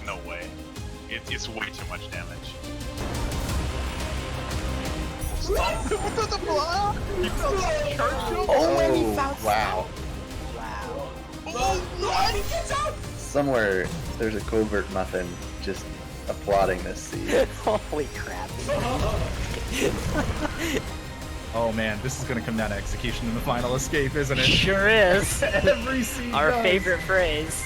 no way. It's way too much damage. Wow. Somewhere there's a covert muffin just applauding this seed. Holy crap. Oh man, this is gonna come down to execution in the final escape, isn't it? Sure is. Every scene Our does. favorite phrase.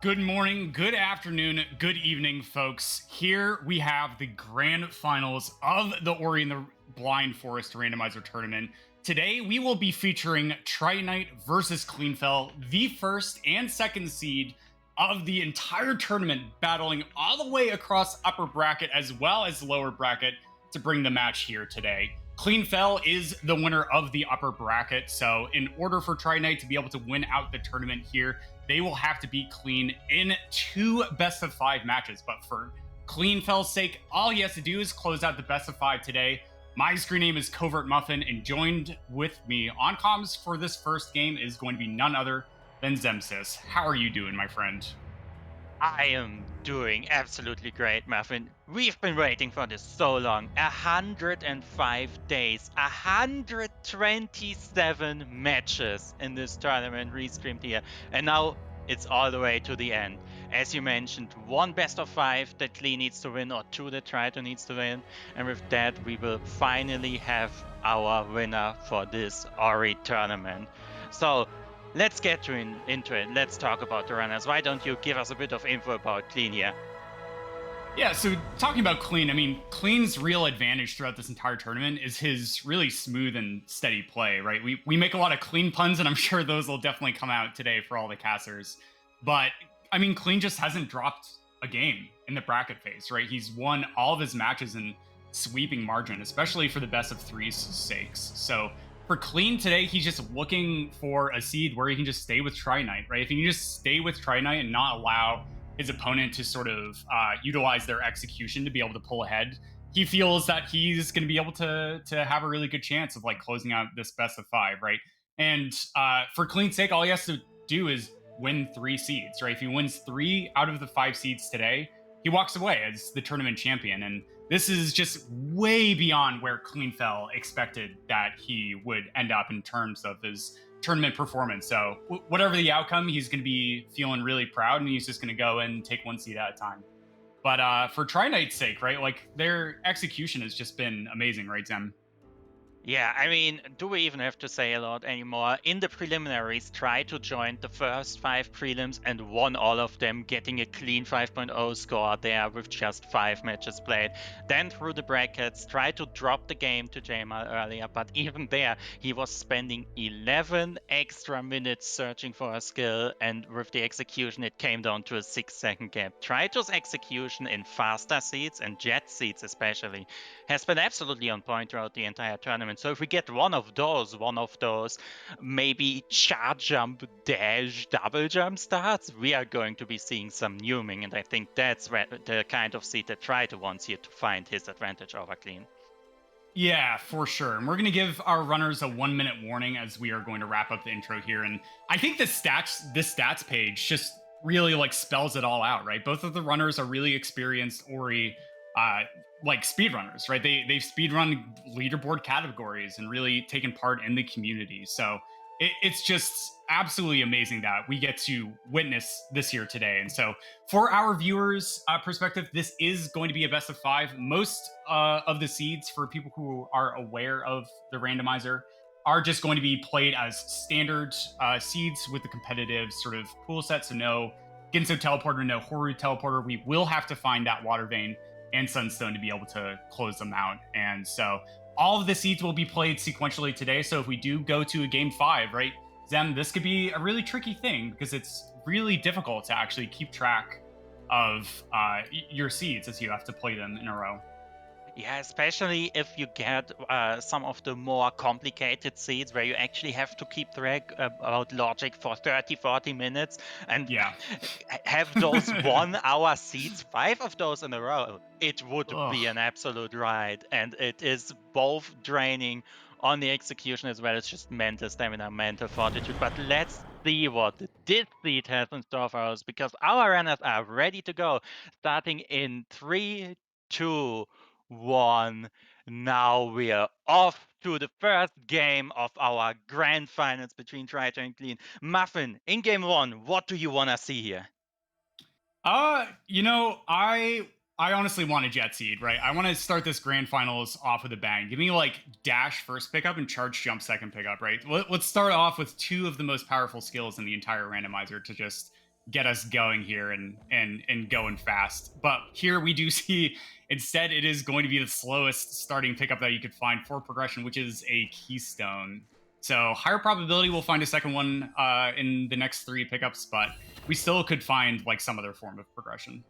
Good morning, good afternoon, good evening, folks. Here we have the grand finals of the Ori and the Blind Forest Randomizer Tournament. Today, we will be featuring Tritonite versus Cleanfel, the first and second seed of the entire tournament, battling all the way across upper bracket as well as lower bracket to bring the match here today. Cleanfel is the winner of the upper bracket, so in order for Tritonite to be able to win out the tournament here, they will have to beat Clean in 2 best-of-5 matches. But for Cleanfel's sake, all he has to do is close out the best-of-5 today. My screen name is Covert Muffin, and joined with me on comms for this first game is going to be none other than Zemsis. How are you doing, my friend? I am doing absolutely great, Muffin. We've been waiting for this so long. 105 days, 127 matches in this tournament restreamed here. And now it's all the way to the end. As you mentioned, 1 best-of-5 that Clean needs to win, or 2 that Triton needs to win. And with that, we will finally have our winner for this Ori tournament. So, let's get into it. Let's talk about the runners. Why don't you give us a bit of info about Clean here? Yeah, so talking about Clean, I mean, Clean's real advantage throughout this entire tournament is his really smooth and steady play, right? We make a lot of Clean puns, and I'm sure those will definitely come out today for all the casters. But, I mean, Clean just hasn't dropped a game in the bracket phase, right? He's won all of his matches in sweeping margin, especially for the best-of-3's sakes. So for Clean today, he's just looking for a seed where he can just stay with Tritonite, right? If he can just stay with Tritonite and not allow his opponent to sort of utilize their execution to be able to pull ahead, he feels that he's going to be able to have a really good chance of like closing out this best-of-5, right? And for Clean's sake, all he has to do is win 3 seeds, right? If he wins 3 out of the 5 seeds today, he walks away as the tournament champion. And this is just way beyond where Cleanfel expected that he would end up in terms of his tournament performance. So whatever the outcome, he's going to be feeling really proud, and he's just going to go and take 1 seed at a time. But for Tritonite's sake, right, like their execution has just been amazing, right, Zem? Yeah, I mean, do we even have to say a lot anymore? In the preliminaries, Try to join the first 5 prelims and won all of them, getting a clean 5.0 score there with just 5 matches played. Then through the brackets, Try to drop the game to Jamal earlier, but even there, he was spending 11 extra minutes searching for a skill, and with the execution, it came down to a 6-second gap. Tryto's execution in faster seeds and jet seeds especially has been absolutely on point throughout the entire tournament. So if we get one of those maybe charge jump, dash, double jump starts, we are going to be seeing some numing, and I think that's the kind of seed that Trito wants here to find his advantage over Clean. Yeah, for sure. And we're going to give our runners a 1-minute warning as we are going to wrap up the intro here. And I think this stats page just really like spells it all out, right? Both of the runners are really experienced Ori like speedrunners, right? They've speedrun leaderboard categories and really taken part in the community. So it's just absolutely amazing that we get to witness this here today. And so for our viewers' perspective, this is going to be a best of 5. Most of the seeds, for people who are aware of the randomizer, are just going to be played as standard seeds with the competitive sort of pool set. So no Ginso teleporter, no Horu teleporter. We will have to find that water vein and Sunstone to be able to close them out. And so all of the seeds will be played sequentially today. So if we do go to a game 5, right, Zem, this could be a really tricky thing because it's really difficult to actually keep track of your seeds as you have to play them in a row. Yeah, especially if you get some of the more complicated seeds where you actually have to keep track about logic for 30, 40 minutes and Yeah. have those 1 hour seeds, 5 of those in a row. It would be Ugh. an absolute ride. And it is both draining on the execution as well as just mental stamina, mental fortitude. But let's see what this seed has in store for us because our runners are ready to go. Starting in 3, 2, 1. Now we're off to the first game of our grand finals between Triter and Clean. Muffin, in game 1, what do you want to see here? You know, I honestly want a jet seed, right? I want to start this grand finals off with a bang. Give me like dash first pickup and charge jump second pickup, right? Let's start off with 2 of the most powerful skills in the entire randomizer to just get us going here and going fast. But here we do see instead it is going to be the slowest starting pickup that you could find for progression, which is a keystone. So higher probability we'll find a second one in the next 3 pickups, but we still could find like some other form of progression.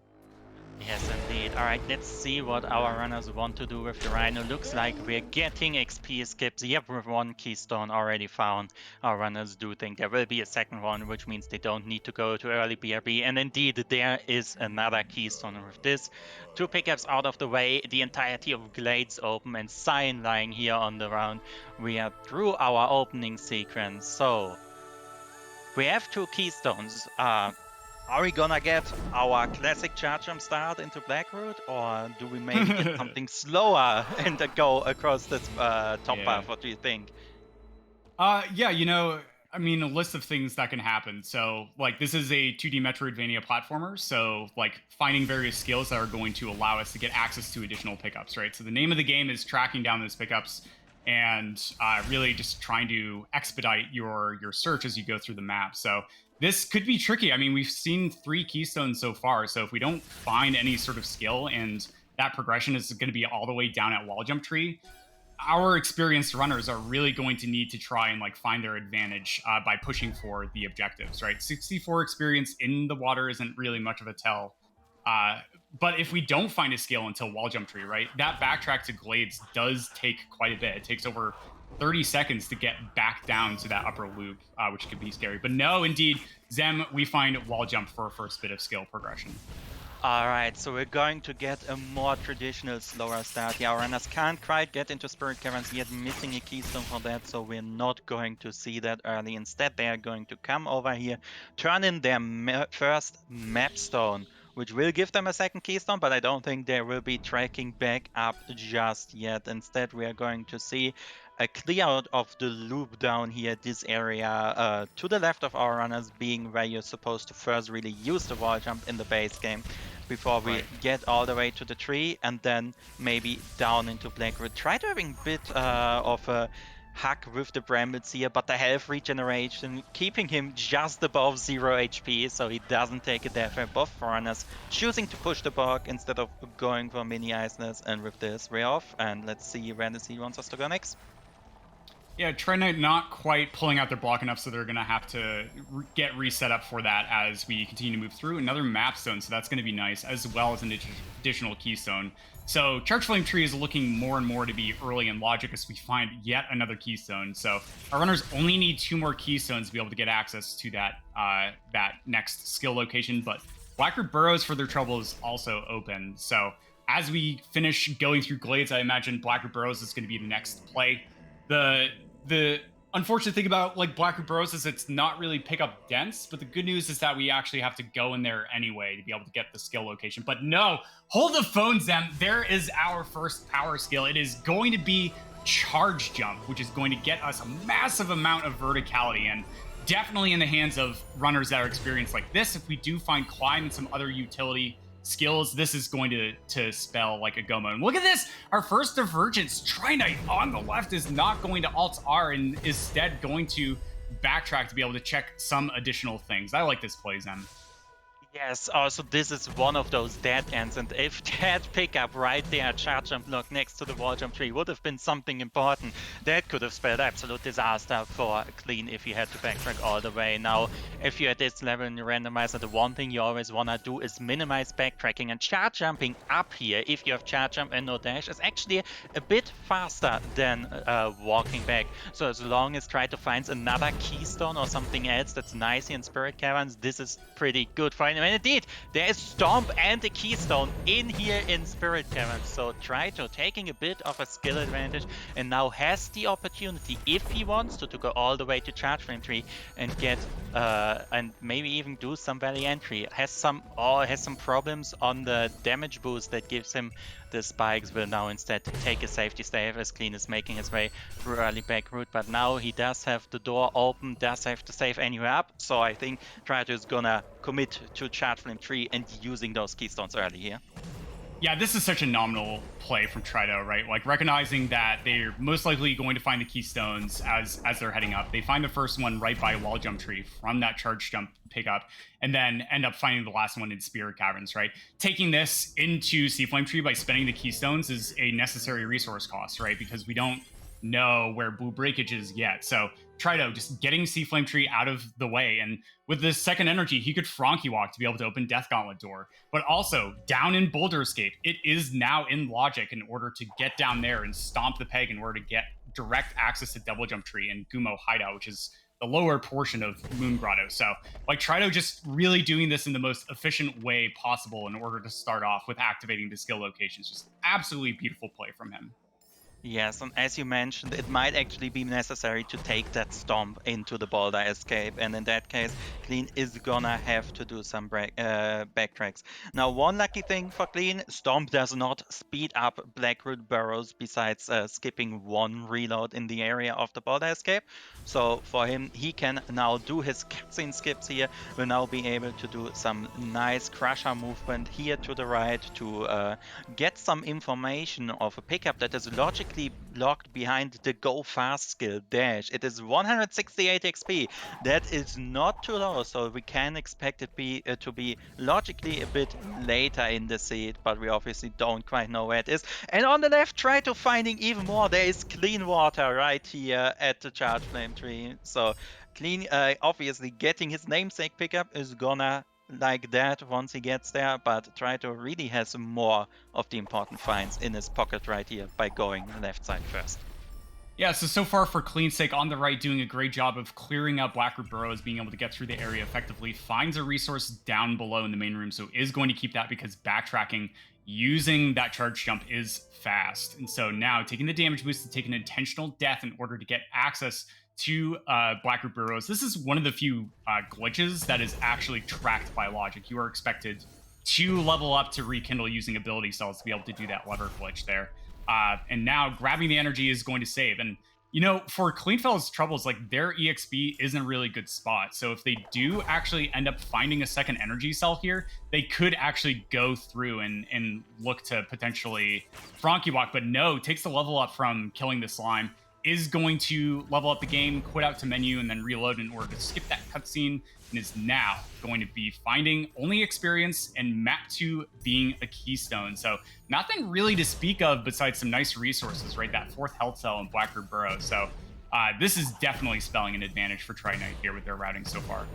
Yes, indeed. All right, let's see what our runners want to do with the Rhino. Looks like we're getting XP skips. Yep, with 1 keystone already found. Our runners do think there will be a second one, which means they don't need to go to early BRB. And indeed, there is another keystone. And with this, 2 pickups out of the way, the entirety of Glades open and Sign lying here on the round. We are through our opening sequence. So, we have 2 keystones. Are we gonna get our classic charge jump start into Blackroot, or do we maybe get something slower and go across this top path? What do you think? Yeah, you know, I mean, a list of things that can happen. So, like, this is a 2D Metroidvania platformer. So, like, finding various skills that are going to allow us to get access to additional pickups, right? So, the name of the game is tracking down those pickups and really just trying to expedite your search as you go through the map. So, this could be tricky. I mean, we've seen 3 keystones so far. So, if we don't find any sort of skill and that progression is going to be all the way down at Wall Jump Tree, our experienced runners are really going to need to try and like find their advantage by pushing for the objectives, right? 64 experience in the water isn't really much of a tell. But if we don't find a skill until Wall Jump Tree, right, that backtrack to Glades does take quite a bit. It takes over 30 seconds to get back down to that upper loop, which could be scary. But no, indeed, Zem, we find Wall Jump for a first bit of skill progression. Alright, so we're going to get a more traditional, slower start. Yeah, our runners can't quite get into Spirit Caverns yet, missing a keystone for that, so we're not going to see that early. Instead, they are going to come over here, turn in their first map stone, which will give them a second keystone, but I don't think they will be tracking back up just yet. Instead, we are going to see a clear out of the loop down here, this area to the left of our runners being where you're supposed to first really use the wall jump in the base game before we get all the way to the tree and then maybe down into Blackroot. Try to having a bit of a hack with the brambles here, but the health regeneration keeping him just above 0 HP so he doesn't take a death. Both runners choosing to push the bog instead of going for mini iceness, and with this we're off and let's see where the seed wants us to go next. Yeah, Trident not quite pulling out their block enough, so they're going to have to get reset up for that as we continue to move through. Another map stone, so that's going to be nice, as well as an additional keystone. So Charge Flame Tree is looking more and more to be early in logic as we find yet another keystone. So our runners only need 2 more keystones to be able to get access to that that next skill location, but Blackroot Burrows for their trouble is also open. So as we finish going through Glades, I imagine Blackroot Burrows is going to be the next play. The unfortunate thing about like Blackroot Burrows is it's not really pickup dense, but the good news is that we actually have to go in there anyway to be able to get the skill location. But no, hold the phone, Zem. There is our first power skill. It is going to be Charge Jump, which is going to get us a massive amount of verticality, and definitely in the hands of runners that are experienced like this. If we do find Climb and some other utility skills, this is going to spell like a go mode. And look at this, our first divergence. Trinite on the left is not going to alt R and is instead going to backtrack to be able to check some additional things. I like this play, Zen. Yes, also this is one of those dead ends, and if that pickup right there, charge jump block next to the wall jump tree, would have been something important, that could have spelled absolute disaster for Clean if he had to backtrack all the way. Now, if you're at this level in your randomizer, the one thing you always want to do is minimize backtracking, and charge jumping up here, if you have charge jump and no dash, is actually a bit faster than walking back. So as long as try to find another keystone or something else that's nice here in Spirit Caverns, this is pretty good for him. And indeed, there is Stomp and a keystone in here in Spirit Caverns. So Trito taking a bit of a skill advantage and now has the opportunity, if he wants to go all the way to Charge Flame Tree and get and maybe even do some Valley Entry. Has some problems on the damage boost that gives him the spikes. Will now instead take a safety save as Clean is making his way through early back route. But now he does have the door open, does have to save anywhere up. So I think Trito is gonna commit to Charge Flame Tree and using those keystones early here. Yeah, this is such a nominal play from Trito, right? Like recognizing that they're most likely going to find the keystones as they're heading up. They find the first one right by wall jump tree from that charge jump pickup, and then end up finding the last one in Spirit Caverns, right? Taking this into Sea Flame Tree by spending the keystones is a necessary resource cost, right? Because we don't know where blue breakage is yet. So Trito just getting Sea Flame Tree out of the way, and with this second energy, he could Frankie Walk to be able to open Death Gauntlet door. But also, down in Boulder Escape, it is now in logic in order to get down there and stomp the peg in order to get direct access to Double Jump Tree and Gumo Hideout, which is the lower portion of Moon Grotto. So, like, Trito just really doing this in the most efficient way possible in order to start off with activating the skill locations. Just absolutely beautiful play from him. Yes, and as you mentioned, it might actually be necessary to take that Stomp into the Boulder Escape, and in that case, Clean is gonna have to do some backtracks. Now, one lucky thing for Clean, Stomp does not speed up Blackroot Burrows besides skipping one reload in the area of the Boulder Escape. So for him, he can now do his cutscene skips here, will now be able to do some nice Crusher movement here to the right to get some information of a pickup that is logically blocked behind the Go Fast skill dash. It is 168 XP. That is not too low, so we can expect it to be logically a bit later in the seed, but we obviously don't quite know where it is. And on the left, try to finding even more. There is Clean Water right here at the Charge Flame Tree. So Clean, obviously getting his namesake pickup is gonna like that once he gets there, but Trito really has more of the important finds in his pocket right here by going left side first. Yeah, so far for Clean's sake, on the right, doing a great job of clearing up Blackroot Burrows, being able to get through the area effectively, finds a resource down below in the main room, so is going to keep that because backtracking using that charge jump is fast. And so now taking the damage boost to take an intentional death in order to get access to Blackroot Burrows. This is one of the few glitches that is actually tracked by logic. You are expected to level up to rekindle using ability cells to be able to do that lever glitch there. And now grabbing the energy is going to save. And, you know, for Cleanfel's troubles, like their EXP isn't a really good spot. So if they do actually end up finding a second energy cell here, they could actually go through and look to potentially Frankie Walk. But no, takes the level up from killing the slime, is going to level up the game, quit out to menu, and then reload in order to skip that cutscene, and is now going to be finding only experience and map 2 being a keystone. So nothing really to speak of besides some nice resources, right? That 4th health cell in Blackroot Burrow. So this is definitely spelling an advantage for Trinite here with their routing so far.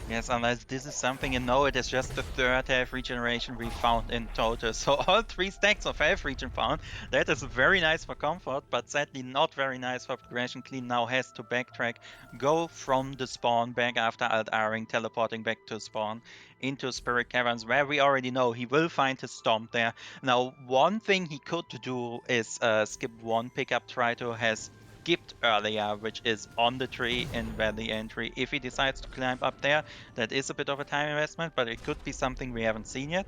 Yes, unless this is something, and no, it is just the 3rd health regeneration we found in total. So all 3 stacks of health regen found. That is very nice for comfort, but sadly not very nice for progression. Clean now has to backtrack, go from the spawn back after alt-Ring, teleporting back to spawn into Spirit Caverns, where we already know he will find his Stomp there. Now, one thing he could do is skip one pickup. Trito has skipped earlier, which is on the tree in Valley Entry. If he decides to climb up there, that is a bit of a time investment, but it could be something we haven't seen yet.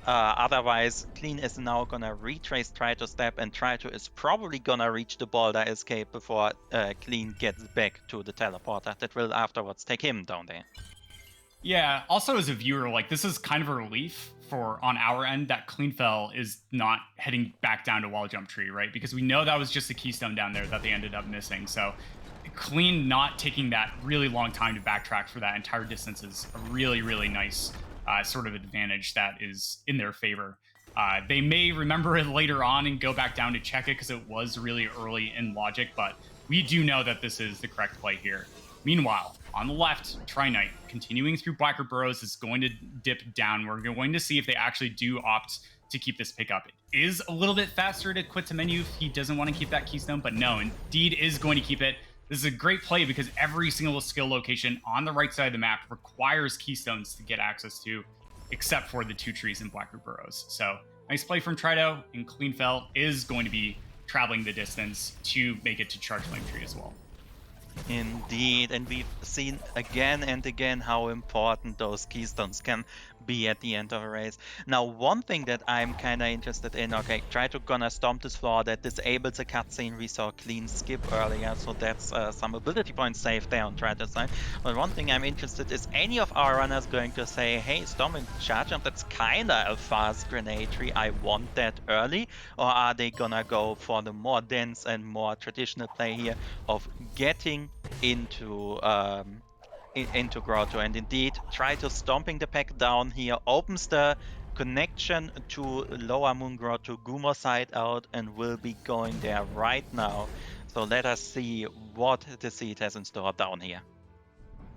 Otherwise, Clean is now gonna retrace Trito's step, and Trito is probably gonna reach the Boulder Escape before Clean gets back to the teleporter that will afterwards take him down there. Yeah, also as a viewer, like this is kind of a relief for on our end that Cleanfel is not heading back down to Wall Jump Tree, right? Because we know that was just a keystone down there that they ended up missing. So Clean not taking that really long time to backtrack for that entire distance is a really, really nice sort of advantage that is in their favor. They may remember it later on and go back down to check it because it was really early in logic, but we do know that this is the correct play here. Meanwhile, on the left, Tri-Knight, continuing through Blacker Burrows, is going to dip down. We're going to see if they actually do opt to keep this pickup. It is a little bit faster to quit to menu if he doesn't want to keep that keystone, but no, indeed is going to keep it. This is a great play because every single skill location on the right side of the map requires keystones to get access to, except for the 2 trees in Blacker Burrows. So nice play from Trido, and Cleanfel is going to be traveling the distance to make it to Charge Flame Tree as well. Indeed, and we've seen again and again how important those keystones can be at the end of a race. Now, one thing that I'm kind of interested in, okay, try to gonna stomp this floor that disables a cutscene. We saw Clean skip earlier, so that's some ability points saved there on Trido's side. But one thing I'm interested is any of our runners going to say, hey, Stomp and Charge Jump, that's kinda a fast grenade tree, I want that early? Or are they gonna go for the more dense and more traditional play here of getting into Grotto, and indeed try to stomping the pack down here, opens the connection to Lower Moon Grotto, Gumo side out, and will be going there right now. So let us see what the seed has in store down here.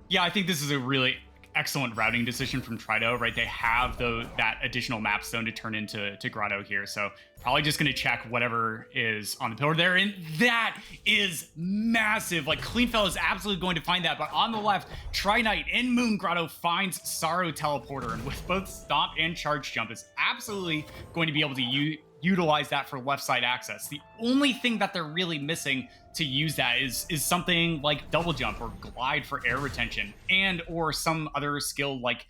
Yeah, I think this is a really excellent routing decision from Trido, right? They have that additional map zone to turn into Grotto here, so probably just going to check whatever is on the pillar there, and that is massive. Like, Cleanfel is absolutely going to find that, but on the left, Tri-Knight in Moon Grotto finds Sorrow Teleporter, and with both Stomp and Charge Jump is absolutely going to be able to utilize that for left side access. The only thing that they're really missing to use that is something like Double Jump or Glide for air retention, and or some other skill like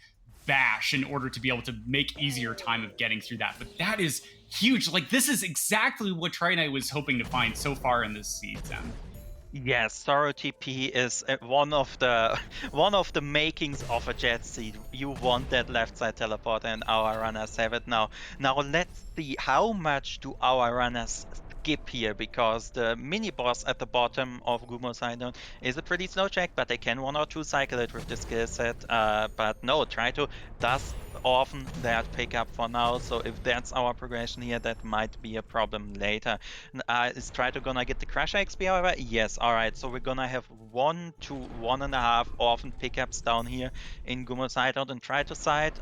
Bash in order to be able to make easier time of getting through that. But that is huge. Like, this is exactly what Tri-Knight was hoping to find so far in this seed, Sam. Yes, Sorrow TP is one of the makings of a jet seed. You want that left side teleport, and our runners have it now. Now let's see how much do our runners skip here, because the mini boss at the bottom of Gumo Sidon is a pretty slow check, but they can 1 or 2 cycle it with the skill set. But no, Trido does often that pickup for now, so if that's our progression here, that might be a problem later. Is Trido gonna get the Crusher XP, however? Yes, alright, so we're gonna have 1 to 1.5 orphan pickups down here in Gumo side out and Trido side,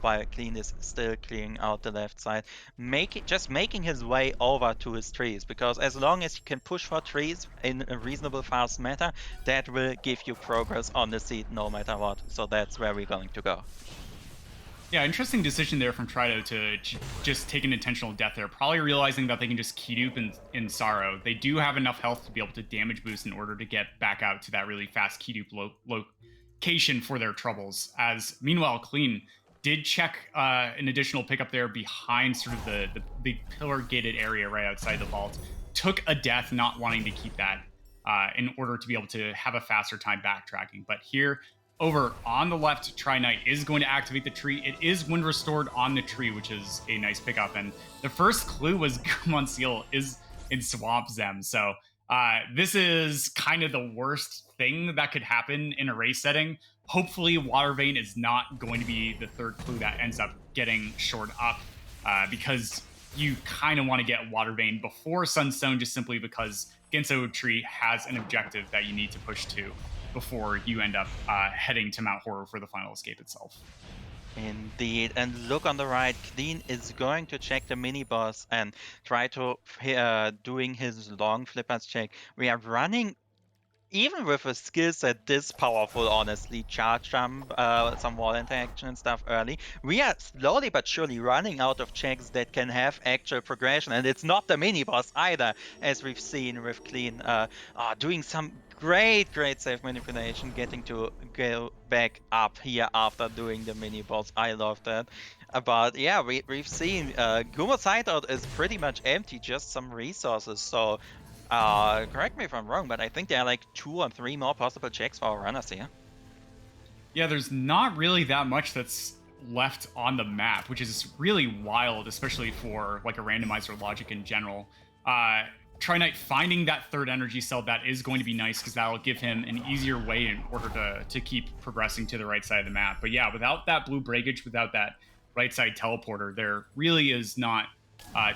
while Clean is still clearing out the left side. Just making his way over to his trees, because as long as you can push for trees in a reasonable fast manner, that will give you progress on the seed no matter what. So that's where we're going to go. Yeah, interesting decision there from Trido to just take an intentional death there, probably realizing that they can just key dupe in Sorrow. They do have enough health to be able to damage boost in order to get back out to that really fast key dupe location for their troubles. As meanwhile, Clean did check an additional pickup there behind sort of the big pillar gated area right outside the vault. Took a death, not wanting to keep that in order to be able to have a faster time backtracking. But here, over on the left, Tri-Knight is going to activate the tree. It is wind restored on the tree, which is a nice pickup. And the first clue was Gumon Seal is in Swamp Zem. So this is kind of the worst thing that could happen in a race setting. Hopefully, Water Vein is not going to be the third clue that ends up getting shored up, because you kind of want to get Water Vein before Sunstone, just simply because Genso Tree has an objective that you need to push to before you end up heading to Mount Horror for the final escape itself. Indeed, and look on the right, Clean is going to check the mini boss and try to doing his long flippers check. We are running, even with a skill set this powerful, honestly, Charge Jump, some wall interaction and stuff early, we are slowly but surely running out of checks that can have actual progression, and it's not the mini boss either, as we've seen with Clean doing some great save manipulation, getting to go back up here after doing the mini boss. I love that. But yeah, we've seen Gumo's hideout is pretty much empty, just some resources. So correct me if I'm wrong, but I think there are like 2 or 3 more possible checks for our runners here. Yeah, there's not really that much that's left on the map, which is really wild, especially for like a randomizer logic in general. Trinite finding that third energy cell, that is going to be nice because that'll give him an easier way in order to keep progressing to the right side of the map. But yeah, without that blue breakage, without that right side teleporter, there really is not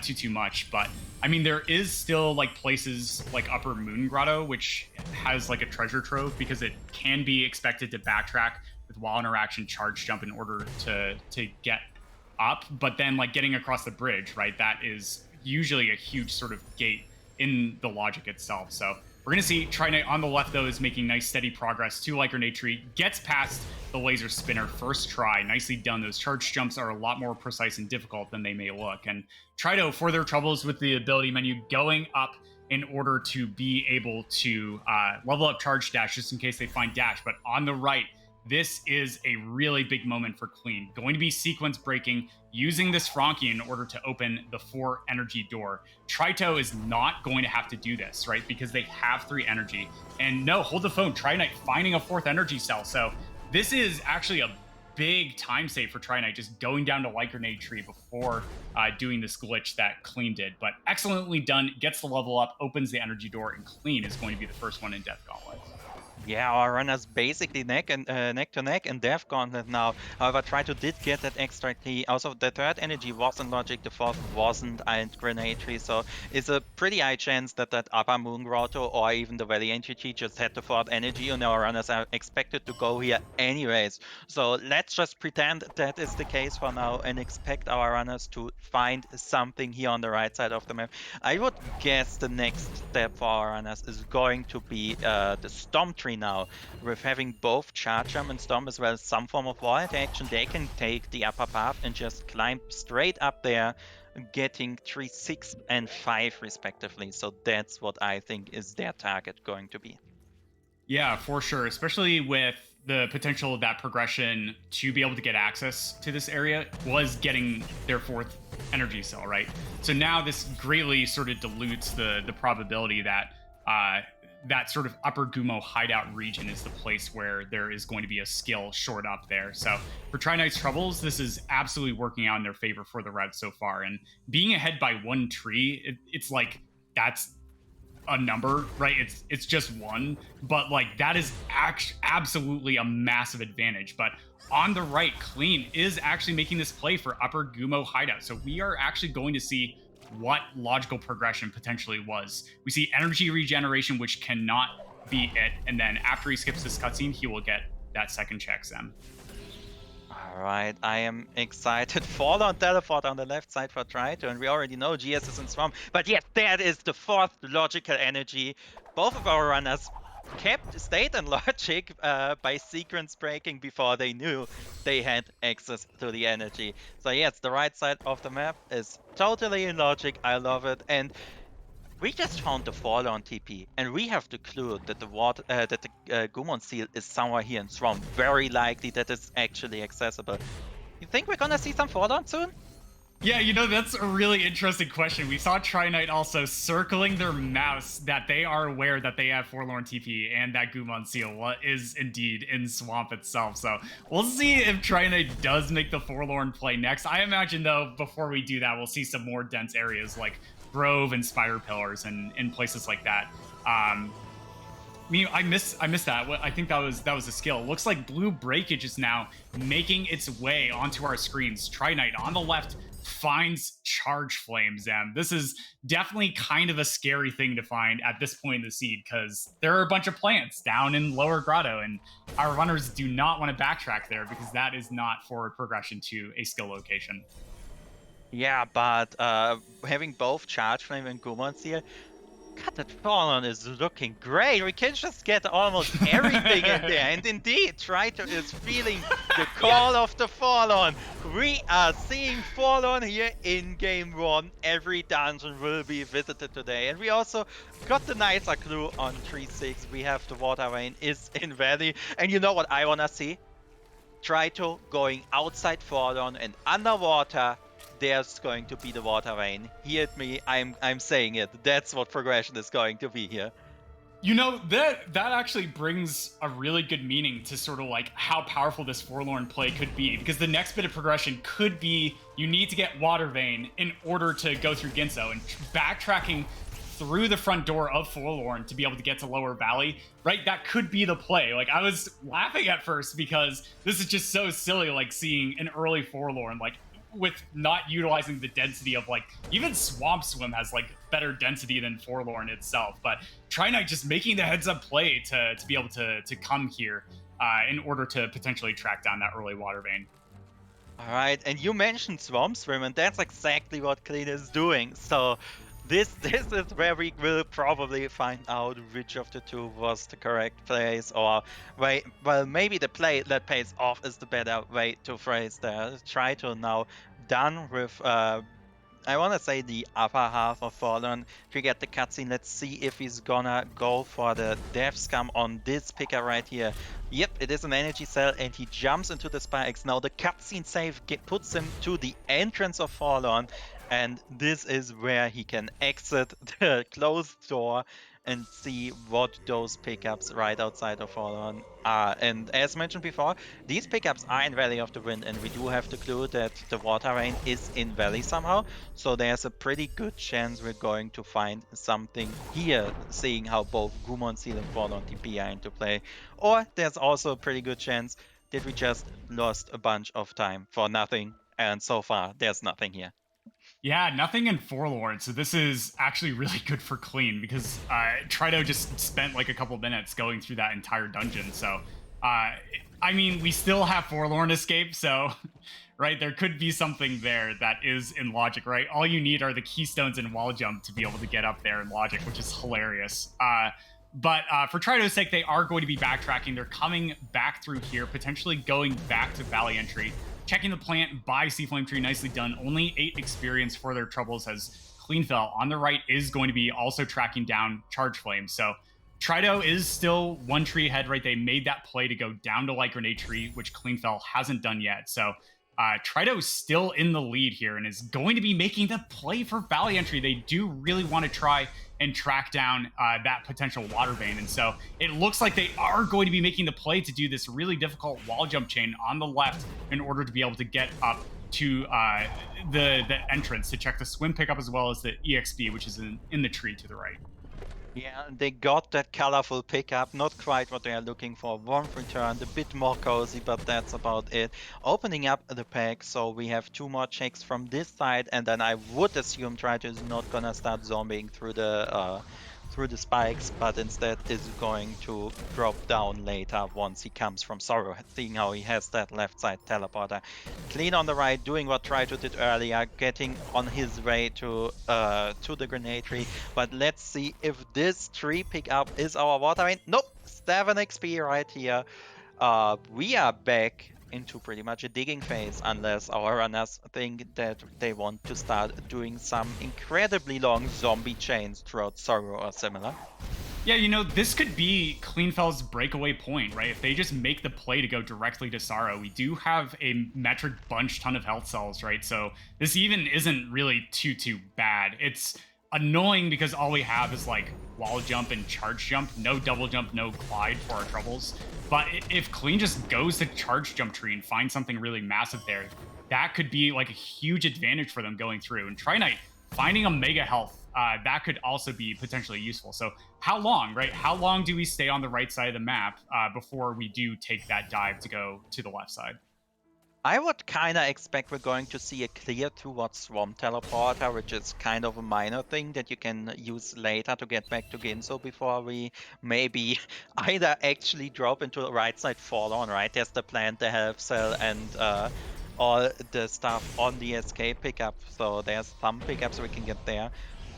too much. But I mean, there is still like places like Upper Moon Grotto, which has like a treasure trove because it can be expected to backtrack with wall interaction, charge jump in order to get up. But then like getting across the bridge, right? That is usually a huge sort of gate in the logic itself. So we're going to see Trinite on the left, though, is making nice, steady progress to like Grenade Tree. Gets past the laser spinner first try. Nicely done. Those charge jumps are a lot more precise and difficult than they may look. And Trito, for their troubles with the ability menu, going up in order to be able to level up charge dash just in case they find dash. But on the right, this is a really big moment for Clean. Going to be sequence breaking, using this Frankie in order to open the 4 energy door. Trito is not going to have to do this, right? Because they have 3 energy. And no, hold the phone, Trinite finding a 4th energy cell. So this is actually a big time save for Trinite, just going down to Light Grenade Tree before doing this glitch that Clean did. But excellently done, gets the level up, opens the energy door, and Clean is going to be the first one in Death Gauntlet. Yeah, our runners basically neck to neck in Death Gauntlet now. However, Trito did get that extra key. Also, the 3rd energy was in Logic, the 4th wasn't, and Grenade Tree, so it's a pretty high chance that that Upper Moon Grotto or even the Valley Entity just had the 4th energy, and our runners are expected to go here anyways. So let's just pretend that is the case for now and expect our runners to find something here on the right side of the map. I would guess the next step for our runners is going to be the Storm Tree now. With having both Charge Jump and Storm as well as some form of wall action, they can take the upper path and just climb straight up there, getting 3, 6, and 5 respectively. So that's what I think is their target going to be. Yeah, for sure, especially with the potential of that progression to be able to get access to this area was getting their 4th energy cell, right? So now this greatly sort of dilutes the probability that that sort of Upper Gumo hideout region is the place where there is going to be a skill short up there. So for Trinite's troubles, this is absolutely working out in their favor for the Revs so far. And being ahead by 1 tree, it's like that's a number, right? It's just 1, but like that is absolutely a massive advantage. But on the right, Clean is actually making this play for Upper Gumo hideout. So we are actually going to see what logical progression potentially was. We see energy regeneration, which cannot be it, and then after he skips this cutscene, he will get that second checksum. Alright, I am excited. Fallout teleport on the left side for Trito, and we already know GS is in Swamp. But yes, that is the 4th logical energy. Both of our runners stayed in Logic by sequence breaking before they knew they had access to the energy. So yes, the right side of the map is totally in Logic. I love it. And we just found the Fallout TP, and we have the clue that the Gumon seal is somewhere here in Swamp. Very likely that it's actually accessible. You think we're gonna see some Fallout soon? Yeah, you know, that's a really interesting question. We saw Trinite also circling their mouse that they are aware that they have Forlorn TP and that Gumon seal is indeed in Swamp itself. So we'll see if Trinite does make the Forlorn play next. I imagine, though, before we do that, we'll see some more dense areas like Grove and Spider Pillars and in places like that. I missed that. I think that was a skill. It looks like Blue Breakage is now making its way onto our screens. Trinite on the left finds Charge Flames, and this is definitely kind of a scary thing to find at this point in the seed because there are a bunch of plants down in Lower Grotto, and our runners do not want to backtrack there because that is not forward progression to a skill location. Yeah, but having both Charge Flame and Gumons here, God, that Fallen is looking great. We can just get almost everything in there. And indeed, Trito is feeling the call of the Fallen. We are seeing Fallen here in Game 1. Every dungeon will be visited today. And we also got the nicer clue on 3-6. We have the Water Vein is in Valley. And you know what I want to see? Trito going outside Fallen and underwater. There's going to be the Water Vein. Hear me, I'm saying it. That's what progression is going to be here. You know, that actually brings a really good meaning to sort of like how powerful this Forlorn play could be, because the next bit of progression could be you need to get Water Vein in order to go through Ginso, and backtracking through the front door of Forlorn to be able to get to Lower Valley, right? That could be the play. Like, I was laughing at first because this is just so silly, like seeing an early Forlorn, like with not utilizing the density of like even Swamp Swim has like better density than Forlorn itself. But Tri-Knight just making the heads up play to be able to come here in order to potentially track down that early water vein. All right, and you mentioned Swamp Swim, and that's exactly what Clean is doing. So this is where we will probably find out which of the two was the correct place, or well, maybe the play that pays off is the better way to phrase that. Try to now done with I want to say the upper half of Fallen. If we get the cutscene, let's see if he's gonna go for the Death Scum on this picker right here. Yep, it is an energy cell, and he jumps into the spikes. Now the cutscene save puts him to the entrance of Fallen, and this is where he can exit the closed door and see what those pickups right outside of Fallen are. And as mentioned before, these pickups are in Valley of the Wind, and we do have the clue that the water rain is in Valley somehow. So there's a pretty good chance we're going to find something here, seeing how both Gumon Seal and Fallen TP are into play. Or there's also a pretty good chance that we just lost a bunch of time for nothing, and so far there's nothing here. Yeah, nothing in Forlorn, so this is actually really good for Clean because Trido just spent like a couple minutes going through that entire dungeon. So, I mean, we still have Forlorn escape, so, right, there could be something there that is in logic, right? All you need are the keystones and wall jump to be able to get up there in logic, which is hilarious. But for Trido's sake, they are going to be backtracking. They're coming back through here, potentially going back to Valley Entry. Checking the plant by Seaflame Tree, nicely done. Only 8 experience for their troubles as Cleanfel on the right is going to be also tracking down Charge Flame. So Trido is still 1 tree ahead, right? They made that play to go down to Light Grenade Tree, which Cleanfel hasn't done yet. So Trido is still in the lead here and is going to be making the play for Valley Entry. They do really want to try and track down that potential water vein. And so it looks like they are going to be making the play to do this really difficult wall jump chain on the left in order to be able to get up to the entrance to check the swim pickup as well as the EXP, which is in the tree to the right. Yeah, they got that colorful pickup, not quite what they are looking for. Warmth returned, a bit more cozy, but that's about it. Opening up the pack, so we have 2 more checks from this side, and then I would assume Trito is not gonna start zombieing through the spikes, but instead is going to drop down later once he comes from Sorrow, seeing how he has that left side teleporter. Clean on the right, doing what Trito did earlier, getting on his way to the grenade tree. But let's see if this tree pickup is our water rain. Nope, 7 XP right here. We are back into pretty much a digging phase unless our runners think that they want to start doing some incredibly long zombie chains throughout Sorrow or similar. Yeah, you know, this could be Cleanfel's breakaway point, right? If they just make the play to go directly to Sorrow, we do have a metric bunch ton of health cells, right? So this even isn't really too bad. It's annoying because all we have is like wall jump and charge jump, no double jump, no glide for our troubles. But if Clean just goes to charge jump tree and finds something really massive there, that could be like a huge advantage for them going through. And Tri-Knight finding a mega health, that could also be potentially useful. So how long, right? How long do we stay on the right side of the map before we do take that dive to go to the left side? I would kind of expect we're going to see a clear towards Swamp Teleporter, which is kind of a minor thing that you can use later to get back to Ginso before we maybe either actually drop into the right side Fallen, right? There's the plant, the health cell, and all the stuff on the escape pickup. So there's some pickups we can get there.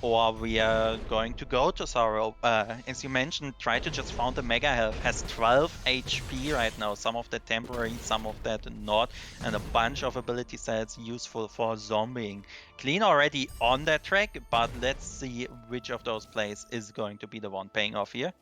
Or we are going to go to Sorrow. As you mentioned, try to just found the Mega Health. Has 12 HP right now. Some of that temporary, some of that not. And a bunch of ability sets useful for zombieing. Clean already on that track, but let's see which of those plays is going to be the one paying off here.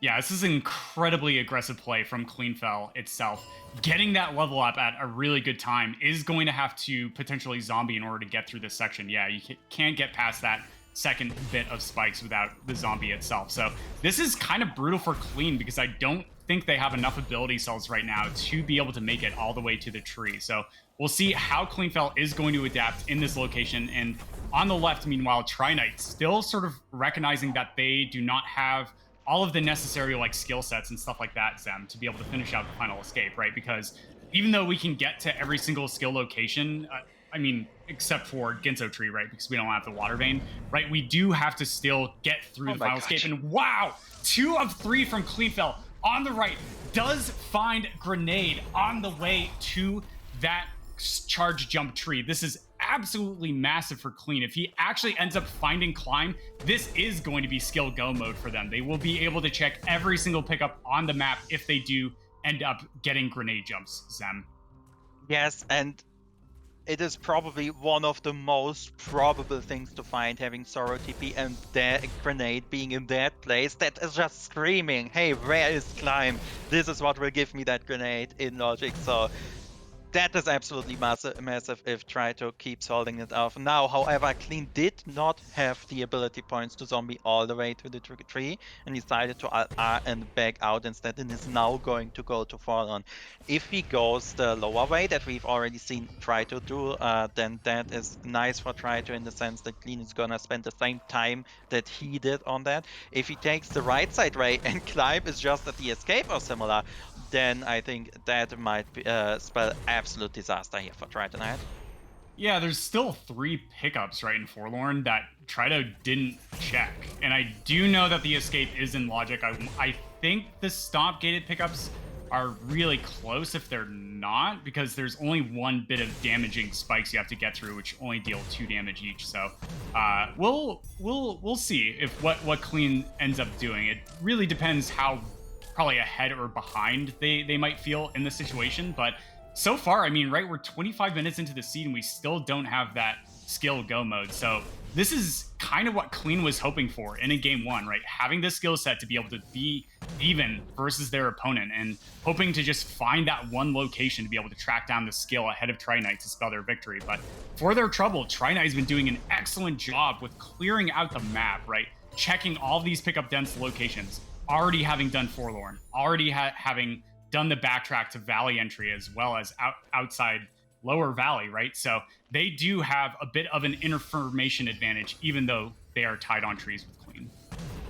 Yeah, this is an incredibly aggressive play from Cleanfel itself. Getting that level up at a really good time is going to have to potentially zombie in order to get through this section. Yeah, you can't get past that second bit of spikes without the zombie itself. So this is kind of brutal for Clean because I don't think they have enough ability cells right now to be able to make it all the way to the tree. So we'll see how Cleanfel is going to adapt in this location. And On the left, meanwhile, Tri-Knight still sort of recognizing that they do not have all of the necessary like skill sets and stuff like that, Zem, to be able to finish out the final escape, right? Because even though we can get to every single skill location, I mean, except for Ginso Tree, right? Because we don't have the water vein, right? We do have to still get through the final escape. And wow, 2 of 3 from Cleanfel on the right does find Grenade on the way to that charge jump tree. This is absolutely massive for Clean. If he actually ends up finding Climb, this is going to be skill go mode for them. They will be able to check every single pickup on the map if they do end up getting grenade jumps, Zem. Yes, and it is probably one of the most probable things to find, having Sorrow TP and that grenade being in that place. That is just screaming, hey, where is Climb? This is what will give me that grenade in Logic. So that is absolutely massive if Trito keeps holding it off. Now, however, Clean did not have the ability points to zombie all the way to the tree and decided to R and back out instead, and is now going to go to Fallen. If he goes the lower way that we've already seen Trito do, then that is nice for Trito in the sense that Clean is gonna spend the same time that he did on that. If he takes the right side way and Climb is just at the escape or similar, then I think that might be, spell absolute disaster here for Tritonite. Yeah, there's still 3 pickups right in Forlorn that Trito didn't check. And I do know that the escape is in Logic. I think the stomp gated pickups are really close if they're not, because there's only 1 bit of damaging spikes you have to get through, which only deal 2 damage each. So we'll see if what Clean ends up doing. It really depends how probably ahead or behind they might feel in the situation. But so far, I mean, right, we're 25 minutes into the seed and we still don't have that skill go mode. So this is kind of what Clean was hoping for in a game 1, right? Having the skill set to be able to be even versus their opponent and hoping to just find that one location to be able to track down the skill ahead of Tri-Knight to spell their victory. But for their trouble, Tri-Knight has been doing an excellent job with clearing out the map, right? Checking all these pickup dense locations, already having done Forlorn, already having done the backtrack to Valley entry as well as outside Lower Valley, right? So they do have a bit of an information advantage, even though they are tied on trees with Clean.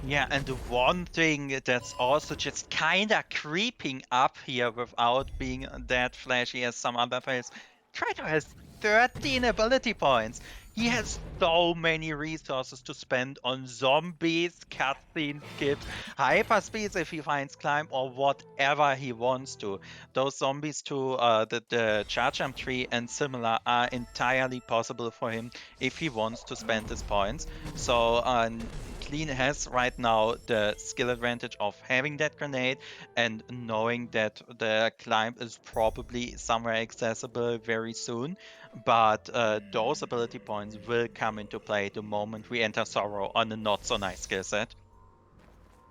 Yeah, and the one thing that's also just kinda creeping up here without being that flashy as some other players, Trito has 13 ability points. He has so many resources to spend on zombies, cutscene skips, hyperspeeds if he finds Climb, or whatever he wants to. Those zombies to the charge jump tree and similar are entirely possible for him if he wants to spend his points. So Clean has right now the skill advantage of having that grenade and knowing that the Climb is probably somewhere accessible very soon. But those ability points will come into play the moment we enter Sorrow on a not so nice skill set.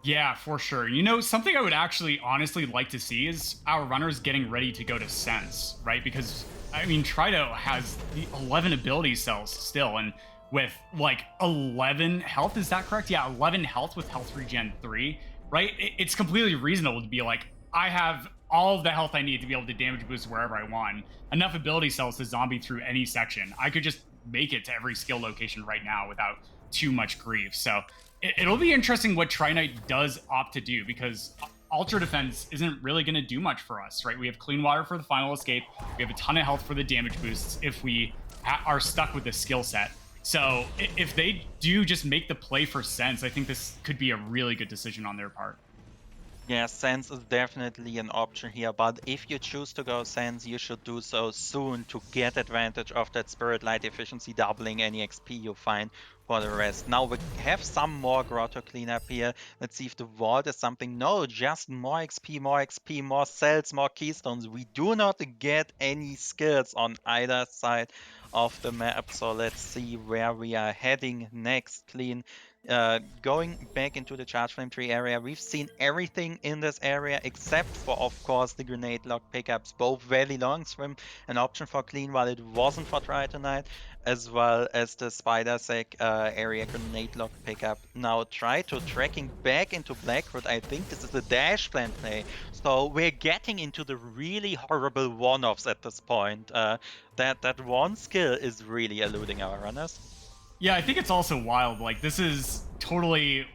Yeah, for sure. You know, something I would actually honestly like to see is our runners getting ready to go to Sense, right? Because, I mean, Trito has the 11 ability cells still, and with like 11 health, is that correct? Yeah, 11 health with health regen 3, right? It's completely reasonable to be like, I have all of the health I need to be able to damage boost wherever I want. Enough ability cells to zombie through any section. I could just make it to every skill location right now without too much grief. So it'll be interesting what Tri-Knight does opt to do, because Ultra Defense isn't really going to do much for us, right? We have Clean Water for the final escape. We have a ton of health for the damage boosts if we are stuck with the skill set. So if they do just make the play for Sense, I think this could be a really good decision on their part. Yeah, Sense is definitely an option here, but if you choose to go Sense, you should do so soon to get advantage of that Spirit Light efficiency, doubling any XP you find for the rest. Now we have some more Grotto cleanup here. Let's see if the vault is something. No, just more XP, more cells, more keystones. We do not get any skills on either side of the map, so let's see where we are heading next. Clean. Going back into the charge flame tree area, we've seen everything in this area except for, of course, the grenade lock pickups. Both Valley Long Swim, an option for Clean while it wasn't for Tritonite, as well as the Spider Sack area grenade lock pickup. Now Trito tracking back into Blackwood. I think this is the dash plan play. So we're getting into the really horrible one-offs at this point. That one skill is really eluding our runners. Yeah, I think it's also wild. Like, this is totally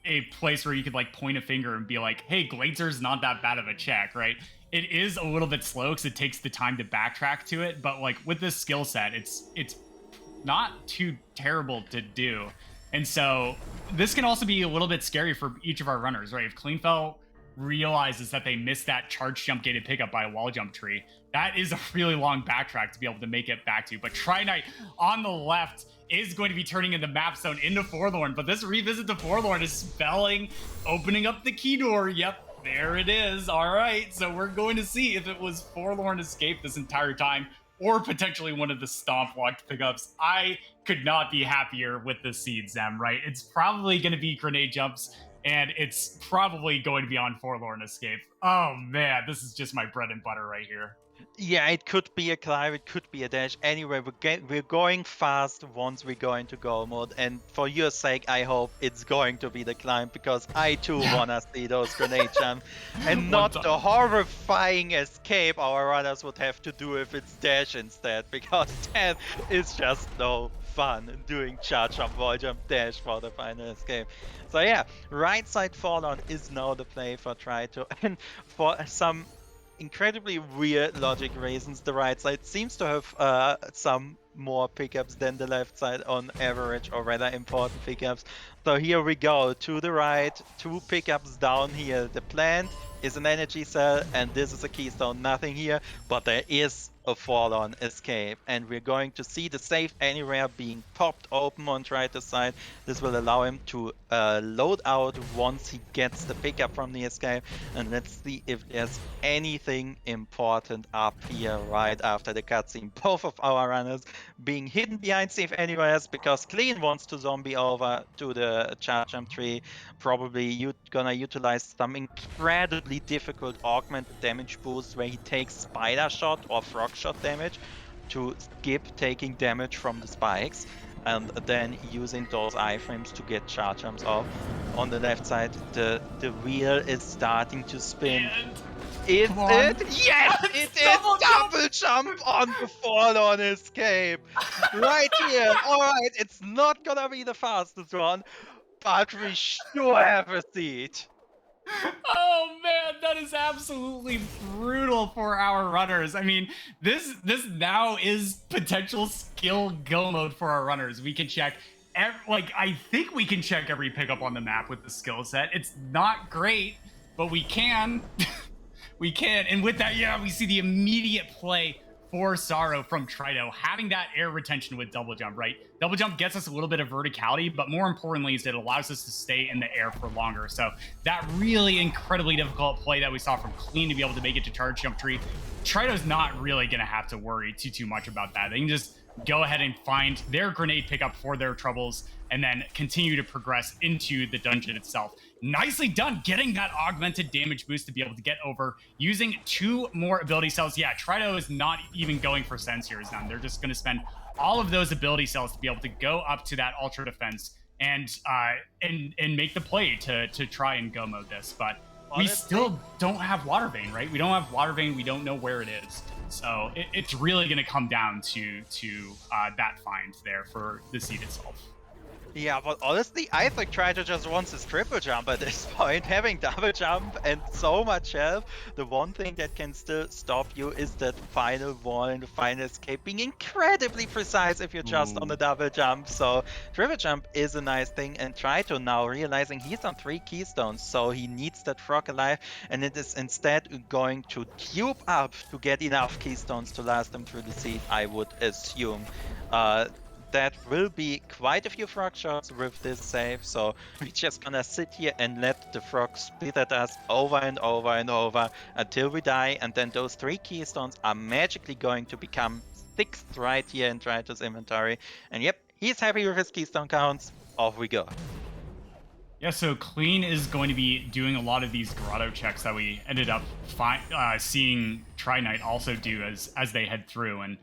a place where you could like point a finger and be like, hey, Glazer's not that bad of a check, right? It is a little bit slow because it takes the time to backtrack to it, but like with this skill set, it's not too terrible to do. And so this can also be a little bit scary for each of our runners, right? If Cleanfel realizes that they missed that charge jump gated pickup by a wall jump tree, that is a really long backtrack to be able to make it back to. But Try Knight on the left is going to be turning in the map zone into Forlorn, but this revisit to Forlorn is spelling opening up the key door. Yep, there it is. All right, so we're going to see if it was Forlorn Escape this entire time or potentially one of the stomp locked pickups. I could not be happier with the seed, Zem, right? It's probably going to be grenade jumps, and it's probably going to be on Forlorn Escape. Oh man, this is just my bread and butter right here. Yeah, it could be a climb, it could be a dash. Anyway, we're going fast once we go into go mode, and for your sake, I hope it's going to be the climb, because I too wanna see those grenade jumps, and not the horrifying escape our runners would have to do if it's dash instead, because that is just no fun doing charge jump, wall jump, dash for the final escape. So yeah, right side Forlorn is now the play for Tryto, and for some incredibly weird logic reasons, the right side seems to have some more pickups than the left side on average, or rather important pickups. So here we go, to the right, 2 pickups down here. The plant is an energy cell, and this is a keystone. Nothing here, but there is a Forlorn Escape, and we're going to see the safe anywhere being popped open on Tryto's side. This will allow him to load out once he gets the pickup from the escape, and let's see if there's anything important up here right after the cutscene. Both of our runners being hidden behind safe anywheres, because Clean wants to zombie over to the charge jump tree. Probably gonna utilize some incredibly difficult augmented damage boost where he takes spider shot or frog shot damage to skip taking damage from the spikes, and then using those iframes to get charge jumps off. On the left side, the wheel is starting to spin. Is it? Yes, it is double jump on the Forlorn Escape. Right here. Alright, it's not gonna be the fastest one, but we sure have a seat. Oh man, that is absolutely brutal for our runners. I mean, this now is potential skill go mode for our runners. We can check I think we can check every pickup on the map with the skill set. It's not great, but we can. We can. And with that, yeah, we see the immediate play for Sorrow from Tryto, having that air retention with double jump, right? Double jump gets us a little bit of verticality, but more importantly is it allows us to stay in the air for longer. So that really incredibly difficult play that we saw from Clean to be able to make it to charge jump tree, Tryto's not really going to have to worry too much about that. They can just go ahead and find their grenade pickup for their troubles and then continue to progress into the dungeon itself. Nicely done getting that augmented damage boost to be able to get over using 2 more ability cells. Yeah, Tryto is not even going for sense here now. They're just going to spend all of those ability cells to be able to go up to that ultra defense and make the play to try and go mode this. But we still don't have Water Vein, right? We don't have Water Vein. We don't know where it is. So it's really going to come down to that find there for the seed itself. Yeah, but honestly, I think Tryto just wants his triple jump at this point. Having double jump and so much health, the one thing that can still stop you is that final wall and the final escape being incredibly precise if you're just on the double jump. So triple jump is a nice thing, and Tryto now realizing he's on 3 keystones, so he needs that frog alive, and it is instead going to cube up to get enough keystones to last him through the seed, I would assume. That will be quite a few frog shots with this save, so we're just gonna sit here and let the frog spit at us over and over and over until we die, and then those 3 keystones are magically going to become 6 right here in Tryto's inventory. And yep, he's happy with his keystone counts. Off we go. Yeah, so Clean is going to be doing a lot of these grotto checks that we ended up seeing Try Knight also do as they head through, and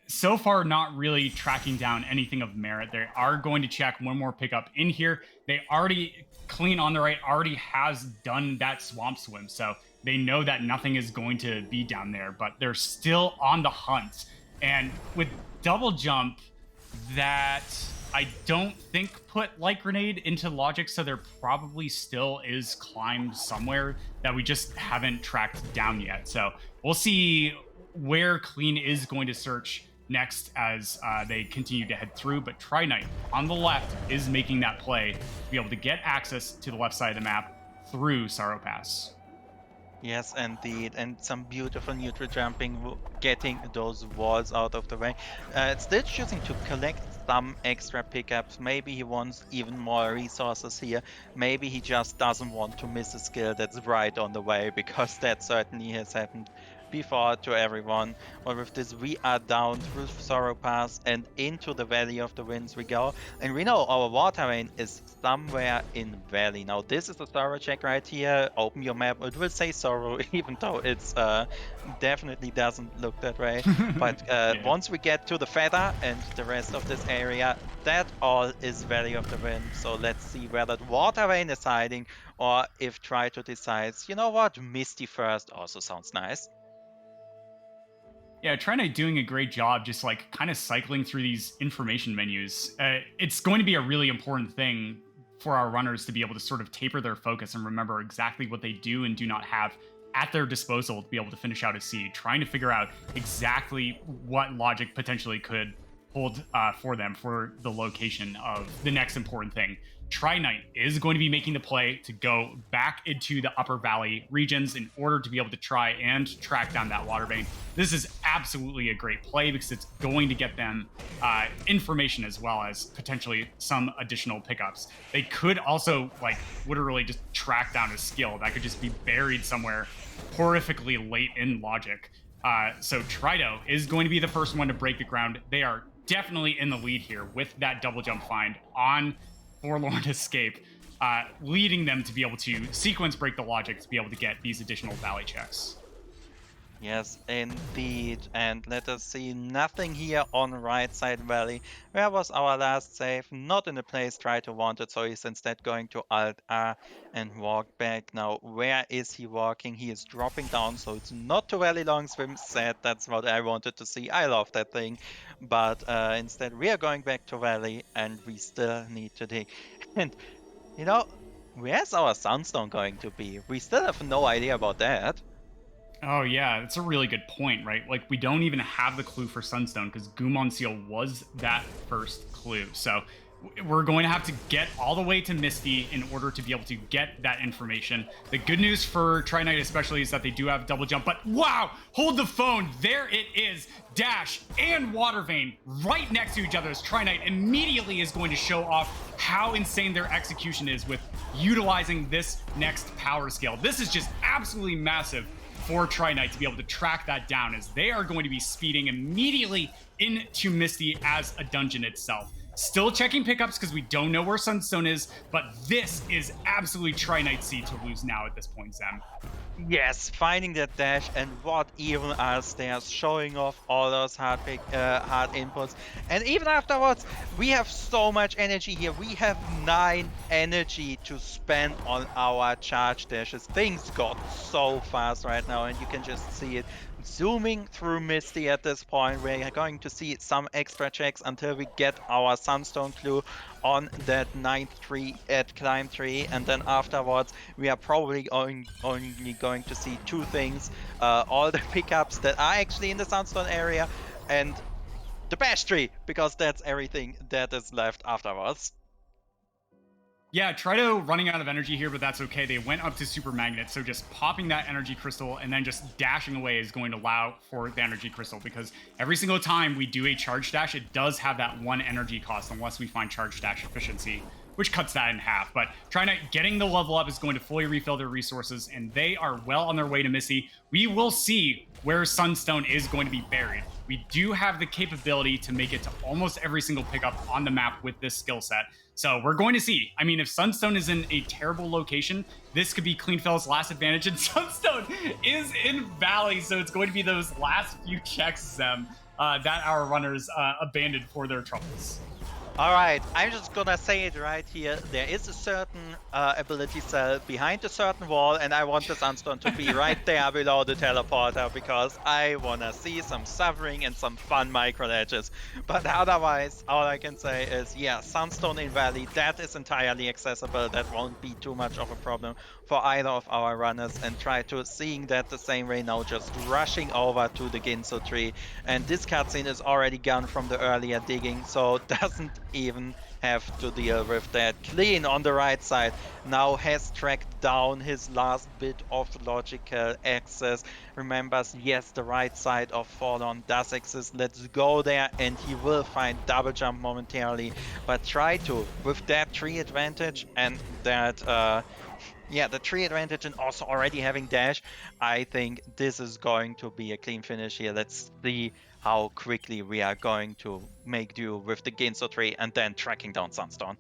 so far not really tracking down anything of merit. They are going to check one more pickup in here. They already, Clean on the right already has done that swamp swim, so they know that nothing is going to be down there, but they're still on the hunt. And with double jump, that I don't think put Light Grenade into Logic, so there probably still is climb somewhere that we just haven't tracked down yet. So we'll see where Clean is going to search next as they continue to head through. But Tri-Knight on the left is making that play to be able to get access to the left side of the map through Sorrow Pass. Yes, indeed, and some beautiful neutral jumping, getting those walls out of the way. Still choosing to collect some extra pickups. Maybe he wants even more resources here. Maybe he just doesn't want to miss a skill that's right on the way, because that certainly has happened before to everyone. But with this, we are down through Sorrow Pass and into the Valley of the Winds we go. And we know our water vein is somewhere in Valley. Now this is a Sorrow check right here. Open your map. It will say Sorrow, even though it's definitely doesn't look that way. But Yeah. once we get to the Feather and the rest of this area, that all is Valley of the Wind. So let's see whether the water vein is hiding, or if Trito decides, you know what, Misty first also sounds nice. Yeah, Tri-Knight doing a great job just like kind of cycling through these information menus. It's going to be a really important thing for our runners to be able to sort of taper their focus and remember exactly what they do and do not have at their disposal to be able to finish out a seed, trying to figure out exactly what logic potentially could hold for them for the location of the next important thing. Tri-Knight is going to be making the play to go back into the upper valley regions in order to be able to try and track down that water vein. This is absolutely a great play because it's going to get them information as well as potentially some additional pickups. They could also like literally just track down a skill that could just be buried somewhere horrifically late in logic. So Trito is going to be the first one to break the ground. They are definitely in the lead here with that double jump find on Forlorn Escape, leading them to be able to sequence break the logic to be able to get these additional valley checks. Yes, indeed. And let us see, nothing here on right side valley. Where was our last save? Not in the place Trito wanted, so he's instead going to Alt-R and walk back. Now, where is he walking? He is dropping down, so it's not too valley long swim set. That's what I wanted to see. I love that thing. But instead, we are going back to valley, and we still need to dig. And, you know, where's our Sunstone going to be? We still have no idea about that. Oh yeah, that's a really good point, right? Like we don't even have the clue for Sunstone because Gumon Seal was that first clue. So we're going to have to get all the way to Misty in order to be able to get that information. The good news for Tri-Knight especially is that they do have double jump, but wow, hold the phone. There it is. Dash and Water Vein right next to each other as Tri-Knight immediately is going to show off how insane their execution is with utilizing this next power scale. This is just absolutely massive for Tri-Knight to be able to track that down as they are going to be speeding immediately into Misty as a dungeon itself. Still checking pickups because we don't know where Sunstone is, but this is absolutely Tri-Knight seed to lose now at this point, Zem. Yes, finding that dash, and what even us there, showing off all those hard inputs. And even afterwards, we have so much energy here. We have 9 energy to spend on our charge dashes. Things got so fast right now, and you can just see it. Zooming through Misty at this point, we're going to see some extra checks until we get our Sunstone clue on that 9th tree at Climb Tree, and then afterwards we are probably only going to see 2 things. All the pickups that are actually in the Sunstone area, and the Bash Tree, because that's everything that is left afterwards. Yeah, Trito running out of energy here, but that's okay. They went up to Super Magnet, so just popping that energy crystal and then just dashing away is going to allow for the energy crystal, because every single time we do a charge dash, it does have that 1 energy cost unless we find charge dash efficiency, which cuts that in half. But Tri-Knight getting the level up is going to fully refill their resources, and they are well on their way to Misty. We will see where Sunstone is going to be buried. We do have the capability to make it to almost every single pickup on the map with this skill set. So we're going to see. I mean, if Sunstone is in a terrible location, this could be Cleanfel's last advantage, and Sunstone is in Valley, so it's going to be those last few checks, that our runners abandoned for their troubles. Alright, I'm just gonna say it right here. There is a certain ability cell behind a certain wall, and I want the Sunstone to be right there below the teleporter because I wanna see some suffering and some fun micro ledges. But otherwise, all I can say is, yeah, Sunstone in Valley, that is entirely accessible. That won't be too much of a problem for either of our runners, and try to seeing that the same way now, just rushing over to the Ginso tree. And this cutscene is already gone from the earlier digging, so doesn't even have to deal with that. Clean on the right side now has tracked down his last bit of logical access. Remembers, yes, the right side of Fallen does exist. Let's go there, and he will find double jump momentarily. But try to, with that tree advantage and that yeah, the tree advantage and also already having dash, I think this is going to be a clean finish here. Let's see how quickly we are going to make do with the Ginso tree and then tracking down Sunstone.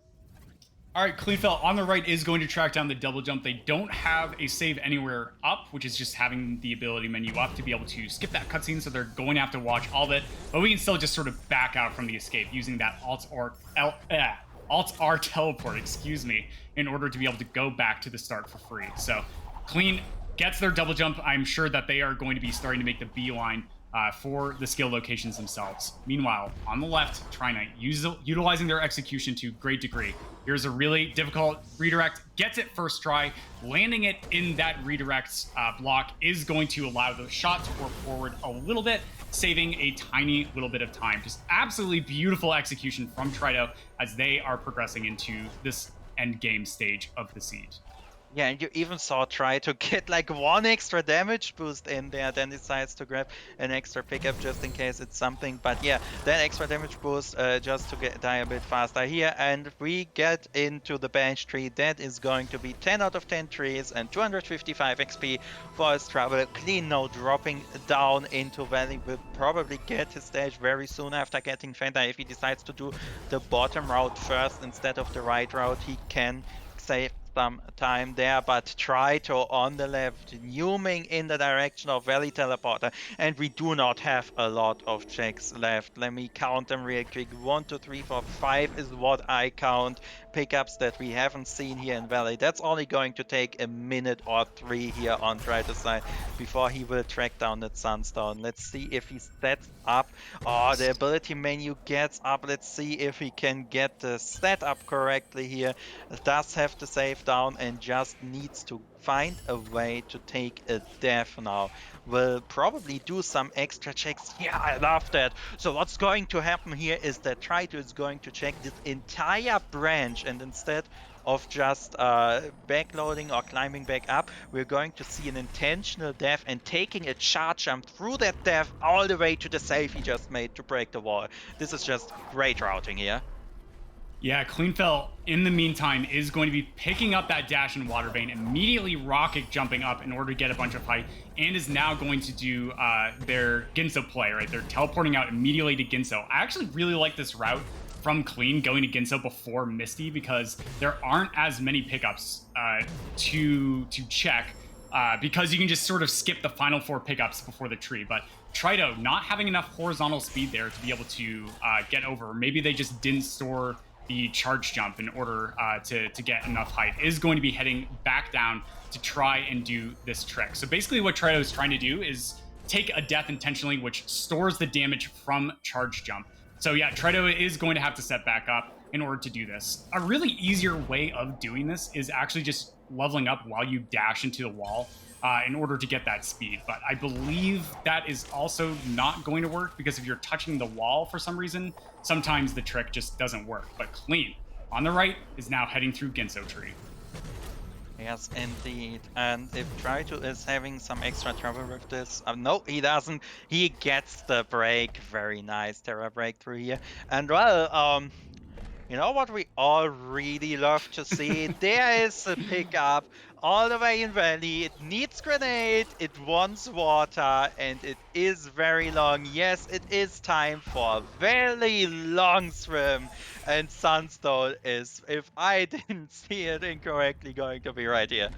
All right, Cleanfel on the right is going to track down the double jump. They don't have a save anywhere up, which is just having the ability menu up to be able to skip that cutscene, so they're going to have to watch all of it. But we can still just sort of back out from the escape using that Alt-R teleport, excuse me, in order to be able to go back to the start for free. So Clean gets their double jump. I'm sure that they are going to be starting to make the beeline for the skill locations themselves. Meanwhile, on the left, trying to utilizing their execution to great degree. Here's a really difficult redirect, gets it first try. Landing it in that redirect block is going to allow the shot to work forward a little bit, saving a tiny little bit of time. Just absolutely beautiful execution from Trito as they are progressing into this end game stage of the siege. Yeah, and you even saw try to get like one extra damage boost in there, then decides to grab an extra pickup just in case it's something. But yeah, that extra damage boost just to die a bit faster here. And we get into the bench tree. That is going to be 10 out of 10 trees and 255 XP for his travel. Clean now dropping down into Valley. Will probably get his stage very soon after getting Fender. If he decides to do the bottom route first instead of the right route, he can save some time there, but try to on the left, zooming in the direction of Valley Teleporter, and we do not have a lot of checks left. Let me count them real quick. 1, 2, 3, 4, 5 is what I count pickups that we haven't seen here in Valley. That's only going to take a minute or 3 here on Trito's side before he will track down that Sunstone. Let's see if he sets up. Oh, the ability menu gets up. Let's see if he can get the setup correctly here. Does have to save down and just needs to find a way to take a death now. Will probably do some extra checks. Yeah, I love that. So what's going to happen here is that Trito is going to check this entire branch, and instead of just backloading or climbing back up, we're going to see an intentional death and taking a charge jump through that death all the way to the save he just made to break the wall. This is just great routing here. Yeah, Cleanfel, in the meantime, is going to be picking up that dash in Waterbane, immediately rocket jumping up in order to get a bunch of height, and is now going to do their Ginso play, right? They're teleporting out immediately to Ginso. I actually really like this route from Clean going to Ginso before Misty because there aren't as many pickups to check because you can just sort of skip the final 4 pickups before the tree. But Trito not having enough horizontal speed there to be able to get over. Maybe they just didn't store the charge jump in order to get enough height, is going to be heading back down to try and do this trick. So basically what Trito is trying to do is take a death intentionally, which stores the damage from charge jump. So yeah, Trito is going to have to set back up in order to do this. A really easier way of doing this is actually just leveling up while you dash into the wall in order to get that speed. But I believe that is also not going to work because if you're touching the wall for some reason, sometimes the trick just doesn't work. But Clean, on the right, is now heading through Ginso Tree. Yes, indeed. And if Trito is having some extra trouble with this, no, he doesn't. He gets the break. Very nice Terra breakthrough here. And well, you know what we all really love to see? There is a pickup all the way in Valley. It needs grenade, it wants water, and it is very long. Yes, it is time for a very long swim. And Sunstone is, if I didn't see it incorrectly, going to be right here.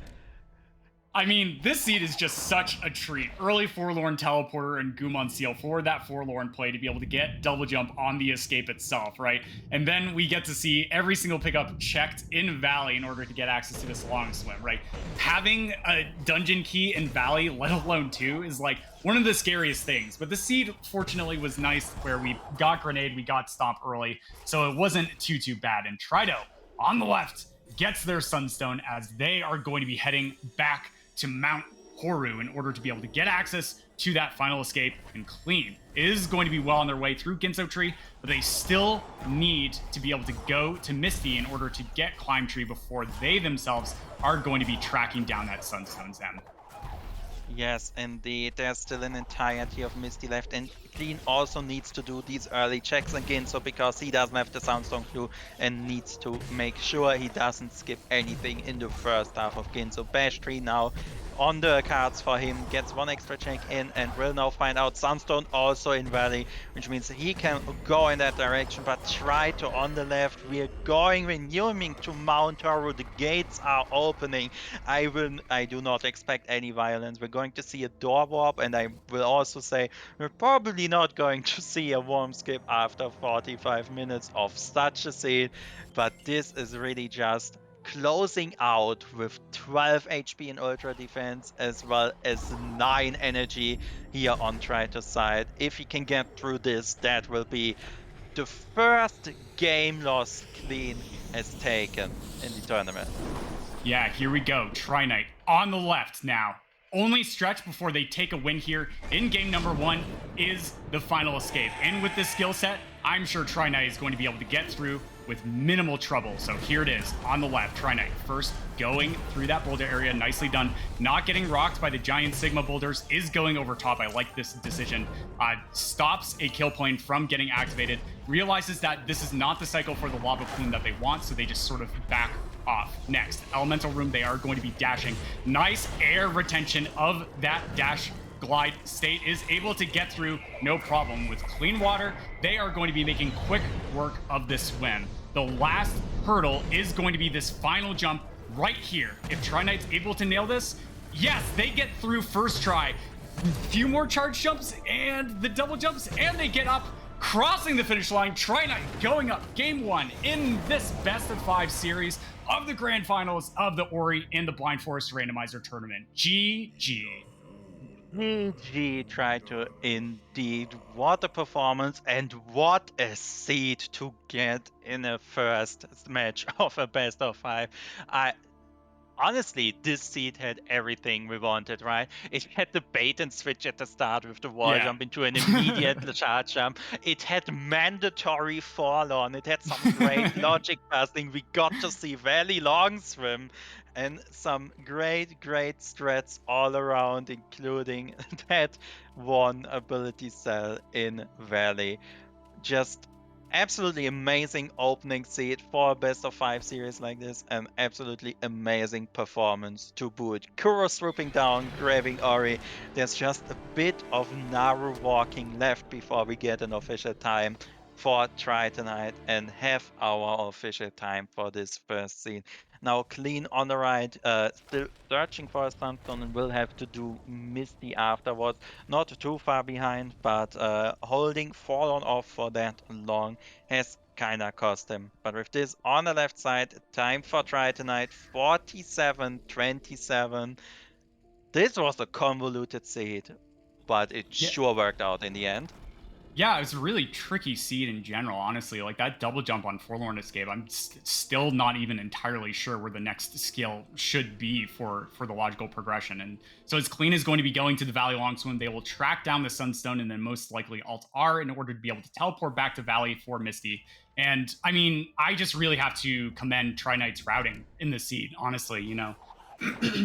I mean, this seed is just such a treat. Early Forlorn Teleporter and Gumon Seal for that Forlorn play to be able to get double jump on the escape itself, right? And then we get to see every single pickup checked in Valley in order to get access to this long swim, right? Having a dungeon key in Valley, let alone 2, is like one of the scariest things. But the seed, fortunately, was nice where we got Grenade, we got Stomp early, so it wasn't too bad. And Trido, on the left, gets their Sunstone as they are going to be heading back to Mount Horu in order to be able to get access to that final escape. And Clean is going to be well on their way through Ginso Tree, but they still need to be able to go to Misty in order to get Climb Tree before they themselves are going to be tracking down that Sunstone Zem. Yes, indeed. There's still an entirety of Misty left, and Clean also needs to do these early checks on Ginso because he doesn't have the Soundstone clue and needs to make sure he doesn't skip anything in the first half of Ginso. Bash Tree now on the cards for him, gets one extra check in and will now find out Sunstone also in Valley, which means he can go in that direction, but try to on the left. We're renewing to Mount Horu. The gates are opening. I do not expect any violence. We're going to see a door warp, and I will also say we're probably not going to see a warm skip after 45 minutes of such a scene, but this is really just closing out with 12 HP in Ultra Defense as well as 9 energy here on Triton's side. If he can get through this, that will be the first game loss Clean has taken in the tournament. Yeah, here we go. Tri-Knight on the left now. Only stretch before they take a win here in game number 1 is the final escape. And with this skill set, I'm sure Tri-Knight is going to be able to get through with minimal trouble. So here it is on the left. Tri-Knight first going through that boulder area. Nicely done. Not getting rocked by the giant Sigma boulders, is going over top. I like this decision. Stops a kill plane from getting activated. Realizes that this is not the cycle for the lava plume that they want, so they just sort of back off. Next, Elemental Room, they are going to be dashing. Nice air retention of that dash glide state, is able to get through no problem. With clean water, they are going to be making quick work of this swim. The last hurdle is going to be this final jump right here. If Tri-Knight's able to nail this, yes, they get through first try. Few more charge jumps and the double jumps, and they get up, crossing the finish line. Tri-Knight going up game 1 in this best of 5 series of the grand finals of the Ori and the Blind Forest Randomizer tournament. GG. GG tried to indeed. What a performance and what a seed to get in a first match of a best of 5. Honestly, this seed had everything we wanted, right? It had the bait and switch at the start with the wall jump into an immediate charge jump. It had mandatory fall on. It had some great logic passing. We got to see Valley long swim and some great strats all around, including that one ability cell in Valley. Just absolutely amazing opening seed for a best of 5 series like this, and absolutely amazing performance to boot. Kuro swooping down, grabbing Ori. There's just a bit of Naru walking left before we get an official time for Try Tonight and have our official time for this first scene. Now Clean on the right, still searching for a Sunstone and will have to do Misty afterwards. Not too far behind, but holding Fallen off for that long has kinda cost him. But with this on the left side, time for Try Tonight, 47-27. This was a convoluted seed, but it sure worked out in the end. Yeah, it was a really tricky seed in general, honestly. Like that double jump on Forlorn Escape, I'm still not even entirely sure where the next skill should be for the logical progression. And so as Clean is going to be going to the Valley Long Swim, they will track down the Sunstone and then most likely Alt R in order to be able to teleport back to Valley for Misty. And I mean, I just really have to commend Tri-Knight's routing in the seed, honestly, you know.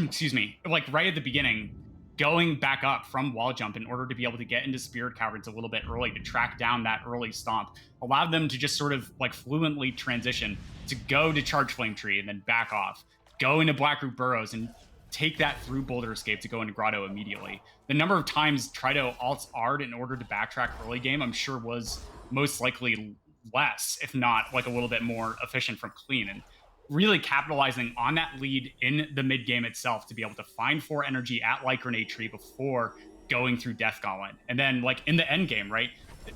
Excuse me. Like right at the beginning, going back up from wall jump in order to be able to get into Spirit Caverns a little bit early to track down that early stomp allowed them to just sort of like fluently transition to go to Charge Flame Tree and then back off, go into Blackroot Burrows and take that through Boulder Escape to go into Grotto immediately. The number of times Trido alts Ard in order to backtrack early game, I'm sure was most likely less, if not like a little bit more efficient from Clean. And really capitalizing on that lead in the mid game itself to be able to find 4 energy at Light Grenade Tree before going through Death Gauntlet. And then like in the end game, right?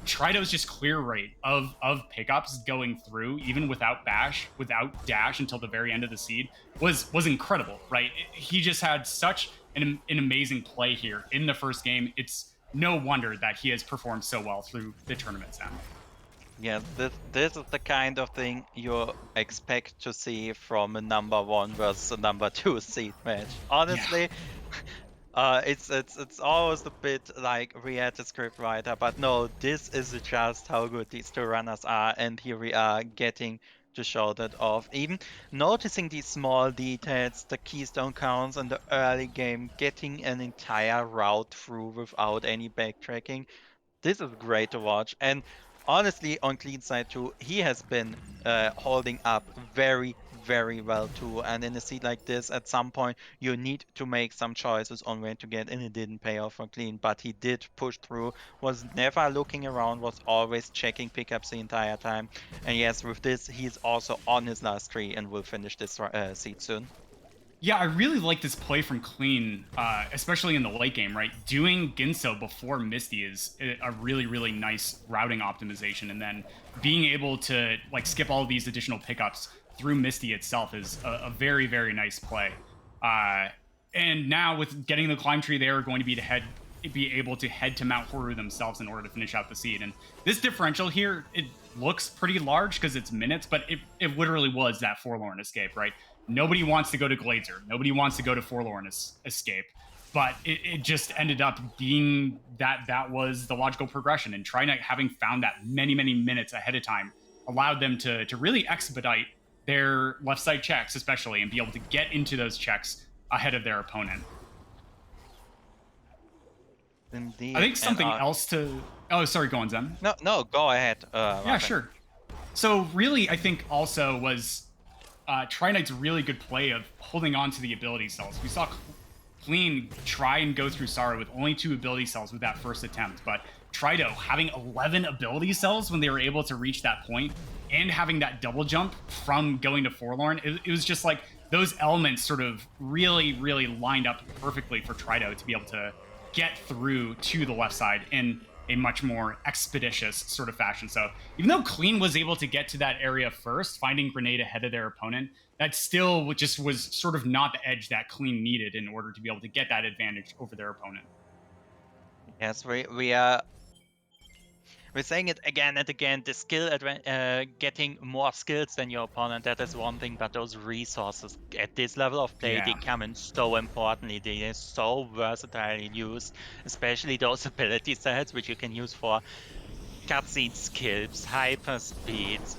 Trido's just clear rate of pickups going through, even without bash, without dash until the very end of the seed, was incredible, right? He just had such an amazing play here in the first game. It's no wonder that he has performed so well through the tournament, Sam. Yeah, this is the kind of thing you expect to see from a number 1 versus a number 2 seed match. Honestly, it's always a bit like we had the script writer, but no, this is just how good these 2 runners are, and here we are getting to show that off. Even noticing these small details, the keystone counts in the early game, getting an entire route through without any backtracking. This is great to watch, and honestly, on Clean side too, he has been holding up very, very well too. And in a seat like this, at some point, you need to make some choices on where to get, and it didn't pay off for Clean, but he did push through, was never looking around, was always checking pickups the entire time. And yes, with this, he's also on his last tree and will finish this seat soon. Yeah, I really like this play from Clean, especially in the late game, right? Doing Ginso before Misty is a really, really nice routing optimization. And then being able to like skip all of these additional pickups through Misty itself is a very, very nice play. And now with getting the climb tree, they are going to be able to head to Mount Horu themselves in order to finish out the seed. And this differential here, it looks pretty large because it's minutes, but it literally was that Forlorn escape, right? Nobody wants to go to Glazer. Nobody wants to go to Forlorn Escape. But it just ended up being that was the logical progression. And Tri-Knight, having found that many, many minutes ahead of time, allowed them to really expedite their left side checks, especially, and be able to get into those checks ahead of their opponent. Indeed. I think something else to... Oh, sorry, go on, Zen. No, go ahead. Yeah, sure. So really, I think also was... Tri-Knight's really good play of holding on to the ability cells. We saw Clean try and go through Sara with only 2 ability cells with that first attempt, but Trido having 11 ability cells when they were able to reach that point, and having that double jump from going to Forlorn, it was just like those elements sort of really, really lined up perfectly for Trido to be able to get through to the left side in a much more expeditious sort of fashion. So even though Clean was able to get to that area first, finding Grenade ahead of their opponent, that still just was sort of not the edge that Clean needed in order to be able to get that advantage over their opponent. Yes, we're saying it again and again, the skill, getting more skills than your opponent, that is one thing, but those resources at this level of play, they come in so importantly. They are so versatilely used, especially those ability sets, which you can use for cutscene skips, hyper speeds,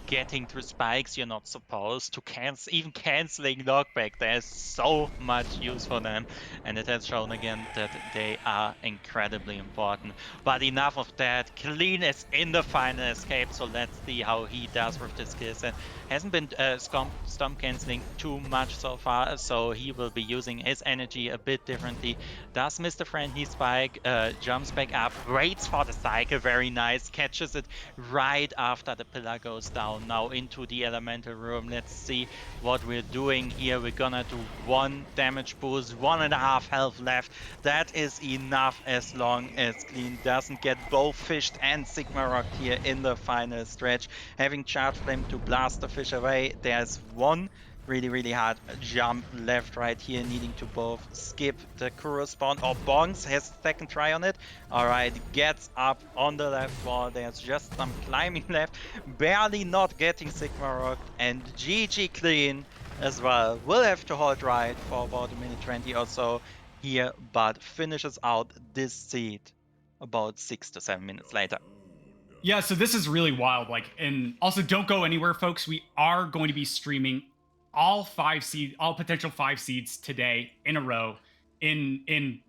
getting through spikes you're not supposed to, even canceling knockback. There's so much use for them, and it has shown again that they are incredibly important. But enough of that. Clean is in the final escape, so let's see how he does with this skill set. Hasn't been stomp canceling too much so far, so he will be using his energy a bit differently. Does miss the friendly spike, jumps back up, waits for the cycle, very nice. Catches it right after the pillar goes down. Now into the elemental room. Let's see what we're doing here. We're gonna do 1 damage boost, 1.5 health left. That is enough as long as Clean doesn't get both Fished and Sigma Rocked here in the final stretch. Having Charge Flame to blast the fish away. There's 1 really hard jump left right here, needing to both skip the Kuro spawn, or Bongs has second try on it. Alright, gets up on the left wall. There's just some climbing left, barely not getting Sigma Rocked, and GG Clean as well. Will have to hold right for about 1:20 or so here, but finishes out this seed about 6 to 7 minutes later. Yeah, so this is really wild. Like, and also don't go anywhere, folks. We are going to be streaming all potential 5 seeds today in a row in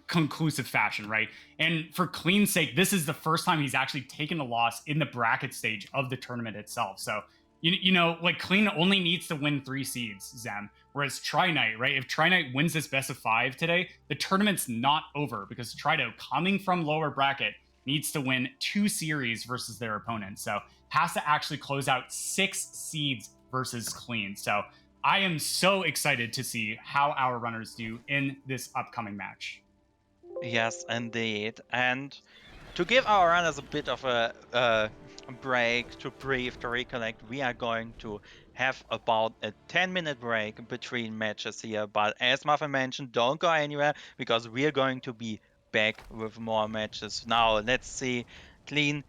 conclusive fashion, right? And for Clean's sake, this is the first time he's actually taken a loss in the bracket stage of the tournament itself. So, you know, like Clean only needs to win 3 seeds, Zem. Whereas Tri-Knight, right? If Tri-Knight wins this best of 5 today, the tournament's not over, because Trido, coming from lower bracket, needs to win 2 series versus their opponent. So has to actually close out 6 seeds versus Clean. So I am so excited to see how our runners do in this upcoming match. Yes, indeed. And to give our runners a bit of a break, to breathe, to recollect, we are going to have about a 10-minute break between matches here. But as Muffin mentioned, don't go anywhere because we are going to be back with more matches. Now, let's see. Clean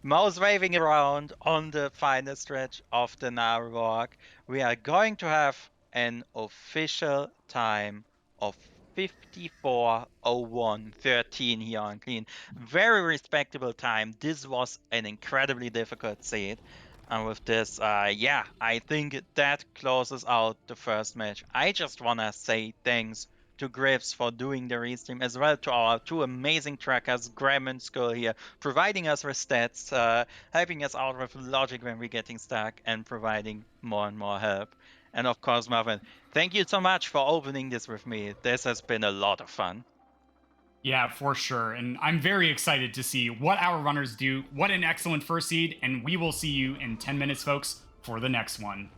mouse waving around on the final stretch of the Narwhal. We are going to have an official time of 54:01:13 here on Clean. Very respectable time. This was an incredibly difficult seed. And with this, yeah, I think that closes out the first match. I just want to say thanks to Griffs for doing the restream, as well to our two amazing trackers, Graham and Skull here, providing us with stats, helping us out with logic when we're getting stuck, and providing more and more help. And of course, Marvin, thank you so much for opening this with me. This has been a lot of fun. Yeah, for sure. And I'm very excited to see what our runners do. What an excellent first seed. And we will see you in 10 minutes, folks, for the next one.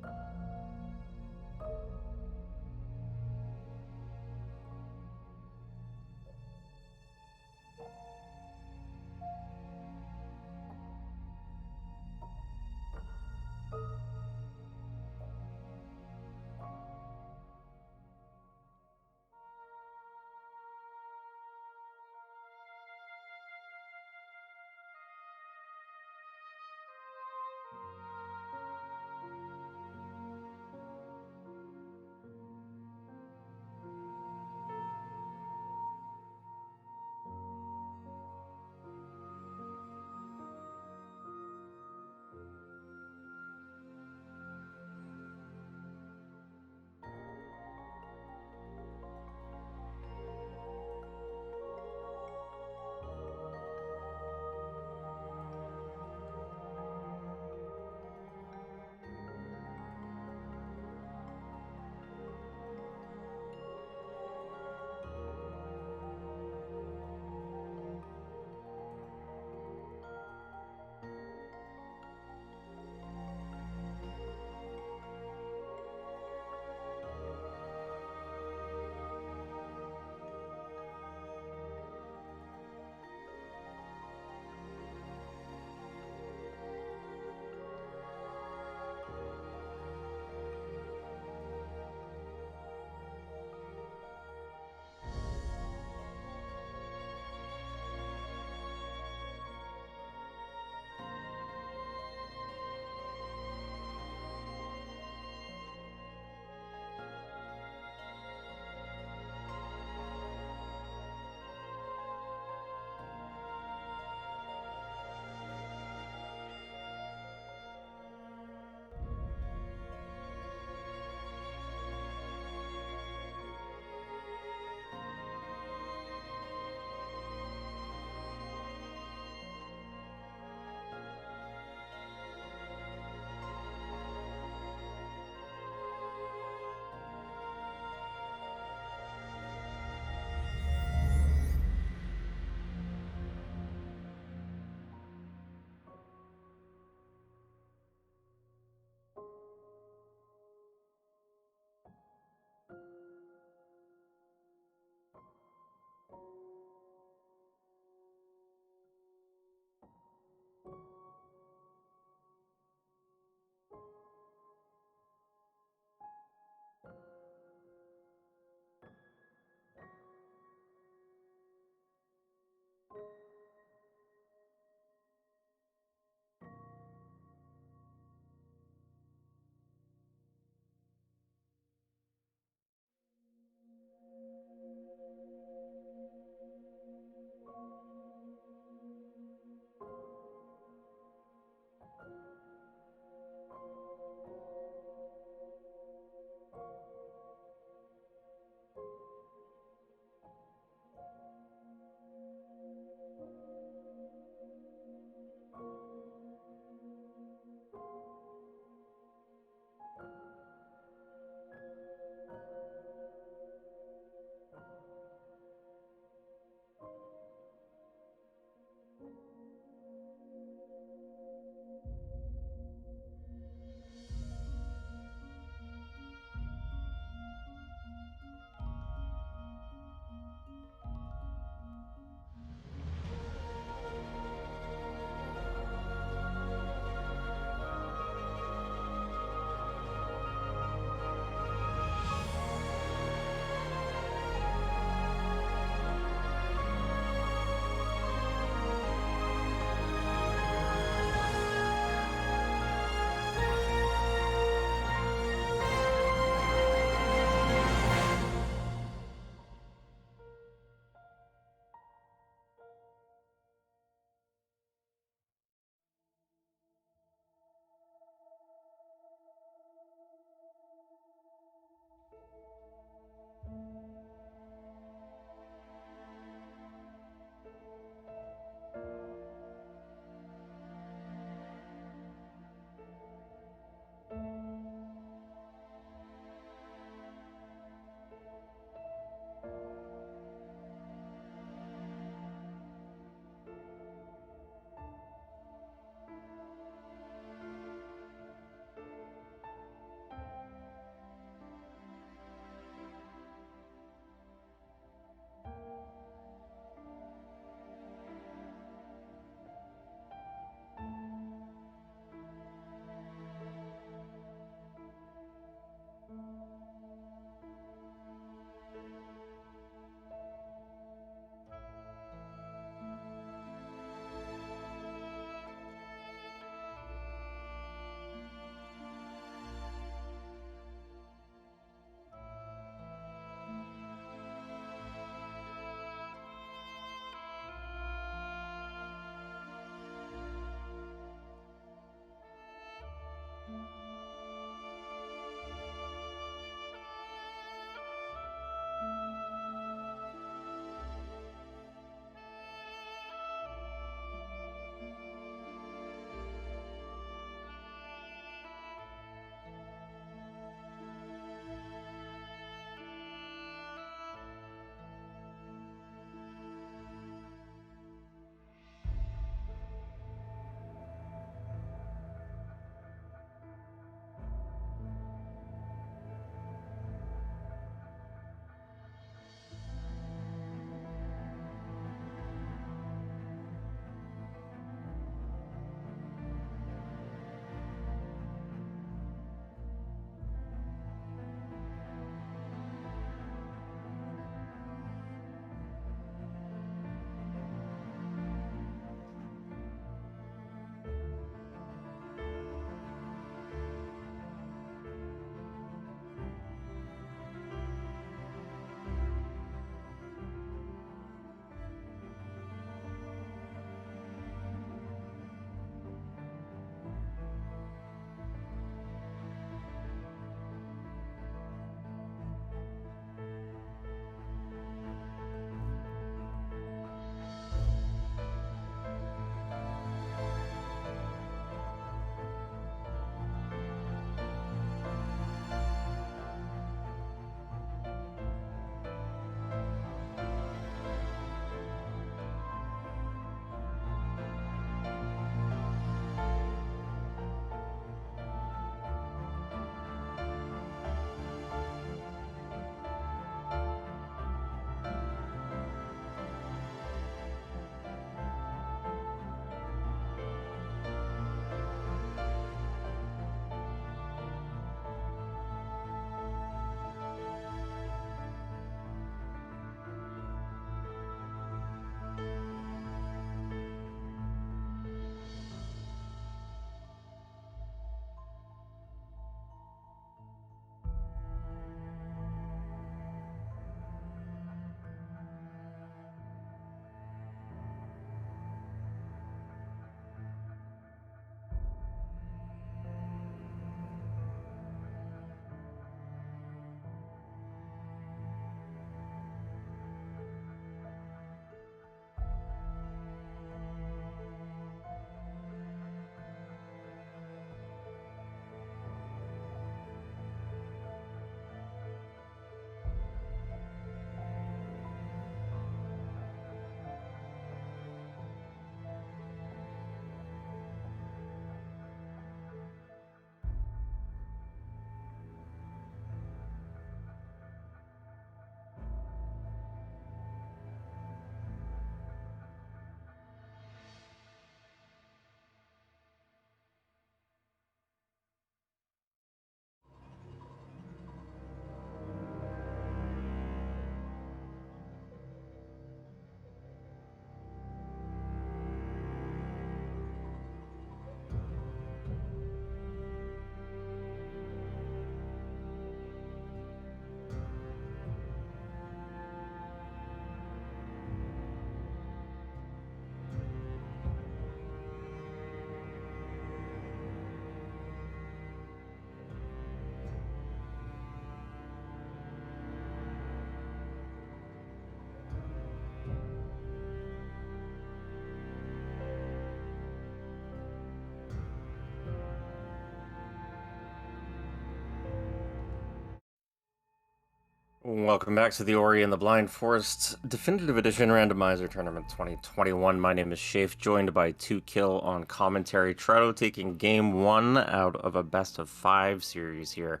Welcome back to the Ori and the Blind Forest Definitive Edition Randomizer Tournament 2021. My name is Shafe, joined by 2Kill on commentary. Troto taking game 1 out of a best-of-5 series here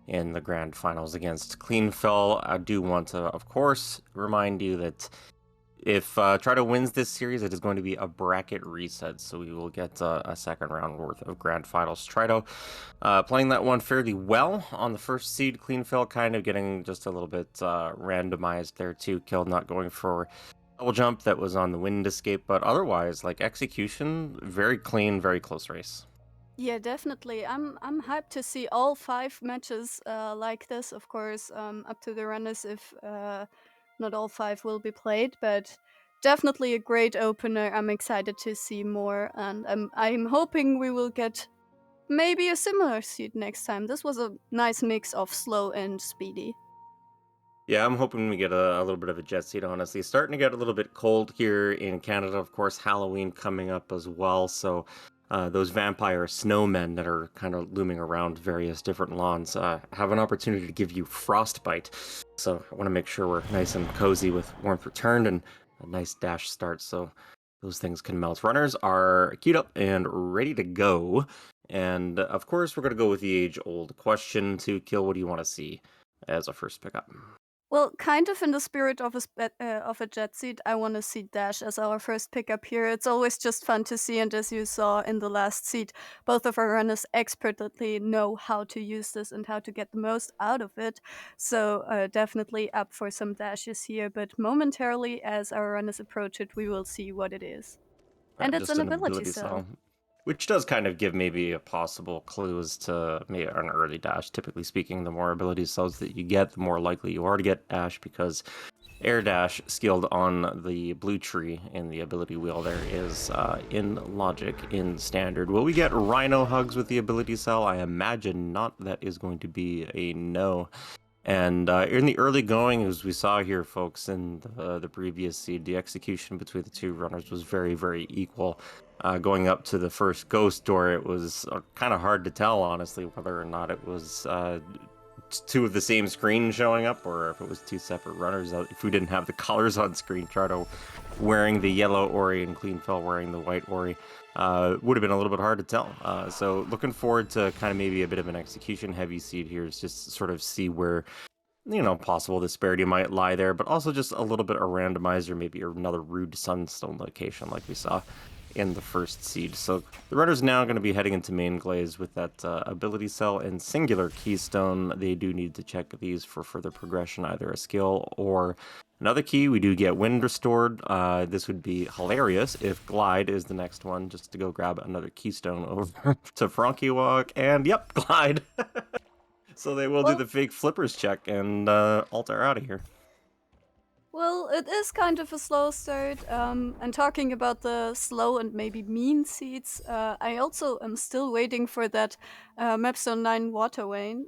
in the grand finals against Cleanfel. I do want to, of course, remind you that if Troto wins this series, it is going to be a bracket reset, so we will get a second round worth of grand finals. Troto playing that one fairly well on the first seed. Cleanfel kind of getting just a little bit randomized there too. Kill not going for double jump that was on the wind escape, but otherwise, like execution, very clean, very close race. Yeah, definitely. I'm hyped to see all 5 matches like this. Of course, up to the runners if not all 5 will be played, but definitely a great opener. I'm excited to see more, and I'm hoping we will get maybe a similar seed next time. This was a nice mix of slow and speedy. Yeah, I'm hoping we get a little bit of a jet seat, honestly. It's starting to get a little bit cold here in Canada. Of course, Halloween coming up as well, so those vampire snowmen that are kind of looming around various different lawns have an opportunity to give you frostbite. So I want to make sure we're nice and cozy with warmth returned and a nice dash start so those things can melt. Runners are queued up and ready to go. And of course, we're going to go with the age-old question to Kill. What do you want to see as a first pickup? Well, kind of in the spirit of a jet seat, I want to see Dash as our first pickup here. It's always just fun to see, and as you saw in the last seat, both of our runners expertly know how to use this and how to get the most out of it. So definitely up for some dashes here, but momentarily as our runners approach it, we will see what it is. And it's Just an ability cell. Which does kind of give maybe a possible clue as to maybe an early dash. Typically speaking, the more ability cells that you get, the more likely you are to get dash, because air dash skilled on the blue tree in the ability wheel there is in logic, in standard. Will we get Rhino hugs with the ability cell? I imagine not. That is going to be a no. And in the early going, as we saw here, folks, in the previous seed, the execution between the two runners was very, very equal. Going up to the first ghost door, it was kind of hard to tell, honestly, whether or not it was 2 of the same screen showing up or if it was 2 separate runners. If we didn't have the colors on screen, Troto wearing the yellow Ori and Cleanfel wearing the white Ori, would have been a little bit hard to tell. So looking forward to kind of maybe a bit of an execution heavy seed here, is just sort of see where, you know, possible disparity might lie there, but also just a little bit of randomizer, maybe another rude sunstone location like we saw in the first seed. So the runner's now going to be heading into main glaze with that ability cell and singular keystone. They do need to check these for further progression, either a skill or another key. We do get wind restored. This would be hilarious if glide is the next one, just to go grab another keystone over to Frankie Walk, and yep, glide. So they will do the fake flippers check and alter out of here. Well, it is kind of a slow start. And talking about the slow and maybe mean seeds, I also am still waiting for that Mapstone 9 water vein.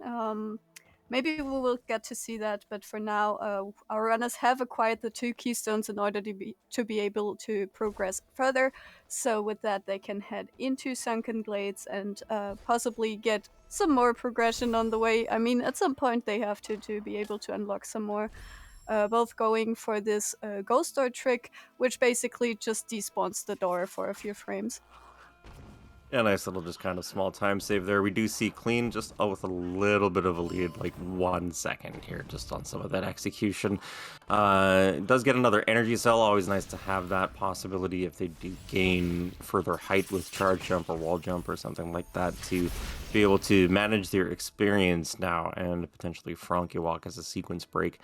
Maybe we will get to see that, but for now, our runners have acquired the 2 keystones in order to be able to progress further. So with that, they can head into Sunken Glades and possibly get some more progression on the way. I mean, at some point they have to be able to unlock some more. Both going for this ghost door trick, which basically just despawns the door for a few frames. Yeah, nice little just kind of small time save there. We do see Clean just with a little bit of a lead, like 1 second here, just on some of that execution. Does get another energy cell, always nice to have that possibility if they do gain further height with charge jump or wall jump or something like that, to be able to manage their experience now and potentially Frankie Walk as a sequence break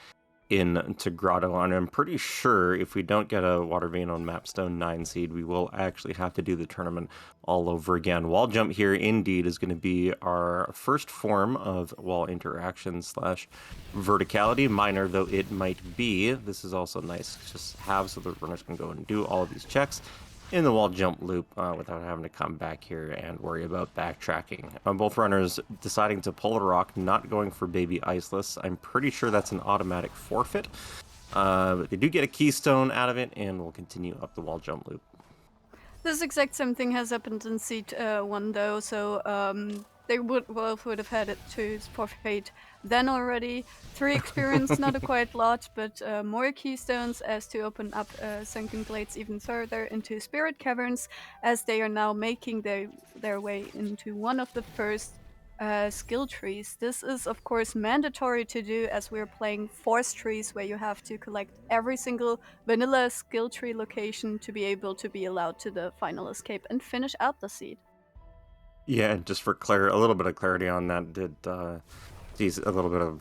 into Grotto. And I'm pretty sure if we don't get a water vein on Mapstone 9 seed, we will actually have to do the tournament all over again. Wall jump here indeed is going to be our first form of wall interaction / verticality, minor though it might be. This is also nice to just have so the runners can go and do all of these checks in the wall jump loop without having to come back here and worry about backtracking. Both runners deciding to pull the rock, not going for baby iceless. I'm pretty sure that's an automatic forfeit. But they do get a keystone out of it and will continue up the wall jump loop. This exact same thing has happened in seat 1 though, so they would have had it to forfeit then already. 3 experience, not a quite lot, but more keystones as to open up Sunken Glades even further into Spirit Caverns, as they are now making their way into one of the first skill trees. This is of course mandatory to do, as we're playing force trees where you have to collect every single vanilla skill tree location to be able to be allowed to the final escape and finish out the seed. Yeah, and just for a little bit of clarity on that, did geez, a little bit of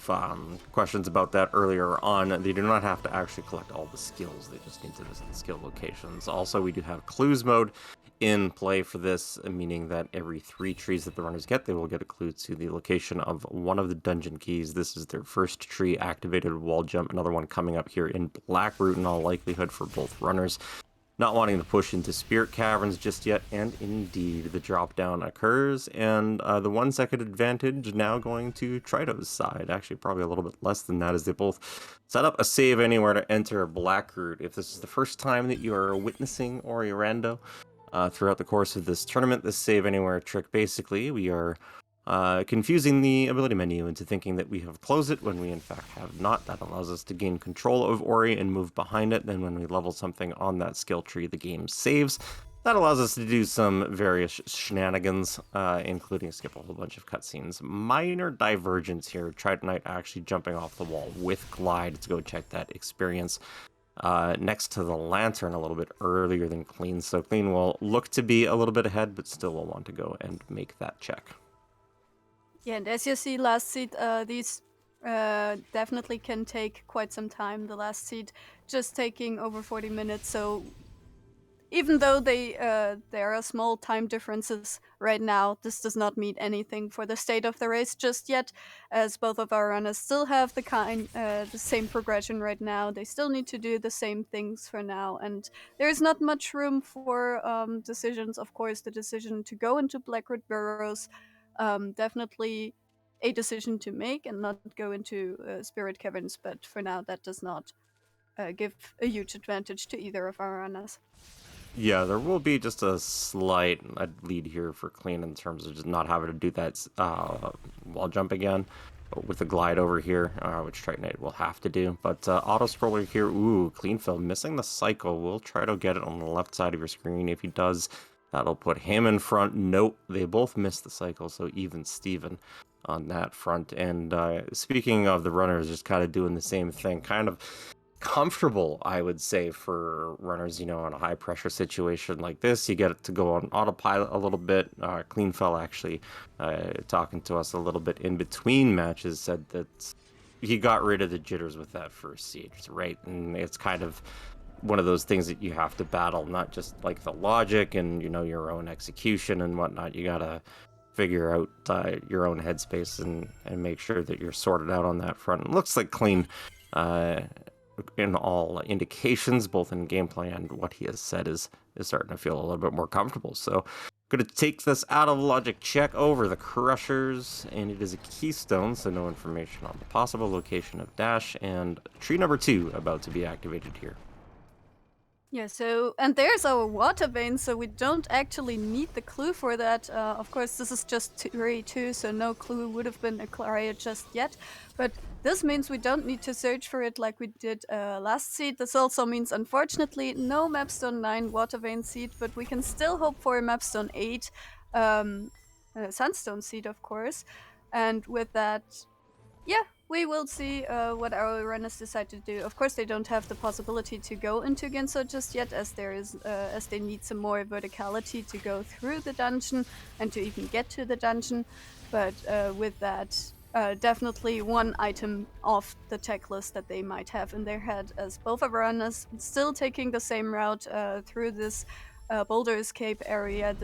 questions about that earlier on. They do not have to actually collect all the skills, they just need to visit the skill locations. Also, we do have clues mode in play for this, meaning that every 3 trees that the runners get, they will get a clue to the location of one of the dungeon keys. This is their first tree activated wall jump, another one coming up here in Blackroot in all likelihood for both runners. Not wanting to push into Spirit Caverns just yet, and indeed the drop down occurs, and the 1 second advantage now going to Trito's side. Actually, probably a little bit less than that, as they both set up a save anywhere to enter Blackroot. If this is the first time that you are witnessing Ori Rando throughout the course of this tournament, this save anywhere trick, basically, we are confusing the ability menu into thinking that we have closed it when we in fact have not. That allows us to gain control of Ori and move behind it. Then when we level something on that skill tree, the game saves. That allows us to do some various shenanigans, including skip a whole bunch of cutscenes. Minor divergence here. Tritonite actually jumping off the wall with Glide to go check that experience. Next to the Lantern a little bit earlier than Clean. So Clean will look to be a little bit ahead, but still will want to go and make that check. Yeah, and as you see, last seed, these definitely can take quite some time. The last seed just taking over 40 minutes, so even though there are small time differences right now, this does not mean anything for the state of the race just yet, as both of our runners still have the same progression right now. They still need to do the same things for now, and there is not much room for decisions. Of course, the decision to go into Blackroot Burrows, definitely a decision to make and not go into Spirit Caverns, but for now that does not give a huge advantage to either of our runners. Yeah, there will be just a slight lead here for Clean in terms of just not having to do that wall jump again with the glide over here, which Tritonite will have to do. But auto scroller here, ooh, Cleanfel missing the cycle. We'll try to get it on the left side of your screen. If he does, that'll put him in front. Nope, they both missed the cycle, so even Steven on that front. And speaking of the runners, just kind of doing the same thing, kind of comfortable, I would say, for runners, in a high pressure situation like this. You get to go on autopilot a little bit. Cleanfel actually talking to us a little bit in between matches said that he got rid of the jitters with that first siege, right? And it's kind of one of those things that you have to battle, not just like the logic and your own execution and whatnot. You gotta figure out your own headspace and make sure that you're sorted out on that front. It looks like Clean in all indications, both in gameplay and what he has said, is starting to feel a little bit more comfortable. So going to take this out of logic check over the Crushers, and it is a keystone, so no information on the possible location of Dash, and tree number 2 about to be activated here. Yeah, and there's our water vein, so we don't actually need the clue for that. Of course, this is just tree 2, so no clue would have been acquired just yet. But this means we don't need to search for it like we did last seed. This also means, unfortunately, no Mapstone 9 water vein seed, but we can still hope for a Mapstone 8 Sunstone seed, of course. And with that, yeah, we will see what our runners decide to do. Of course, they don't have the possibility to go into Ginso just yet, as they need some more verticality to go through the dungeon and to even get to the dungeon. But with that, definitely one item off the checklist that they might have in their head, as both of our runners still taking the same route through this boulder escape area.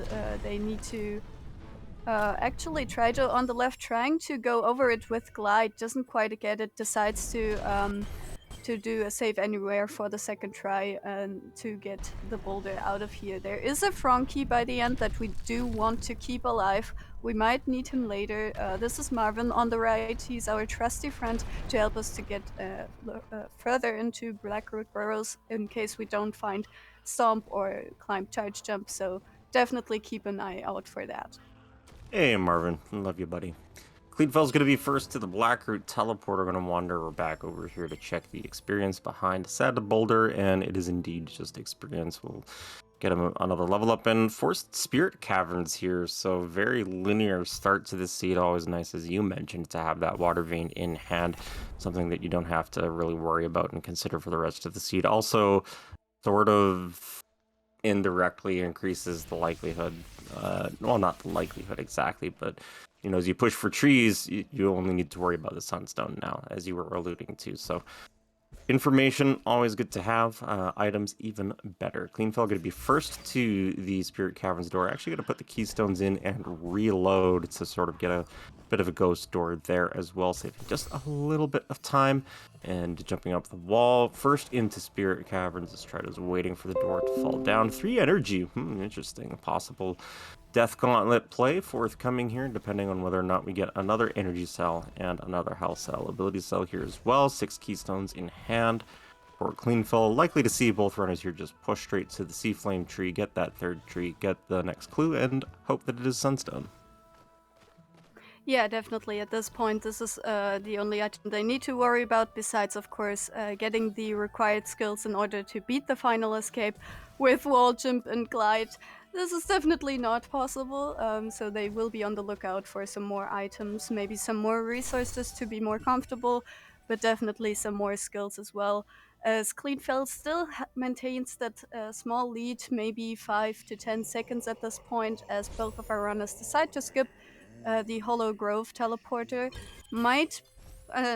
They need to actually Trito on the left, trying to go over it with Glide, doesn't quite get it, decides to do a save anywhere for the second try and to get the boulder out of here. There is a Frankie by the end that we do want to keep alive. We might need him later. This is Marvin on the right. He's our trusty friend to help us to get further into Blackroot Burrows in case we don't find Stomp or Climb Charge Jump, so definitely keep an eye out for that. Hey, Marvin. Love you, buddy. Cleanfel's going to be first to the Blackroot teleporter. Going to wander back over here to check the experience behind Sad Boulder, and it is indeed just experience. We'll get him another level up, and Forced Spirit Caverns here, so very linear start to the seed. Always nice, as you mentioned, to have that water vein in hand, something that you don't have to really worry about and consider for the rest of the seed. Also, sort of indirectly increases the likelihood, well, not the likelihood exactly, but you know, as you push for trees, you only need to worry about the sunstone now, as you were alluding to. So information, always good to have. Items, even better. Cleanfel going to be first to the Spirit Caverns door. Actually going to put the keystones in and reload to sort of get a bit of a ghost door there as well, saving just a little bit of time. And jumping up the wall, first into Spirit Caverns, as Trido's waiting for the door to fall down. 3 energy, interesting. Possible Death Gauntlet play forthcoming here, depending on whether or not we get another energy cell and another health cell. Ability cell here as well, 6 keystones in hand for Cleanfel. Likely to see both runners here just push straight to the Sea Flame tree, get that 3rd tree, get the next clue, and hope that it is Sunstone. Yeah, definitely. At this point, this is the only item they need to worry about, besides, of course, getting the required skills in order to beat the final escape with wall jump and glide. This is definitely not possible, so they will be on the lookout for some more items, maybe some more resources to be more comfortable, but definitely some more skills as well. As Cleanfel still maintains that small lead, maybe 5 to 10 seconds at this point, as both of our runners decide to skip the Hollow Grove teleporter. Might,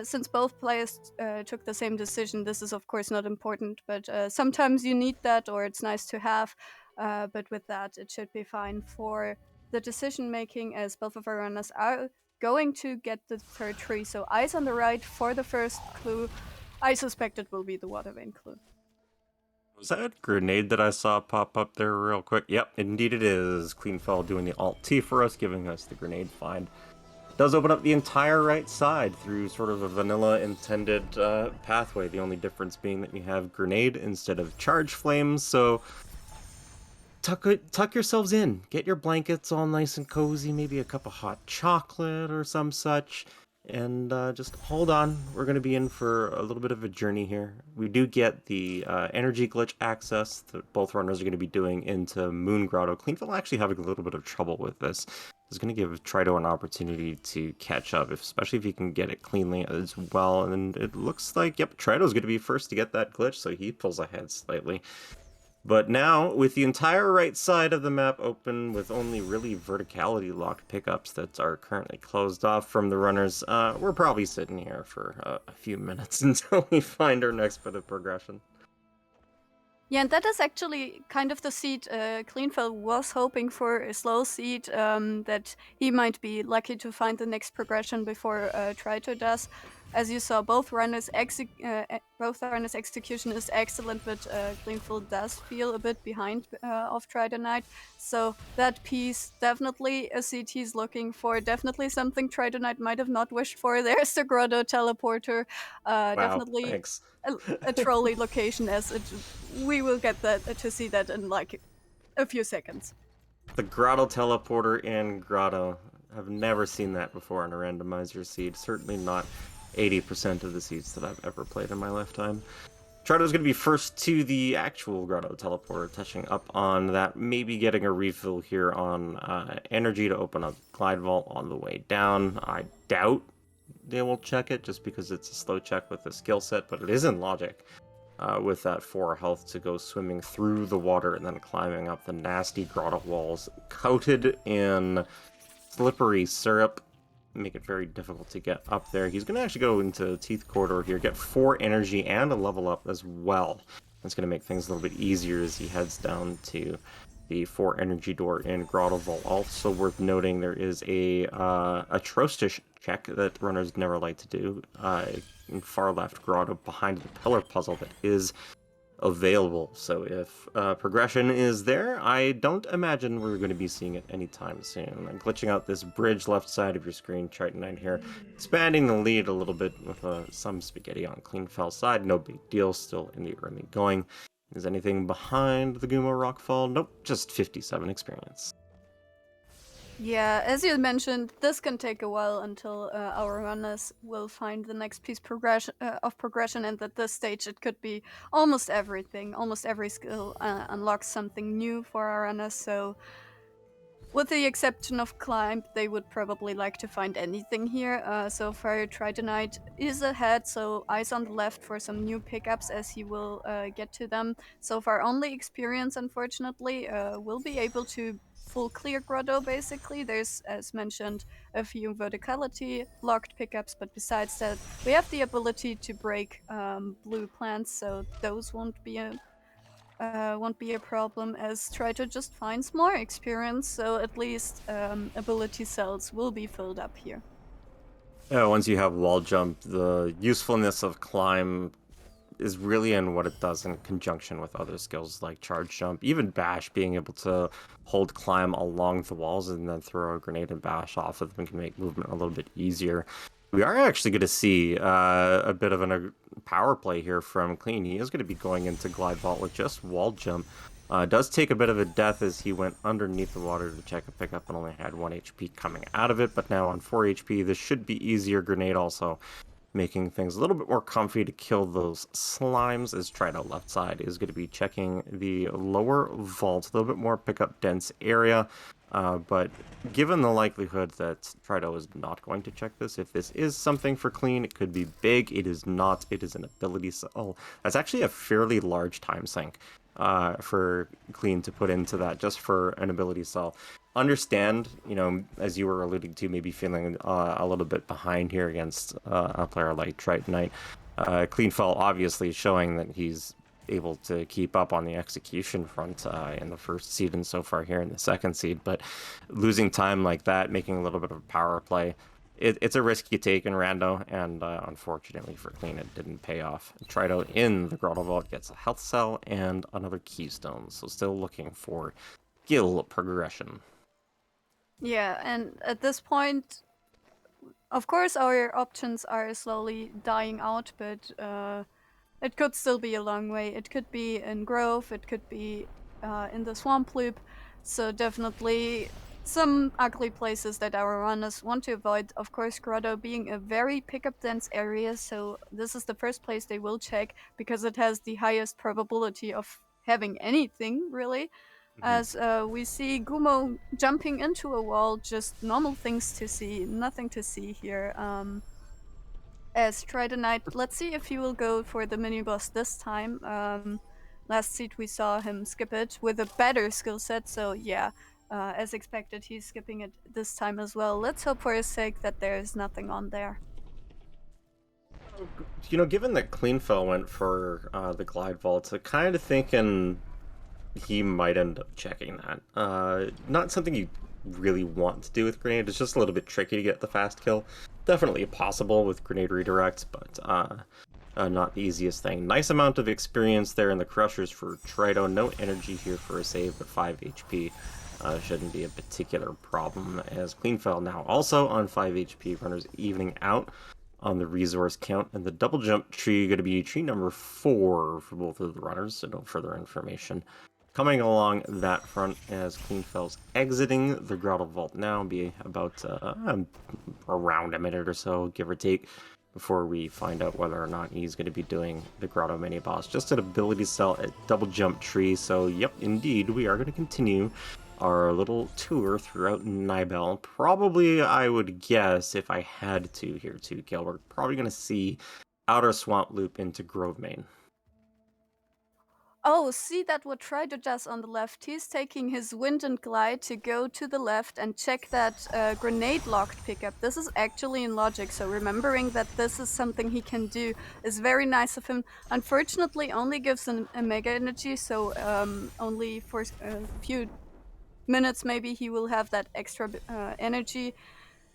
since both players took the same decision, this is of course not important, but sometimes you need that, or it's nice to have. But with that, it should be fine for the decision making, as both of our runners are going to get the 3rd tree. So eyes on the right for the first clue. I suspect it will be the water vein clue. Was that a grenade that I saw pop up there real quick? Yep, indeed it is. Cleanfel doing the Alt-T for us, giving us the grenade find. Does open up the entire right side through sort of a vanilla intended pathway. The only difference being that you have grenade instead of charge flames, so tuck yourselves in. Get your blankets all nice and cozy, maybe a cup of hot chocolate or some such. And just hold on, we're going to be in for a little bit of a journey here. We do get the energy glitch access that both runners are going to be doing into Moon Grotto. Cleanfel actually having a little bit of trouble with this. Is going to give Trido an opportunity to catch up, especially if he can get it cleanly as well. And it looks like, yep, Trido's going to be first to get that glitch, so he pulls ahead slightly. But now, with the entire right side of the map open, with only really verticality locked pickups that are currently closed off from the runners, we're probably sitting here for a few minutes until we find our next bit of progression. Yeah, and that is actually kind of the seed Cleanfel was hoping for, a slow seed, that he might be lucky to find the next progression before Trito does. As you saw, both runners' execution is excellent, but Cleanfel does feel a bit behind of Trito Knight. So that piece, definitely a seed he's looking for, definitely something Trito Knight might have not wished for. There's the Grotto teleporter, Wow, definitely thanks. a trolley location, as we will get that to see that in like a few seconds. The Grotto teleporter and Grotto. I've never seen that before in a randomizer seed. Certainly not 80% of the seeds that I've ever played in my lifetime. Trito's going to be first to the actual Grotto teleporter, touching up on that, maybe getting a refill here on energy to open up Glide Vault on the way down. I doubt they will check it just because it's a slow check with the skill set, but it is in logic with that 4 health to go swimming through the water and then climbing up the nasty grotto walls coated in slippery syrup. Make it very difficult to get up there. He's going to actually go into Teeth Corridor here, get 4 energy and a level up as well. That's going to make things a little bit easier as he heads down to the 4 energy door in Grotto Vault. Also worth noting, there is a Trostish check that runners never like to do in far left grotto behind the pillar puzzle that is available. So if progression is there, I don't imagine we're going to be seeing it anytime soon. I'm glitching out this bridge left side of your screen, Tritonite here, expanding the lead a little bit with some spaghetti on Cleanfel side. No big deal, still in the early going. Is anything behind the Gumo Rockfall? Nope, just 57 experience. Yeah, as you mentioned, this can take a while until our runners will find the next piece of progression, and at this stage it could be almost everything. Almost every skill unlocks something new for our runners, so with the exception of Climb, they would probably like to find anything here. So far, Tritonite is ahead, so eyes on the left for some new pickups as he will get to them. So far, only experience, unfortunately, will be able to full clear Grotto, basically. There's, as mentioned, a few verticality locked pickups, but besides that, we have the ability to break blue plants, so those won't be a problem, as Trito just finds more experience, so at least ability cells will be filled up here. Yeah, once you have wall jump, the usefulness of climb is really in what it does in conjunction with other skills like charge jump, even bash, being able to hold climb along the walls and then throw a grenade and bash off of them can make movement a little bit easier. We are actually going to see a bit of a power play here from Clean. He is going to be going into Glide Vault with just wall jump. Does take a bit of a death as he went underneath the water to check a pickup and only had 1 HP coming out of it, but now on 4 HP, this should be easier. Grenade also making things a little bit more comfy to kill those slimes, as Trito left side is going to be checking the lower vault, a little bit more pickup dense area. But given the likelihood that Trito is not going to check this, if this is something for Clean, it could be big. It is not. It is an ability cell. That's actually a fairly large time sink for Clean to put into that just for an ability cell. Understand, as you were alluding to, maybe feeling a little bit behind here against a player like Tritonite. Cleanfel obviously showing that he's able to keep up on the execution front in the first seed and so far here in the second seed, but losing time like that, making a little bit of a power play, it's a risk you take in Rando, and unfortunately for Clean, it didn't pay off. Trito in the Grotto Vault gets a health cell and another keystone, so still looking for skill progression. Yeah, and at this point, of course, our options are slowly dying out, but it could still be a long way. It could be in Grove, it could be in the Swamp Loop, so definitely some ugly places that our runners want to avoid. Of course, Grotto being a very pickup dense area, so this is the first place they will check because it has the highest probability of having anything, really. As we see Gumo jumping into a wall, just normal things to see, nothing to see here. As Tritonite, let's see if he will go for the mini boss this time. Last seed we saw him skip it with a better skill set, so yeah, as expected, he's skipping it this time as well. Let's hope for his sake that there is nothing on there. Given that Cleanfel went for the Glide Vault, I'm kind of thinking he might end up checking that. Not something you really want to do with Grenade. It's just a little bit tricky to get the fast kill. Definitely possible with Grenade Redirect, but not the easiest thing. Nice amount of experience there in the Crushers for Trito. No energy here for a save, but 5 HP. Shouldn't be a particular problem, as Cleanfel now also on 5 HP. Runners evening out on the resource count, and the double jump tree going to be tree number 4 for both of the runners, so no further information coming along that front as Cleanfel's exiting the Grotto Vault now. Be about around a minute or so, give or take, before we find out whether or not he's going to be doing the Grotto mini boss. Just an ability cell at double jump tree, so yep, indeed, we are going to continue our little tour throughout Nibel. Probably, I would guess, if I had to here too, Gil, we're probably going to see Outer Swamp Loop into Grove Main. Oh, see that what Trito does on the left. He's taking his Wind and Glide to go to the left and check that grenade locked pickup. This is actually in logic, so remembering that this is something he can do is very nice of him. Unfortunately, only gives him a mega energy, so only for a few minutes maybe he will have that extra energy.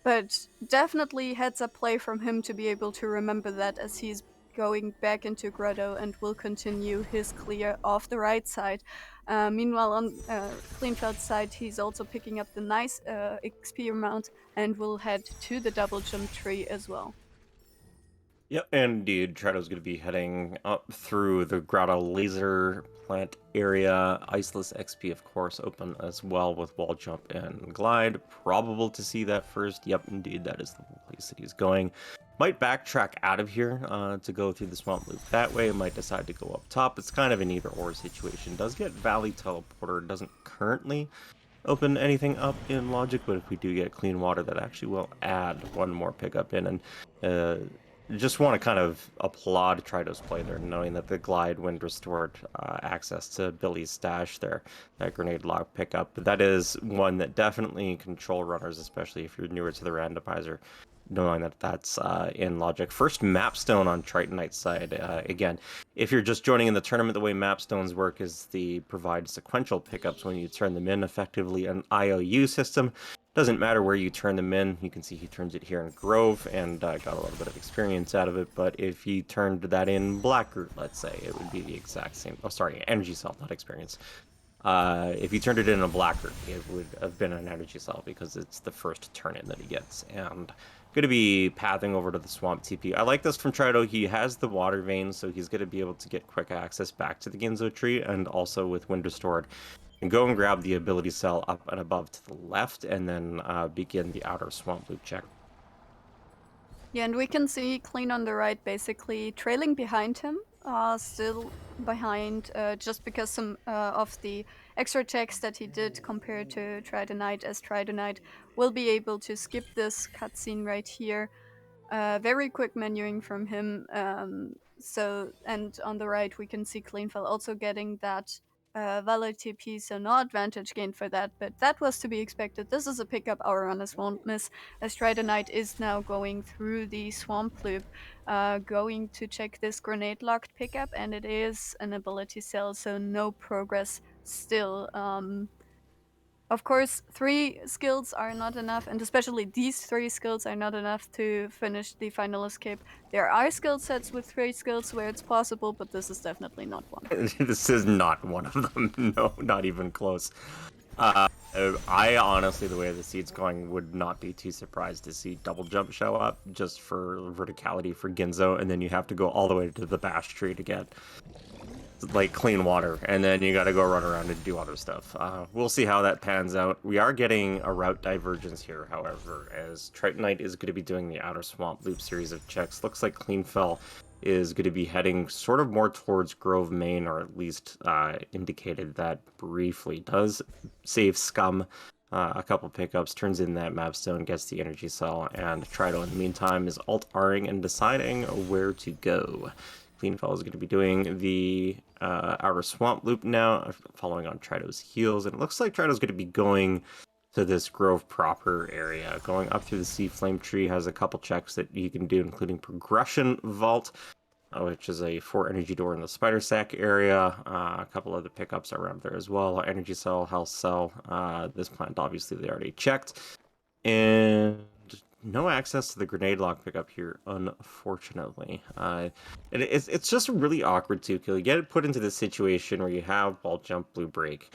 But definitely heads up play from him to be able to remember that as he's going back into Grotto and will continue his clear off the right side. Meanwhile, on Cleanfeld's side, he's also picking up the nice XP amount and will head to the double jump tree as well. Yep, and indeed, Trido's going to be heading up through the Grotto Laser Plant area. Iceless XP, of course, open as well with Wall Jump and Glide. Probable to see that first. Yep, indeed, that is the place that he's going. Might backtrack out of here to go through the Swamp Loop that way. Might decide to go up top. It's kind of an either-or situation. Does get Valley Teleporter. Doesn't currently open anything up in Logic, but if we do get Clean Water, that actually will add one more pickup in. And just want to kind of applaud Trido's play there, knowing that the Glide Wind restored access to Billy's stash there, that Grenade Lock pickup. But that is one that definitely control runners, especially if you're newer to the randomizer, knowing that that's in Logic. First Mapstone on Tritonite's side. Again, if you're just joining in the tournament, the way Mapstones work is they provide sequential pickups when you turn them in, effectively an IOU system. Doesn't matter where you turn them in. You can see he turns it here in Grove and got a little bit of experience out of it. But if he turned that in Blackroot, let's say, it would be the exact same. Oh, sorry, Energy Cell, not experience. If he turned it in a Blackroot, it would have been an Energy Cell because it's the first turn in that he gets. And going to be pathing over to the Swamp TP. I like this from Trido. He has the Water Vein, so he's going to be able to get quick access back to the Ginzo tree, and also with Wind Restored. And go and grab the ability cell up and above to the left, and then begin the outer Swamp Loop check. Yeah, and we can see Clean on the right basically trailing behind him, still behind just because some of the extra checks that he did compared to Tridonite, as Tridonite will be able to skip this cutscene right here. Very quick menuing from him. And on the right we can see Cleanfel also getting that valid TP, so no advantage gained for that, but that was to be expected. This is a pickup our runners won't miss, as Tridonite is now going through the Swamp Loop, going to check this grenade locked pickup, and it is an ability cell, so no progress still. Of course, 3 skills are not enough, and especially these 3 skills are not enough to finish the final escape. There are skill sets with 3 skills where it's possible, but this is definitely not one. This is not one of them. No, not even close. I honestly, the way the seed's going, would not be too surprised to see double jump show up just for verticality for Ginzo, and then you have to go all the way to the bash tree to get like Clean Water, and then you got to go run around and do other stuff. We'll see how that pans out. We are getting a route divergence here, however, as Tritonite is going to be doing the outer Swamp Loop series of checks. Looks like Cleanfel is going to be heading sort of more towards Grove Main, or at least indicated that briefly. Does save Scum a couple pickups, turns in that Mapstone, gets the Energy Cell, and Trido in the meantime is alt-Ring and deciding where to go. Cleanfel is going to be doing the outer Swamp Loop now, following on Trido's heels, and it looks like Trido's going to be going to this Grove proper area. Going up through the Sea Flame Tree has a couple checks that you can do, including Progression Vault, which is a 4 energy door in the Spider Sack area. A couple other pickups around there as well. Energy Cell, Health Cell. This plant, obviously, they already checked. And no access to the grenade lock pickup here, unfortunately. It's just really awkward too, because you get it put into this situation where you have Ball Jump, Blue Break,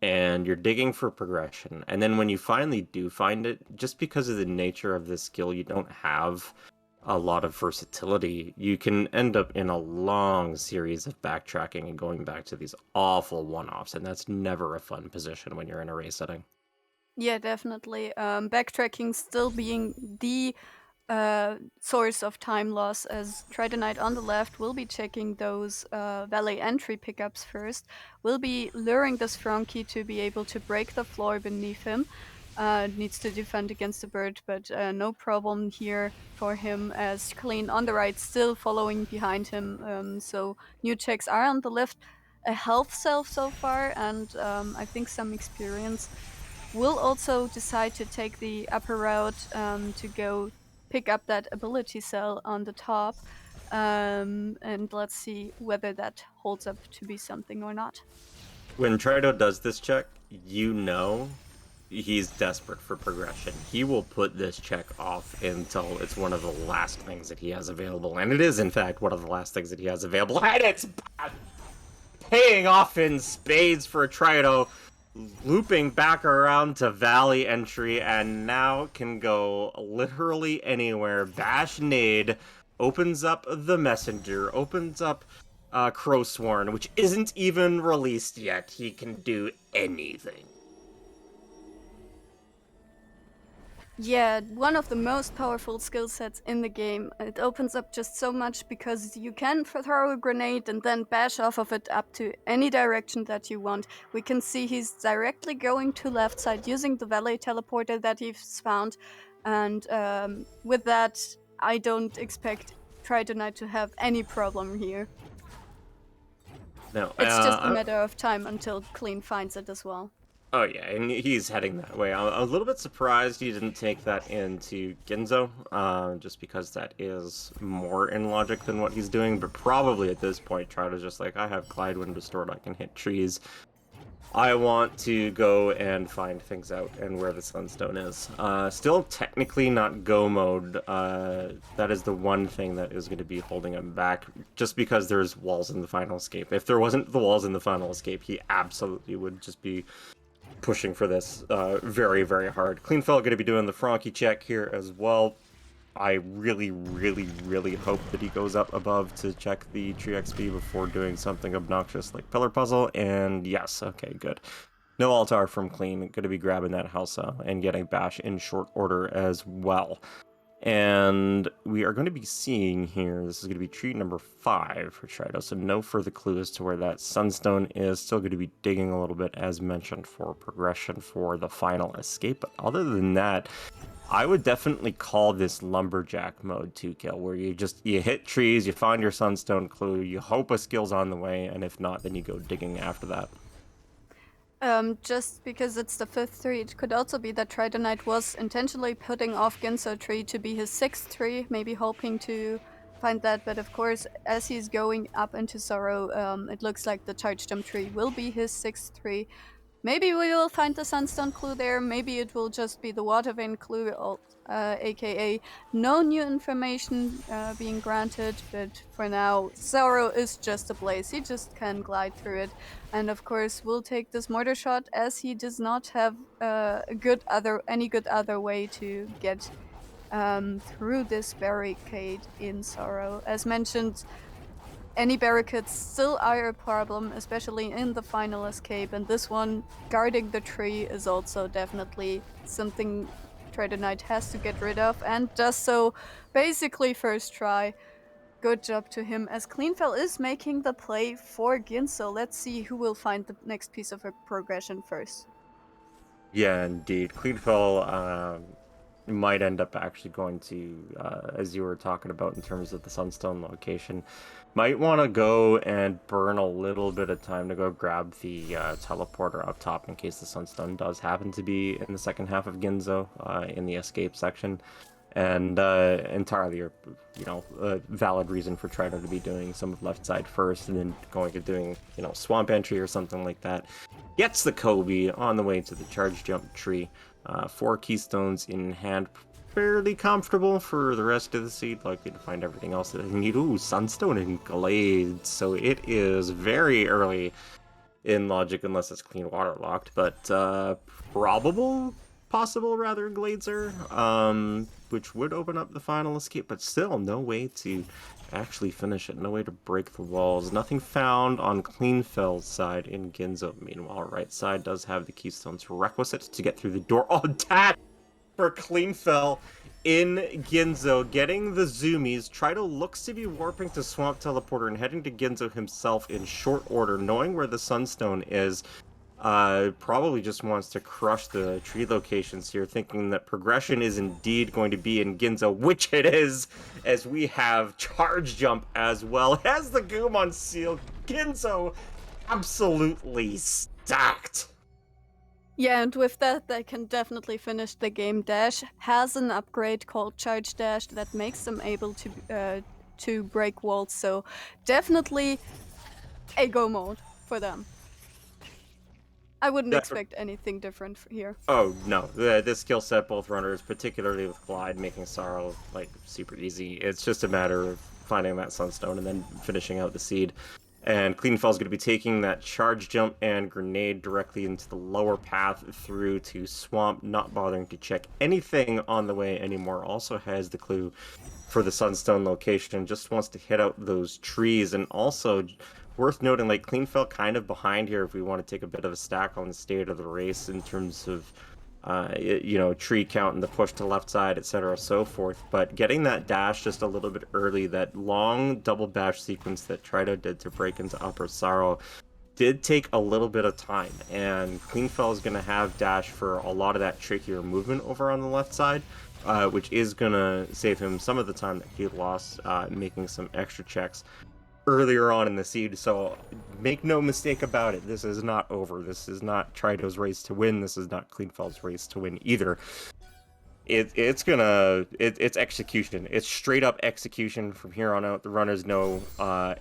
and you're digging for progression. And then when you finally do find it, just because of the nature of this skill, you don't have a lot of versatility. You can end up in a long series of backtracking and going back to these awful one-offs, and that's never a fun position when you're in a race setting. Yeah, definitely. Backtracking still being the source of time loss, as Tridonite on the left will be checking those valley entry pickups first. Will be luring this Frankie to be able to break the floor beneath him. Needs to defend against the bird, but no problem here for him, as Clean on the right still following behind him. So new checks are on the left. A health cell so far, and I think some experience. Will also decide to take the upper route to go pick up that ability cell on the top, and let's see whether that holds up to be something or not. When Trido does this check, you know he's desperate for progression. He will put this check off until it's one of the last things that he has available, and it is in fact one of the last things that he has available, and it's paying off in spades for Trido. Looping back around to Valley entry, and now can go literally anywhere. Bash Nade opens up the Messenger, opens up Crowsworn, which isn't even released yet. He can do anything. Yeah, one of the most powerful skill sets in the game. It opens up just so much because you can throw a grenade and then bash off of it up to any direction that you want. We can see he's directly going to left side using the valet teleporter that he's found. And with that, I don't expect Tritonite to have any problem here. No, It's just a matter of time until Clean finds it as well. Oh yeah, and he's heading that way. I'm a little bit surprised he didn't take that into Ginzo, just because that is more in logic than what he's doing, but probably at this point try to just like, I have Glidewind restored, I can hit trees. I want to go and find things out and where the Sunstone is. Still technically not go mode. That is the one thing that is going to be holding him back, just because there's walls in the final escape. If there wasn't the walls in the final escape, he absolutely would just be pushing for this very, very hard. Cleanfel going to be doing the Frankie check here as well. I really, really, really hope that he goes up above to check the tree XP before doing something obnoxious like Pillar Puzzle, and yes, okay, good. No Altar from Clean, going to be grabbing that Halsa and getting Bash in short order as well. And we are going to be seeing here, this is going to be tree number 5 for Trido, so no further clue as to where that Sunstone is. Still going to be digging a little bit, as mentioned, for progression for the final escape. But other than that, I would definitely call this Lumberjack mode 2-kill, where you hit trees, you find your Sunstone clue, you hope a skill's on the way, and if not, then you go digging after that. Just because it's the 5th tree, it could also be that Tritonite was intentionally putting off Ginso tree to be his 6th tree, maybe hoping to find that, but of course, as he's going up into Sorrow, it looks like the Charge Jump tree will be his 6th tree. Maybe we will find the Sunstone clue there, maybe it will just be the Water Vein clue, aka no new information being granted, but for now, Sorrow is just a blaze, he just can glide through it. And of course, we'll take this mortar shot as he does not have any good other way to get through this barricade in Sorrow. As mentioned, any barricades still are a problem, especially in the final escape, and this one, guarding the tree, is also definitely something Tritonite has to get rid of, and does so basically first try. Good job to him, as Cleanfel is making the play for Ginso. Let's see who will find the next piece of progression first. Yeah, indeed. Cleanfel might end up actually going to, as you were talking about in terms of the Sunstone location, might want to go and burn a little bit of time to go grab the teleporter up top in case the Sunstone does happen to be in the second half of Ginzo in the escape section. And entirely, a valid reason for Triton to be doing some of left side first and then going and doing, swamp entry or something like that. Gets the Kobe on the way to the Charge Jump tree. 4 keystones in hand, fairly comfortable for the rest of the seed, likely to find everything else that they need. Ooh, Sunstone and Glade, so it is very early in logic unless it's clean water locked, but possible rather, Gladeser, which would open up the final escape, but still no way to actually finish it, no way to break the walls. Nothing found on Cleanfel's side in Ginzo. Meanwhile, right side does have the keystones requisite to get through the door. Oh, that for Cleanfel in Ginzo, getting the zoomies. Trido looks to be warping to Swamp Teleporter and heading to Ginzo himself in short order, knowing where the Sunstone is. Probably just wants to crush the tree locations here, thinking that progression is indeed going to be in Ginzo, which it is, as we have Charge Jump as well as the Goomon Seal. Ginzo absolutely stacked. Yeah, and with that, they can definitely finish the game. Dash has an upgrade called Charge Dash that makes them able to break walls, so definitely a go mode for them. I wouldn't expect anything different here. Oh, no. This skill set, both runners, particularly with Glide, making Sorrow, super easy. It's just a matter of finding that Sunstone and then finishing out the seed. And Cleanfel is going to be taking that charge jump and grenade directly into the lower path through to Swamp, not bothering to check anything on the way anymore. Also has the clue for the Sunstone location, just wants to hit out those trees. And also worth noting, like, Cleanfel kind of behind here if we want to take a bit of a stack on the state of the race in terms of tree count and the push to the left side, etc., so forth. But getting that dash just a little bit early, that long double dash sequence that Trido did to break into Upper Sorrow, did take a little bit of time. And Cleanfel is going to have dash for a lot of that trickier movement over on the left side, which is going to save him some of the time that he lost making some extra checks earlier on in the seed. So make no mistake about it, this is not over. This is not Trido's race to win. This is not Cleanfel's race to win either. It's execution. It's straight up execution from here on out. The runners know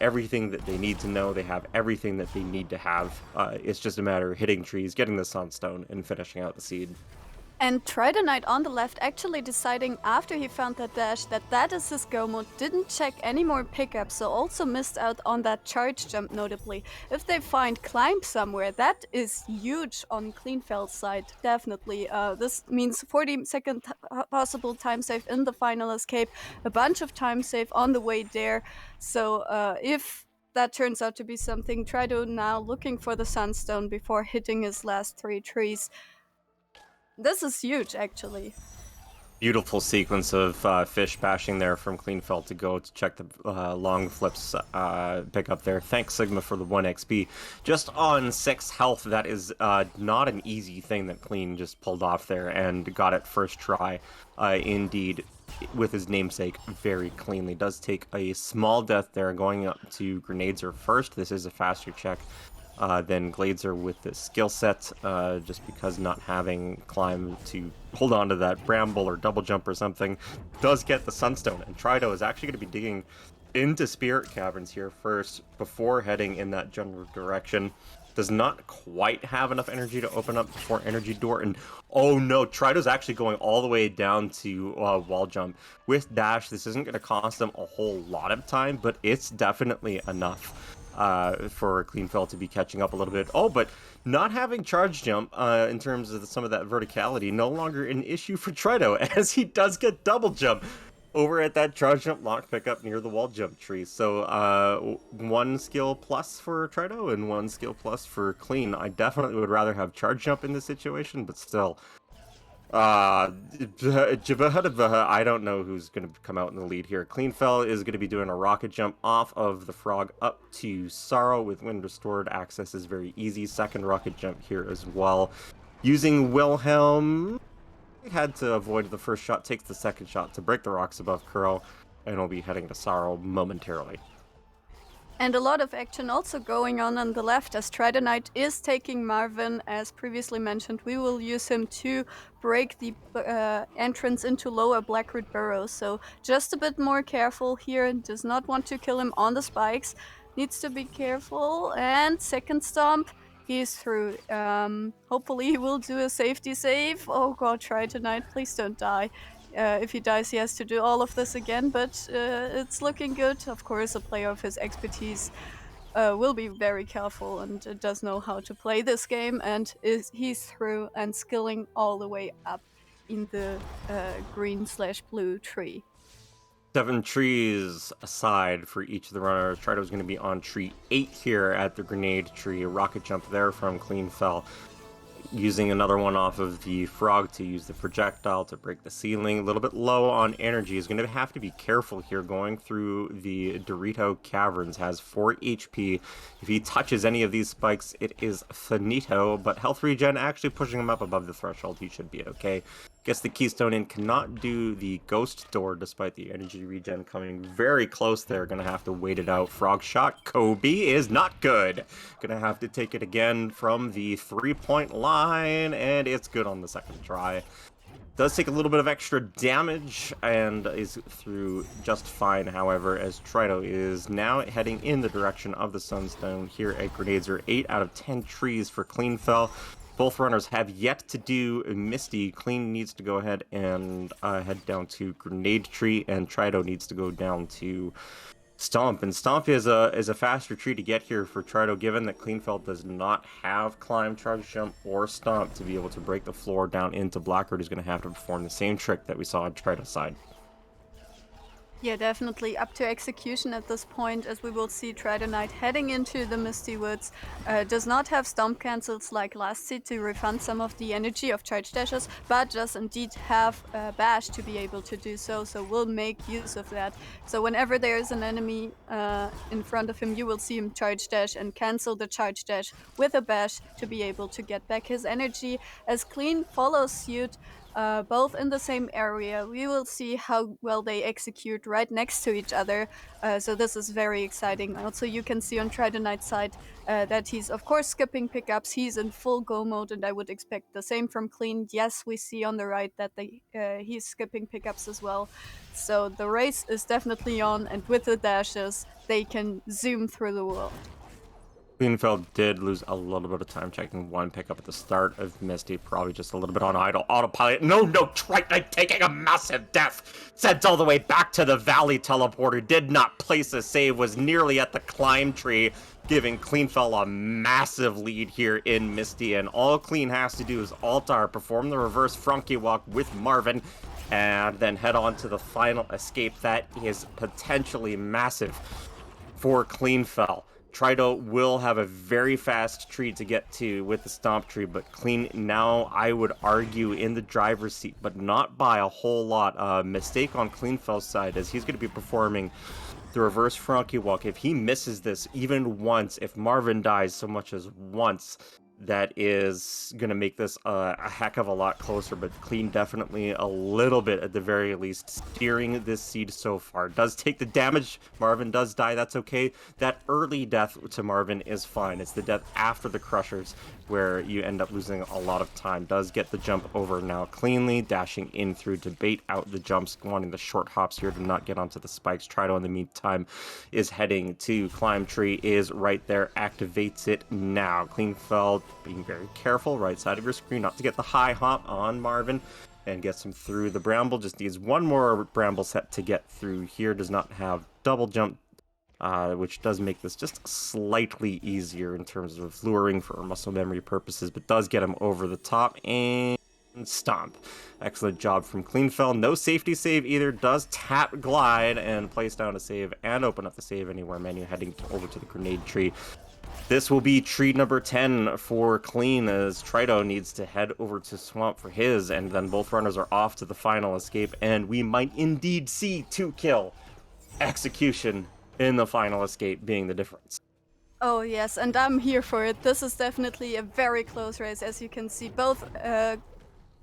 everything that they need to know. They have everything that they need to have. It's just a matter of hitting trees, getting the Sunstone, and finishing out the seed. And Tridonite on the left actually deciding after he found that dash that is his go mode, didn't check any more pickups, so also missed out on that charge jump notably. If they find climb somewhere, that is huge on Cleanfel's side, definitely. This means 40-second possible time save in the final escape, a bunch of time save on the way there. So if that turns out to be something, Trido now looking for the Sunstone before hitting his last 3 trees. This is huge, actually. Beautiful sequence of fish bashing there from Cleanfel to go to check the long flips pick up there. Thanks, Sigma, for the 1 XP. Just on 6 health, that is not an easy thing that Clean just pulled off there and got it first try. Indeed, with his namesake very cleanly. Does take a small death there, going up to Grenadzer first. This is a faster check than Glazer with the skill set, just because not having climb to hold on to that bramble or double jump or something does get the Sunstone. And Trido is actually going to be digging into Spirit Caverns here first before heading in that general direction. Does not quite have enough energy to open up before Energy Door, and oh no, Trido's actually going all the way down to wall jump. With dash, this isn't going to cost them a whole lot of time, but it's definitely enough for Cleanfel to be catching up a little bit. Oh, but not having charge jump in terms of some of that verticality, no longer an issue for Trido, as he does get double jump over at that charge jump lock pickup near the wall jump tree. So 1 skill plus for Trido and 1 skill plus for Clean. I definitely would rather have charge jump in this situation, but still. I don't know who's going to come out in the lead here. Cleanfel is going to be doing a rocket jump off of the frog up to Sorrow with Wind Restored. Access is very easy. Second rocket jump here as well. Using Wilhelm, had to avoid the first shot, takes the second shot to break the rocks above Kuro, and will be heading to Sorrow momentarily. And a lot of action also going on the left as Tridonite is taking Marvin. As previously mentioned, we will use him to break the entrance into lower Blackroot Burrows. So just a bit more careful here. Does not want to kill him on the spikes. Needs to be careful. And second stomp. He's through. Hopefully he will do a safety save. Oh god, Tridonite, please don't die. If he dies, he has to do all of this again, but it's looking good. Of course, a player of his expertise will be very careful and does know how to play this game, and he's through and skilling all the way up in the green/blue tree. 7 trees aside for each of the runners. Trido's going to be on tree 8 here at the grenade tree. A rocket jump there from Cleanfel. Using another one off of the frog to use the projectile to break the ceiling. A little bit low on energy. Is going to have to be careful here going through the Dorito Caverns. Has 4 HP. If he touches any of these spikes, it is finito. But health regen actually pushing him up above the threshold. He should be okay. Gets the Keystone in. Cannot do the Ghost Door despite the energy regen coming very close there. Gonna have to wait it out. Frog shot. Kobe is not good. Gonna have to take it again from the 3-point line, and it's good on the second try. Does take a little bit of extra damage and is through just fine, however, as Trido is now heading in the direction of the Sunstone here at Grenadzer. 8 out of 10 trees for Cleanfel. Both runners have yet to do Misty. Clean needs to go ahead and head down to Grenade Tree, and Trido needs to go down to Stomp, and Stomp is a fast retreat to get here for Trido, given that Cleanfel does not have Climb, Charge Jump, or Stomp to be able to break the floor down into Blackguard, who's going to have to perform the same trick that we saw on Trido's side. Yeah, definitely up to execution at this point, as we will see Trido Knight heading into the Misty Woods. Does not have stomp cancels like last seed to refund some of the energy of charge dashes, but does indeed have bash to be able to do so, so will make use of that. So whenever there is an enemy in front of him, you will see him charge dash and cancel the charge dash with a bash to be able to get back his energy. As Clean follows suit, both in the same area. We will see how well they execute right next to each other. So this is very exciting. Also, you can see on Trido Knight's side that he's of course skipping pickups. He's in full go mode, and I would expect the same from Clean. Yes, we see on the right that he's skipping pickups as well. So the race is definitely on, and with the dashes, they can zoom through the world. Cleanfel did lose a little bit of time checking one pickup at the start of Misty, probably just a little bit on idle autopilot. No, Triton taking a massive death. Sent all the way back to the Valley Teleporter, did not place a save, was nearly at the climb tree, giving Cleanfel a massive lead here in Misty. And all Clean has to do is Altar, perform the reverse Frankie Walk with Marvin, and then head on to the final escape. That is potentially massive for Cleanfel. Trido will have a very fast tree to get to with the Stomp tree, but Clean now, I would argue, in the driver's seat, but not by a whole lot. Mistake on Cleanfel's side, as he's going to be performing the reverse Frankie Walk. If he misses this even once, if Marvin dies so much as once, that is going to make this a heck of a lot closer, but Clean definitely a little bit, at the very least, steering this seed so far. Does take the damage. Marvin does die. That's okay. That early death to Marvin is fine. It's the death after the Crushers where you end up losing a lot of time. Does get the jump over now cleanly, dashing in through to bait out the jumps, wanting the short hops here to not get onto the spikes. Trido, in the meantime, is heading to Climb Tree, is right there, activates it now. Cleanfel being very careful, right side of your screen, not to get the high hop on Marvin, and gets him through the bramble. Just needs one more bramble set to get through here. Does not have double jump, which does make this just slightly easier in terms of luring for muscle memory purposes, but does get him over the top. And Stomp. Excellent job from Cleanfel. No safety save either. Does tap glide and place down a save and open up the save anywhere menu, heading over to the grenade tree. This will be tree number 10 for Clean, as Trido needs to head over to Swamp for his, and then both runners are off to the final escape, and we might indeed see 2-kill execution in the final escape being the difference. Oh yes, and I'm here for it. This is definitely a very close race, as you can see. Both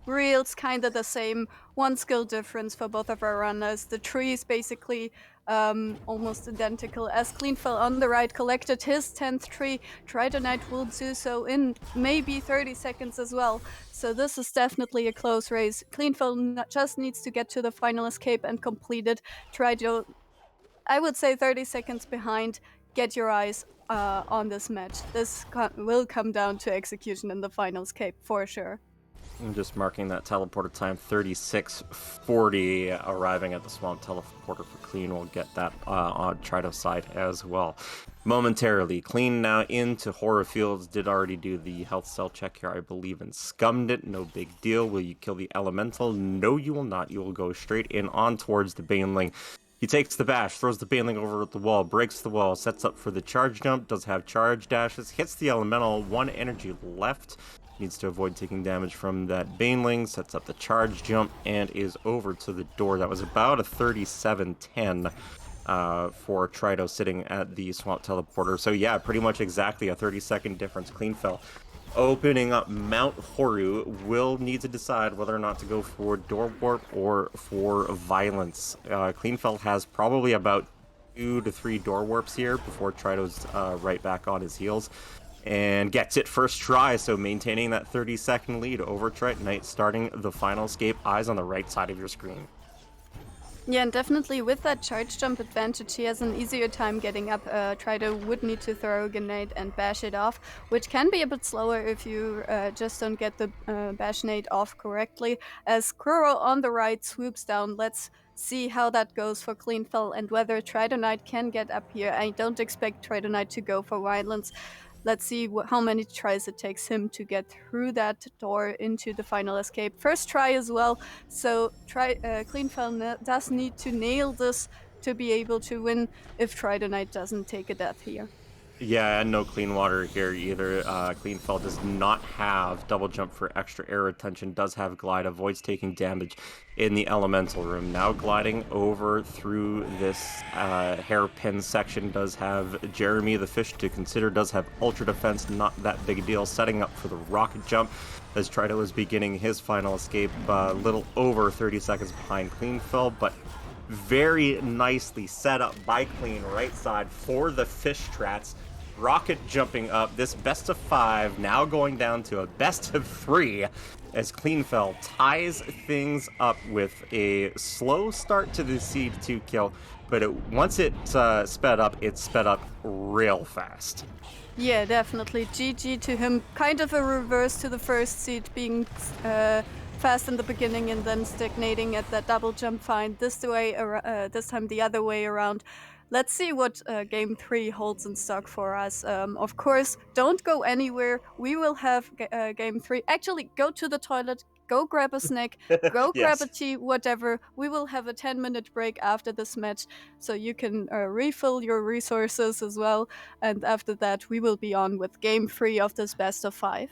reels kind of the same, one skill difference for both of our runners. The trees basically almost identical. As Cleanfel on the right collected his 10th tree, Trido Knight will do so in maybe 30 seconds as well. So this is definitely a close race. Cleanfel just needs to get to the final escape and complete it. Trido, I would say 30 seconds behind. Get your eyes on this match. This will come down to execution in the final escape for sure. I'm just marking that teleporter time, 36:40, arriving at the Swamp Teleporter for Clean. We'll get that on Trido's side as well momentarily. Clean now into Horror Fields. Did already do the health cell check here, I believe, and scummed it. No big deal. Will you kill the Elemental? No, you will not. You will go straight in on towards the Baneling. He takes the bash, throws the Baneling over at the wall, breaks the wall, sets up for the charge jump, does have charge dashes, hits the Elemental, 1 energy left. Needs to avoid taking damage from that Baneling, sets up the charge jump, and is over to the door. That was about a 37-10 for Trido sitting at the Swamp Teleporter. So yeah, pretty much exactly a 30-second difference. Cleanfel opening up Mount Horu, will need to decide whether or not to go for Door Warp or for Violence. Cleanfel has probably about 2 to 3 Door Warps here before Trido's right back on his heels. And gets it first try, so maintaining that 30-second lead over Triton Knight, starting the final escape. Eyes on the right side of your screen. Yeah, and definitely with that charge jump advantage, he has an easier time getting up. Trido would need to throw a grenade and bash it off, which can be a bit slower if you just don't get the bash nade off correctly. As Kuro on the right swoops down, lets see how that goes for Cleanfel and whether Tridonite can get up here. I don't expect Tridonite to go for violence. Let's see how many tries it takes him to get through that door into the final escape. First try as well, so Cleanfel does need to nail this to be able to win if Tridonite doesn't take a death here. Yeah, and no clean water here either. Cleanfel does not have double jump for extra air retention, does have glide, avoids taking damage in the elemental room. Now gliding over through this hairpin section does have Jeremy the fish to consider, does have ultra defense, not that big a deal, setting up for the rocket jump as Trido is beginning his final escape, a little over 30 seconds behind Cleanfel, but very nicely set up by Clean right side for the fish trats. Rocket jumping up, this best of 5 now going down to a best of 3 as Cleanfel ties things up with a slow start to the Seed 2 kill, but once it sped up real fast. Yeah, definitely. GG to him. Kind of a reverse to the first Seed being fast in the beginning and then stagnating at that double jump find. This time the other way around. Let's see what Game 3 holds in stock for us. Of course, don't go anywhere. We will have Game 3. Actually, go to the toilet, go grab a snack, go grab a tea, whatever. We will have a 10-minute break after this match, so you can refill your resources as well. And after that, we will be on with Game 3 of this best of 5.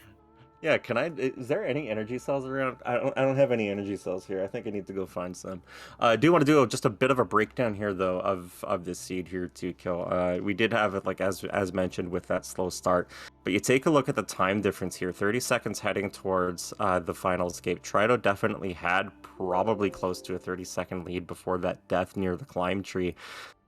Yeah, is there any energy cells around? I don't have any energy cells here. I think I need to go find some. I do want to do just a bit of a breakdown here, though, of this Seed here to kill. We did have it, like, as mentioned, with that slow start. But you take a look at the time difference here, 30 seconds heading towards the final escape. Trido definitely had probably close to a 30-second lead before that death near the climb tree.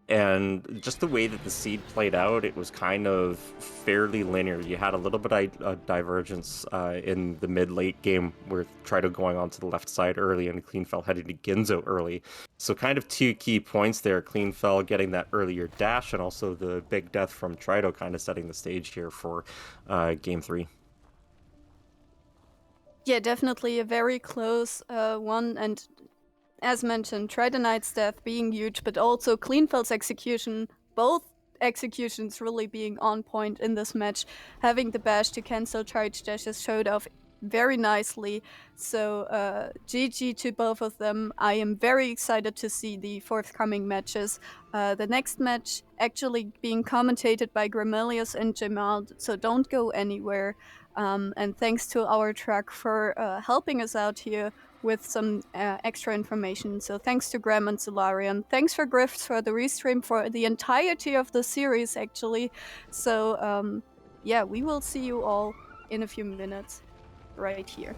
And just the way that the Seed played out, it was kind of fairly linear. You had a little bit of divergence in the mid-late game with Trido going on to the left side early and Cleanfel heading to Ginzo early. So kind of 2 key points there. Cleanfel getting that earlier dash and also the big death from Trido kind of setting the stage here for Game 3. Yeah, definitely a very close one, and as mentioned, Tridonite's death being huge, but also Cleanfel's execution, both executions really being on point in this match. Having the bash to cancel charge dashes showed off very nicely, so GG to both of them. I am very excited to see the forthcoming matches. The next match actually being commentated by Gramelius and Jamal, so don't go anywhere. And thanks to our track for helping us out here with some extra information. So thanks to Graham and Solarian. Thanks for Griffs for the restream for the entirety of the series, actually. So yeah, we will see you all in a few minutes right here.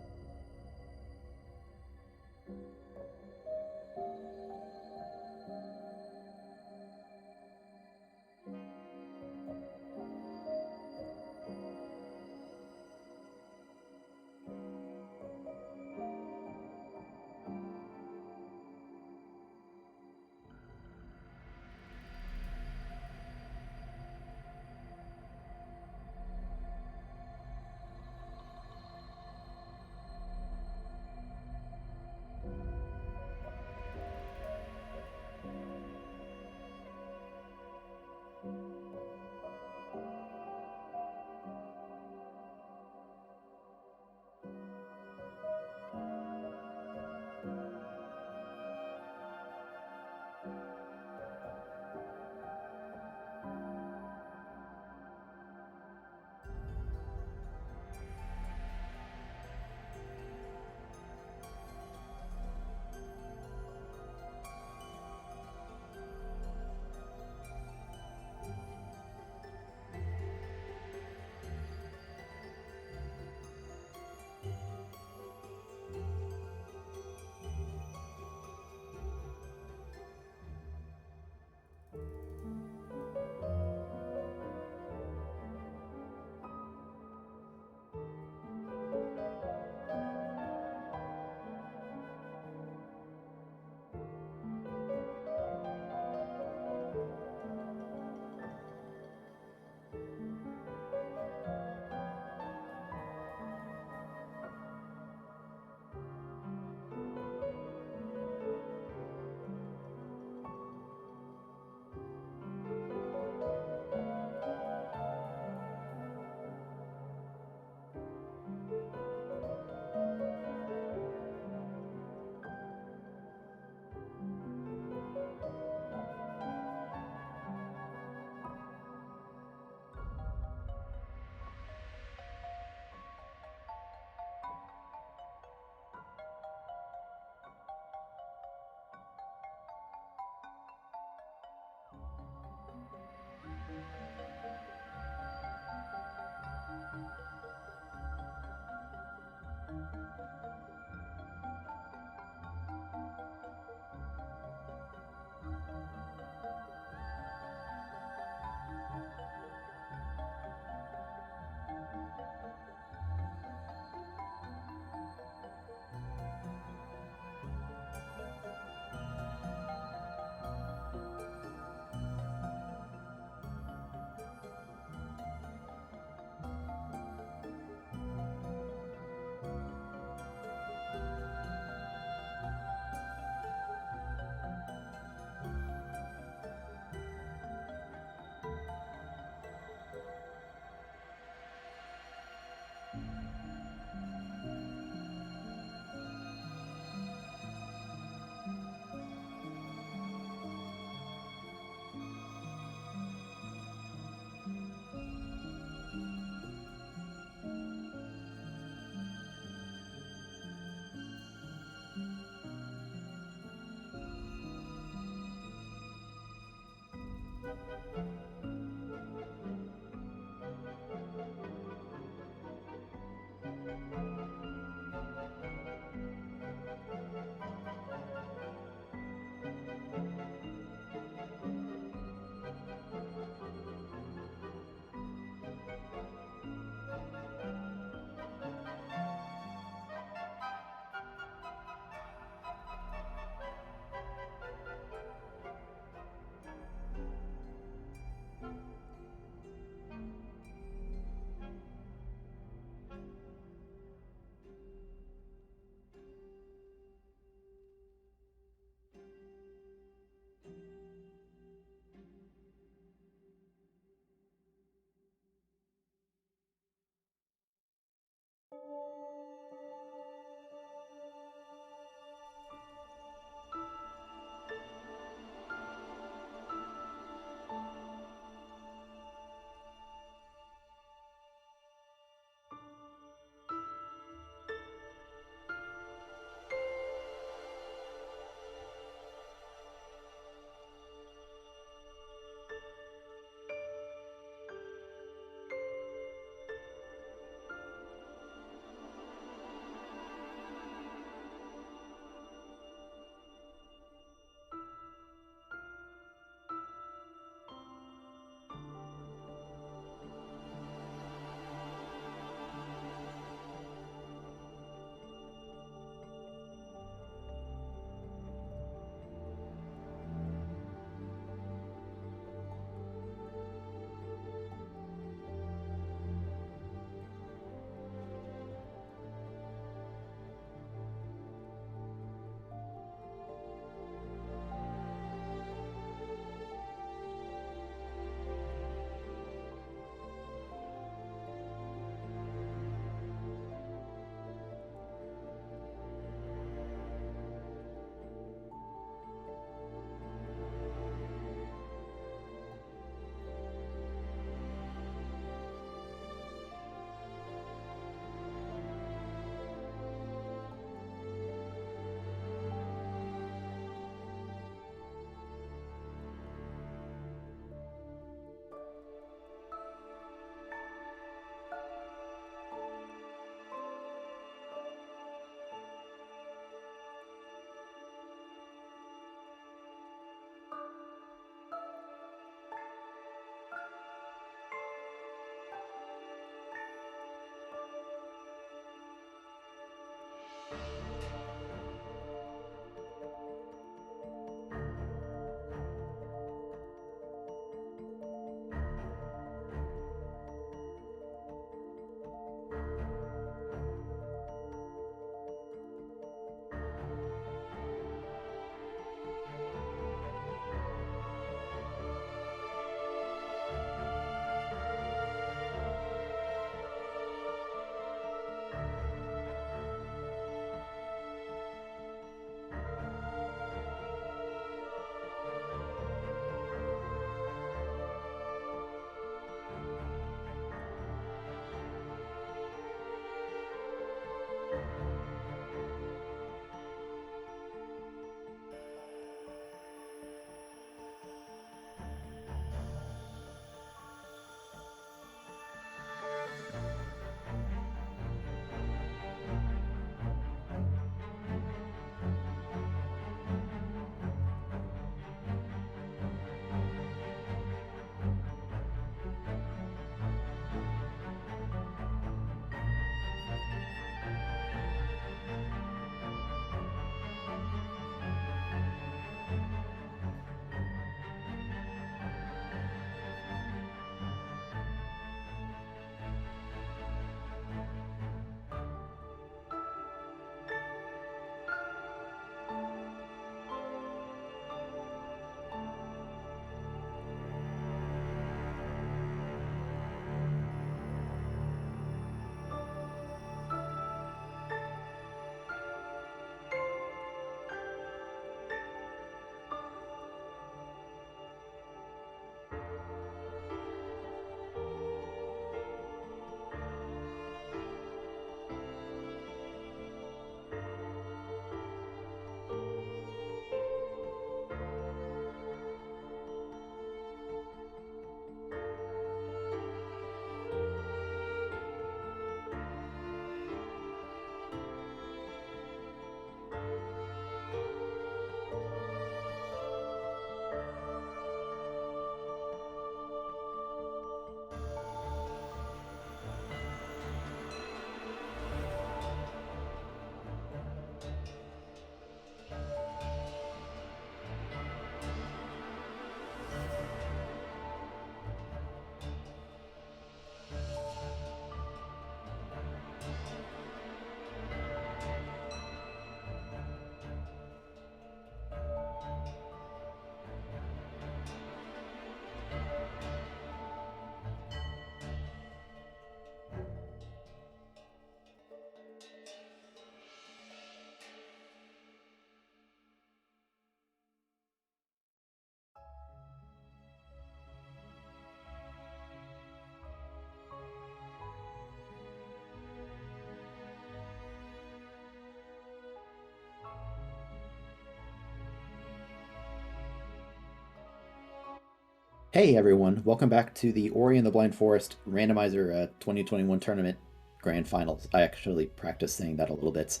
Hey everyone, welcome back to the Ori and the Blind Forest Randomizer 2021 Tournament Grand Finals. I actually practiced saying that a little bit.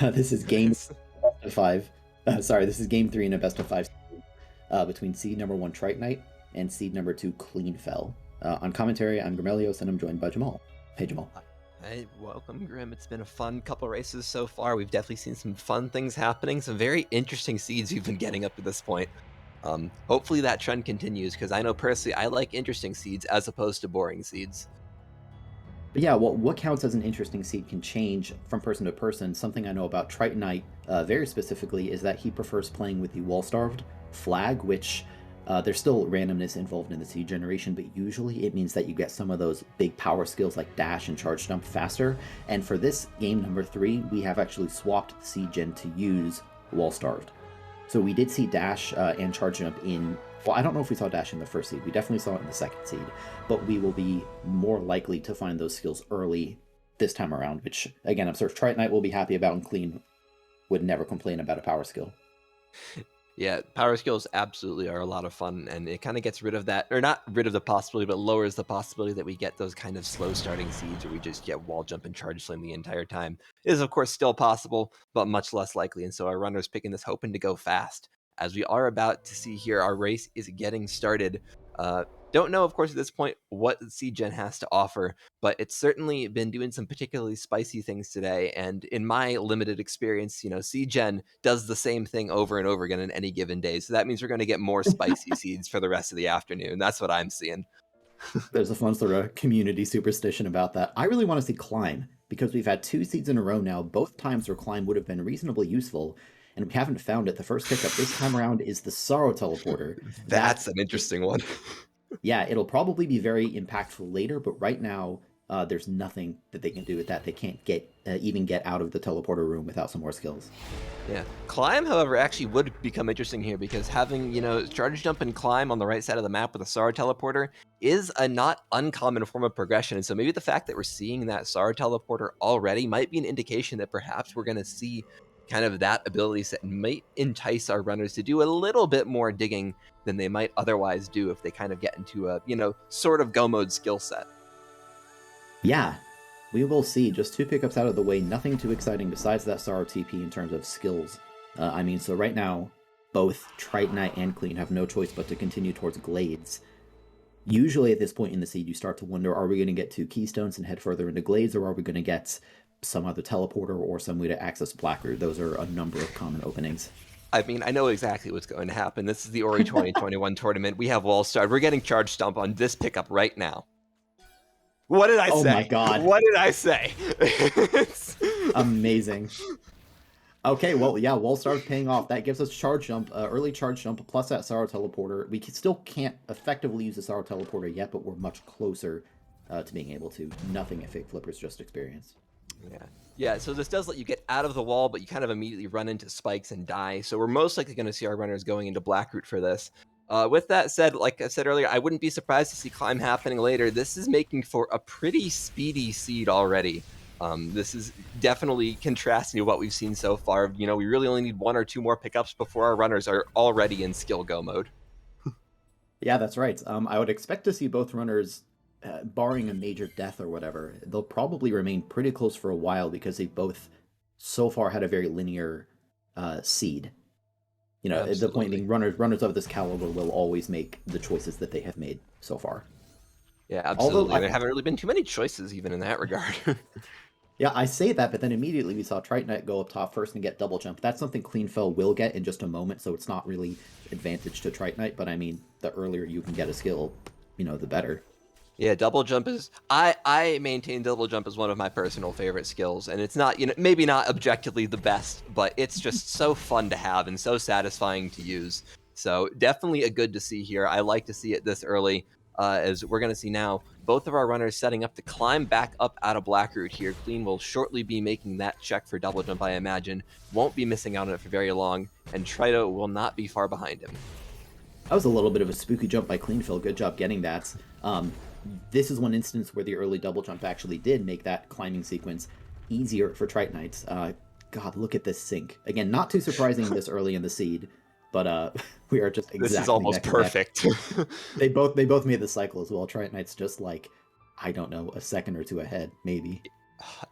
This is game best of 5. This is game 3 in a best of 5 between seed number 1 Trite Knight and seed number 2 Cleanfel. On commentary, I'm Grimelios and I'm joined by Jamal. Hey Jamal. Hey, welcome Grim. It's been a fun couple races so far. We've definitely seen some fun things happening, some very interesting seeds we've been getting up to this point. Hopefully that trend continues, because I know personally I like interesting seeds as opposed to boring seeds. But yeah, well, what counts as an interesting seed can change from person to person. Something I know about Trite Knight very specifically is that he prefers playing with the wall-starved flag, which there's still randomness involved in the seed generation, but usually it means that you get some of those big power skills like dash and charge jump faster. And for this game number 3, we have actually swapped the seed gen to use wall-starved. So we did see dash and charge jump in, well, I don't know if we saw dash in the first seed. We definitely saw it in the second seed, but we will be more likely to find those skills early this time around, which, again, I'm sure Trite Knight will be happy about, and Clean would never complain about a power skill. Yeah, power skills absolutely are a lot of fun, and it kind of gets rid of that, or not rid of the possibility, but lowers the possibility that we get those kind of slow starting seeds where we just get wall jump and charge slam the entire time. It is, of course, still possible, but much less likely, and so our runner's picking this hoping to go fast. As we are about to see here, our race is getting started. Don't know, of course, at this point what seed gen has to offer, but it's certainly been doing some particularly spicy things today. And in my limited experience, you know, seed gen does the same thing over and over again in any given day. So that means we're going to get more spicy seeds for the rest of the afternoon. That's what I'm seeing. There's a fun sort of community superstition about that. I really want to see Climb, because we've had 2 seeds in a row now, both times where Climb would have been reasonably useful, and we haven't found it. The first pickup this time around is the Sorrow Teleporter. That's an interesting one. Yeah, it'll probably be very impactful later, but right now, there's nothing that they can do with that. They can't even get out of the teleporter room without some more skills. Yeah. Climb, however, actually would become interesting here, because having, you know, charge jump and climb on the right side of the map with a Sorrow Teleporter is a not uncommon form of progression. And so maybe the fact that we're seeing that Sorrow Teleporter already might be an indication that perhaps we're going to see kind of that ability set and might entice our runners to do a little bit more digging than they might otherwise do if they kind of get into a, you know, sort of go mode skill set. Yeah, we will see. Just 2 pickups out of the way, nothing too exciting besides that Sorrow TP in terms of skills. So right now, both Trite Knight and Clean have no choice but to continue towards Glades. Usually at this point in the seed, you start to wonder, are we going to get 2 Keystones and head further into Glades, or are we going to get some other teleporter or some way to access Blackroot? Those are a number of common openings. I mean, I know exactly what's going to happen. This is the Ori 2021 tournament. We have Wall Star. We're getting Charge Stomp on this pickup right now. What did I say? Oh my god. What did I say? Amazing. Okay, well, yeah, Wall Star's paying off. That gives us Charge Jump, early Charge Jump, plus that Sorrow Teleporter. We still can't effectively use the Sorrow Teleporter yet, but we're much closer to being able to. Nothing if Fake Flippers just experienced. Yeah, so this does let you get out of the wall, but you kind of immediately run into spikes and die. So we're most likely going to see our runners going into Blackroot for this. With that said, like I said earlier, I wouldn't be surprised to see Climb happening later. This is making for a pretty speedy seed already. This is definitely contrasting to what we've seen so far. You know, we really only need 1 or 2 more pickups before our runners are already in skill go mode. Yeah, that's right. I would expect to see both runners, barring a major death or whatever, they'll probably remain pretty close for a while because they both so far had a very linear seed. You know, Absolutely. the point being, runners of this caliber will always make the choices that they have made so far. Yeah, absolutely. There haven't really been too many choices even in that regard. Yeah, I say that, but then immediately we saw Trite Knight go up top first and get double jump. That's something Cleanfel will get in just a moment, so it's not really advantage to Trite Knight, but I mean, the earlier you can get a skill, you know, the better. Yeah, double jump is... I maintain double jump is one of my personal favorite skills, and it's not, you know, maybe not objectively the best, but it's just so fun to have and so satisfying to use. So definitely a good to see here. I like to see it this early, as we're going to see now both of our runners setting up to climb back up out of Blackroot here. Clean will shortly be making that check for double jump, I imagine. Won't be missing out on it for very long, and Trito will not be far behind him. That was a little bit of a spooky jump by Cleanfel. Good job getting that. This is one instance where the early double jump actually did make that climbing sequence easier for Trite Knights. God, look at this sync. Again, not too surprising this early in the seed, but we are just exactly This is almost neck and neck. perfect. They both made the cycle as well. Triton Knight's just like, I don't know, a second or two ahead, maybe.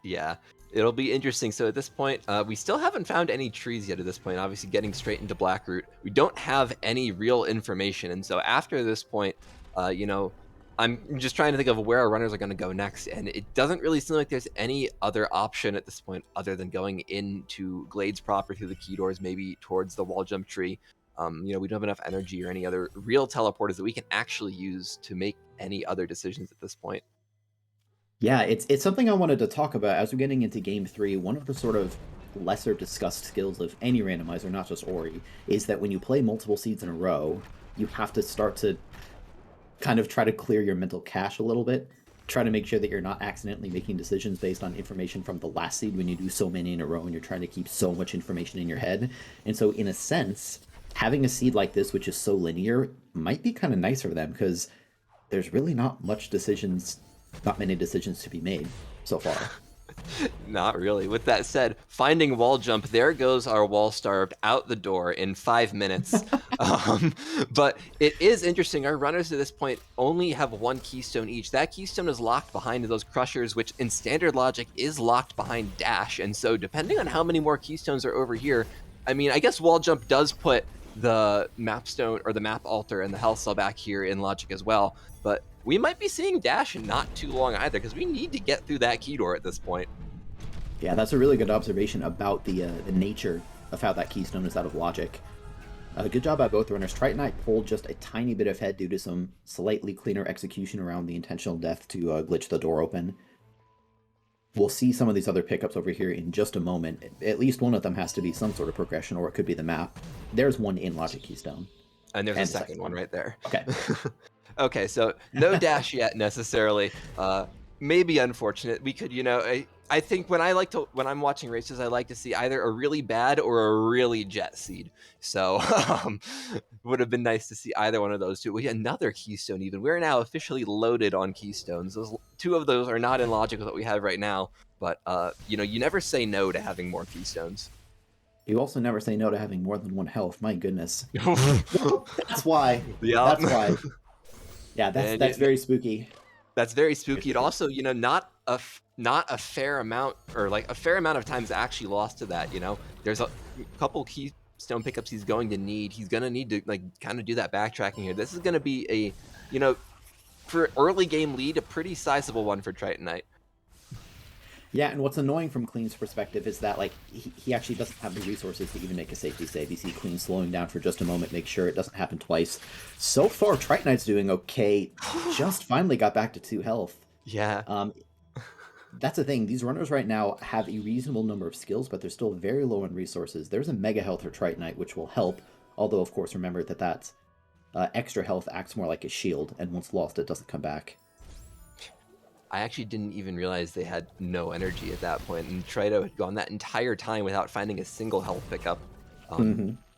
Yeah, it'll be interesting. So at this point, we still haven't found any trees yet at this point, obviously getting straight into Blackroot. We don't have any real information. And so after this point, you know, I'm just trying to think of where our runners are going to go next. And it doesn't really seem like there's any other option at this point other than going into Glades proper through the key doors, maybe towards the wall jump tree. You know, we don't have enough energy or any other real teleporters that we can actually use to make any other decisions at this point. Yeah, it's something I wanted to talk about as we're getting into Game 3. One of the sort of lesser discussed skills of any randomizer, not just Ori, is that when you play multiple seeds in a row, you have to start to kind of try to clear your mental cache a little bit. Try to make sure that you're not accidentally making decisions based on information from the last seed when you do so many in a row and you're trying to keep so much information in your head. And so in a sense, having a seed like this, which is so linear, might be kind of nice for them because there's really not many decisions to be made so far. Not really. With that said, finding wall jump, there goes our wall starved out the door in 5 minutes. But it is interesting. Our runners at this point only have one keystone each. That keystone is locked behind those crushers, which in standard logic is locked behind dash. And so depending on how many more keystones are over here, I mean, I guess wall jump does put the map stone or the map altar and the health cell back here in logic as well. But we might be seeing dash in not too long either, because we need to get through that key door at this point. Yeah, that's a really good observation about the nature of how that keystone is out of logic. Good job by both runners. Triton Knight pulled just a tiny bit ahead due to some slightly cleaner execution around the intentional death to glitch the door open. We'll see some of these other pickups over here in just a moment. At least one of them has to be some sort of progression, or it could be the map. There's one in logic keystone. And there's a second one right there. Okay. Okay, so no dash yet necessarily. Maybe unfortunate. We could, you know, I think when I'm watching races, I like to see either a really bad or a really jet seed. So would have been nice to see either one of those two. We had another keystone even. We're now officially loaded on keystones. Two of those are not in logic with what we have right now, but you know, you never say no to having more keystones. You also never say no to having more than one health. My goodness. That's why. Yeah. That's why. Yeah, that's very spooky. That's very spooky. It also, you know, not a fair amount, or like a fair amount of times actually lost to that. You know, there's a couple keystone pickups he's going to need. He's going to need to like kind of do that backtracking here. This is going to be a, you know, for early game lead, a pretty sizable one for Triton Knight. Yeah, and what's annoying from Clean's perspective is that like he actually doesn't have the resources to even make a safety save. You see Clean slowing down for just a moment, make sure it doesn't happen twice. So far, Triton Knight's doing okay. Just finally got back to 2 health. Yeah. That's the thing. These runners right now have a reasonable number of skills, but they're still very low on resources. There's a mega health for Triton Knight, which will help. Although, of course, remember that extra health acts more like a shield, and once lost, it doesn't come back. I actually didn't even realize they had no energy at that point, and Trito had gone that entire time without finding a single health pickup.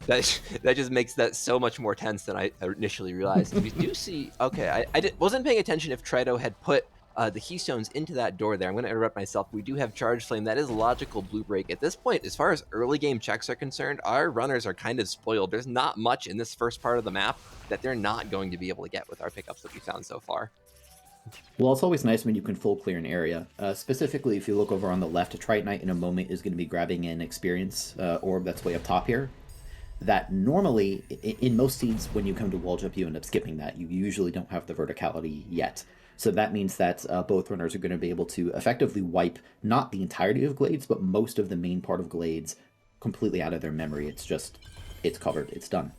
That just makes that so much more tense than I initially realized. And we do see, okay, I wasn't paying attention if Trito had put the keystones into that door there. I'm going to interrupt myself. We do have Charge Flame. That is logical blue break. At this point, as far as early game checks are concerned, our runners are kind of spoiled. There's not much in this first part of the map that they're not going to be able to get with our pickups that we found so far. Well, it's always nice when you can full clear an area. Specifically, if you look over on the left, a Triton Knight in a moment is going to be grabbing an experience orb that's way up top here. That normally, in most seeds, when you come to wall jump, you end up skipping that. You usually don't have the verticality yet. So that means that both runners are going to be able to effectively wipe not the entirety of Glades, but most of the main part of Glades completely out of their memory. It's covered. It's done.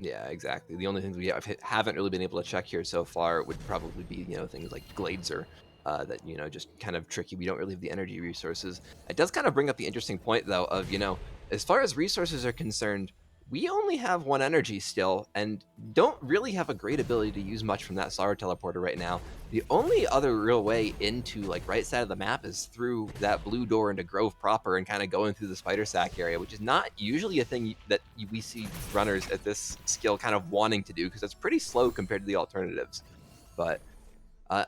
Yeah, exactly. The only things we haven't really been able to check here so far would probably be, you know, things like Gladeser that, you know, just kind of tricky. We don't really have the energy resources. It does kind of bring up the interesting point, though, of, you know, as far as resources are concerned, we only have 1 energy still and don't really have a great ability to use much from that Sorrow Teleporter right now. The only other real way into like right side of the map is through that blue door into Grove proper and kind of going through the Spider Sack area, which is not usually a thing that we see runners at this skill kind of wanting to do because it's pretty slow compared to the alternatives. But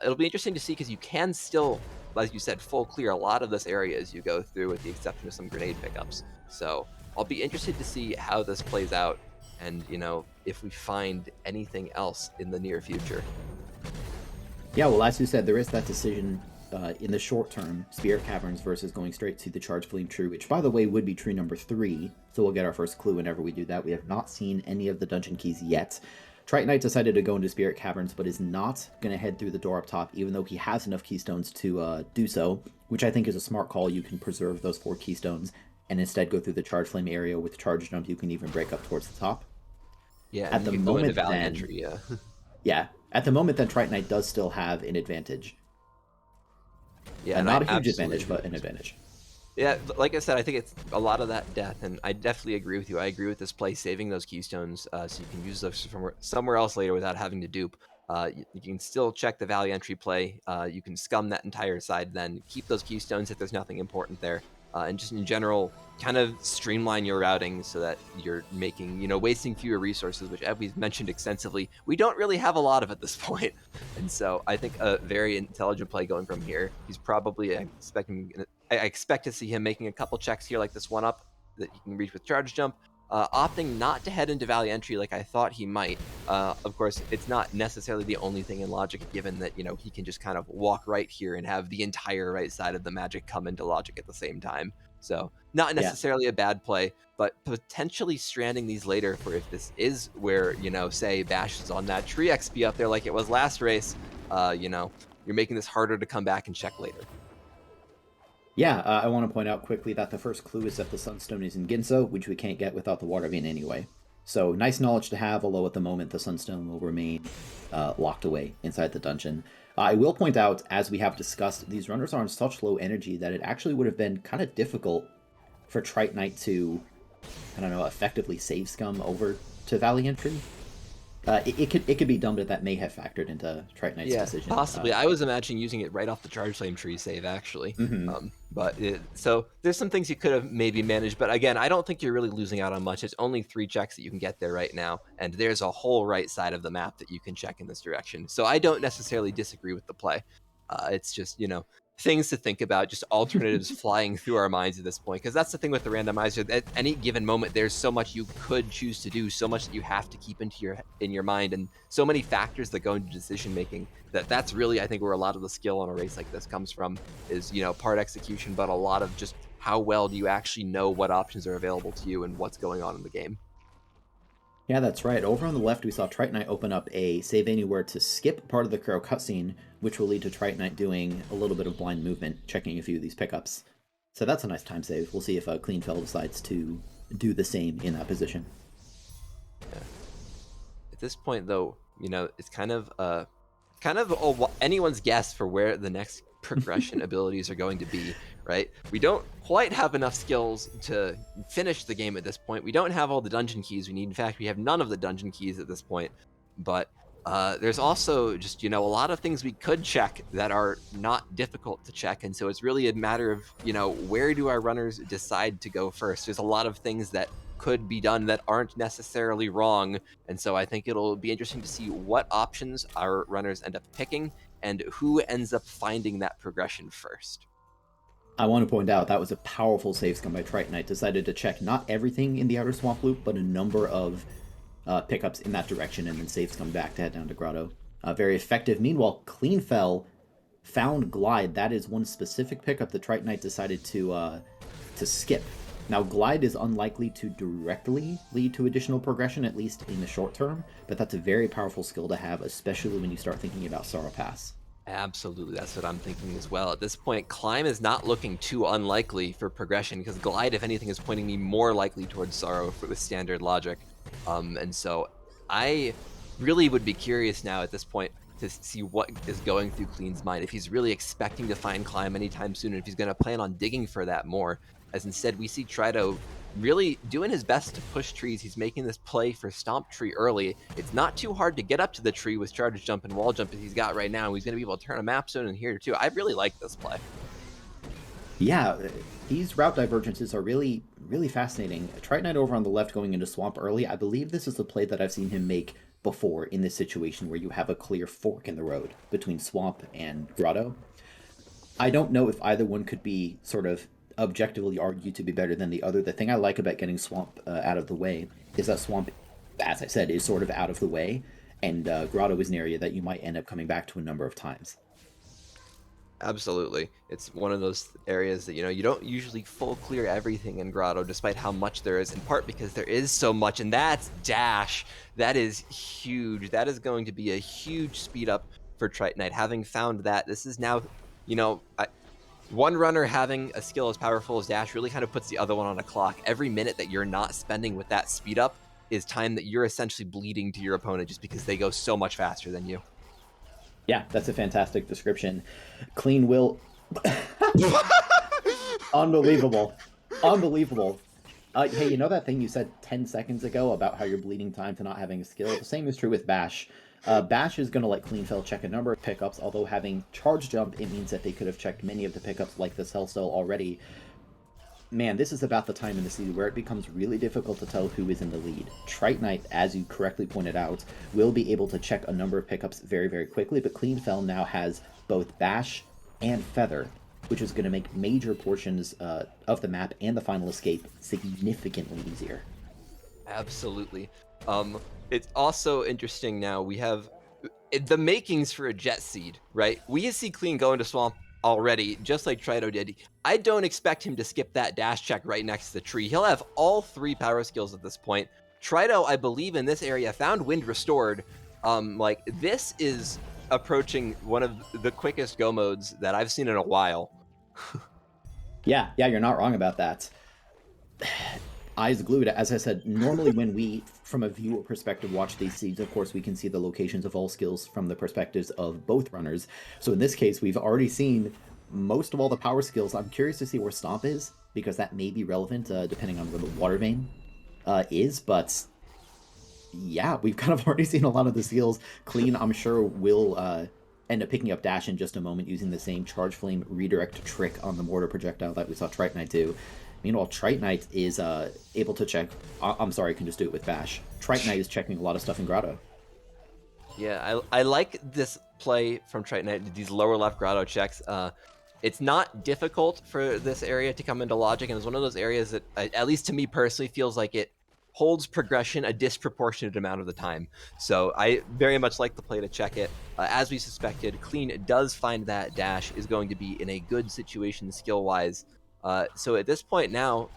it'll be interesting to see because you can still, as you said, full clear a lot of this area as you go through with the exception of some grenade pickups. So I'll be interested to see how this plays out. and if we find anything else in the near future. Yeah, well, as you said, there is that decision in the short term, Spirit Caverns versus going straight to the Charge Flame tree, which, by the way, would be tree number 3, so we'll get our first clue whenever we do that. We have not seen any of the dungeon keys yet. Tritonite decided to go into Spirit Caverns, but is not going to head through the door up top, even though he has enough keystones to do so, which I think is a smart call. You can preserve those 4 keystones and instead go through the Charge Flame area. With Charge Jump, you can even break up towards the top. Yeah, at the moment, Valley then, Entry, yeah. Yeah, at the moment, then Tritonite does still have an advantage. Yeah, not a huge advantage, but an advantage. Yeah, like I said, I think it's a lot of that death, and I definitely agree with you. I agree with this play, saving those keystones so you can use those somewhere else later without having to dupe. You can still check the Valley Entry play. You can scum that entire side, then keep those keystones if there's nothing important there. And just in general, kind of streamline your routing so that you're making, wasting fewer resources, which, as we've mentioned extensively, we don't really have a lot of at this point. And so I think a very intelligent play going from here. He's probably, I expect to see him making a couple checks here like this one up that he can reach with Charge Jump, opting not to head into Valley Entry like I thought he might. Of course, it's not necessarily the only thing in Logic, given that, he can just kind of walk right here and have the entire right side of the magic come into Logic at the same time. So not necessarily a bad play, but potentially stranding these later for if this is where, say Bash is on that tree XP up there like it was last race, you're making this harder to come back and check later. Yeah, I want to point out quickly that the first clue is that the Sunstone is in Ginso, which we can't get without the Water Vein anyway. So nice knowledge to have, although at the moment the Sunstone will remain locked away inside the dungeon. I will point out, as we have discussed, these runners are on such low energy that it actually would have been kind of difficult for Tritonite to, effectively save scum over to Valley Entry. It could be done, but that may have factored into Tritonite's decision. Possibly. I was imagining using it right off the Charge Flame tree save, actually. So there's some things you could have maybe managed, but again, I don't think you're really losing out on much. It's only 3 checks that you can get there right now, and there's a whole right side of the map that you can check in this direction. So I don't necessarily disagree with the play. It's just, things to think about, just alternatives flying through our minds at this point, because that's the thing with the randomizer. At any given moment, there's so much you could choose to do, so much that you have to keep in your mind, and so many factors that go into decision making. That's really, I think, where a lot of the skill on a race like this comes from, is part execution, but a lot of just how well do you actually know what options are available to you and what's going on in the game. Yeah, that's right. Over on the left, we saw Tritonite open up a save anywhere to skip part of the Crow cutscene, which will lead to Tritonite doing a little bit of blind movement, checking a few of these pickups. So that's a nice time save. We'll see if Cleanfel decides to do the same in that position. Yeah. At this point, though, it's kind of anyone's guess for where the next progression abilities are going to be, right? We don't quite have enough skills to finish the game at this point. We don't have all the dungeon keys we need. In fact, we have none of the dungeon keys at this point. But there's also just, a lot of things we could check that are not difficult to check. And so it's really a matter of, where do our runners decide to go first? There's a lot of things that could be done that aren't necessarily wrong. And so I think it'll be interesting to see what options our runners end up picking and who ends up finding that progression first. I want to point out that was a powerful save scum by Tritonite. Decided to check not everything in the outer swamp loop, but a number of pickups in that direction, and then save scum back to head down to Grotto. Very effective. Meanwhile, Cleanfel found Glide. That is one specific pickup that Tritonite decided to skip. Now, Glide is unlikely to directly lead to additional progression, at least in the short term, but that's a very powerful skill to have, especially when you start thinking about Sorrow Pass. Absolutely, that's what I'm thinking as well. At this point, Climb is not looking too unlikely for progression, because Glide, if anything, is pointing me more likely towards Sorrow with standard logic. And so I really would be curious now at this point to see what is going through Clean's mind, if he's really expecting to find Climb anytime soon, and if he's going to plan on digging for that more. As instead, we see Trido really doing his best to push trees. He's making this play for Stomp Tree early. It's not too hard to get up to the tree with Charge Jump and Wall Jump as he's got right now. He's going to be able to turn a map zone in here too. I really like this play. Yeah, these route divergences are really, really fascinating. Tritonite over on the left going into Swamp early. I believe this is a play that I've seen him make before in this situation where you have a clear fork in the road between Swamp and Grotto. I don't know if either one could be sort of objectively argued to be better than the other. The thing I like about getting Swamp out of the way is that Swamp as I said, is sort of out of the way, and Grotto is an area that you might end up coming back to a number of times. Absolutely. It's one of those areas that, you don't usually full clear everything in Grotto, despite how much there is, in part because there is so much, and that's Dash. That is huge. That is going to be a huge speed up for Tritonite. Having found that, this is now, one runner having a skill as powerful as Dash really kind of puts the other one on a clock. Every minute that you're not spending with that speed up is time that you're essentially bleeding to your opponent just because they go so much faster than you. Yeah, that's a fantastic description. Clean will... Unbelievable. Unbelievable. Hey, you know that thing you said 10 seconds ago about how you're bleeding time to not having a skill? The same is true with Bash. Bash is going to let Cleanfel check a number of pickups, although having Charge Jump, it means that they could have checked many of the pickups like the Cell Cell already. Man, this is about the time in the season where it becomes really difficult to tell who is in the lead. Tritonite, as you correctly pointed out, will be able to check a number of pickups very, very quickly, but Cleanfel now has both Bash and Feather, which is going to make major portions of the map and the final escape significantly easier. Absolutely. It's also interesting now, we have the makings for a Jet Seed, right? We see Clean go into Swamp already, just like Trito did. I don't expect him to skip that dash check right next to the tree. He'll have all 3 power skills at this point. Trito, I believe, in this area found Wind Restored. This is approaching one of the quickest go modes that I've seen in a while. Yeah, you're not wrong about that. Eyes glued. As I said, normally when we, from a viewer perspective, watch these seeds, of course, we can see the locations of all skills from the perspectives of both runners. So in this case, we've already seen most of all the power skills. I'm curious to see where Stomp is, because that may be relevant depending on where the Water Vein is. But yeah, we've kind of already seen a lot of the skills. Clean, I'm sure, will end up picking up Dash in just a moment using the same Charge Flame redirect trick on the Mortar Projectile that we saw Tritonite do. Meanwhile, Tritonite is able to check... I'm sorry, I can just do it with Bash. Tritonite is checking a lot of stuff in Grotto. Yeah, I like this play from Tritonite, these lower left Grotto checks. It's not difficult for this area to come into Logic, and it's one of those areas that, at least to me personally, feels like it holds progression a disproportionate amount of the time. So I very much like the play to check it. As we suspected, Clean does find that Dash is going to be in a good situation skill-wise. So at this point now,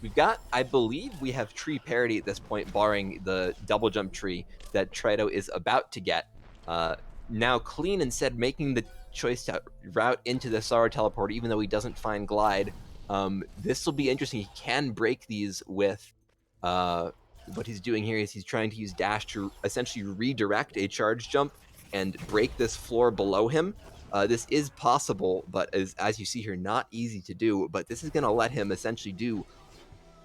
we've got, I believe we have tree parity at this point, barring the double jump tree that Trito is about to get. Now Clean, instead, making the choice to route into the Sorrow Teleport, even though he doesn't find Glide. This will be interesting. He can break these with, what he's doing here is he's trying to use Dash to essentially redirect a charge jump and break this floor below him. This is possible, but as you see here, not easy to do. But this is going to let him essentially do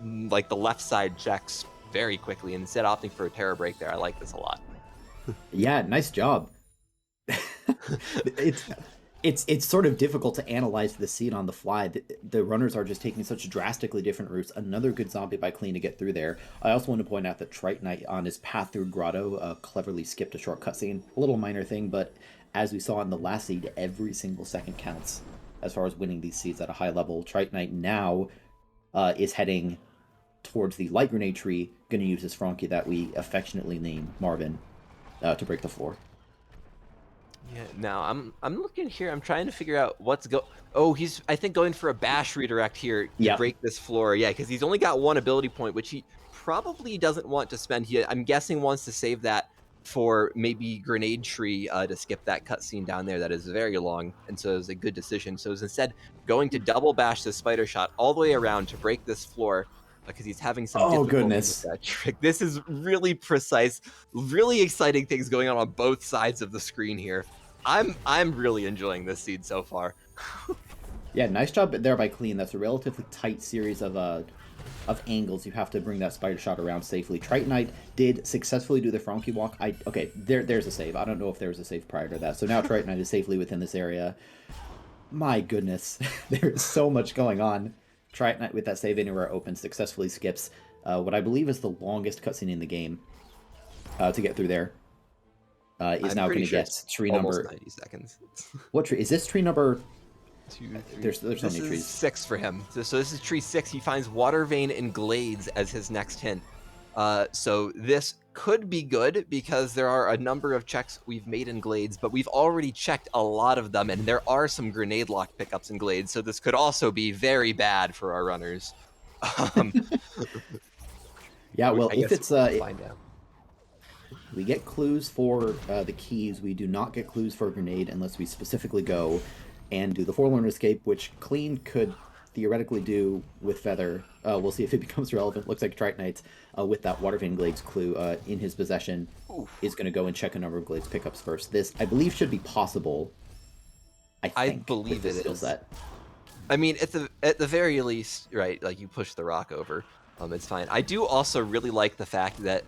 like the left side checks very quickly, and instead opting for a Terror Break there. I like this a lot. Yeah, nice job. It's sort of difficult to analyze the seed on the fly. The runners are just taking such drastically different routes. Another good zombie by Clean to get through there. I also want to point out that Tritonite on his path through Grotto cleverly skipped a short cutscene. A little minor thing, but as we saw in the last seed, every single second counts as far as winning these seeds at a high level. Tritonite now is heading towards the Light Grenade tree, going to use his Frankie that we affectionately name Marvin to break the floor. Yeah, now I'm looking here. I'm trying to figure out what's Oh, he's, I think, going for a Bash redirect here to break this floor. Yeah, because he's only got 1 ability point, which he probably doesn't want to spend. I'm guessing wants to save that for maybe Grenade Tree to skip that cutscene down there that is very long, and so it was a good decision. So it's instead going to double bash the Spider Shot all the way around to break this floor because he's having some difficulty with that trick. This is really precise, really exciting things going on both sides of the screen here. I'm really enjoying this seed so far. Yeah, nice job there by Clean. That's a relatively tight series of angles. You have to bring that Spider Shot around safely. Tritonite did successfully do the Frankie Walk. Okay, there's a save. I don't know if there was a save prior to that. So now Tritonite is safely within this area. My goodness, there's so much going on. Tritonite with that save anywhere open successfully skips what I believe is the longest cutscene in the game to get through there. Is now going to get tree number 90 seconds. What tree is this? Tree number 2, 3. There's so many trees. 6 for him. So this is tree 6. He finds Water Vein and Glades as his next hint. So this could be good because there are a number of checks we've made in Glades, but we've already checked a lot of them, and there are some grenade lock pickups in Glades, so this could also be very bad for our runners. Yeah, well, I if guess it's we'll find out. we get clues for the keys, we do not get clues for a grenade unless we specifically go and do the Forlorn Escape, which Clean could theoretically do with Feather. We'll see if it becomes relevant. Looks like Trite Knight, with that Water Vein Glades clue in his possession, is going to go and check a number of Glades pickups first. This, I believe, should be possible. I believe with it skill is. Set. I mean, at the very least, right? Like you push the rock over, it's fine. I do also really like the fact that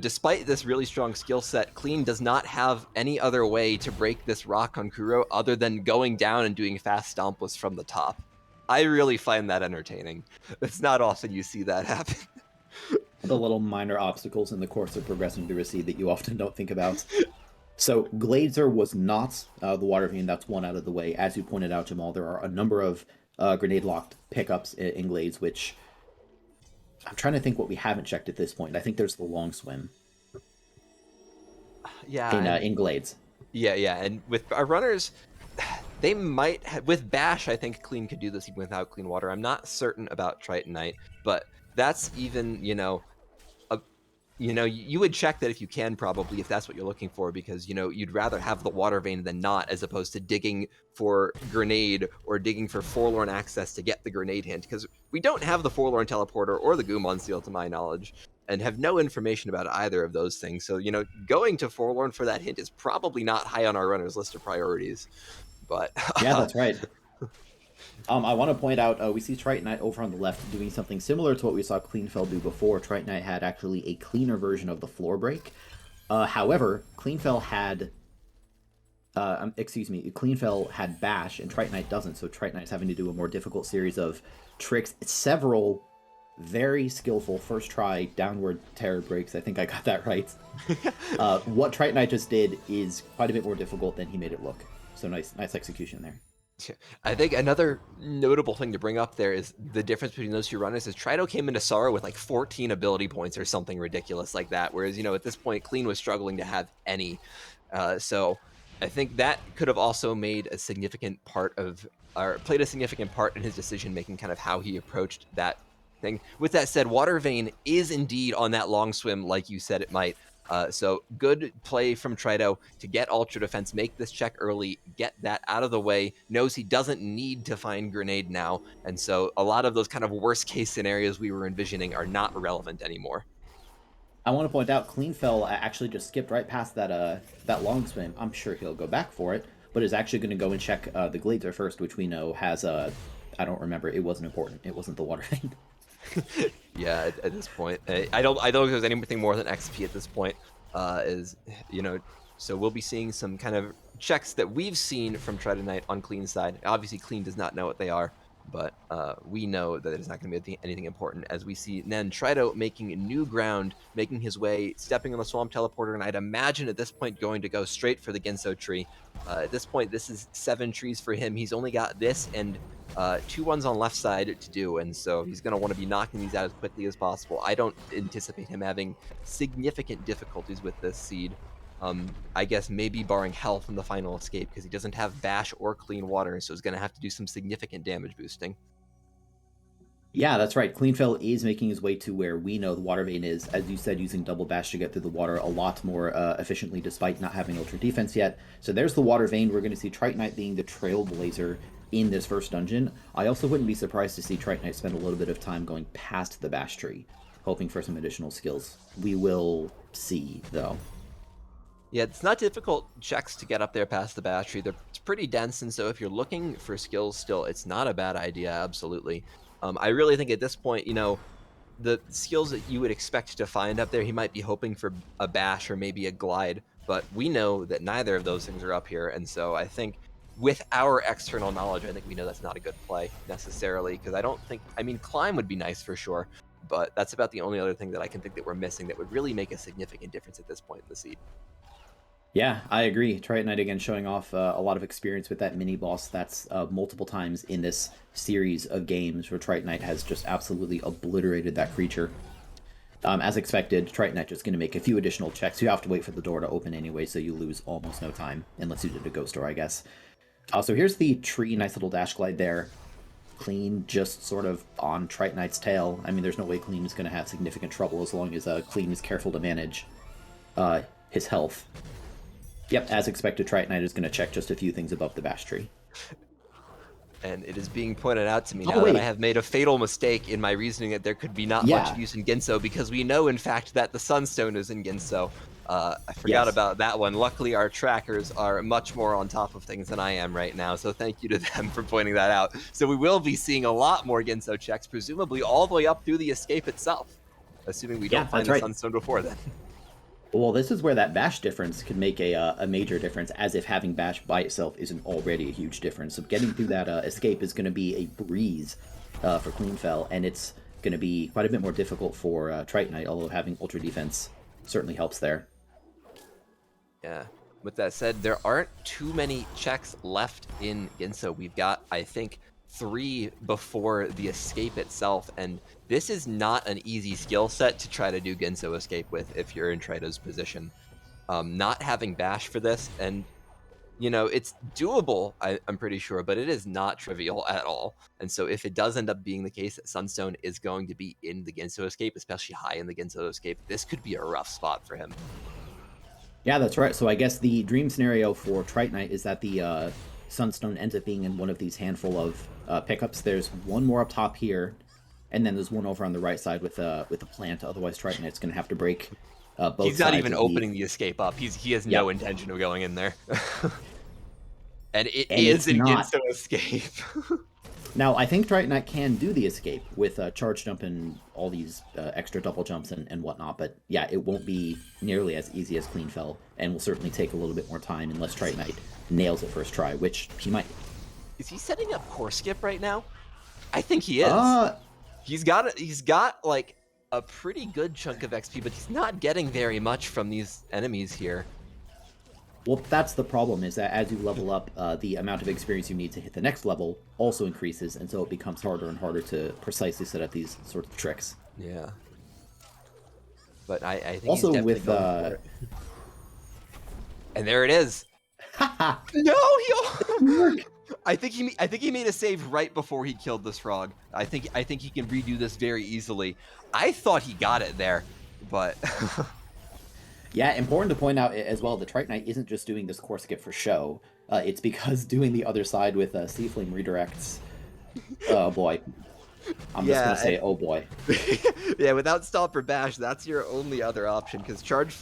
despite this really strong skill set, Clean does not have any other way to break this rock on Kuro other than going down and doing fast stompless from the top. I really find that entertaining. It's not often you see that happen. The little minor obstacles in the course of progressing through a seed that you often don't think about. So Gladeser was not the Water Vein. That's one out of the way. As you pointed out, Jamal, there are a number of grenade-locked pickups in Glades, which I'm trying to think what we haven't checked at this point. I think there's the Long Swim. Yeah. In Glades. Yeah, and with our runners, they might with Bash. I think Clean could do this even without Clean Water. I'm not certain about Triton Knight, but that's even you would check that if you can, probably, if that's what you're looking for, because you'd rather have the Water Vein than not, as opposed to digging for grenade or digging for Forlorn access to get the grenade hint, because we don't have the Forlorn teleporter or the Goomon seal to my knowledge, and have no information about either of those things. So going to Forlorn for that hint is probably not high on our runners list of priorities. But yeah, that's right. I want to point out, we see Trite Knight over on the left doing something similar to what we saw Cleanfel do before. Trite Knight had actually a cleaner version of the floor break. However, Cleanfel had Bash, and Trite Knight doesn't, so Trite Knight's having to do a more difficult series of tricks. Several very skillful first try downward terror breaks. I think I got that right. What Trite Knight just did is quite a bit more difficult than he made it look. So nice execution there. I think another notable thing to bring up there is the difference between those two runners is Trido came into Sorrow with like 14 ability points or something ridiculous like that, whereas, at this point, Clean was struggling to have any. So I think that could have also made a significant part played a significant part in his decision-making, kind of how he approached that thing. With that said, Water Vein is indeed on that long swim, like you said it might. So good play from Trido to get Ultra Defense, make this check early, get that out of the way, knows he doesn't need to find Grenade now, and so a lot of those kind of worst case scenarios we were envisioning are not relevant anymore. I want to point out, Cleanfel actually just skipped right past that long swim. I'm sure he'll go back for it, but is actually going to go and check the Gladeser first, which we know has I don't remember, it wasn't important. It wasn't the Water Vein. Yeah, at this point, I don't think there's anything more than XP at this point. So we'll be seeing some kind of checks that we've seen from Triton Knight on Clean's side. Obviously, Clean does not know what they are, but we know that it's not going to be anything important, as we see Nen Trido making new ground, making his way, stepping on the Swamp Teleporter, and I'd imagine at this point going to go straight for the Ginso tree. At this point, this is 7 trees for him. He's only got this and 2 ones on left side to do, and so he's going to want to be knocking these out as quickly as possible. I don't anticipate him having significant difficulties with this seed. I guess maybe barring health in the final escape, because he doesn't have Bash or Clean Water, so he's going to have to do some significant damage boosting. Yeah, that's right. Cleanfel is making his way to where we know the Water Vein is, as you said, using Double Bash to get through the water a lot more efficiently, despite not having Ultra Defense yet. So there's the Water Vein. We're going to see Trite Knight being the Trailblazer in this first dungeon. I also wouldn't be surprised to see Trite Knight spend a little bit of time going past the Bash tree, hoping for some additional skills. We will see, though. Yeah, it's not difficult checks to get up there past the Bash tree. It's pretty dense, and so if you're looking for skills still, it's not a bad idea, absolutely. I really think at this point, the skills that you would expect to find up there, he might be hoping for a Bash or maybe a Glide, but we know that neither of those things are up here, and so I think with our external knowledge, I think we know that's not a good play necessarily, because Climb would be nice for sure, but that's about the only other thing that I can think that we're missing that would really make a significant difference at this point in the seed. Yeah, I agree. Triton Knight again showing off a lot of experience with that mini boss. That's multiple times in this series of games where Triton Knight has just absolutely obliterated that creature. As expected, Tritonite is going to make a few additional checks. You have to wait for the door to open anyway, so you lose almost no time, unless you did a ghost door, I guess. So here's the tree, nice little dash glide there. Clean just sort of on Tritonite's tail. I mean, there's no way Clean is going to have significant trouble as long as Clean is careful to manage his health. Yep, as expected, Tritonite is going to check just a few things above the bash tree. And it is being pointed out to me now that I have made a fatal mistake in my reasoning that there could be not much use in Genso, because we know, in fact, that the Sunstone is in Genso. I forgot about that one. Luckily, our trackers are much more on top of things than I am right now, so thank you to them for pointing that out. So we will be seeing a lot more Genso checks, presumably all the way up through the escape itself, assuming we don't find the Sunstone before then. Well, this is where that bash difference could make a major difference, as if having bash by itself isn't already a huge difference. So getting through that escape is going to be a breeze for Cleanfel, and it's going to be quite a bit more difficult for Tritonite, although having ultra defense certainly helps there. Yeah. With that said, there aren't too many checks left in Genso. We've got, I think, 3 before the escape itself, and this is not an easy skill set to try to do Genso escape with if you're in Trito's position. Not having bash for this, and you know, it's doable, I'm pretty sure, but it is not trivial at all. And so if it does end up being the case that Sunstone is going to be in the Genso escape, especially high in the Genso escape, this could be a rough spot for him. Yeah, that's right. So I guess the dream scenario for Tritonite is that the Sunstone ends up being in one of these handful of pickups. There's one more up top here, and then there's one over on the right side with a plant. Otherwise, Tritonite's going to have to break both sides. He's not even opening the escape up. He has no intention of going in there. and it is in Genso escape. Now, I think Tritonite can do the escape with charge jump and all these extra double jumps and whatnot, but yeah, it won't be nearly as easy as Cleanfel, and will certainly take a little bit more time unless Tritonite nails it first try, which he might. Is he setting up core skip right now? I think he is. He's got like a pretty good chunk of XP, but he's not getting very much from these enemies here. Well, that's the problem, is that as you level up, the amount of experience you need to hit the next level also increases, and so it becomes harder and harder to precisely set up these sorts of tricks. Yeah. But I think also he's with going for it. And there it is. No, I think he made a save right before he killed this frog. I think he can redo this very easily. I thought he got it there, but yeah, important to point out as well, the Tritonite isn't just doing this core skip for show. It's because doing the other side with Sea Flame redirects. Oh boy. I'm just gonna say, oh boy. Yeah, without stop or bash, that's your only other option, because charge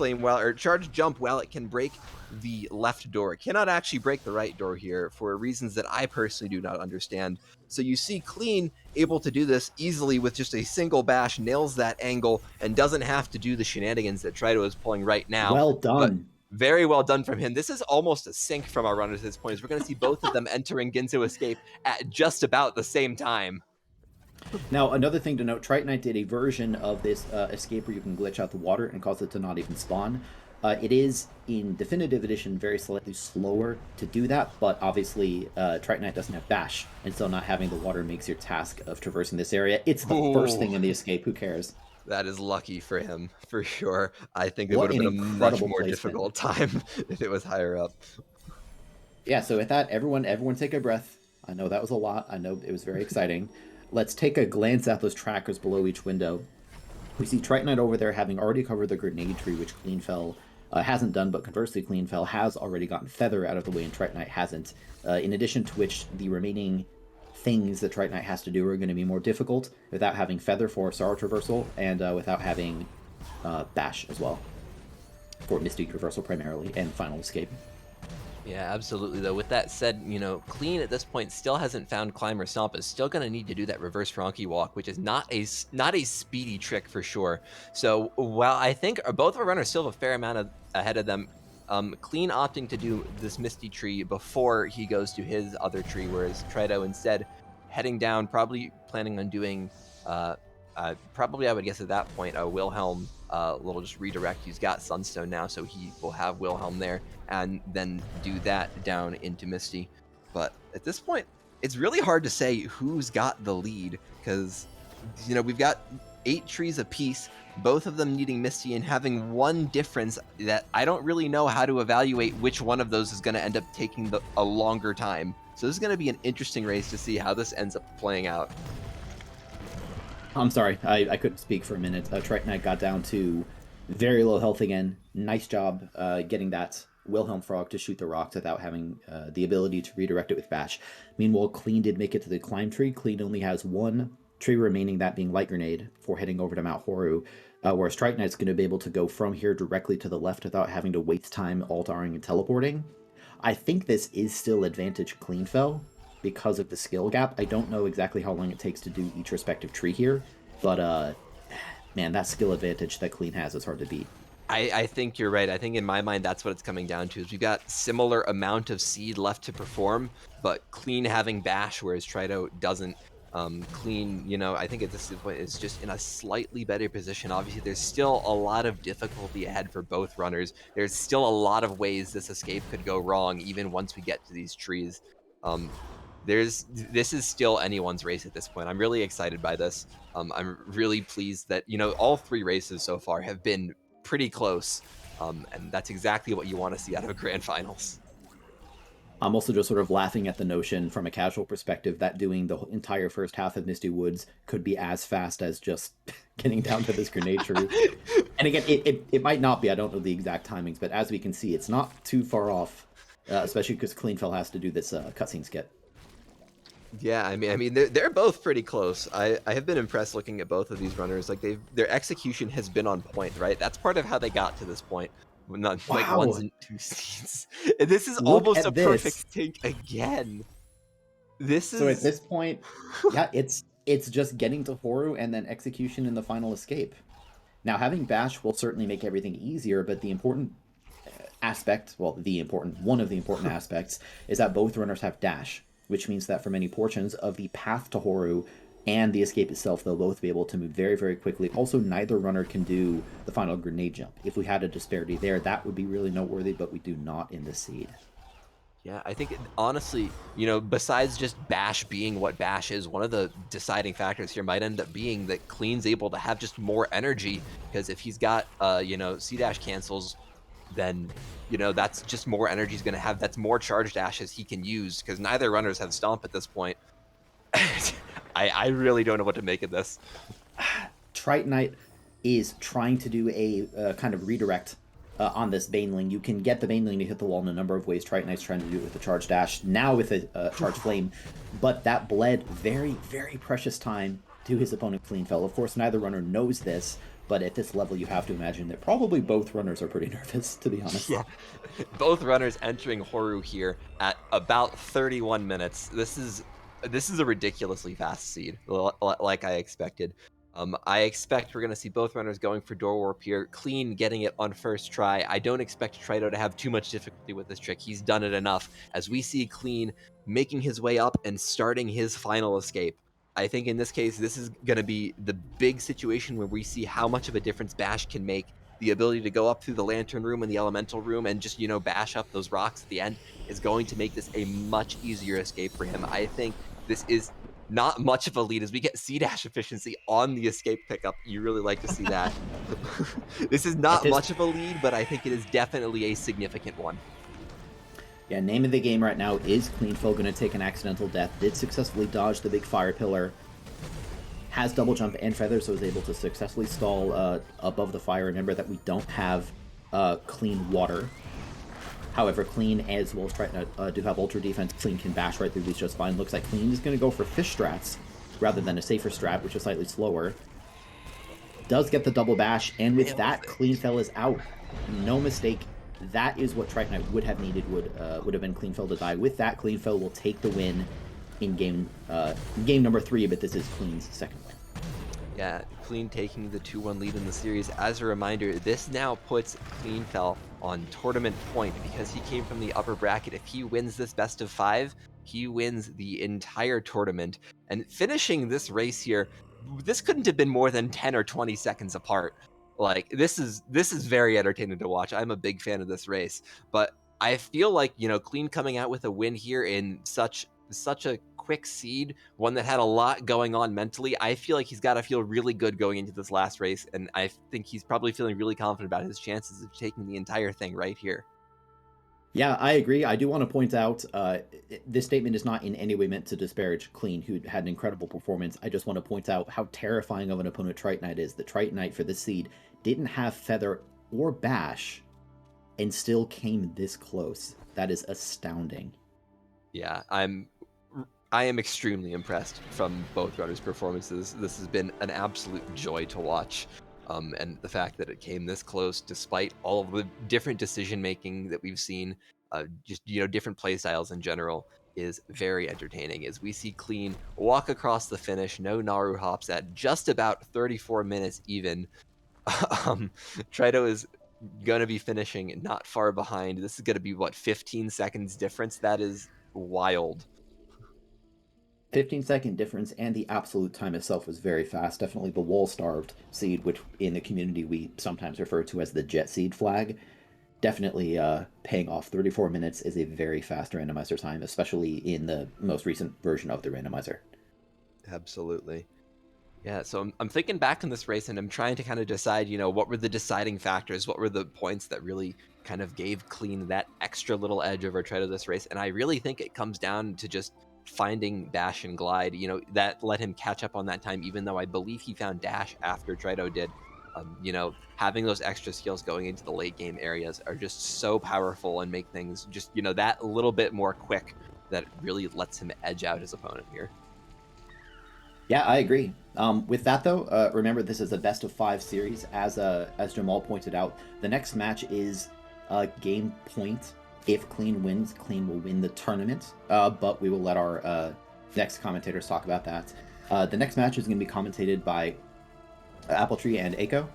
jump, while it can break the left door, it cannot actually break the right door here for reasons that I personally do not understand. So you see Clean able to do this easily with just a single bash, nails that angle, and doesn't have to do the shenanigans that Trito is pulling right now. Well done. Very well done from him. This is almost a sync from our runners at this point, as we're going to see both of them entering Genso escape at just about the same time. Now, another thing to note, Tritonite did a version of this escape where you can glitch out the water and cause it to not even spawn. It is, in Definitive Edition, very slightly slower to do that, but obviously Tritonite doesn't have bash, and so not having the water makes your task of traversing this area. It's the first thing in the escape, who cares? That is lucky for him, for sure. I think it would have been a much more difficult time if it was higher up. Yeah, so with that, everyone take a breath. I know that was a lot. I know it was very exciting. Let's take a glance at those trackers below each window. We see Tritonite over there having already covered the grenade tree, which Cleanfel hasn't done, but conversely, Cleanfel has already gotten Feather out of the way, and Tritonite hasn't. In addition to which, the remaining things that Tritonite has to do are going to be more difficult without having Feather for Sorrow Traversal, and without having Bash as well, for Misty Traversal primarily, and Final Escape. Yeah, absolutely, though. With that said, you know, Clean at this point still hasn't found Climb or Stomp, is still going to need to do that reverse Frankie walk, which is not a speedy trick for sure. So while I think both of our runners still have a fair amount ahead of them, Clean opting to do this Misty tree before he goes to his other tree, whereas Trito instead heading down, probably planning on doing, probably I would guess at that point, a Wilhelm little just redirect. He's got Sunstone now, so he will have Wilhelm there, and then do that down into Misty. But at this point, it's really hard to say who's got the lead, because, you know, we've got 8 trees apiece, both of them needing Misty and having one difference that I don't really know how to evaluate which one of those is going to end up taking a longer time. So this is going to be an interesting race to see how this ends up playing out. I'm sorry, I couldn't speak for a minute. Tritonite got down to very low health again. Nice job getting that Wilhelm Frog to shoot the rocks without having the ability to redirect it with Bash. Meanwhile, Clean did make it to the climb tree. Clean only has one tree remaining, that being Light Grenade, before heading over to Mount Horu. Whereas Tritonite's going to be able to go from here directly to the left without having to waste time alt-Ring and teleporting. I think this is still advantage Cleanfel because of the skill gap. I don't know exactly how long it takes to do each respective tree here, but man, that skill advantage that Clean has is hard to beat. I think you're right. I think in my mind that's what it's coming down to, is we've got similar amount of seed left to perform, but Clean having Bash, whereas Trito doesn't. Clean, you know, I think at this point is just in a slightly better position. Obviously, there's still a lot of difficulty ahead for both runners. There's still a lot of ways this escape could go wrong, even once we get to these trees. This is still anyone's race at this point. I'm really excited by this. I'm really pleased that, you know, all 3 races so far have been pretty close, and that's exactly what you want to see out of a grand finals. I'm also just sort of laughing at the notion from a casual perspective that doing the entire first half of Misty Woods could be as fast as just getting down to this grenade tree. And again, it might not be, I don't know the exact timings, but as we can see, it's not too far off, especially because Cleanfel has to do this cutscene skit. Yeah, I mean, they're both pretty close. I have been impressed looking at both of these runners. Like their execution has been on point, right? That's part of how they got to this point. Not like 1s and 2 seeds. This is almost a perfect take again. This is so at this point, yeah, it's just getting to Horu and then execution in the final escape. Now, having Bash will certainly make everything easier, but the important aspect, well, one of the important aspects is that both runners have Dash, which means that for many portions of the path to Horu and the escape itself, they'll both be able to move very, very quickly. Also, neither runner can do the final grenade jump. If we had a disparity there, that would be really noteworthy, but we do not in this seed. Yeah, I think, honestly, you know, besides just Bash being what Bash is, one of the deciding factors here might end up being that Clean's able to have just more energy, because if he's got, you know, C-Dash cancels, then, you know, that's just more energy he's going to have. That's more charge dashes he can use, because neither runners have Stomp at this point. I really don't know what to make of this. Tritonite is trying to do a kind of redirect on this Baneling. You can get the Baneling to hit the wall in a number of ways. Tritonite's trying to do it with the Charge Dash, now with a Charge Flame, but that bled very, very precious time to his opponent Cleanfel. Of course, neither runner knows this, but at this level you have to imagine that probably both runners are pretty nervous, to be honest. Yeah, both runners entering Horu here at about 31 minutes. This is a ridiculously fast seed, like I expected. I expect we're going to see both runners going for Door Warp here. Clean getting it on first try. I don't expect Trito to have too much difficulty with this trick. He's done it enough. As we see Clean making his way up and starting his final escape. I think in this case, this is going to be the big situation where we see how much of a difference Bash can make. The ability to go up through the Lantern Room and the Elemental Room and just, you know, bash up those rocks at the end is going to make this a much easier escape for him. I think this is not much of a lead as we get C-Dash efficiency on the escape pickup. You really like to see that. This is not much of a lead, but I think it is definitely a significant one. Yeah, name of the game right now is Cleanfel going to take an accidental death. Did successfully dodge the big fire pillar. Has double jump and feather, so is able to successfully stall above the fire. Remember that we don't have clean water. However, Clean, as well as try to do have ultra defense, Clean can bash right through these just fine. Looks like Clean is going to go for fish strats rather than a safer strat, which is slightly slower. Does get the double bash, and with that, Cleanfel is out. No mistake. That is what Tritonite would have needed, would have been Cleanfel to die. With that, Cleanfel will take the win in game number 3, but this is Clean's second win. Yeah, Clean taking the 2-1 lead in the series. As a reminder, this now puts Cleanfel on tournament point because he came from the upper bracket. If he wins this best of 5, he wins the entire tournament. And finishing this race here, this couldn't have been more than 10 or 20 seconds apart. Like, this is very entertaining to watch. I'm a big fan of this race, but I feel like, you know, Clean coming out with a win here in such such a quick seed, one that had a lot going on mentally. I feel like he's got to feel really good going into this last race, and I think he's probably feeling really confident about his chances of taking the entire thing right here. Yeah, I agree. I do want to point out this statement is not in any way meant to disparage Clean, who had an incredible performance. I just want to point out how terrifying of an opponent Tritonite is. The Tritonite for this seed didn't have Feather or Bash and still came this close. That is astounding. Yeah, I am extremely impressed from both runners' performances. This has been an absolute joy to watch. And the fact that it came this close, despite all of the different decision making that we've seen, just different play styles in general, is very entertaining. As we see Clean walk across the finish, no Naru hops at just about 34 minutes even. Trito is going to be finishing not far behind. This is going to be, what, 15 seconds difference? That is wild. 15-second difference, and the absolute time itself was very fast. Definitely the wall-starved seed, which in the community we sometimes refer to as the jet seed flag, definitely paying off. 34 minutes is a very fast randomizer time, especially in the most recent version of the randomizer. Absolutely. Yeah, so I'm thinking back in this race, and I'm trying to kind of decide, what were the deciding factors? What were the points that really kind of gave Clean that extra little edge over Trito this race? And I really think it comes down to just finding Dash and Glide. That let him catch up on that time, even though I believe he found Dash after Trito did. Having those extra skills going into the late game areas are just so powerful and make things just, that little bit more quick that really lets him edge out his opponent here. Yeah, I agree. With that though, remember this is a best of 5 series. As Jamal pointed out, the next match is game point. If Clean wins, Clean will win the tournament. But we will let our next commentators talk about that. The next match is going to be commentated by Appletree and Aiko.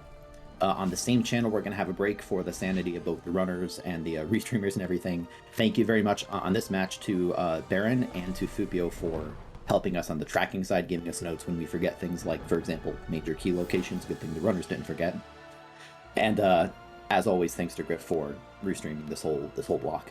On the same channel, we're going to have a break for the sanity of both the runners and the restreamers and everything. Thank you very much on this match to Baron and to Fupio for helping us on the tracking side, giving us notes when we forget things like, for example, major key locations. Good thing the runners didn't forget. And as always, thanks to Griff for restreaming this whole block.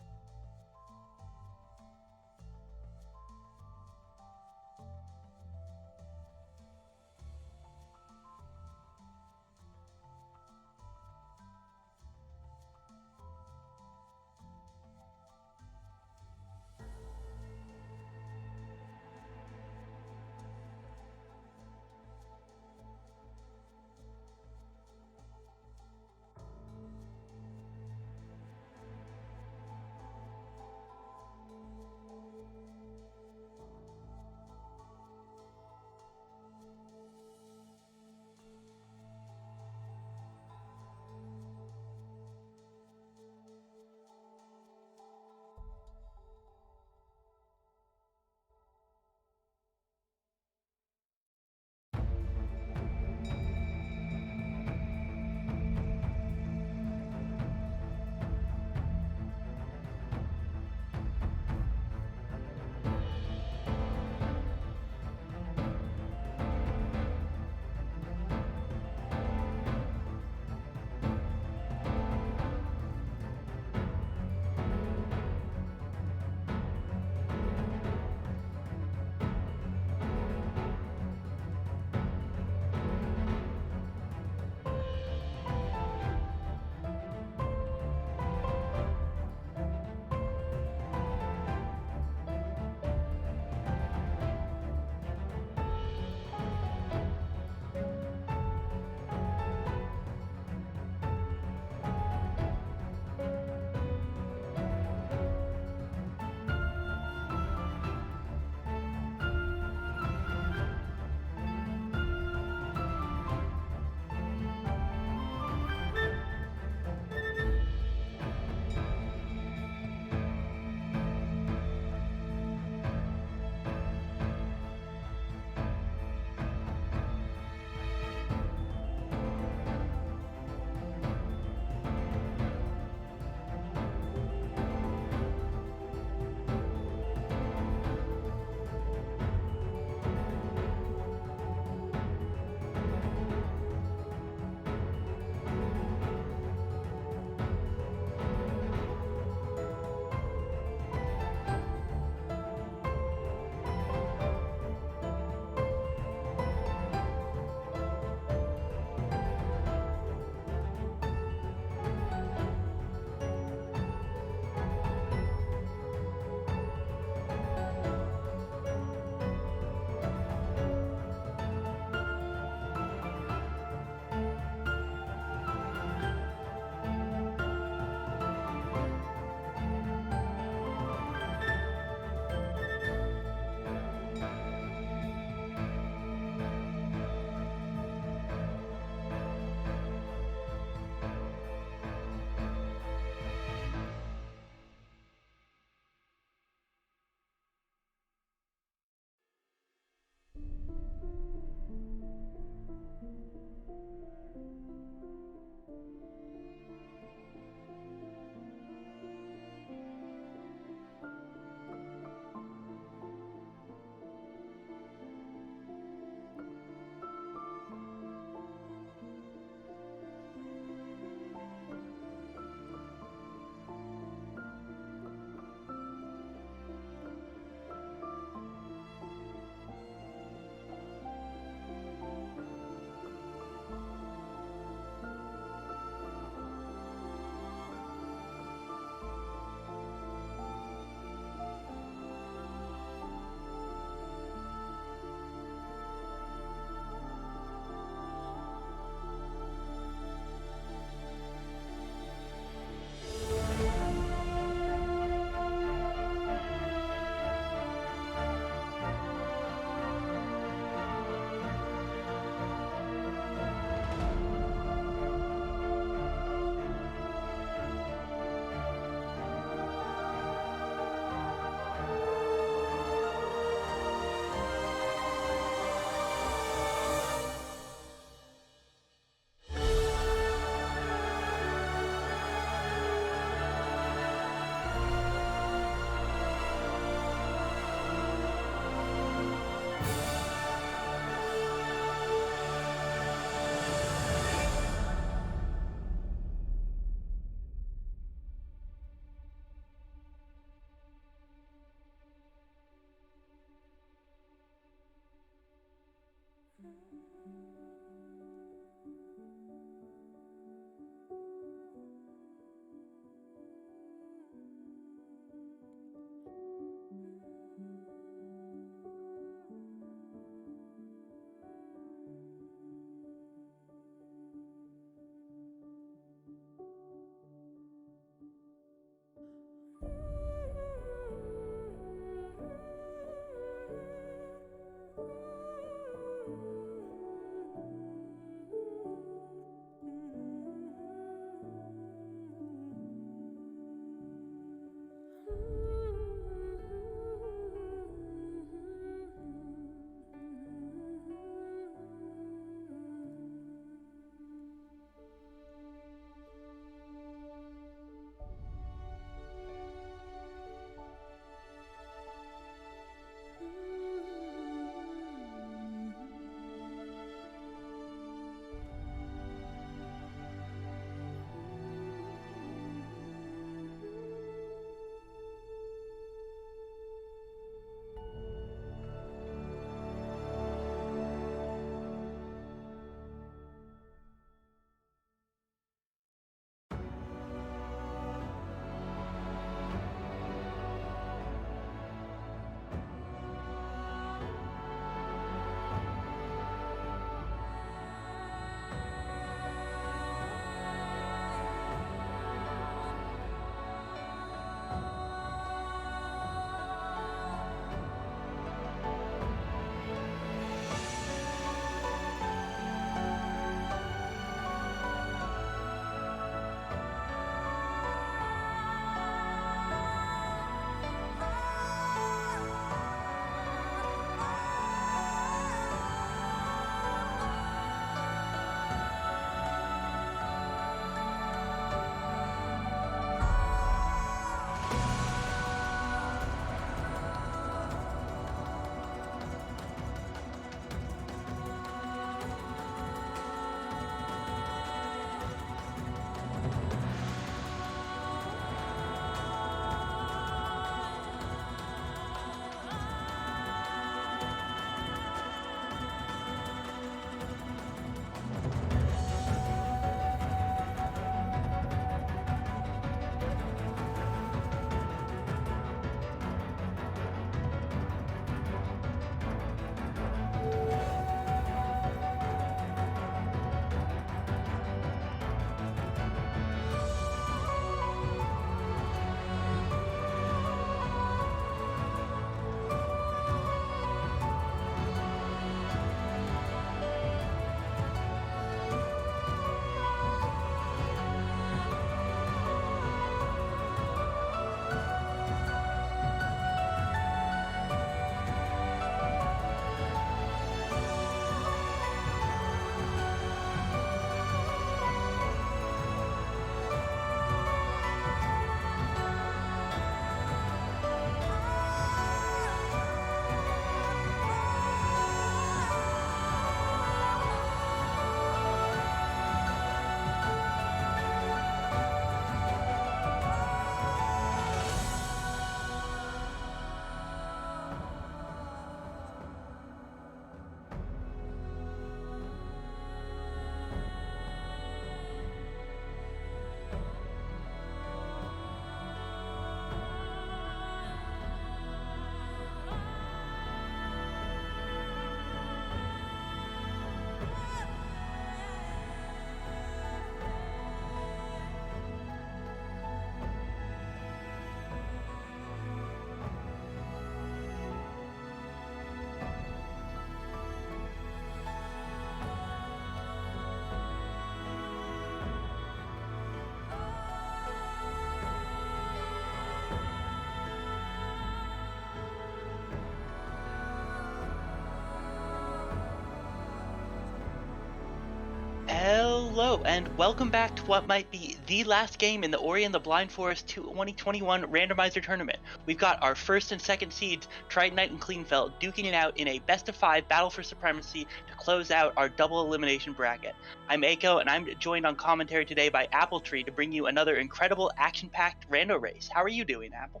Hello, and welcome back to what might be the last game in the Ori and the Blind Forest 2021 Randomizer tournament. We've got our first and second seeds, Tritonite and Cleanfel, duking it out in a best-of-5 battle for supremacy to close out our double elimination bracket. I'm Aiko, and I'm joined on commentary today by Appletree to bring you another incredible action-packed rando race. How are you doing, Apple?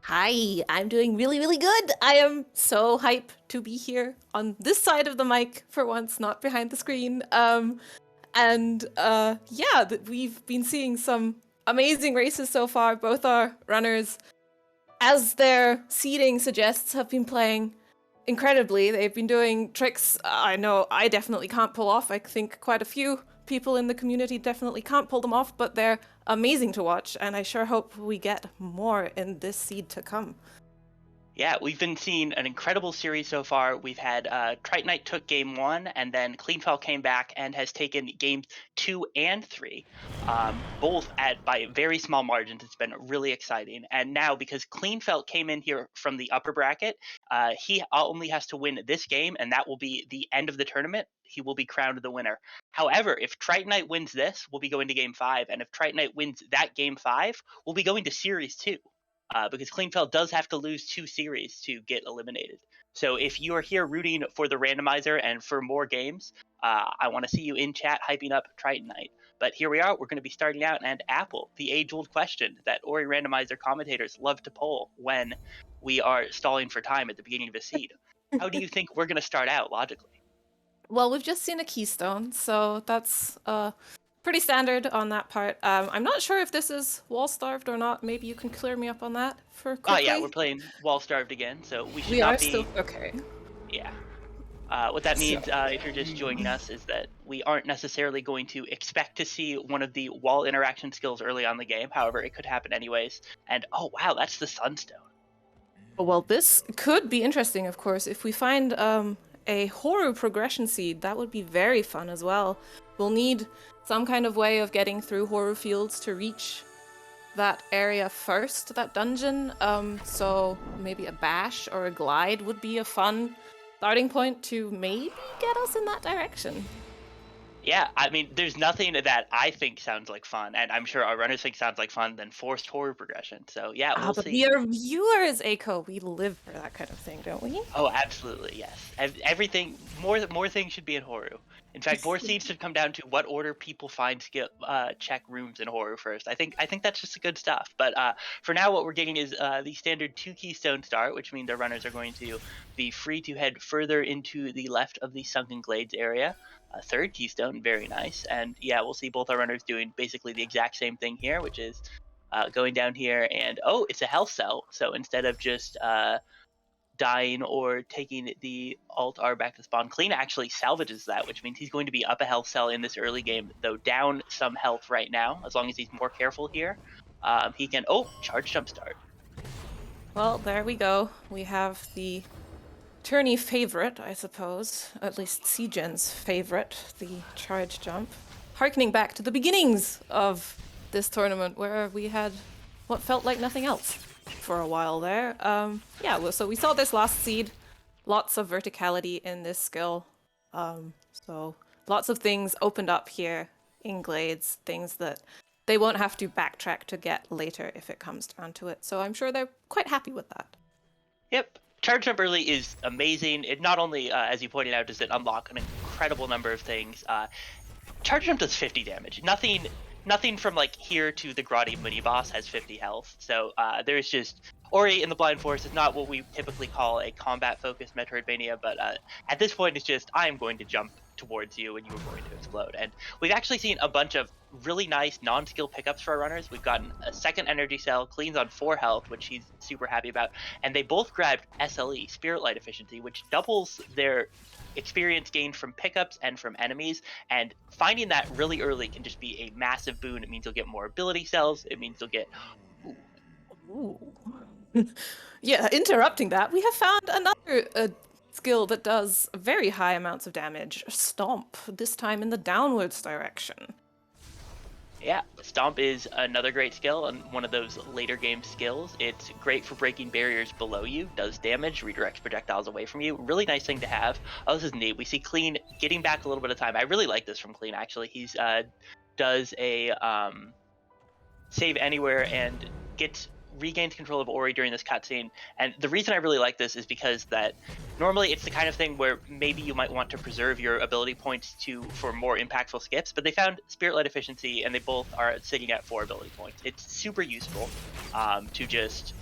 Hi, I'm doing really, really good. I am so hyped to be here on this side of the mic for once, not behind the screen. We've been seeing some amazing races so far. Both our runners, as their seeding suggests, have been playing incredibly. They've been doing tricks I know I definitely can't pull off. I think quite a few people in the community definitely can't pull them off, but they're amazing to watch, and I sure hope we get more in this seed to come. Yeah, we've been seeing an incredible series so far. We've had Tritonite took game 1, and then Cleanfel came back and has taken games 2 and 3, both by very small margins. It's been really exciting. And now, because Cleanfel came in here from the upper bracket, he only has to win this game, and that will be the end of the tournament. He will be crowned the winner. However, if Tritonite wins this, we'll be going to game 5, and if Tritonite wins that game 5, we'll be going to series 2. Because Cleanfel does have to lose 2 series to get eliminated. So if you are here rooting for the randomizer and for more games, I want to see you in chat hyping up Tritonite. But here we are, we're going to be starting out, and Apple, the age-old question that Ori randomizer commentators love to poll when we are stalling for time at the beginning of a seed. How do you think we're going to start out logically? Well, we've just seen a keystone, so that's pretty standard on that part. I'm not sure if this is wall-starved or not. Maybe you can clear me up on that for quickly. Oh yeah, we're playing wall-starved again, so we should we not are be... still okay. Yeah. What that means, if you're just joining us, is that we aren't necessarily going to expect to see one of the wall interaction skills early on in the game. However, it could happen anyways. And oh wow, that's the Sunstone. Well, this could be interesting, of course. If we find a Horu progression seed, that would be very fun as well. We'll need some kind of way of getting through Horu fields to reach that area first, that dungeon. So maybe a bash or a glide would be a fun starting point to maybe get us in that direction. Yeah, I mean, there's nothing that I think sounds like fun, and I'm sure our runners think sounds like fun, than forced horror progression. So yeah, we'll but see. We are viewers, Aiko. We live for that kind of thing, don't we? Oh, absolutely, yes. Everything, more things should be in Horu. In fact, more seeds should come down to what order people find check rooms in Horu first. I think that's just good stuff. But for now, what we're getting is the standard 2 keystone start, which means our runners are going to be free to head further into the left of the Sunken Glades area. A 3rd keystone, very nice. And yeah, we'll see both our runners doing basically the exact same thing here, which is going down here and, oh, it's a health cell. So instead of just dying or taking the alt-R back to spawn, Clean actually salvages that, which means he's going to be up a health cell in this early game, though down some health right now. As long as he's more careful here, he can, charge jump start. Well, there we go. We have the tourney favorite, I suppose, at least CGen's favorite, the charge jump. Harkening back to the beginnings of this tournament, where we had what felt like nothing else for a while there. So we saw this last seed, lots of verticality in this skill. So lots of things opened up here in Glades, things that they won't have to backtrack to get later if it comes down to it. So I'm sure they're quite happy with that. Yep. Charge jump early is amazing. It not only, as you pointed out, does it unlock an incredible number of things. Charge jump does 50 damage. Nothing from like here to the Grotti mini boss has 50 health. So there's just Ori in the Blind Forest is not what we typically call a combat-focused Metroidvania, but at this point it's just I am going to jump towards you and you are going to explode. And we've actually seen a bunch of really nice non-skill pickups for our runners. We've gotten a 2nd energy cell, Clean's on 4 health, which he's super happy about, and they both grabbed SLE, Spirit Light Efficiency, which doubles their experience gained from pickups and from enemies, and finding that really early can just be a massive boon. It means you'll get more ability cells, it means you'll get... Ooh. Yeah, interrupting that, we have found another skill that does very high amounts of damage. Stomp, this time in the downwards direction. Yeah, Stomp is another great skill and one of those later game skills. It's great for breaking barriers below you, does damage, redirects projectiles away from you. Really nice thing to have. Oh, this is neat. We see Clean getting back a little bit of time. I really like this from Clean, actually. He's does a save anywhere and regains control of Ori during this cutscene. And the reason I really like this is because that normally it's the kind of thing where maybe you might want to preserve your ability points for more impactful skips, but they found Spirit Light Efficiency and they both are sitting at 4 ability points. It's super useful to just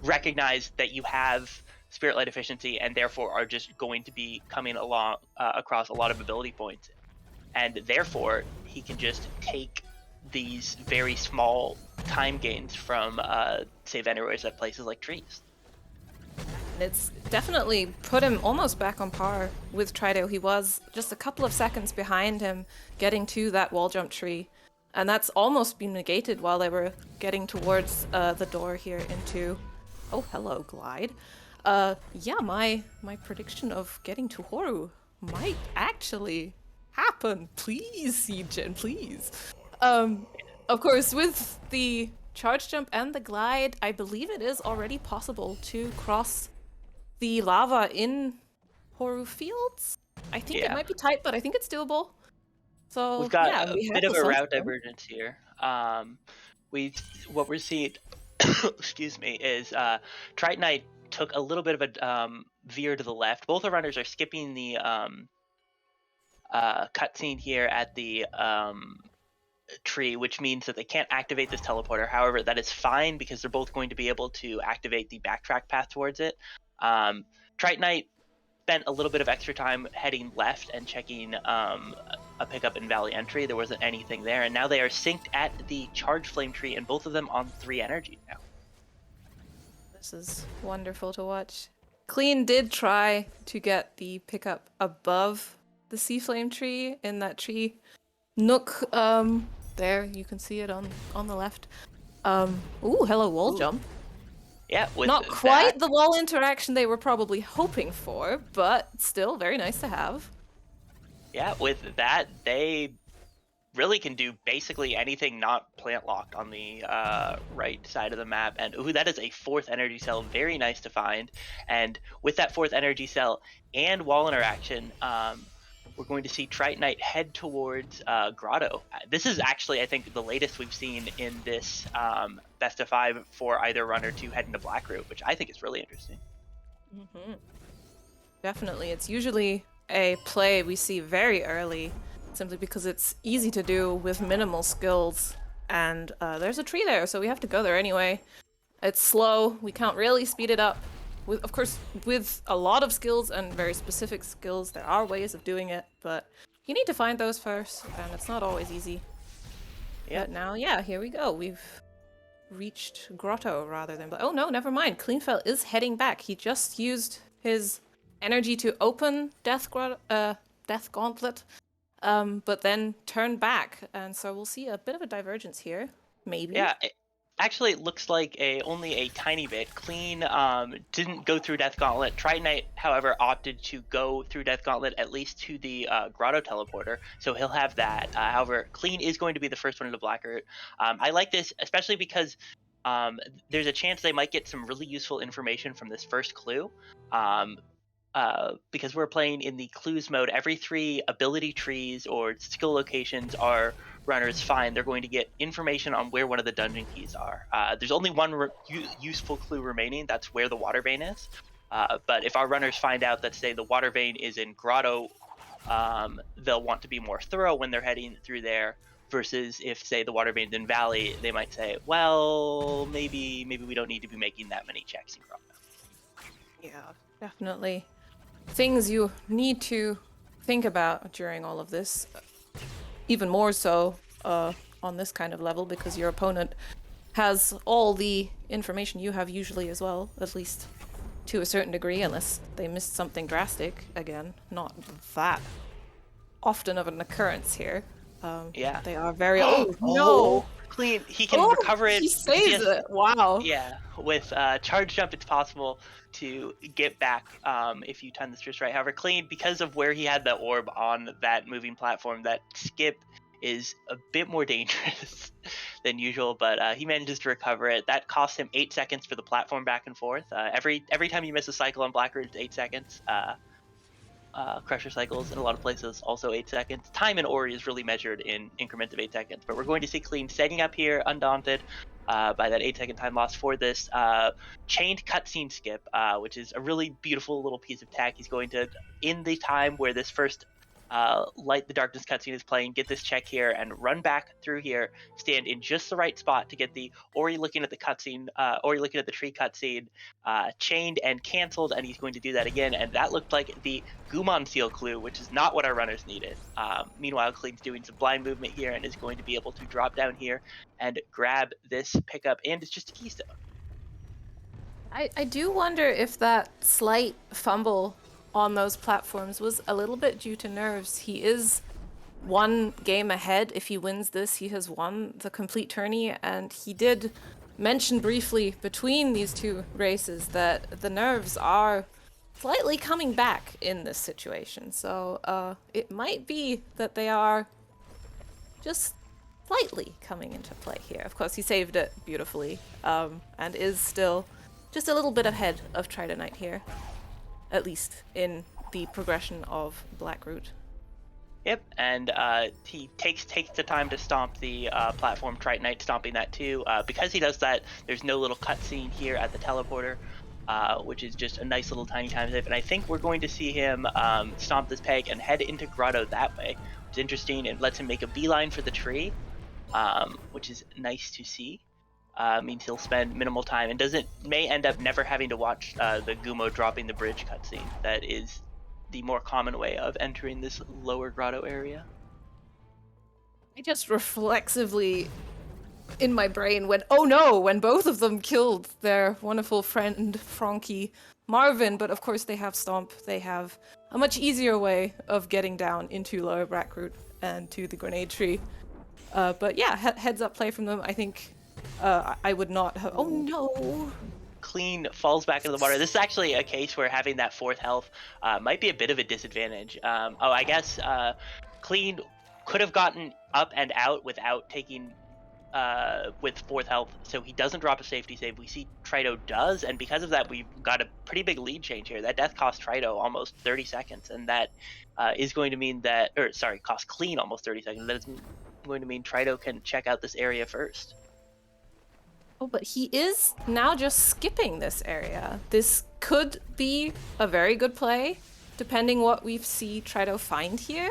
recognize that you have Spirit Light Efficiency and therefore are just going to be coming along across a lot of ability points. And therefore he can just take these very small time gains from save anywheres at places like trees. It's definitely put him almost back on par with Trido. He was just a couple of seconds behind him getting to that wall jump tree, and that's almost been negated while they were getting towards the door here into... Oh, hello, Glide. Yeah, my prediction of getting to Horu might actually happen. Please, Siegen, please. Of course, with the charge jump and the glide, I believe it is already possible to cross the lava in Horu Fields. I think it might be tight, but I think it's doable. So we've got yeah, a bit of a route divergence here. What we're seeing, excuse me, is Tritonite took a little bit of a veer to the left. Both the runners are skipping the cutscene here at the tree, which means that they can't activate this teleporter. However, that is fine because they're both going to be able to activate the backtrack path towards it. Tritonite spent a little bit of extra time heading left and checking a pickup in Valley Entry. There wasn't anything there, and now they are synced at the Charge Flame tree, and both of them on 3 energy now. This is wonderful to watch. Clean did try to get the pickup above the Sea Flame tree in that tree nook. There, you can see it on the left. Ooh, hello, wall jump. Yeah, with not quite the wall interaction they were probably hoping for, but still very nice to have. Yeah, with that, they really can do basically anything not plant locked on the right side of the map. And ooh, that is a 4th energy cell, very nice to find. And with that 4th energy cell and wall interaction, we're going to see Tritonite head towards Grotto. This is actually, I think, the latest we've seen in this best of 5 for either runner to head into Black Route, which I think is really interesting. Mm-hmm. Definitely. It's usually a play we see very early, simply because it's easy to do with minimal skills. And there's a tree there, so we have to go there anyway. It's slow. We can't really speed it up. Of course, with a lot of skills and very specific skills, there are ways of doing it, but you need to find those first, and it's not always easy. Yeah. But now, yeah, here we go. We've reached Grotto rather than... Oh no, never mind. Cleanfel is heading back. He just used his energy to open Death Gauntlet, but then turn back, and so we'll see a bit of a divergence here, maybe. Yeah. Actually, it looks like only a tiny bit. Clean didn't go through Death Gauntlet. Tritonite, however, opted to go through Death Gauntlet at least to the Grotto teleporter, so he'll have that. However, Clean is going to be the first one into Black Route. I like this, especially because there's a chance they might get some really useful information from this first clue. Because we're playing in the clues mode, every 3 ability trees or skill locations our runners find, they're going to get information on where one of the dungeon keys are. There's only one useful clue remaining, that's where the water vein is. But if our runners find out that, say, the water vein is in Grotto, they'll want to be more thorough when they're heading through there, versus if, say, the water vein's in Valley, they might say, well, maybe we don't need to be making that many checks in Grotto. Yeah, definitely. Things you need to think about during all of this, even more so on this kind of level, because your opponent has all the information you have usually as well, at least to a certain degree, unless they missed something drastic. Again, not that often of an occurrence here. Yeah. They are very... Oh, no! Clean, he can recover it. He saves it! Wow. Yeah, with Charge Jump, it's possible to get back if you time this just right. However, Clean, because of where he had the orb on that moving platform, that skip is a bit more dangerous than usual, but he manages to recover it. That costs him 8 seconds for the platform back and forth. Every time you miss a cycle on Blackroot, it's 8 seconds. Crusher cycles in a lot of places also 8 seconds. Time in Ori is really measured in increments of 8 seconds, but we're going to see Clean setting up here, undaunted by that 8-second time loss for this chained cutscene skip, which is a really beautiful little piece of tech. He's going to, in the time where this first Light the Darkness cutscene is playing, get this check here and run back through here, stand in just the right spot to get the Ori looking at the cutscene, Ori looking at the tree cutscene, chained and canceled, and he's going to do that again, and that looked like the Gumon seal clue, which is not what our runners needed. Meanwhile, Clean's doing some blind movement here and is going to be able to drop down here and grab this pickup, and it's just a keystone. I do wonder if that slight fumble on those platforms was a little bit due to nerves. He is one game ahead. If he wins this, he has won the complete tourney, and he did mention briefly between these two races that the nerves are slightly coming back in this situation. So it might be that they are just slightly coming into play here. Of course, he saved it beautifully, and is still just a little bit ahead of Triton Knight here, at least in the progression of Blackroot. Yep, and he takes the time to stomp the platform. Triton Knight stomping that too. Because he does that, there's no little cutscene here at the teleporter, which is just a nice little tiny time save. And I think we're going to see him stomp this peg and head into Grotto that way, which is interesting. It lets him make a beeline for the tree, which is nice to see. Means he'll spend minimal time and may end up never having to watch the Gumo dropping the bridge cutscene. That is the more common way of entering this lower grotto area. I just reflexively in my brain went, oh no, when both of them killed their wonderful friend Frankie Marvin, but of course they have Stomp. They have a much easier way of getting down into lower Blackroot and to the grenade tree. But yeah, heads up play from them. I think I would not have... Oh no! Clean falls back into the water. This is actually a case where having that 4th health might be a bit of a disadvantage. I guess Clean could have gotten up and out without taking with 4th health, so he doesn't drop a safety save. We see Trito does, and because of that, we've got a pretty big lead change here. That death cost Trito almost 30 seconds, and that is going to mean that, cost Clean almost 30 seconds. That is going to mean Trito can check out this area first. Oh, but he is now just skipping this area. This could be a very good play, depending what we see Trito find here.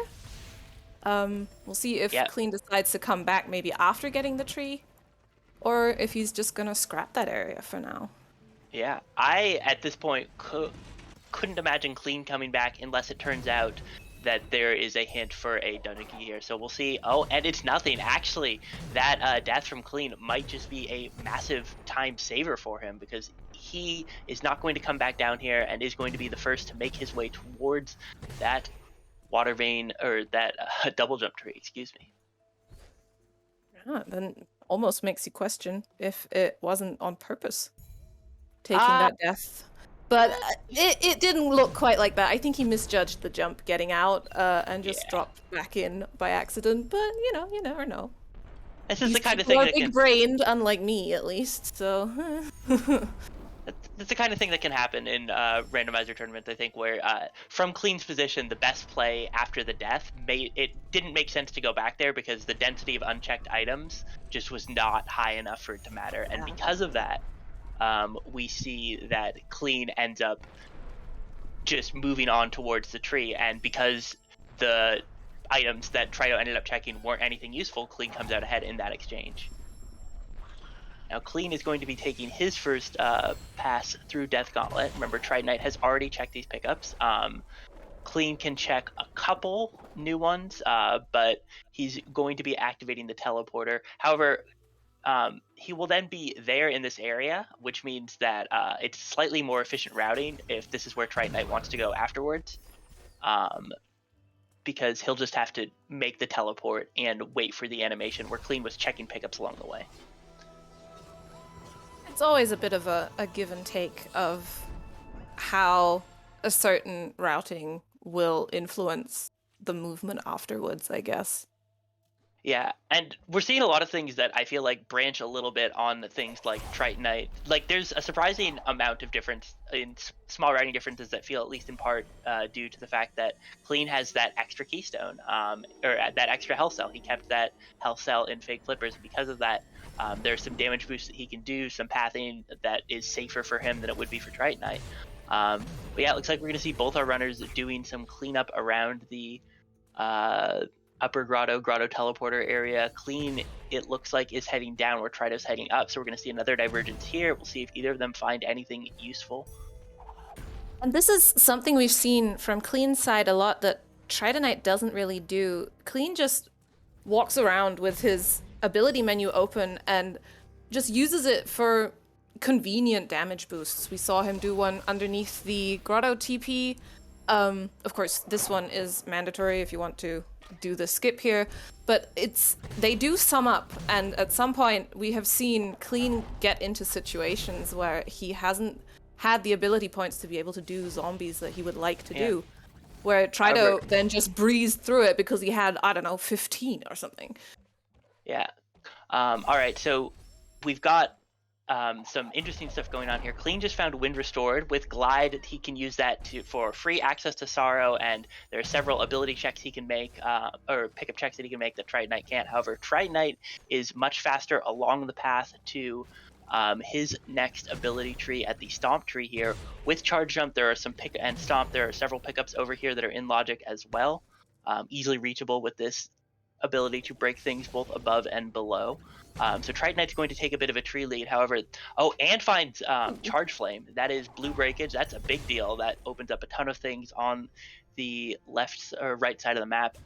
We'll see if Clean decides to come back maybe after getting the tree, or if he's just gonna scrap that area for now. Yeah, I, at this point, couldn't imagine Clean coming back unless it turns out that there is a hint for a dungeon key here. So we'll see. Oh, and it's nothing. Actually, that death from Clean might just be a massive time saver for him, because he is not going to come back down here and is going to be the first to make his way towards that water vein, or that double jump tree, excuse me. Yeah, then almost makes you question if it wasn't on purpose, taking that death. But it didn't look quite like that. I think he misjudged the jump getting out and just dropped back in by accident. But, you never know. This is the kind of thing that big-brained, unlike me, at least, so... That's the kind of thing that can happen in randomizer tournaments, I think, where from Clean's position, the best play after the death, it didn't make sense to go back there because the density of unchecked items just was not high enough for it to matter. And because of that, we see that Clean ends up just moving on towards the tree, and because the items that Trito ended up checking weren't anything useful, Clean comes out ahead in that exchange. Now Clean is going to be taking his first pass through Death Gauntlet. Remember, Triton Knight has already checked these pickups. Clean can check a couple new ones, but he's going to be activating the teleporter. However, he will then be there in this area, which means that it's slightly more efficient routing if this is where Triton Knight wants to go afterwards, because he'll just have to make the teleport and wait for the animation, where Clean was checking pickups along the way. It's always a bit of a give and take of how a certain routing will influence the movement afterwards, I guess. Yeah, and we're seeing a lot of things that I feel like branch a little bit on things like Tritonite. Like, there's a surprising amount of difference in small routing differences that feel, at least in part, due to the fact that Clean has that extra keystone, or that extra health cell. He kept that health cell in Fake Flippers, and because of that, there's some damage boosts that he can do, some pathing that is safer for him than it would be for Tritonite. But yeah, it looks like we're going to see both our runners doing some cleanup around the upper grotto teleporter area. Clean, it looks like, is heading down where Trito's heading up, so we're going to see another divergence here. We'll see if either of them find anything useful. And this is something we've seen from Clean's side a lot that Tritonite doesn't really do. Clean just walks around with his ability menu open and just uses it for convenient damage boosts. We saw him do one underneath the grotto TP. Of course, this one is mandatory if you want to do the skip here, but they do sum up, and at some point we have seen Clean get into situations where he hasn't had the ability points to be able to do zombies that he would like to do, where Trito then just breezed through it because he had, I don't know, 15 or something. Yeah. All right, so we've got some interesting stuff going on here. Clean just found Wind Restored. With Glide, he can use that for free access to Sorrow, and there are several ability checks he can make, or pickup checks that he can make that Tritonite can't. However, Tritonite is much faster along the path to his next ability tree at the Stomp tree here. With Charge Jump, there are some and Stomp, there are several pickups over here that are in logic as well, easily reachable with this ability to break things both above and below. So Tritonite's going to take a bit of a tree lead. However, and finds Charge Flame. That is blue breakage. That's a big deal. That opens up a ton of things on the left or right side of the map,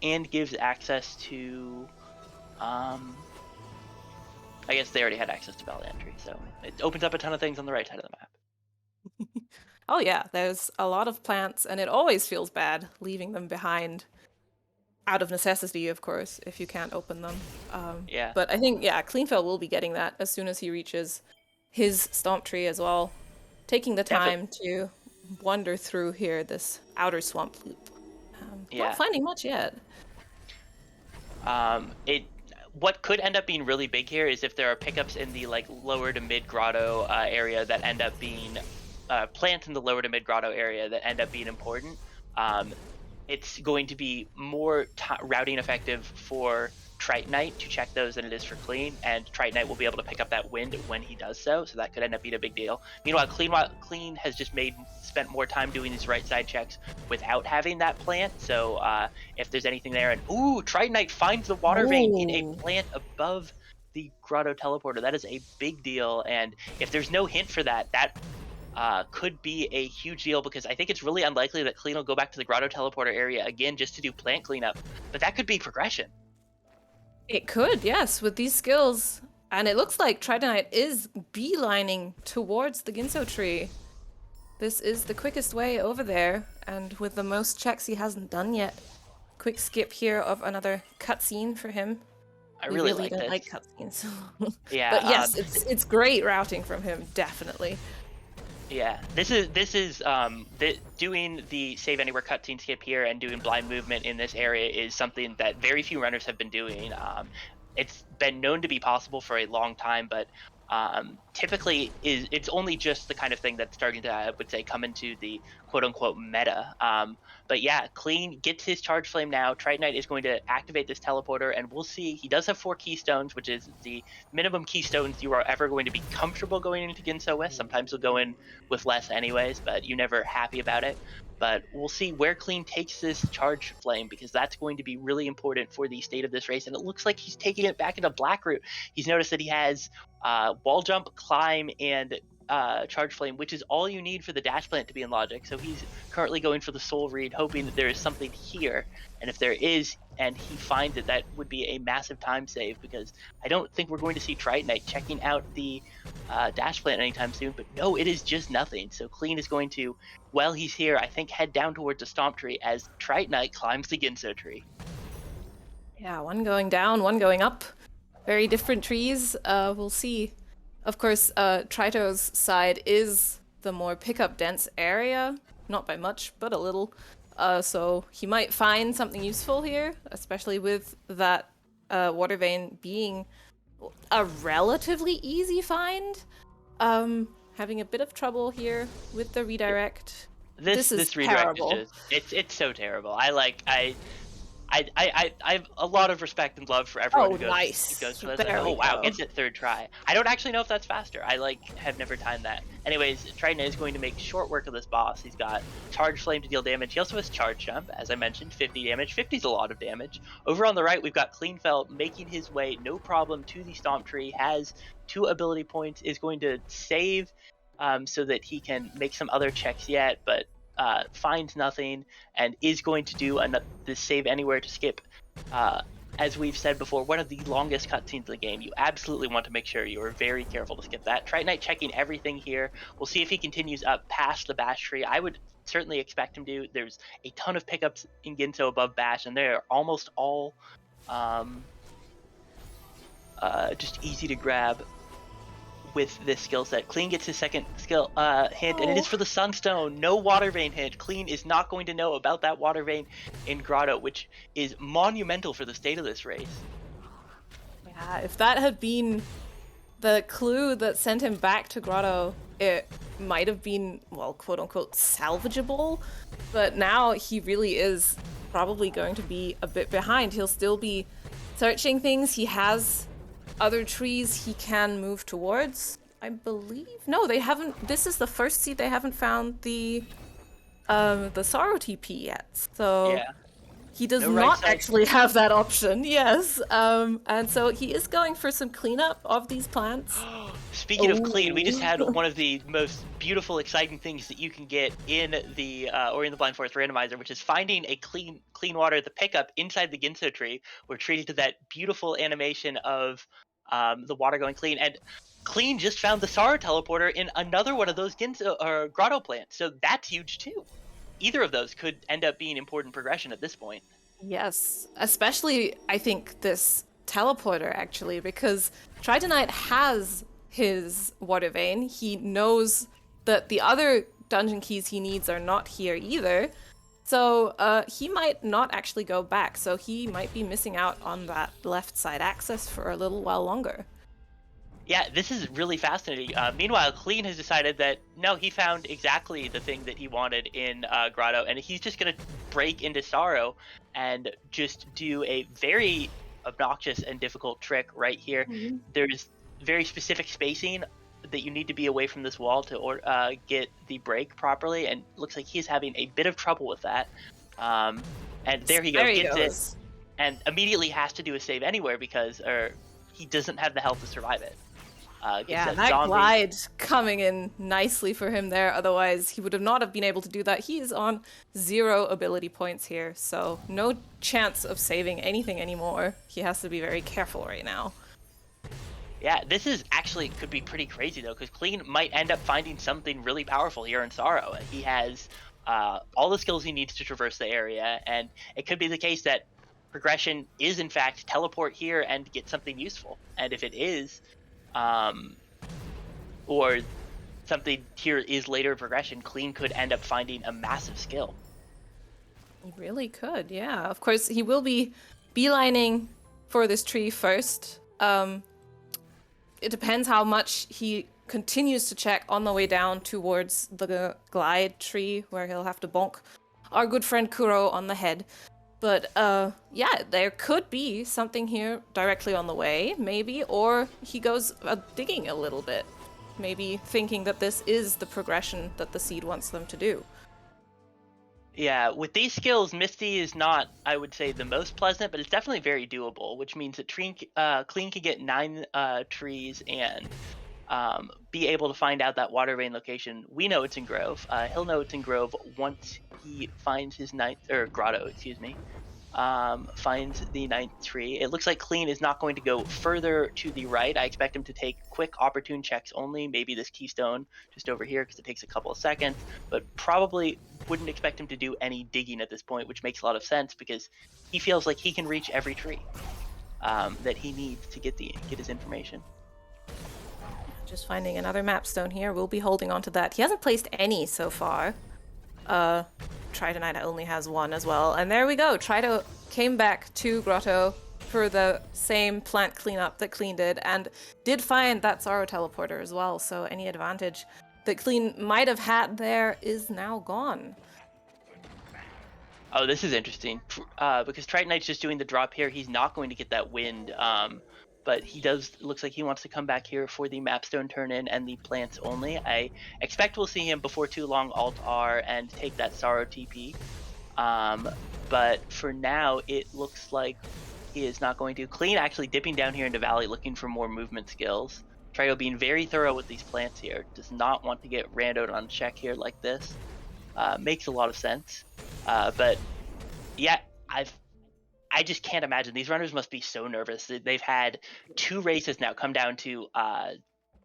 and gives access to. I guess they already had access to Bell Entry, so it opens up a ton of things on the right side of the map. Oh yeah, there's a lot of plants, and it always feels bad leaving them behind. Out of necessity, of course, if you can't open them. Yeah. But I think, Cleanfel will be getting that as soon as he reaches his Stomp tree as well. Taking the time to wander through here, this outer swamp loop. Not finding much yet. What could end up being really big here is if there are pickups in the lower to mid grotto area that end up being plants in the lower to mid grotto area that end up being important. It's going to be more routing effective for Tritonite to check those than it is for Clean, and Tritonite will be able to pick up that wind when he does so that could end up being a big deal. Meanwhile, Clean has just spent more time doing these right side checks without having that plant, so if there's anything there, and Tritonite finds the water vein in a plant above the grotto teleporter. That is a big deal, and if there's no hint for that could be a huge deal, because I think it's really unlikely that Clean will go back to the grotto teleporter area again just to do plant cleanup, but that could be progression. It could, yes, with these skills. And it looks like Tritonite is beelining towards the Ginso tree. This is the quickest way over there, and with the most checks he hasn't done yet. Quick skip here of another cutscene for him. I really don't like cutscenes. Yeah, but yes, it's great routing from him, definitely. Yeah, this is doing the save anywhere cutscene skip here and doing blind movement in this area is something that very few runners have been doing. It's been known to be possible for a long time, but typically it's only just the kind of thing that's starting to, I would say, come into the quote-unquote meta. But yeah, Clean gets his Charge Flame now. Tritonite is going to activate this teleporter, and we'll see. He does have 4 keystones, which is the minimum keystones you are ever going to be comfortable going into Ginso with. Sometimes you'll go in with less anyways, but you're never happy about it. But we'll see where Clean takes this Charge Flame, because that's going to be really important for the state of this race. And it looks like he's taking it back into Black Root. He's noticed that he has wall jump, climb, and Charge Flame, which is all you need for the dash plant to be in logic. So he's currently going for the soul read, hoping that there is something here, and if there is and he finds it, that would be a massive time save, because I don't think we're going to see Tritonite checking out the dash plant anytime soon. But no, it is just nothing. So Clean is going to, while he's here, I think head down towards the Stomp tree as Tritonite climbs the Ginso tree. Yeah, one going down, one going up. Very different trees. We'll see. Of course, Trito's side is the more pickup dense area. Not by much, but a little. So he might find something useful here, especially with that water vein being a relatively easy find. Having a bit of trouble here with the redirect. This is redirect terrible. is just it's so terrible. I have a lot of respect and love for everyone Oh, who nice. goes for this. There Like, we oh wow, go. gets it third try. I don't actually know if that's faster. I have never timed that. Anyways, Triton is going to make short work of this boss. He's got Charge Flame to deal damage. He also has Charge Jump, as I mentioned, 50 damage. 50 is a lot of damage. Over on the right, we've got Cleanfel making his way, no problem, to the Stomp Tree. Has 2 ability points. Is going to save so that he can make some other checks yet, but finds nothing and is going to do this save anywhere to skip. As we've said before, one of the longest cutscenes in the game. You absolutely want to make sure you are very careful to skip that. Triton Knight checking everything here. We'll see if he continues up past the Bash tree. I would certainly expect him to. There's a ton of pickups in Ginso above Bash, and they're almost all just easy to grab with this skill set. Clean gets his second skill hint, and it is for the Sunstone. No water vein hint. Clean is not going to know about that water vein in Grotto, which is monumental for the state of this race. Yeah, if that had been the clue that sent him back to Grotto, it might have been, well, quote-unquote, salvageable. But now he really is probably going to be a bit behind. He'll still be searching things. He has other trees he can move towards, I believe. No, they haven't. This is the first seed they haven't found the Sorrow TP yet. So yeah. He does not actually have that option, yes. And so he is going for some cleanup of these plants. Speaking of clean, we just had one of the most beautiful, exciting things that you can get in the Ori and the Blind Forest randomizer, which is finding a clean water at the pickup inside the Ginso tree. We're treated to that beautiful animation of the water going clean. And Clean just found the Sorrow teleporter in another one of those Ginso or Grotto plants, so that's huge too. Either of those could end up being important progression at this point. Yes, especially I think this teleporter actually, because Tritonite has his water vein. He knows that the other dungeon keys he needs are not here either. So he might not actually go back. So he might be missing out on that left side access for a little while longer. Yeah, this is really fascinating. Meanwhile, Clean has decided that, no, he found exactly the thing that he wanted in Grotto, and he's just going to break into Sorrow and just do a very obnoxious and difficult trick right here. Mm-hmm. There's very specific spacing that you need to be away from this wall to get the break properly, and looks like he's having a bit of trouble with that. And there he goes, gets it, and immediately has to do a save anywhere because he doesn't have the health to survive it. Yeah, that glide coming in nicely for him there. Otherwise, he would have not have been able to do that. He is on 0 ability points here, so no chance of saving anything anymore. He has to be very careful right now. Yeah, this is actually could be pretty crazy though, because Clean might end up finding something really powerful here in Sorrow. He has all the skills he needs to traverse the area, and it could be the case that progression is in fact teleport here and get something useful. And if it is, or something here is later progression, Clean could end up finding a massive skill. He really could, yeah. Of course, he will be beelining for this tree first. It depends how much he continues to check on the way down towards the glide tree, where he'll have to bonk our good friend Kuro on the head. But yeah, there could be something here directly on the way, maybe, or he goes digging a little bit, maybe thinking that this is the progression that the seed wants them to do. Yeah, with these skills, Misty is not, I would say, the most pleasant, but it's definitely very doable, which means that Clean can get 9 trees and be able to find out that water vein location. We know it's in Grove. He'll know it's in Grove once he finds his Grotto, excuse me. Finds the 9th tree. It looks like Clean is not going to go further to the right. I expect him to take quick opportune checks only, maybe this keystone just over here because it takes a couple of seconds, but probably wouldn't expect him to do any digging at this point, which makes a lot of sense because he feels like he can reach every tree that he needs to get his information. Just finding another mapstone here. We'll be holding on to that. He hasn't placed any so far. Tritonite only has 1 as well. And there we go. Trito came back to Grotto, for the same plant cleanup that Clean did, and did find that Sorrow teleporter as well, so any advantage that Clean might have had there is now gone. Oh, this is interesting. Because Triton Knight's just doing the drop here. He's not going to get that wind. But he does, looks like he wants to come back here for the Mapstone turn-in and the plants only. I expect we'll see him before too long Alt-R and take that Sorrow TP. But for now, it looks like he is not going to. Clean actually dipping down here into Valley looking for more movement skills. Trito being very thorough with these plants here. Does not want to get randoed on check here like this. Makes a lot of sense. But yeah, I just can't imagine. These runners must be so nervous. They've had 2 races now come down to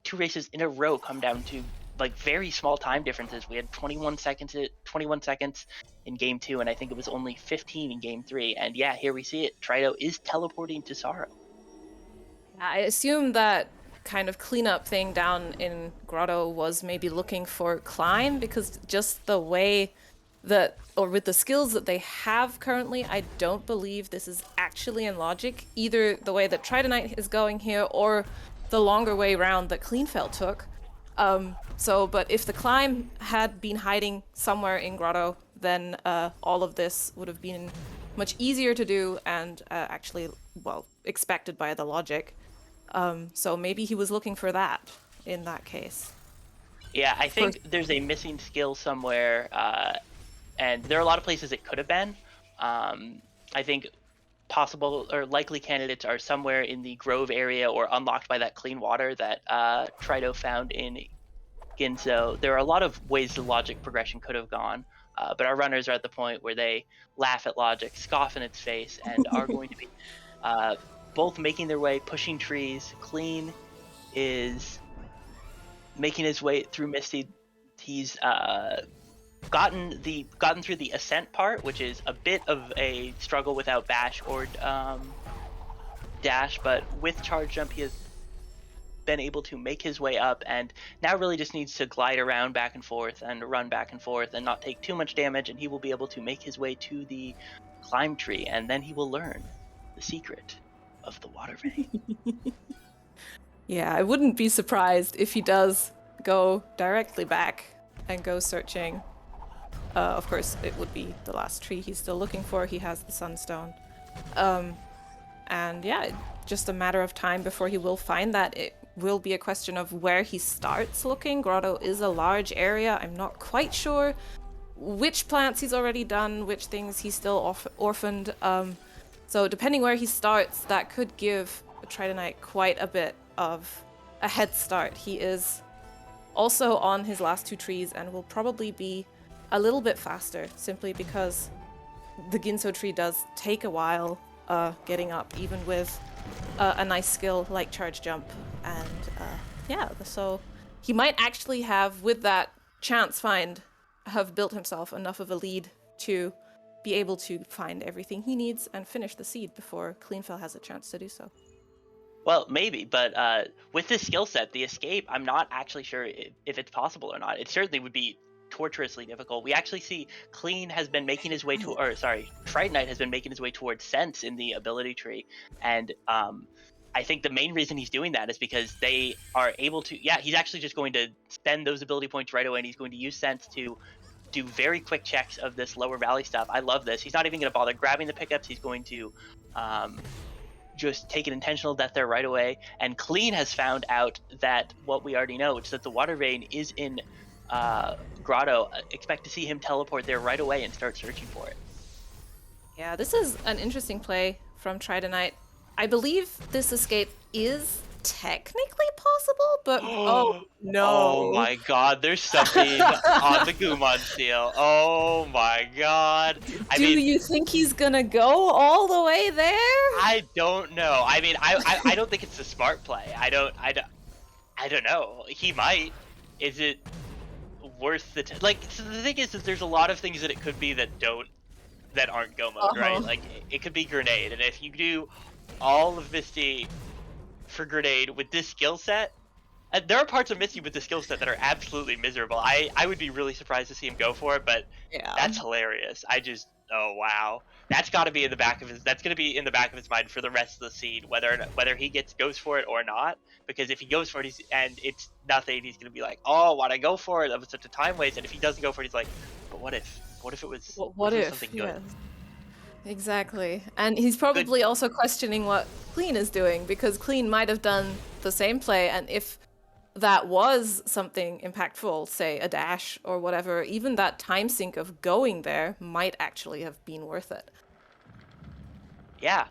2 races in a row come down to like very small time differences. We had 21 seconds in game 2, and I think it was only 15 in game 3. And yeah, here we see it. Trito is teleporting to Sorrow. I assume that kind of cleanup thing down in Grotto was maybe looking for climb, because just the way that, or with the skills that they have currently, I don't believe this is actually in logic, either the way that Tritonite is going here or the longer way round that Cleanfel took. But if the climb had been hiding somewhere in Grotto, then all of this would have been much easier to do and actually, well, expected by the logic. So maybe he was looking for that in that case. Yeah, I think there's a missing skill somewhere, and there are a lot of places it could have been. I think possible or likely candidates are somewhere in the Grove area or unlocked by that clean water that Trito found in Ginzo. There are a lot of ways the logic progression could have gone, but our runners are at the point where they laugh at logic, scoff in its face, and are going to be both making their way, pushing trees. Clean is making his way through Misty. He's gotten through the ascent part, which is a bit of a struggle without bash or dash, but with charge jump he has been able to make his way up, and now really just needs to glide around back and forth and run back and forth and not take too much damage, and he will be able to make his way to the climb tree, and then he will learn the secret of the water vein. Yeah, I wouldn't be surprised if he does go directly back and go searching. Of course, it would be the last tree he's still looking for. He has the Sunstone. And yeah, just a matter of time before he will find that. It will be a question of where he starts looking. Grotto is a large area. I'm not quite sure which plants he's already done, which things he's still orphaned. So depending where he starts, that could give Tritonite quite a bit of a head start. He is also on his last 2 trees and will probably be a little bit faster, simply because the Ginso tree does take a while getting up, even with a nice skill like charge jump. And yeah, so he might actually have, with that chance find, have built himself enough of a lead to be able to find everything he needs and finish the seed before Cleanfel has a chance to do so. Well, maybe, but with this skill set, the escape, I'm not actually sure if it's possible or not. It certainly would be torturously difficult. We actually see Clean has been making his way Tritonite has been making his way towards Sense in the ability tree, and I think the main reason he's doing that is because they are able to, he's actually just going to spend those ability points right away, and he's going to use Sense to do very quick checks of this lower valley stuff. I love this. He's not even going to bother grabbing the pickups. He's going to just take an intentional death there right away. And Clean has found out that what we already know, which is that the water vein is in Grotto. Expect to see him teleport there right away and start searching for it. Yeah, this is an interesting play from Tritonite. I believe this escape is technically possible, but oh no. Oh my god, there's something on the Gumon seal. Oh my god. Do you think he's gonna go all the way there? I don't know. I mean, I don't think it's a smart play. I don't know. He might. Is it worth the so the thing is that there's a lot of things that it could be that aren't go mode, right? Like it could be grenade, and if you do all of Misty for grenade with this skill set, There are parts of Misty with the skill set that are absolutely miserable. I would be really surprised to see him go for it, but Yeah. that's hilarious. Oh wow, that's got to be in the back of his. That's going to be in the back of his mind for the rest of the seed, whether he goes for it or not. Because if he goes for it and it's nothing, he's going to be like, oh, why'd I go for it? That was such a time waste. And if he doesn't go for it, he's like, but what if? What if it was? What it was if? something good? Yes. Exactly. And he's probably also questioning what Clean is doing, because Clean might have done the same play, and if that was something impactful, say a dash or whatever, even that time sink of going there might actually have been worth it. Yeah.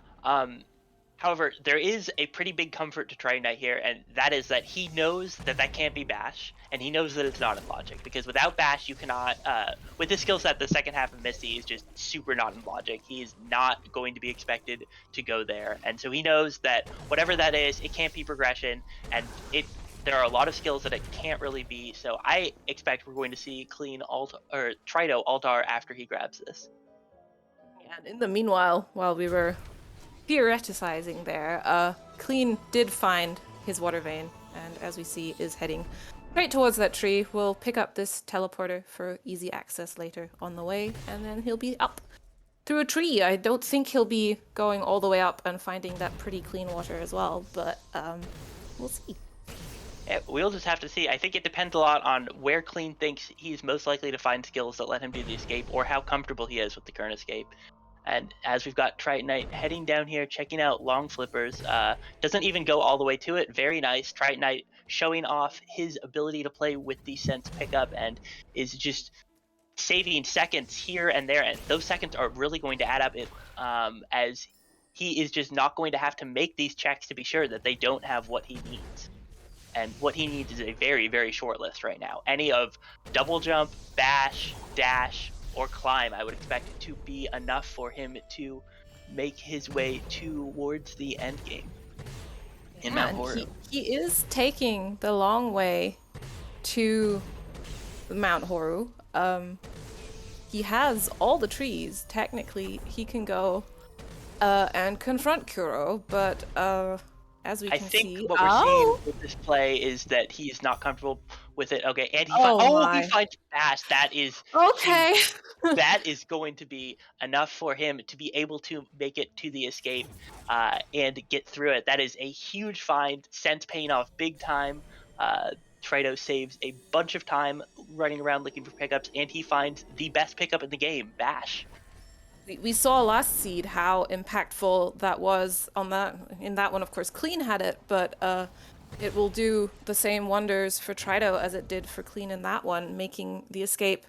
However, there is a pretty big comfort to Trident Knight here, and that is that he knows that that can't be Bash, and he knows that it's not in Logic, because without Bash, you cannot, with his skill set, the second half of Misty is just super not in Logic. He is not going to be expected to go there, and so he knows that whatever that is, it can't be progression, and there are a lot of skills that it can't really be, so I expect we're going to see Clean Trido Altar after he grabs this. And in the meanwhile, while we were theoreticizing there, Clean did find his water vein, and as we see, is heading right towards that tree. We'll pick up this teleporter for easy access later on the way, and then he'll be up through a tree. I don't think he'll be going all the way up and finding that pretty clean water as well, but we'll see. Yeah, we'll just have to see. I think it depends a lot on where Clean thinks he's most likely to find skills that let him do the escape, or how comfortable he is with the current escape. And as we've got Triton Knight heading down here, checking out long flippers, doesn't even go all the way to it. Very nice. Triton Knight showing off his ability to play with the sense pickup, and is just saving seconds here and there. And those seconds are really going to add up as he is just not going to have to make these checks to be sure that they don't have what he needs. And what he needs is a very, very short list right now. Any of double jump, bash, dash, or climb, I would expect it to be enough for him to make his way towards the end game in Mount Horu. He is taking the long way to Mount Horu. He has all the trees. Technically, he can go and confront Kuro, but as we can see, I think what we're seeing with this play is that he is not comfortable with it. Okay, and he finds Bash. That is okay. That is going to be enough for him to be able to make it to the escape and get through it. That is a huge find. Sense paying off big time. Trido saves a bunch of time running around looking for pickups, and he finds the best pickup in the game, Bash. We saw last seed how impactful that was on that. In that one, of course, Clean had it, but it will do the same wonders for Trido as it did for Clean in that one, making the escape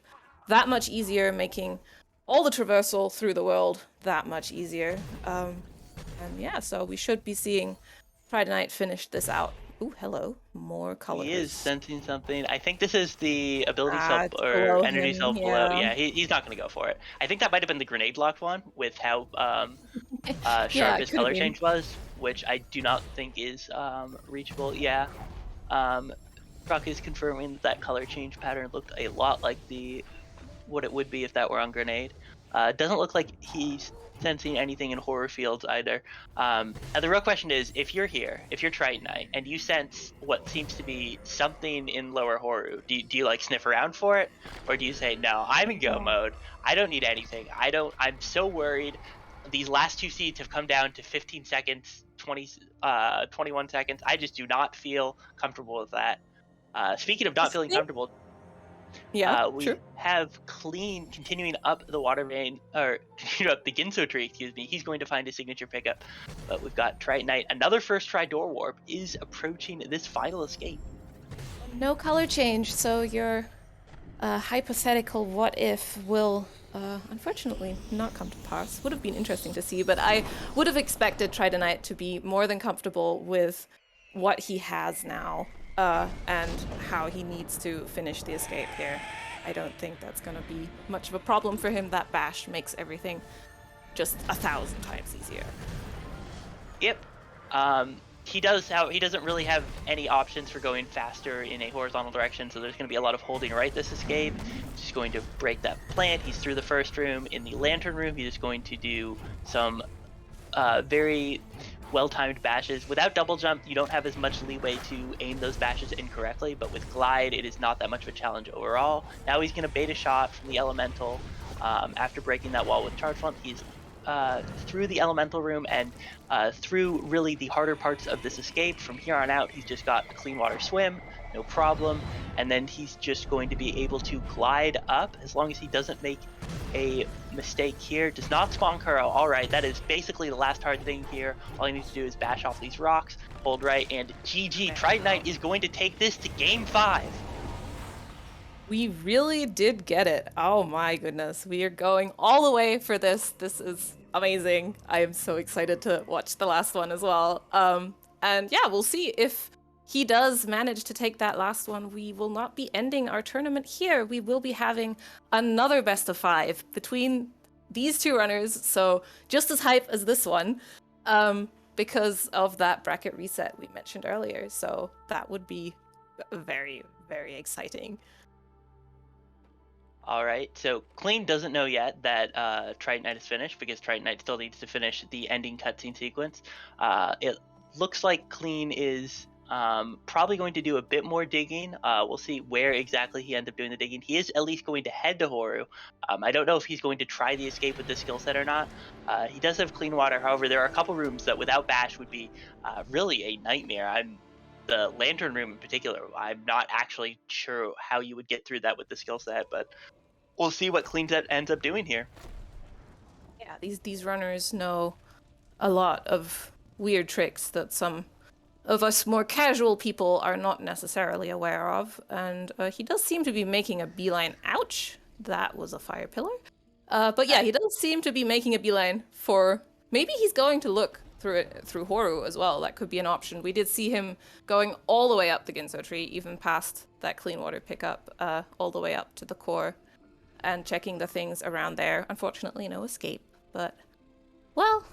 that much easier, making all the traversal through the world that much easier. And yeah, so we should be seeing Trido Knight finish this out. Ooh, hello. More colors. He is sensing something. I think this is the ability cell or energy cell below. Yeah, he's not going to go for it. I think that might have been the grenade locked one with how sharp his color change was, which I do not think is reachable. Yeah. Brock is confirming that color change pattern looked a lot like what it would be if that were on grenade. Doesn't look like he's sensing anything in horror fields either. Now the real question is, if you're here, if you're Triton Knight, and you sense what seems to be something in lower Horu, do you like sniff around for it? Or do you say, no, I'm in go mode, I don't need anything, I'm so worried, these last two seeds have come down to 15 seconds, 21 seconds, I just do not feel comfortable with that. Speaking of not feeling comfortable, we have Clean continuing up the water vein, or up the Ginso tree, excuse me. He's going to find a signature pickup. But we've got Triton Knight. Another first try door warp is approaching this final escape. No color change, so your hypothetical what if will unfortunately not come to pass. Would have been interesting to see, but I would have expected Triton Knight to be more than comfortable with what he has now. And how he needs to finish the escape here. I don't think that's going to be much of a problem for him. That bash makes everything just 1,000 times easier. Yep. He doesn't really have any options for going faster in a horizontal direction, so there's going to be a lot of holding right this escape. He's going to break that plant. He's through the first room. In the lantern room, he's just going to do some very well-timed bashes. Without double jump, you don't have as much leeway to aim those bashes incorrectly, but with glide, it is not that much of a challenge overall. Now he's going to bait a shot from the elemental. After breaking that wall with charge flump, he's through the elemental room and through really the harder parts of this escape. From here on out, he's just got a clean water swim, no problem, and then he's just going to be able to glide up as long as he doesn't make a mistake here. Does not spawn Kuro. All right, that is basically the last hard thing here. All you need to do is bash off these rocks, hold right, and GG. Triton Knight is going to take this to game 5. We really did get it. Oh my goodness. We are going all the way for this. This is amazing. I am so excited to watch the last one as well. And yeah, we'll see if he does manage to take that last one. We will not be ending our tournament here. We will be having another best of 5 between these two runners. So just as hype as this one, because of that bracket reset we mentioned earlier. So that would be very, very exciting. All right, so Clean doesn't know yet that Triton Knight is finished because Triton Knight still needs to finish the ending cutscene sequence. It looks like Clean is probably going to do a bit more digging. We'll see where exactly he ends up doing the digging. He is at least going to head to Horu. I don't know if he's going to try the escape with this skill set or not. He does have clean water, however, there are a couple rooms that without Bash would be really a nightmare. The lantern room in particular, I'm not actually sure how you would get through that with the skill set, but we'll see what Clean ends up doing here. Yeah, these runners know a lot of weird tricks that some of us more casual people are not necessarily aware of, and he does seem to be making a beeline. Ouch! That was a fire pillar. But yeah, he does seem to be making a beeline for... Maybe he's going to look through Horu as well. That could be an option. We did see him going all the way up the Ginso tree, even past that clean water pickup, all the way up to the core, and checking the things around there. Unfortunately, no escape, but, well,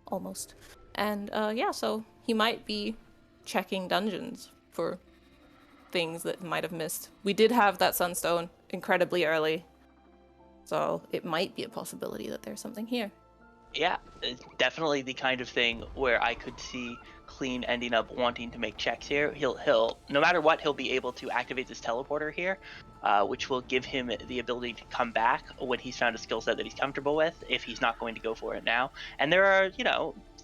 almost. And yeah, so he might be checking dungeons for things that might have missed. We did have that sunstone incredibly early, so it might be a possibility that there's something here. Yeah, it's definitely the kind of thing where I could see Clean ending up wanting to make checks here. He'll no matter what, he'll be able to activate this teleporter here, which will give him the ability to come back when he's found a skill set that he's comfortable with, if he's not going to go for it now. And there are,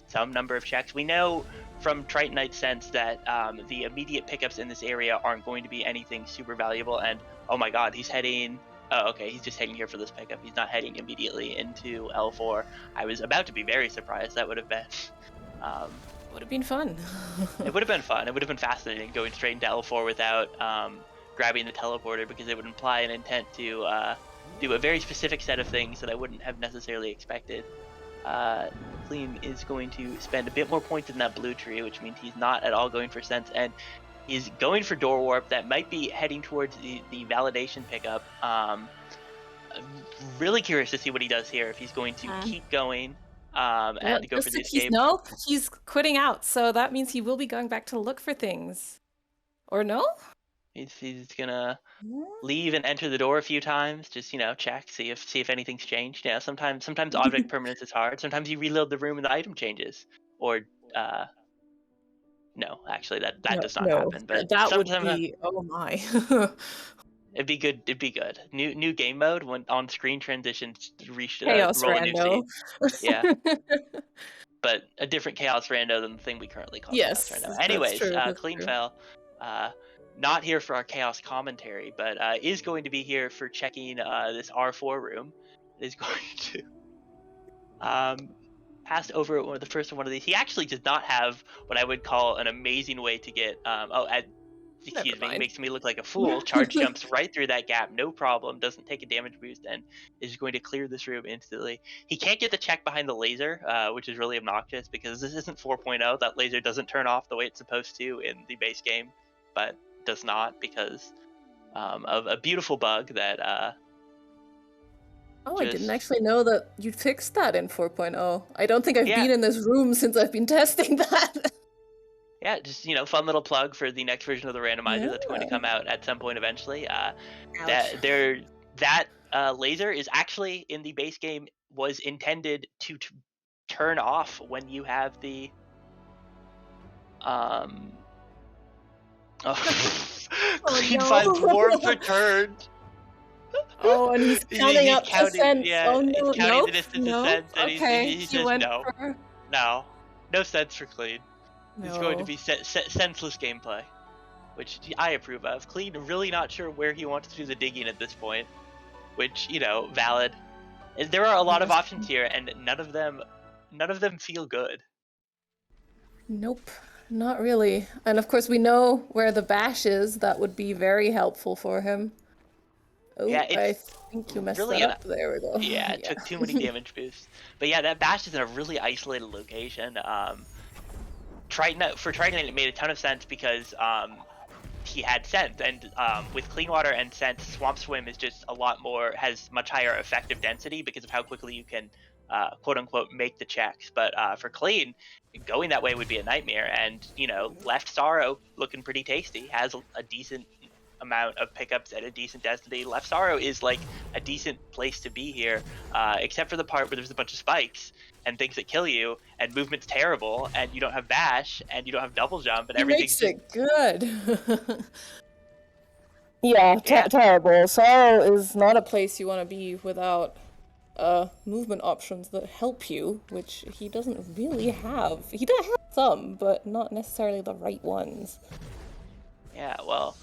some number of checks. We know from Triton Knight's sense that the immediate pickups in this area aren't going to be anything super valuable. And oh my god, he's heading... Oh, okay, he's just heading here for this pickup. He's not heading immediately into L4. I was about to be very surprised. That would have been... would have been fun. It would have been fun. It would have been fascinating going straight into L4 without grabbing the teleporter, because it would imply an intent to do a very specific set of things that I wouldn't have necessarily expected. Clean is going to spend a bit more points in that blue tree, which means he's not at all going for sense, and he's going for door warp. That might be heading towards the validation pickup. I'm really curious to see what he does here, if he's going to keep going and go for the escape. No, he's quitting out, so that means he will be going back to look for things. Or no? He's gonna leave and enter the door a few times, just check, see if anything's changed. Yeah, sometimes object permanence is hard. Sometimes you reload the room and the item changes, or no, actually that does not happen. But that would be oh my. It'd be good. It'd be good. New game mode when on screen transitions reach Chaos roll rando. A new scene. Yeah. But a different chaos rando than the thing we currently call chaos rando. Anyways, Cleanfel, not here for our chaos commentary, but is going to be here for checking this R4 room. Is going to passed over the first one of these. He actually does not have what I would call an amazing way to get. Excuse me, makes me look like a fool. Charge jumps right through that gap, no problem. Doesn't take a damage boost, and is going to clear this room instantly. He can't get the check behind the laser, which is really obnoxious because this isn't 4.0. That laser doesn't turn off the way it's supposed to in the base game, but does not because of a beautiful bug that. I didn't actually know that you'd fixed that in 4.0. I don't think I've been in this room since I've been testing that. Yeah, just fun little plug for the next version of the randomizer that's going to come out at some point eventually. That laser is actually in the base game was intended to turn off when you have the Cleanfel's Dwarves returned. Oh, and he's counting up counting, descents. yeah, Oh he's no, counting the nope, distance no. descents, and Okay, he's he just went no, for no sense for Clean. It's going to no. be senseless gameplay, which I approve of. Clean really not sure where he wants to do the digging at this point, which, you know, valid. There are a lot of options here, and none of them feel good. Nope, not really. And of course, we know where the bash is. That would be very helpful for him. Oh, Yeah, I it's think you messed really that up. There we go. yeah, it took too many damage boosts. But yeah, that bash is in a really isolated location. Triton it made a ton of sense because he had sense, and with clean water and sense, swamp swim is just has much higher effective density because of how quickly you can quote unquote make the checks. But for clean, going that way would be a nightmare. And you know, left Sorrow looking pretty tasty, has a decent amount of pickups at a decent density. Left Sorrow is like a decent place to be here, except for the part where there's a bunch of spikes and things that kill you, and movement's terrible, and you don't have bash, and you don't have double jump, and He everything's makes just it good. Yeah, Yeah. terrible. Sorrow is not a place you want to be without movement options that help you, which he doesn't really have. He does have some, but not necessarily the right ones. Yeah, well,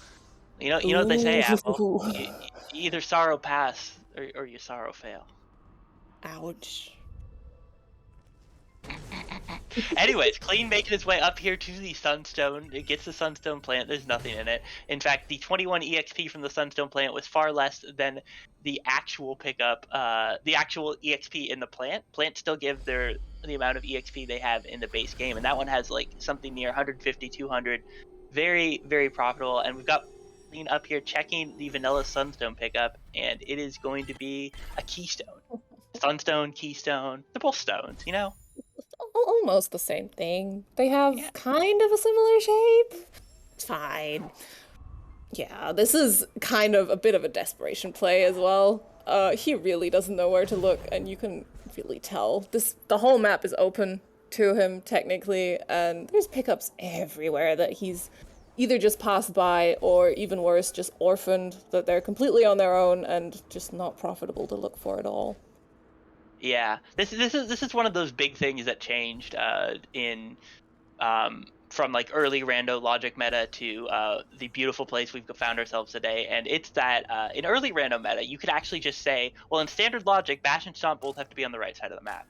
you know what they say, Apple. You either sorrow pass or you sorrow fail. Ouch. Anyways, Clean making his way up here to the Sunstone. It gets the Sunstone plant. There's nothing in it. In fact, the 21 EXP from the Sunstone plant was far less than the actual pickup, the actual EXP in the plant. Plants still give the amount of EXP they have in the base game, and that one has like something near 150, 200. Very, very profitable. And we've got Clean up here checking the vanilla Sunstone pickup, and it is going to be a Keystone. Sunstone, Keystone, they're both stones, you know? Almost the same thing. They have kind of a similar shape. It's fine. Yeah, this is kind of a bit of a desperation play as well. He really doesn't know where to look, and you can really tell. The whole map is open to him, technically, and there's pickups everywhere that he's either just passed by, or even worse, just orphaned, that they're completely on their own and just not profitable to look for at all. Yeah, this is one of those big things that changed from like early rando logic meta to the beautiful place we've found ourselves today. And it's that in early rando meta, you could actually just say, well, in standard logic, bash and stomp both have to be on the right side of the map.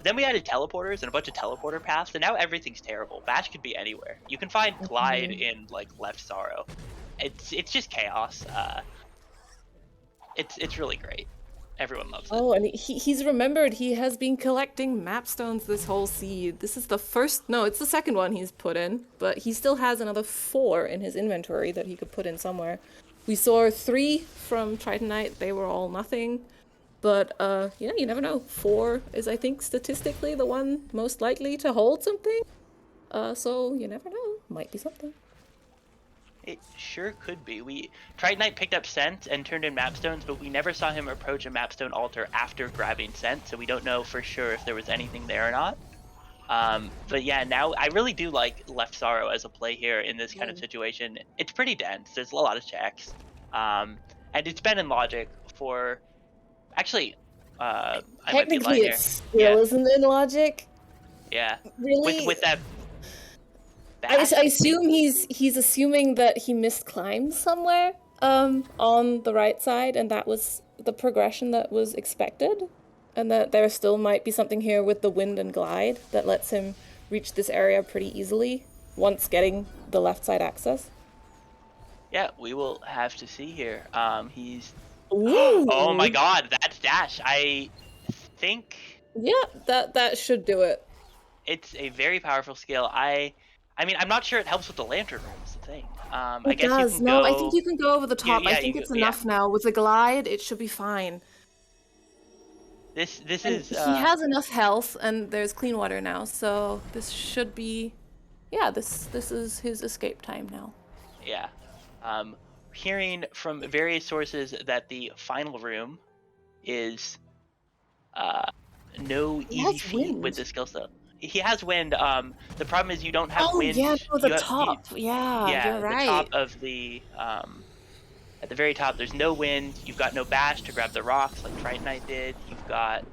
Then we added teleporters and a bunch of teleporter paths, and now everything's terrible. Bash could be anywhere. You can find glide in like left Sorrow. It's just chaos. It's really great. Everyone loves it. Oh, and he's remembered he has been collecting mapstones this whole seed. This is it's the second one he's put in, but he still has another 4 in his inventory that he could put in somewhere. We saw 3 from Tritonite, they were all nothing. But, you never know. 4 is, I think, statistically the one most likely to hold something. So you never know. Might be something. It sure could be. Tritonite picked up Scent and turned in Mapstones, but we never saw him approach a Mapstone altar after grabbing Scent, so we don't know for sure if there was anything there or not. But yeah, now I really do like Left Sorrow as a play here in this kind of situation. It's pretty dense. There's a lot of checks. And it's been in Logic for... Actually, I might be lying here. Technically, it still isn't in Logic. Yeah. Really? With that... I assume he's assuming that he missed climbs somewhere on the right side, and that was the progression that was expected, and that there still might be something here with the wind and glide that lets him reach this area pretty easily once getting the left side access. Yeah, we will have to see here. He's... Ooh. Oh my god, that's dash. I think... Yeah, that should do it. It's a very powerful skill. I mean, I'm not sure it helps with the lantern room is the thing. I It guess does. you can No, go... I think you can go over the top. Yeah, I think it's enough now. With the glide, it should be fine. This is... He has enough health, and there's clean water now, so this should be... Yeah, this is his escape time now. Yeah. Hearing from various sources that the final room is no easy feat with the skill set. he has wind. The problem is you don't have Oh wind. yeah, no, the you, top. Yeah, you're the right. top of the at the very top. There's no wind. You've got no bash to grab the rocks like Tritonite did. You've got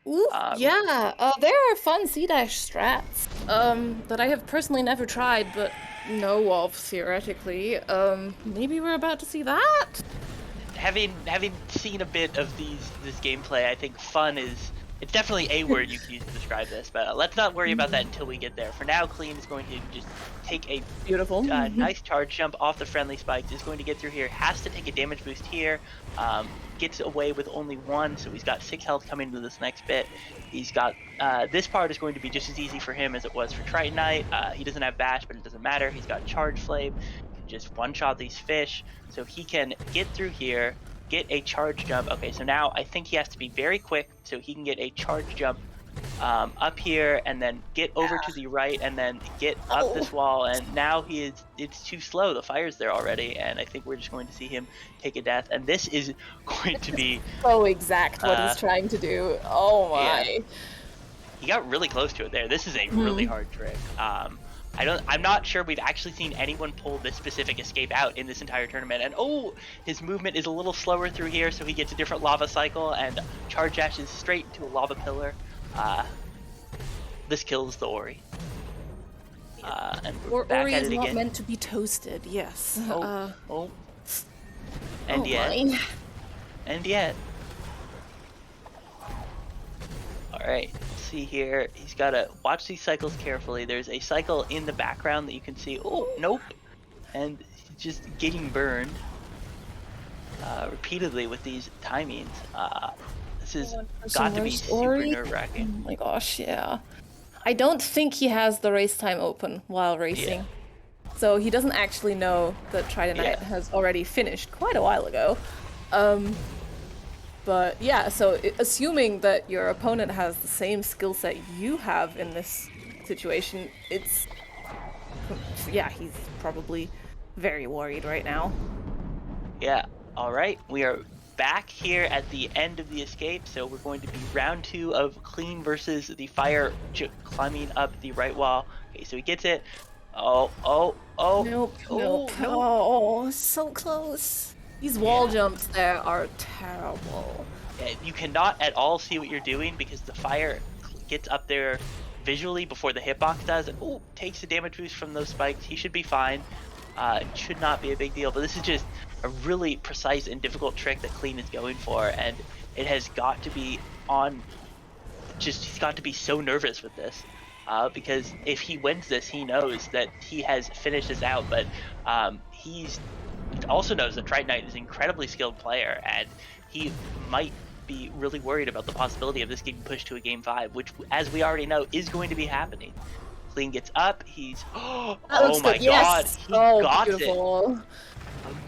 Ooh, yeah. There are fun C dash strats that I have personally never tried, but know of theoretically. Maybe we're about to see that. Having seen a bit of this gameplay, I think fun is it's definitely a word you can use to describe this. But let's not worry about that until we get there. For now, Clean is going to just take a beautiful, nice charge jump off the friendly spikes. Is going to get through here. Has to take a damage boost here. Gets away with only 1, so he's got 6 health coming into this next bit. He's got this part is going to be just as easy for him as it was for Tritonite. He doesn't have bash, but it doesn't matter. He's got charge flame. Can just one-shot these fish, so he can get through here, get a charge jump. Okay, so now I think he has to be very quick so he can get a charge jump up here and then get over to the right and then get up this wall, and now it's too slow. The fire's there already, and I think we're just going to see him take a death, and this is going to be so exact what he's trying to do. Oh my. Yeah. He got really close to it there. This is a really hard trick. I'm not sure we've actually seen anyone pull this specific escape out in this entire tournament. And his movement is a little slower through here, so he gets a different lava cycle and charge dashes straight into a lava pillar. This kills the Ori. And we're back Ori at is it not again. meant to be toasted, yes. And yet. My. And yet. Alright, see here. He's got to watch these cycles carefully. There's a cycle in the background that you can see. Oh, nope. And he's just getting burned repeatedly with these timings. This has got to be super nerve-wracking. Oh my gosh, yeah. I don't think he has the race time open while racing. Yeah. So he doesn't actually know that Tritonite has already finished quite a while ago. But yeah, so assuming that your opponent has the same skill set you have in this situation, he's probably very worried right now. Yeah, alright, we are back here at the end of the escape, so we're going to be round 2 of Clean versus the fire climbing up the right wall. Okay, so he gets it. Nope. Oh, so close. These wall jumps there are terrible. You cannot at all see what you're doing because the fire gets up there visually before the hitbox does, and takes the damage boost from those spikes. He should be fine. It should not be a big deal, but this is just a really precise and difficult trick that Clean is going for, and it has got to be he's got to be so nervous with this. Because if he wins this, he knows that he has finished this out, but he also knows that Tritonite is an incredibly skilled player, and he might be really worried about the possibility of this getting pushed to a game 5, which, as we already know, is going to be happening. Clean gets up, he's oh my god, he got beautiful. it.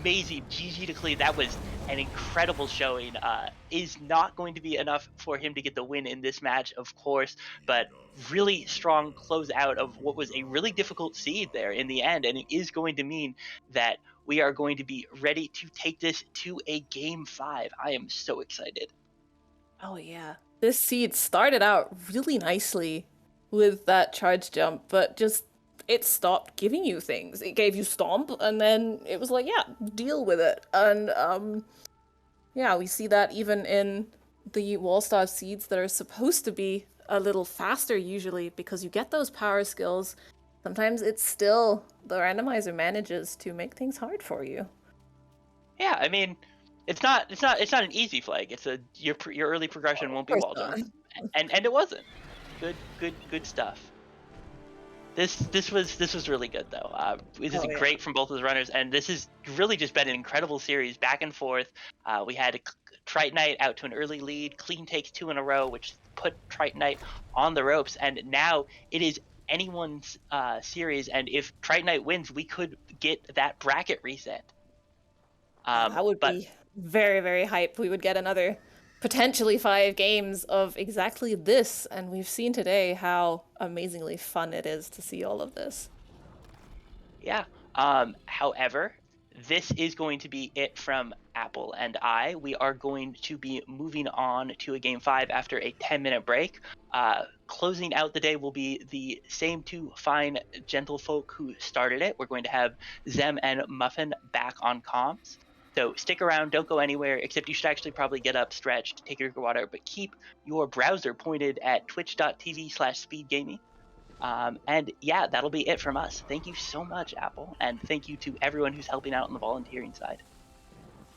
Amazing. GG to Clean. That was an incredible showing. Is not going to be enough for him to get the win in this match, of course, but really strong closeout of what was a really difficult seed there in the end, and it is going to mean that we are going to be ready to take this to a game 5. I am so excited. Oh yeah. This seed started out really nicely with that charge jump, but just it stopped giving you things. It gave you stomp, and then it was like, yeah, deal with it. And yeah, we see that even in the wall-star seeds that are supposed to be a little faster usually because you get those power skills. Sometimes it's still the randomizer manages to make things hard for you. Yeah, I mean, it's not an easy flag. It's your early progression won't be wall jump, and it wasn't. Good stuff. This was really good though. This is great from both of the runners, and this has really just been an incredible series back and forth. We had Tritonite out to an early lead. Clean takes 2 in a row, which put Tritonite on the ropes, and now it is anyone's series. And if Tritonite wins, we could get that bracket reset. That would be very, very hype. We would get another potentially 5 games of exactly this, and we've seen today how amazingly fun it is to see all of this. Yeah. However, this is going to be it from Apple and I. We are going to be moving on to a game 5 after a 10-minute break. Closing out the day will be the same two fine gentlefolk who started it. We're going to have Zem and Muffin back on comms. So stick around, don't go anywhere, except you should actually probably get up, stretch, take your water, but keep your browser pointed at twitch.tv/speedgaming. And yeah, that'll be it from us. Thank you so much, Apple, and thank you to everyone who's helping out on the volunteering side.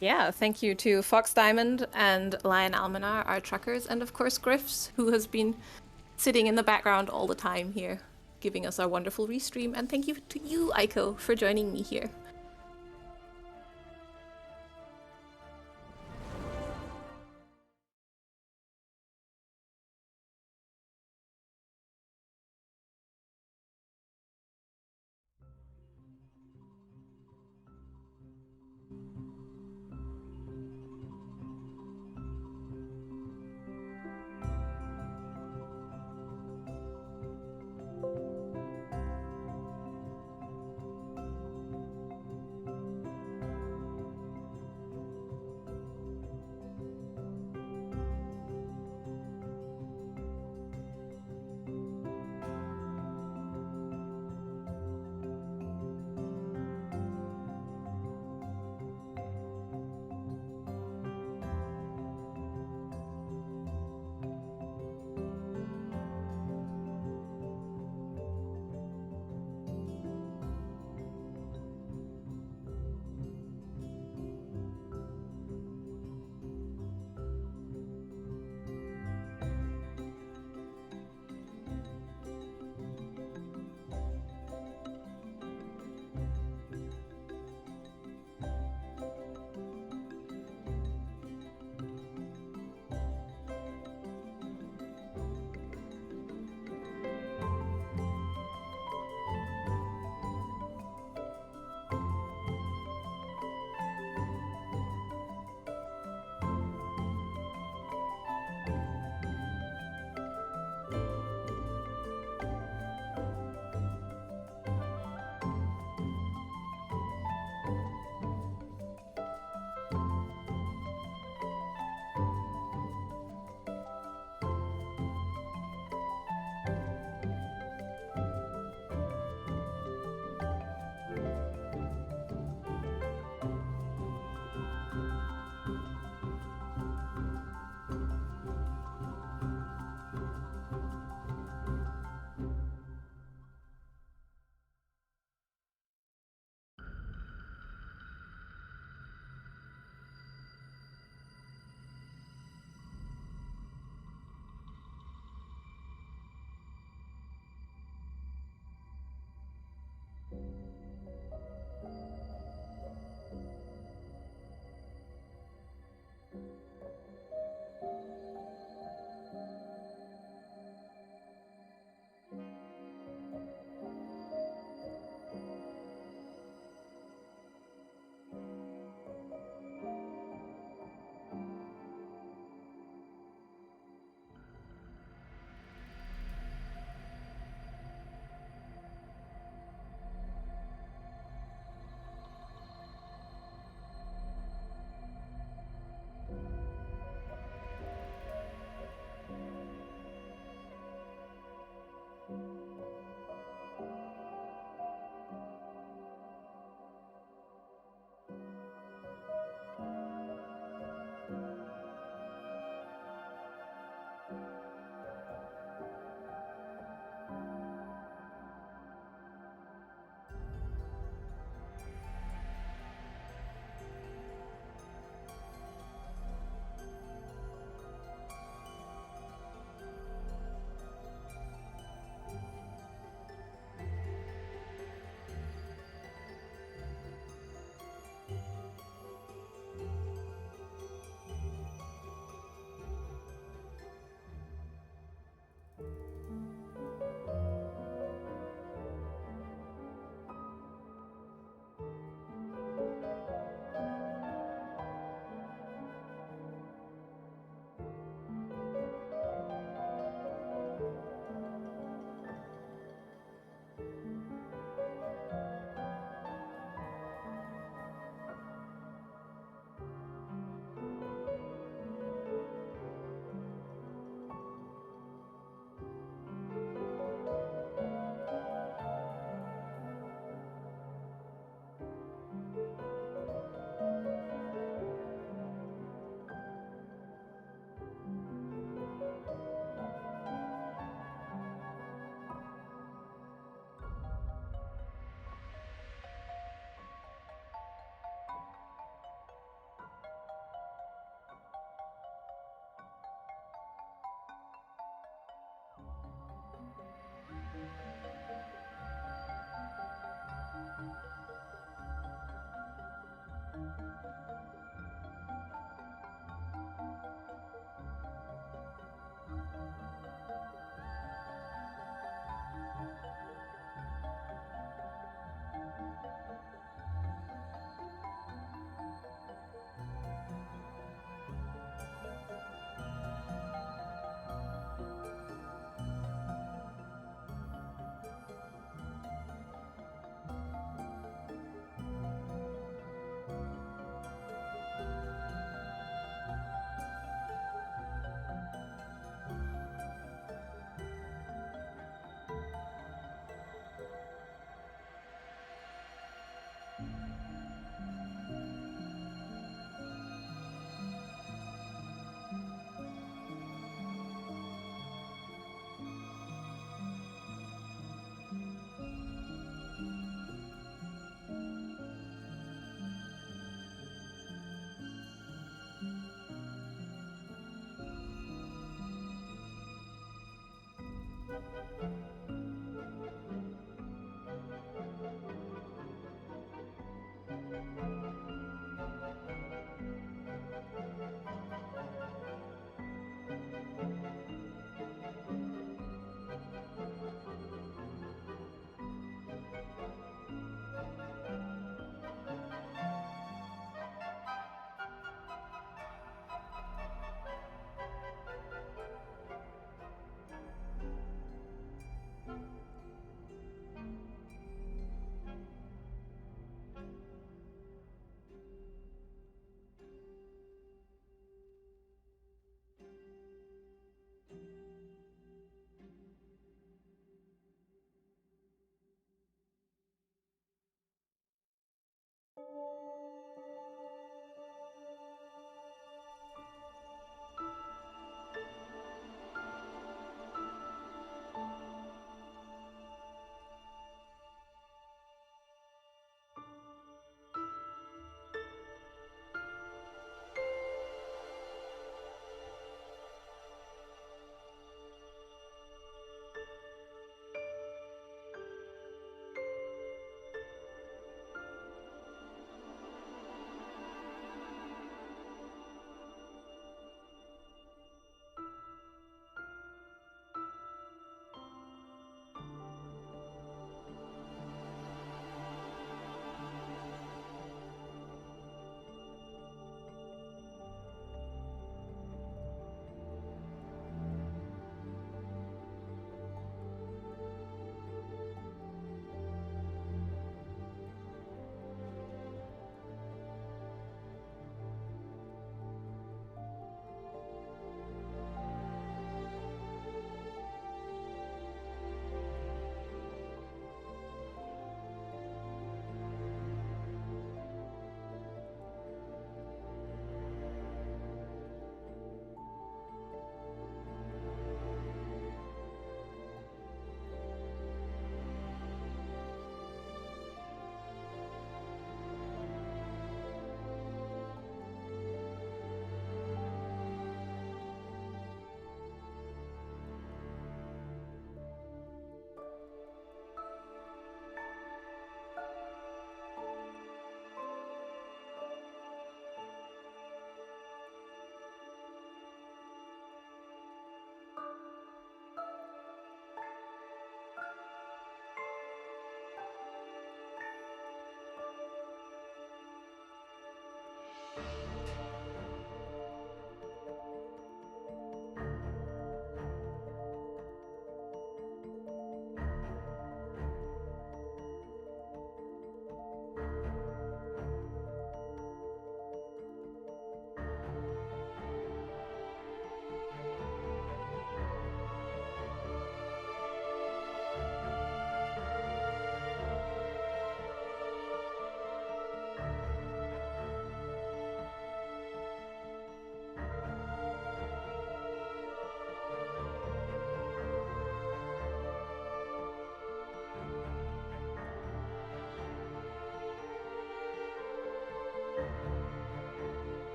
Yeah, thank you to Fox Diamond and Lion Almanar, our truckers, and of course Griffs, who has been sitting in the background all the time here, giving us our wonderful restream. And thank you to you, Aiko, for joining me here.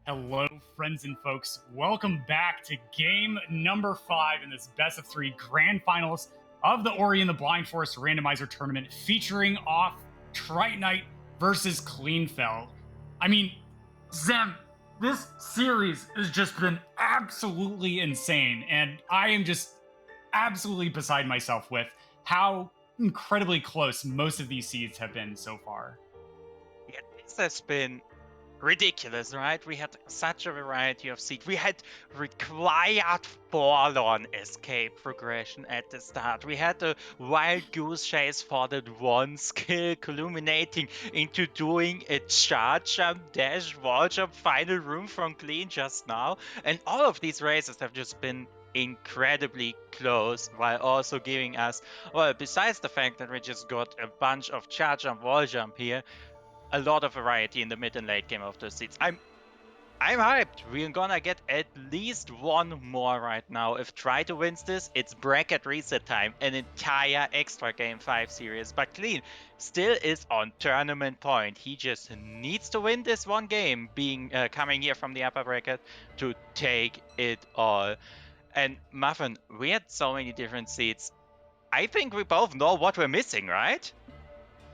Hello, friends and folks. Welcome back to game number 5 in this best of 3 grand finals of the Ori and the Blind Forest Randomizer tournament, featuring off Trite Knight versus Cleanfel. I mean, Zem, this series has just been absolutely insane, and I am just absolutely beside myself with how incredibly close most of these seeds have been so far. Yeah, this has been ridiculous, right? We had such a variety of seeds. We had required Forlorn escape progression at the start. We had the wild goose chase for that one skill culminating into doing a charge jump, dash, wall jump, final room from Clean just now. And all of these races have just been incredibly close, while also giving us, well, besides the fact that we just got a bunch of charge jump, wall jump here, a lot of variety in the mid and late game of the seeds. I'm hyped. We're gonna get at least one more right now. If Try to wins this, it's bracket reset time, an entire extra game 5 series. But Clean still is on tournament point. He just needs to win this one game, being coming here from the upper bracket to take it all. And Muffin, we had so many different seeds. I think we both know what we're missing, right?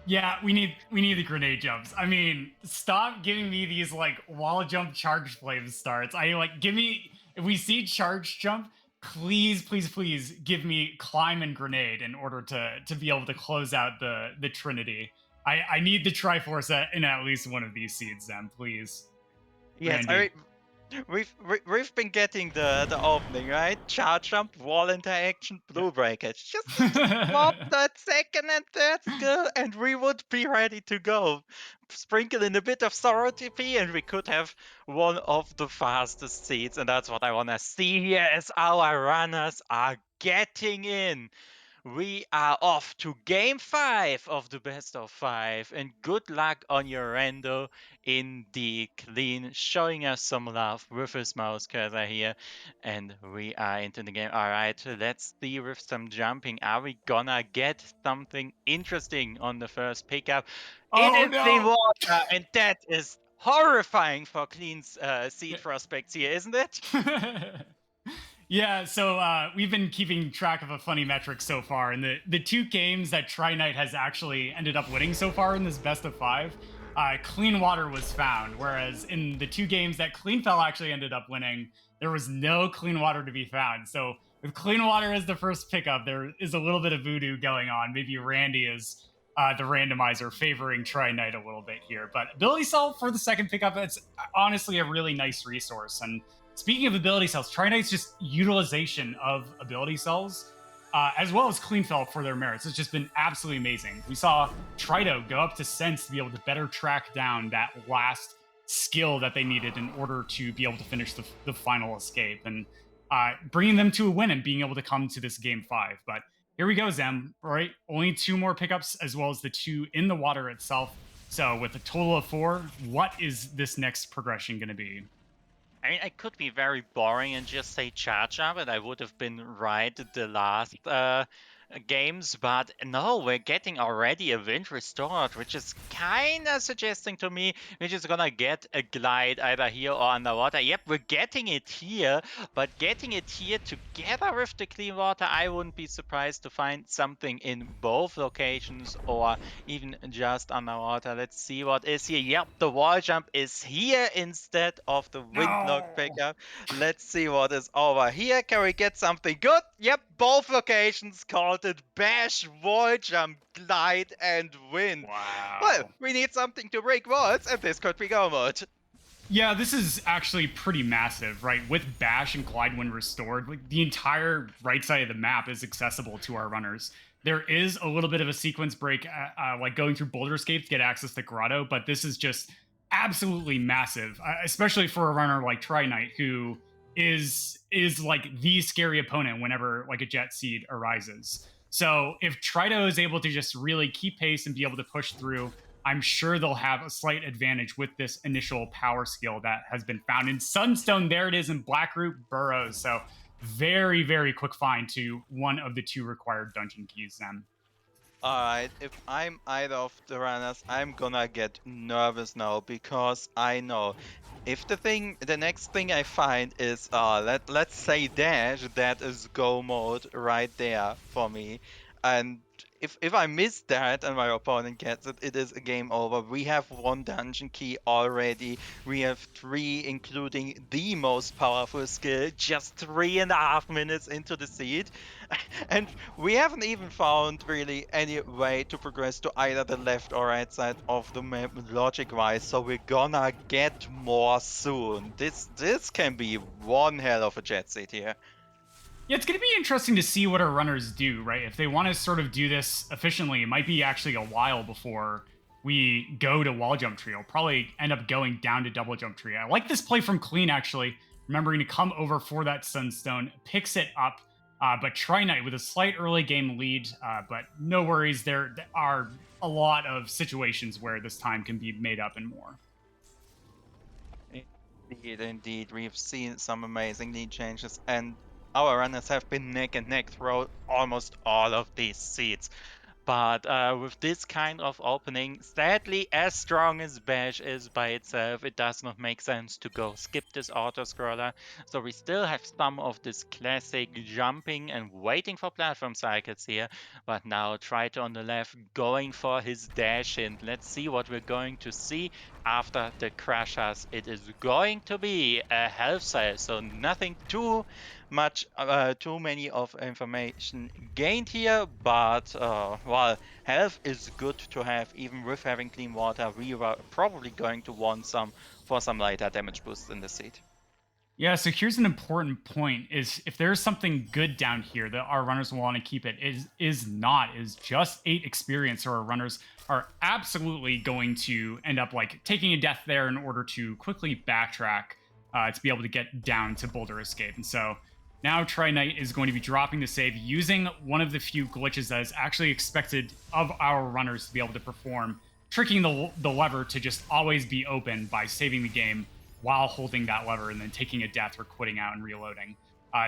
Yeah, we need the grenade jumps. I mean, stop giving me these like wall jump charge flame starts. Give me, if we see charge jump, please give me climb and grenade in order to be able to close out the trinity. I need the Triforce in at least one of these seeds, then, please. Yes, Randy. we've been getting the opening, right? Charge jump, wall interaction, blue breakage. Just swap that second and third skill, and we would be ready to go. Sprinkle in a bit of sorrow TP, and we could have one of the fastest seeds, and that's what I wanna see here as our runners are getting in. We are off to game 5 of the best of 5, and good luck on your rando in the Clean, showing us some love with his mouse cursor here, and we are into the game. All right, let's see with some jumping. Are we gonna get something interesting on the first pickup? It is Clean Water, and that is horrifying for Clean's seed prospects here, isn't it? Yeah, so we've been keeping track of a funny metric so far, and the 2 games that Tri-Knight has actually ended up winning so far in this best of 5, Clean Water was found, whereas in the 2 games that Cleanfel actually ended up winning, there was no Clean Water to be found. So with Clean Water as the first pickup, there is a little bit of voodoo going on. Maybe Randy is the randomizer favoring Tri-Knight a little bit here. But Ability Cell for the second pickup, it's honestly a really nice resource. And speaking of ability cells, Tri-Knight's just utilization of ability cells, as well as Cleanfel for their merits, has just been absolutely amazing. We saw Trito go up to Sense to be able to better track down that last skill that they needed in order to be able to finish the final escape, and bringing them to a win and being able to come to this game 5. But here we go, Zem, right? Only 2 more pickups, as well as the 2 in the water itself. So with a total of 4, what is this next progression going to be? I mean, I could be very boring and just say charge up, and I would have been right the last games, but no, we're getting already a wind restored, which is kind of suggesting to me we're just gonna get a glide either here or underwater. Yep, we're getting it here, but getting it here together with the clean water, I wouldn't be surprised to find something in both locations or even just underwater. Let's see what is here. Yep, the wall jump is here instead of the windlock pickup. Let's see what is over here. Can we get something good? Yep, both locations called it bash, wall jump, glide, and wind. Wow. Well, we need something to break walls, and this could be go mode. Yeah, this is actually pretty massive, right? With bash and glide when restored, like the entire right side of the map is accessible to our runners. There is a little bit of a sequence break, like going through Boulder Escape to get access to Grotto, but this is just absolutely massive, especially for a runner like Tri-Knight, who is like the scary opponent whenever like a jet seed arises. So if Trito is able to just really keep pace and be able to push through, I'm sure they'll have a slight advantage with this initial power skill that has been found in Sunstone. There it is in Blackroot Burrows. So very, very quick find to one of the 2 required dungeon keys then. Alright, if I'm either of the runners, I'm gonna get nervous now, because I know if the next thing I find is let's say dash, that is go mode right there for me. And if I miss that and my opponent gets it, it is a game over. We have 1 dungeon key already. We have 3, including the most powerful skill, just 3.5 minutes into the seed. And we haven't even found really any way to progress to either the left or right side of the map logic-wise. So we're gonna get more soon. This can be one hell of a jet seed here. Yeah, it's going to be interesting to see what our runners do, right? If they want to sort of do this efficiently, it might be actually a while before we go to wall jump tree. I'll probably end up going down to double jump tree. I like this play from Clean, actually, remembering to come over for that Sunstone, picks it up, but Tri-Knight with a slight early game lead, but no worries. There are a lot of situations where this time can be made up and more. Indeed. We've seen some amazing lead changes, and our runners have been neck and neck throughout almost all of these seeds. But with this kind of opening, sadly, as strong as Bash is by itself, it does not make sense to go skip this auto-scroller. So we still have some of this classic jumping and waiting for platform cycles here. But now Trito on the left going for his dash hint. Let's see what we're going to see after the crashers. It is going to be a health cell, so nothing too many of information gained here, but well, health is good to have. Even with having clean water, we were probably going to want some for some lighter damage boosts in the seed. Yeah, so here's an important point: is if there's something good down here that our runners will want to keep, it is just 8 experience, or our runners are absolutely going to end up like taking a death there in order to quickly backtrack to be able to get down to Boulder Escape. And so now Tri-Knight is going to be dropping the save, using one of the few glitches that is actually expected of our runners to be able to perform, tricking the lever to just always be open by saving the game while holding that lever and then taking a death or quitting out and reloading.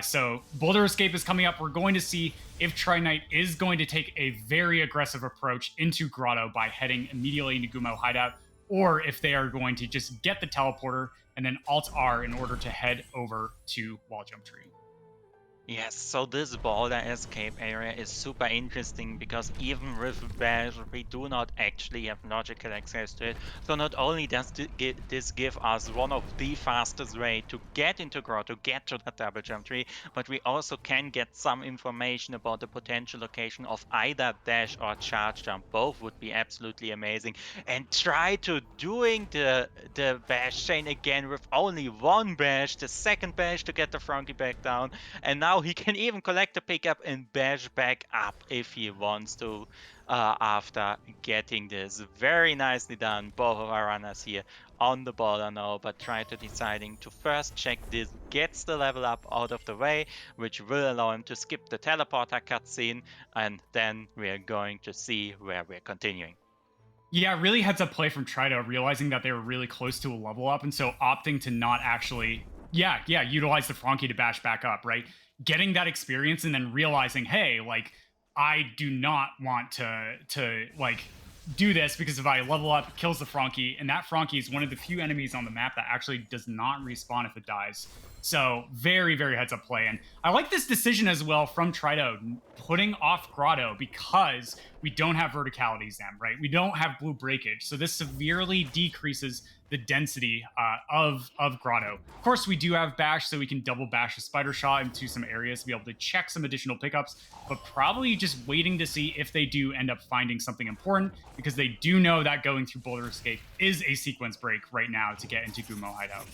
So Boulder Escape is coming up. We're going to see if Tri-Knight is going to take a very aggressive approach into Grotto by heading immediately into Gumo Hideout, or if they are going to just get the teleporter and then Alt-R in order to head over to Wall Jump Tree. Yes, so this Boulder Escape area is super interesting because even with Bash, we do not actually have logical access to it. So not only does this give us one of the fastest way to get into Grotto, get to the double jump tree, but we also can get some information about the potential location of either dash or charge jump. Both would be absolutely amazing. And try to doing the bash chain again with only 1 bash, the second bash to get the Frankie back down, and now he can even collect the pickup and bash back up if he wants to after getting this. Very nicely done, both of our runners here on the boulder now, but Trito deciding to first check this, gets the level up out of the way, which will allow him to skip the teleporter cutscene, and then we're going to see where we're continuing. Yeah, really heads up play from Trito, realizing that they were really close to a level up, and so opting to not actually utilize the Frankie to bash back up, right? Getting that experience and then realizing, hey, like, I do not want to like do this, because if I level up, it kills the Frankie, and that Frankie is one of the few enemies on the map that actually does not respawn if it dies. So very, very heads up play. And I like this decision as well from Trito, putting off Grotto, because we don't have verticality Zam, right? We don't have blue breakage. So this severely decreases the density of Grotto. Of course, we do have bash, so we can double bash a spider shot into some areas to be able to check some additional pickups, but probably just waiting to see if they do end up finding something important, because they do know that going through Boulder Escape is a sequence break right now to get into Gumo Hideout.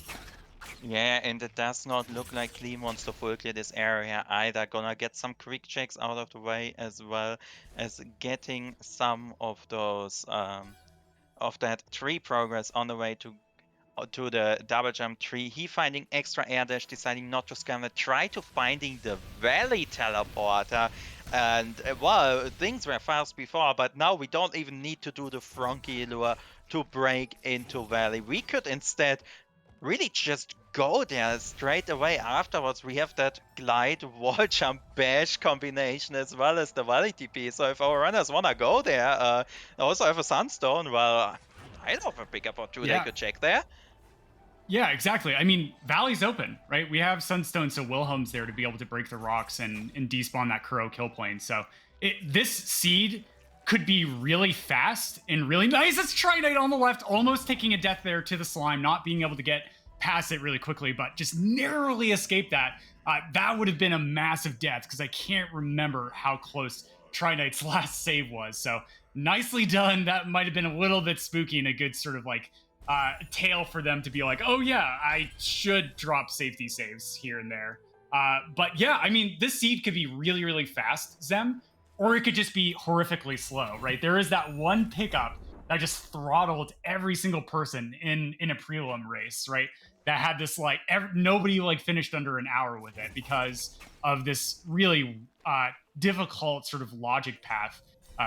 Yeah, and it does not look like Clean wants to full clear this area either. Gonna get some quick checks out of the way, as well as getting some of those of that tree progress on the way to the double jump tree. He finding extra air dash, deciding not to scam it, try to finding the valley teleporter. And well, things were fast before, but now we don't even need to do the Frankie lure to break into valley. We could instead really just go there straight away afterwards. We have that glide, wall jump, bash combination, as well as the valley TP. So if our runners want to go there, also have a Sunstone, well, I know of a pickup or two they could check there. Yeah, exactly. I mean, Valley's open, right? We have Sunstone, so Wilhelm's there to be able to break the rocks and despawn that Kuro kill plane. So this seed could be really fast and really nice. It's Trinite on the left, almost taking a death there to the slime, not being able to get past it really quickly, but just narrowly escaped that. That would have been a massive death because I can't remember how close Trinite's last save was. So nicely done. That might have been a little bit spooky and a good sort of like tale for them to be like, oh yeah, I should drop safety saves here and there. But yeah, I mean, this seed could be really, really fast, Zem, or it could just be horrifically slow, right? There is that one pickup that just throttled every single person in a prelim race, right? That had this like nobody like finished under an hour with it because of this really difficult sort of logic path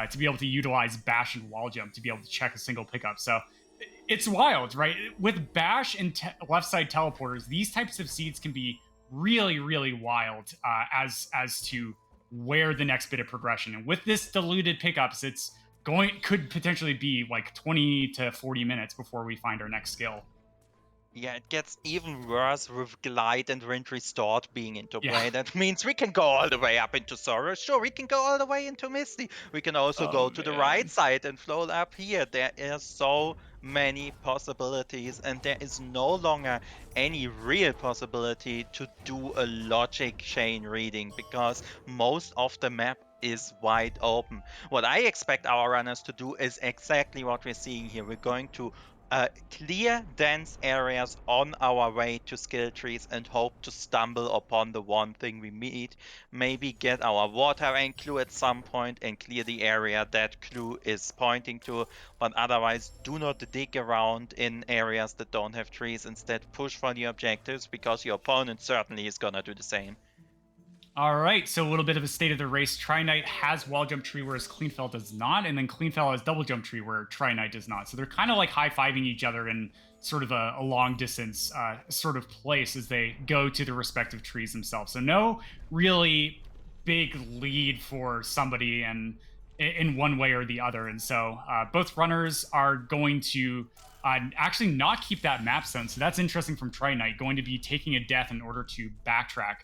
to be able to utilize bash and wall jump to be able to check a single pickup. So it's wild, right? With bash and left side teleporters, these types of seeds can be really, really wild as to where the next bit of progression. And with this diluted pickups, could potentially be like 20 to 40 minutes before we find our next skill. Yeah, it gets even worse with Glide and Wind Restored being into play. Yeah. That means we can go all the way up into Sorrow. Sure, we can go all the way into Misty. We can also go to the right side and float up here. There are so many possibilities, and there is no longer any real possibility to do a logic chain reading because most of the map is wide open. What I expect our runners to do is exactly what we're seeing here. We're going to clear dense areas on our way to skill trees and hope to stumble upon the one thing we meet. Maybe get our water rain clue at some point and clear the area that clue is pointing to, but otherwise do not dig around in areas that don't have trees. Instead push for the objectives because your opponent certainly is gonna do the same. All right, so a little bit of a state of the race. Trinite has wall jump tree, whereas Cleanfel does not, and then Cleanfel has double jump tree, where Trinite does not. So they're kind of like high-fiving each other in sort of a long distance sort of place as they go to the respective trees themselves. So no really big lead for somebody in one way or the other. And so both runners are going to actually not keep that map zone. So that's interesting from Trinite, going to be taking a death in order to backtrack.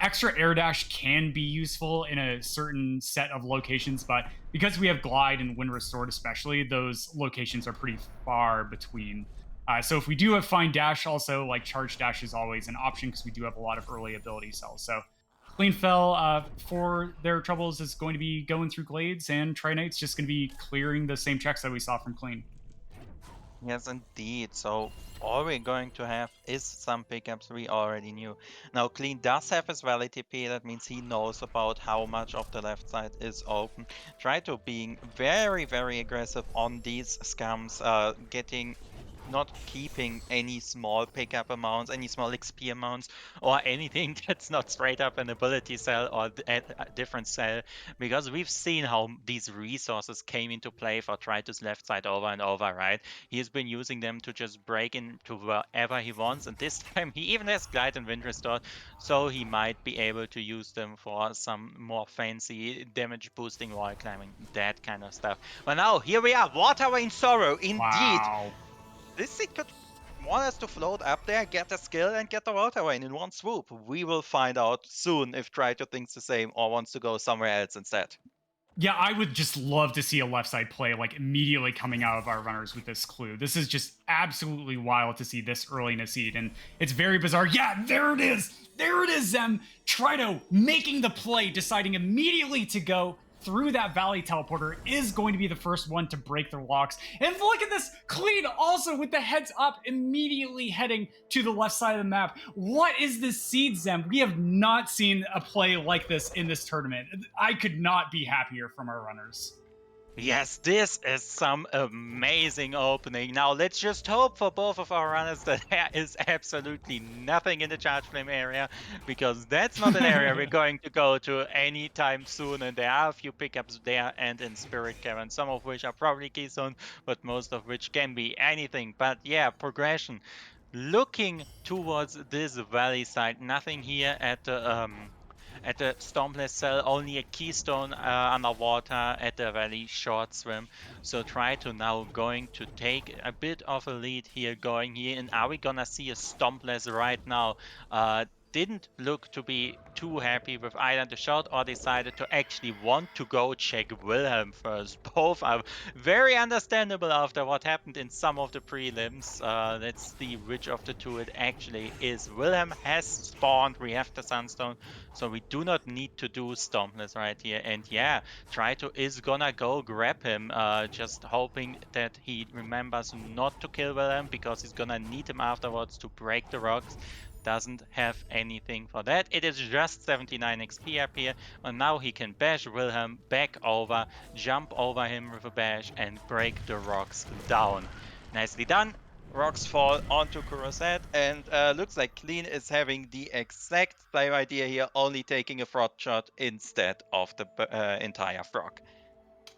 Extra air dash can be useful in a certain set of locations, but because we have glide and wind restored especially, those locations are pretty far between. So if we do find dash also, like charge dash is always an option because we do have a lot of early ability cells. So Cleanfel for their troubles is going to be going through glades, and Trinite's just going to be clearing the same checks that we saw from Clean. Yes, indeed. So all we're going to have is some pickups we already knew. Now, Clean does have his Valley TP. That means he knows about how much of the left side is open. Try to being very, very aggressive on these scums, not keeping any small pickup amounts, any small XP amounts, or anything that's not straight up an ability cell or a different cell, because we've seen how these resources came into play for Tritus left side over and over, right? He's been using them to just break into wherever he wants, and this time he even has Glide and Wind Restored, so he might be able to use them for some more fancy damage boosting wall climbing, that kind of stuff. But now, here we are, Water Rain Sorrow, indeed! Wow. This seed could want us to float up there, get a skill, and get the Water Rain in one swoop. We will find out soon if Trito thinks the same or wants to go somewhere else instead. Yeah, I would just love to see a left side play like immediately coming out of our runners with this clue. This is just absolutely wild to see this early in a seed, and it's very bizarre. Yeah, there it is! There it is, Zem! Trito making the play, deciding immediately to go through that Valley teleporter, is going to be the first one to break their locks. And look at this! Clean also with the heads up, immediately heading to the left side of the map. What is this seed, Zem? We have not seen a play like this in this tournament. I could not be happier from our runners. Yes, this is some amazing opening. Now, let's just hope for both of our runners that there is absolutely nothing in the Charge Flame area, because that's not an area we're going to go to anytime soon, and there are a few pickups there and in Spirit Cavern, some of which are probably Keystone, but most of which can be anything. But yeah, progression. Looking towards this valley side, nothing here at the Stormblast cell, only a Keystone underwater at the valley short swim. So Trito now going to take a bit of a lead here, going here. And are we gonna see a Stormblast right now? didn't look to be too happy with either the shot or decided to actually want to go check Wilhelm first. Both are very understandable after what happened in some of the prelims. Let's see which of the two it actually is. Wilhelm has spawned, we have the Sunstone, so we do not need to do Stompless right here. And yeah, Trito is gonna go grab him, just hoping that he remembers not to kill Wilhelm, because he's gonna need him afterwards to break the rocks. Doesn't have anything for that. It is just 79 XP up here, and now he can bash Wilhelm back over, jump over him with a bash, and break the rocks down. Nicely done. Rocks fall onto Kuro's head, and looks like Clean is having the exact same idea here, only taking a frog shot instead of the entire frog.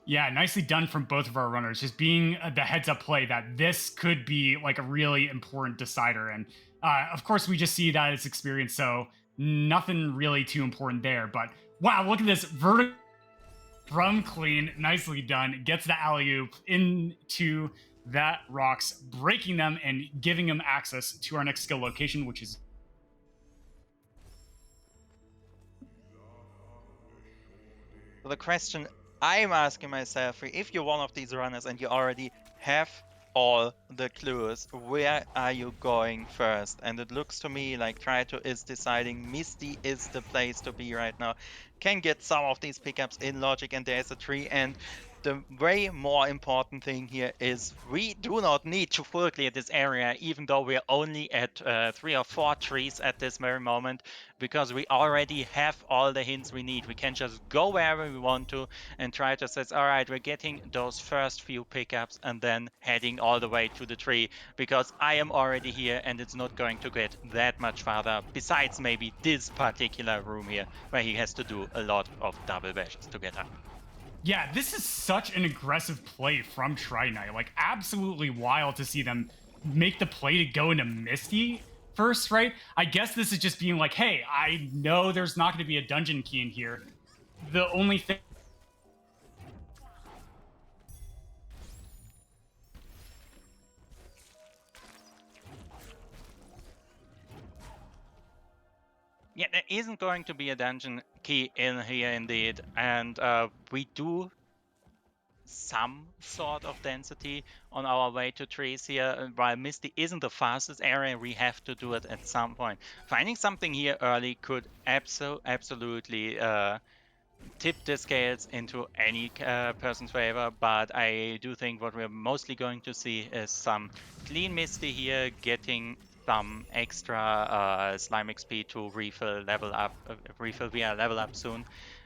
Yeah, nicely done from both of our runners. Just being the heads-up play that this could be like a really important decider. And of course, we just see that it's experience, so nothing really too important there. But wow, look at this vertical from Clean. Nicely done. Gets the alley-oop into that rocks, breaking them and giving him access to our next skill location, which is... So the question I'm asking myself, if you're one of these runners and you already have all the clues, where are you going first? And it looks to me like Trito is deciding Misty is the place to be right now. Can get some of these pickups in Logic, and there's a tree. And the way more important thing here is we do not need to full clear this area, even though we're only at 3 or 4 trees at this very moment, because we already have all the hints we need. We can just go wherever we want to, and try to say, all right, we're getting those first few pickups and then heading all the way to the tree, because I am already here and it's not going to get that much farther, besides maybe this particular room here, where he has to do a lot of double bashes to get up. Yeah, this is such an aggressive play from Tri-Knight. Like, absolutely wild to see them make the play to go into Misty first, right? I guess this is just being like, hey, I know there's not going to be a dungeon key in here. The only thing... Yeah, there isn't going to be a dungeon key in here indeed, and we do some sort of density on our way to trees here. While Misty isn't the fastest area, we have to do it at some point. Finding something here early could absolutely tip the scales into any person's favor, but I do think what we're mostly going to see is some Clean Misty here getting some extra slime XP to refill via level up soon,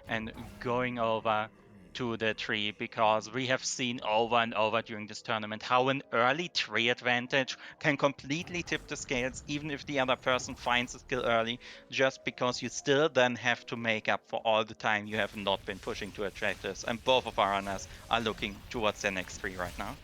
and going over to the tree, because we have seen over and over during this tournament how an early tree advantage can completely tip the scales, even if the other person finds a skill early, just because you still then have to make up for all the time you have not been pushing to attract this. And both of our runners are looking towards their next tree right now.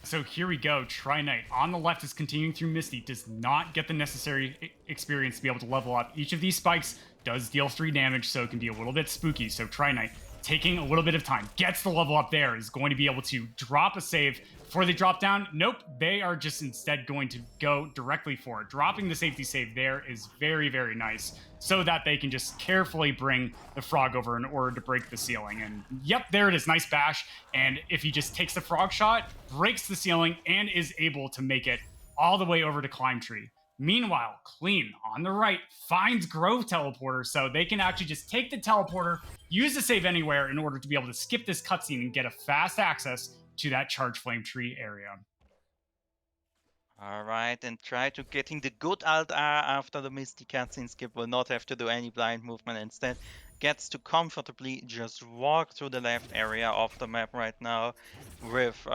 So here we go. Tri-Knight on the left is continuing through Misty. Does not get the necessary experience to be able to level up. Each of these spikes does deal 3 damage, so it can be a little bit spooky. So Tri-Knight, taking a little bit of time, gets the level up there, is going to be able to drop a save before they drop down. Nope, they are just instead going to go directly for it. Dropping the safety save there is very, very nice, so that they can just carefully bring the frog over in order to break the ceiling. And yep, there it is, nice bash. And if he just takes the frog shot, breaks the ceiling, and is able to make it all the way over to Climb Tree. Meanwhile, Clean on the right finds Grove Teleporter, so they can actually just take the teleporter, use the save anywhere in order to be able to skip this cutscene and get a fast access to that Charge Flame Tree area. Alright, and try to getting the good Alt R after the Misty cutscene skip. Will not have to do any blind movement, instead gets to comfortably just walk through the left area of the map right now with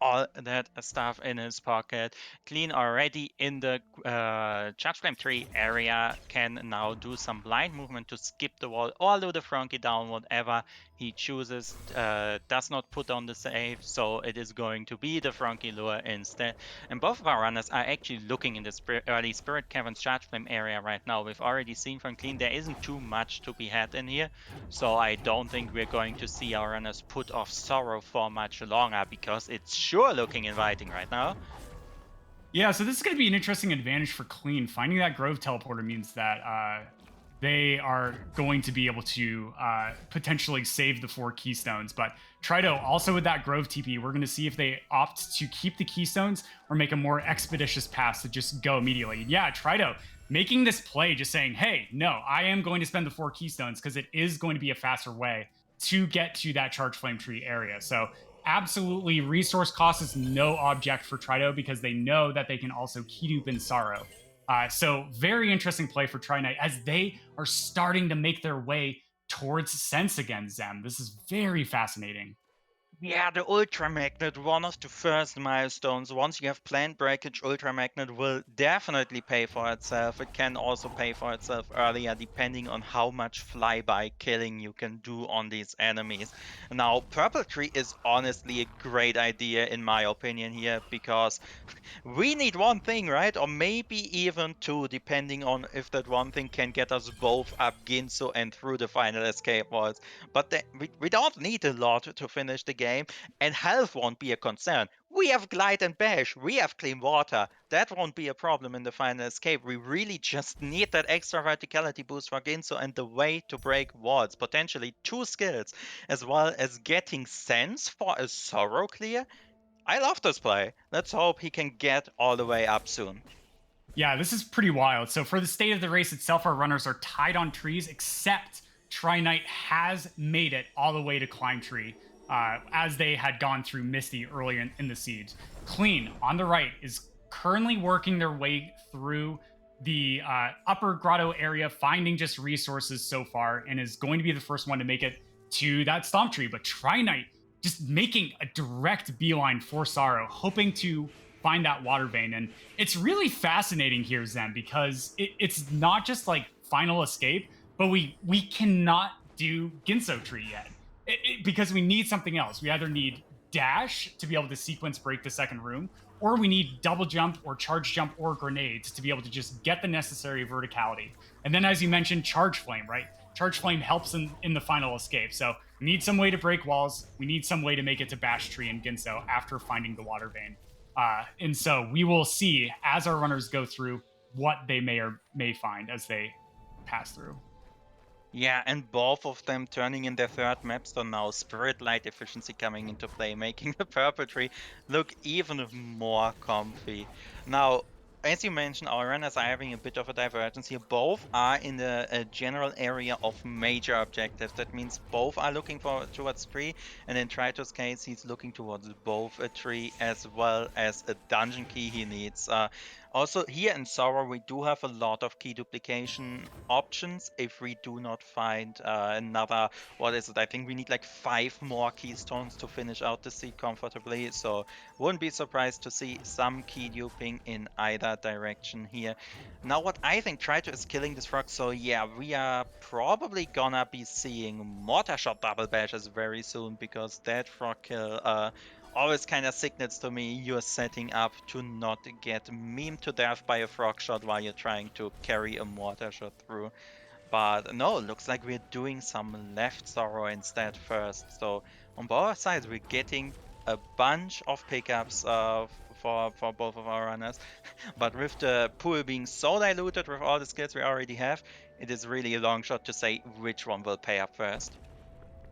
all that stuff in his pocket. Clean already in the Charge Flame Tree area, can now do some blind movement to skip the wall or lure the Frankie down, whatever he chooses. Does not put on the save, so it is going to be the Frankie lure instead. And both of our runners are actually looking in the early Spirit Cavern's Charge Flame area right now. We've already seen from Clean there isn't too much to be had in here, so I don't think we're going to see our runners put off Sorrow for much longer, because it's sure looking inviting right now. Yeah, so this is going to be an interesting advantage for Clean. Finding that Grove teleporter means that they are going to be able to potentially save the 4 Keystones. But Trido, also with that Grove TP, we're going to see if they opt to keep the Keystones or make a more expeditious pass to just go immediately. Yeah, Trido making this play, just saying, hey, no, I am going to spend the 4 Keystones because it is going to be a faster way to get to that Charge Flame Tree area. So absolutely, resource cost is no object for Trido because they know that they can also key dupe in Sorrow. So very interesting play for Tri-Knight as they are starting to make their way towards Sense again, Zem. This is very fascinating. Yeah, the Ultra Magnet, one of the first milestones. Once you have Plant Breakage, Ultra Magnet will definitely pay for itself. It can also pay for itself earlier, depending on how much flyby killing you can do on these enemies. Now, Purple Tree is honestly a great idea, in my opinion, here, because we need one thing, right? Or maybe even 2, depending on if that one thing can get us both up Ginso and through the final escape walls. But we don't need a lot to finish the game, and health won't be a concern. We have Glide and Bash, we have Clean Water. That won't be a problem in the final escape. We really just need that extra verticality boost for Ginso and the way to break walls. Potentially 2 skills, as well as getting Sense for a Sorrow clear. I love this play. Let's hope he can get all the way up soon. Yeah, this is pretty wild. So for the state of the race itself, our runners are tied on trees, except Tri-Knight has made it all the way to Climb Tree, as they had gone through Misty earlier in the siege. Clean, on the right, is currently working their way through the upper grotto area, finding just resources so far, and is going to be the first one to make it to that Stomp Tree. But Tri-Knight just making a direct beeline for Sorrow, hoping to find that water vein. And it's really fascinating here, Zen, because it's not just like final escape, but we cannot do Ginso Tree yet because we need something else. We either need dash to be able to sequence break the second room, or we need double jump or charge jump or grenades to be able to just get the necessary verticality. And then, as you mentioned, charge flame, right? Charge flame helps in the final escape. So we need some way to break walls. We need some way to make it to Bash Tree and Ginso after finding the water vein. And so we will see as our runners go through what they may or may find as they pass through. Yeah, and both of them turning in their third mapstone now. Spirit Light efficiency coming into play, making the Purple Tree look even more comfy. Now, as you mentioned, our runners are having a bit of a divergence here. Both are in the general area of major objectives. That means both are looking towards tree, and in Trito's case, he's looking towards both a tree as well as a dungeon key he needs. Also, here in Sorrow, we do have a lot of key duplication options if we do not find another, what is it? I think we need like 5 more keystones to finish out the seed comfortably. So wouldn't be surprised to see some key duping in either direction here. Now, what I think Trito is killing this frog. So yeah, we are probably gonna be seeing Mortar Shot double bashes very soon, because that frog kill always kind of signals to me you're setting up to not get memed to death by a frog shot while you're trying to carry a mortar shot through. But no, looks like we're doing some left Sorrow instead first. So on both sides, we're getting a bunch of pickups for both of our runners. But with the pool being so diluted with all the skills we already have, it is really a long shot to say which one will pay up first.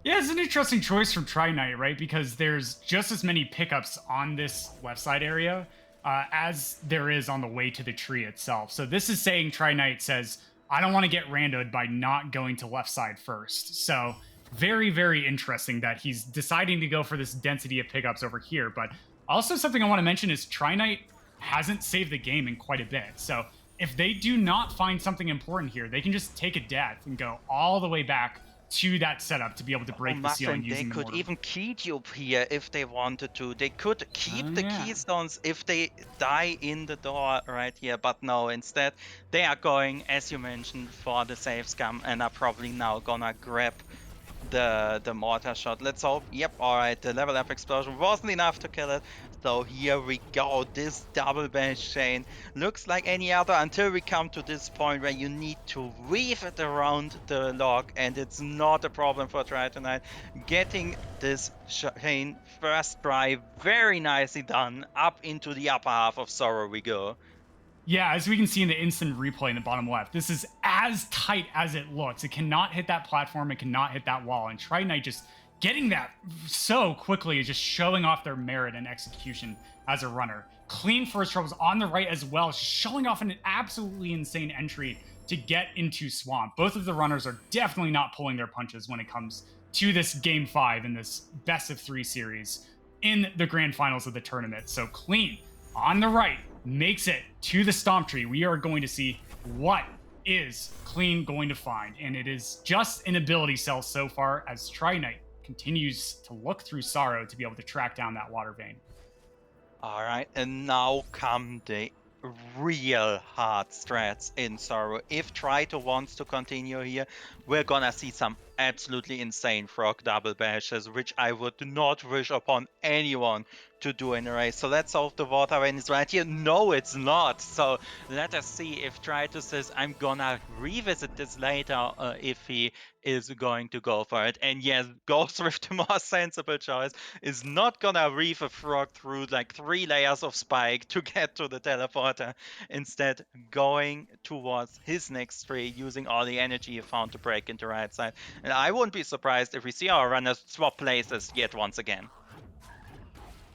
Yeah, it's an interesting choice from Tri-Knight, right? Because there's just as many pickups on this left side area as there is on the way to the tree itself. So this is saying Tri-Knight says, I don't want to get randoed by not going to left side first. So very, very interesting that he's deciding to go for this density of pickups over here. But also something I want to mention is Tri-Knight hasn't saved the game in quite a bit. So if they do not find something important here, they can just take a death and go all the way back to that setup to be able to break the ceiling using the mortar. They could even key dupe here if they wanted to. They could keep the keystones if they die in the door right here, but no, instead they are going, as you mentioned, for the safe scum and are probably now gonna grab the mortar shot. Let's hope. Yep, alright, the level up explosion wasn't enough to kill it. So here we go. This double bash chain looks like any other until we come to this point where you need to weave it around the log, and it's not a problem for Try Tonight. Getting this chain first try very nicely done. Up into the upper half of Sorrow we go. Yeah, as we can see in the instant replay in the bottom left, this is as tight as it looks. It cannot hit that platform. It cannot hit that wall. And Try Tonight just getting that so quickly is just showing off their merit and execution as a runner. Clean first troubles on the right as well, showing off an absolutely insane entry to get into Swamp. Both of the runners are definitely not pulling their punches when it comes to this Game 5 in this best of 3 series in the grand finals of the tournament. So Clean on the right makes it to the Stomp Tree. We are going to see what is Clean going to find. And it is just an ability cell so far as Try Knight continues to look through Sorrow to be able to track down that water vein. All right, and now come the real hard strats in Sorrow. If Trito wants to continue here, we're gonna see some absolutely insane frog double bashes, which I would not wish upon anyone to do in a race. So let's hope the water vein is right here. No, it's not. So let us see if Trito says, I'm gonna revisit this later, if he is going to go for it. And yes, goes with the more sensible choice, is not gonna reef a frog through like 3 layers of spike to get to the teleporter. Instead, going towards his next tree, using all the energy he found to break into right side. And I wouldn't be surprised if we see our runners swap places yet once again.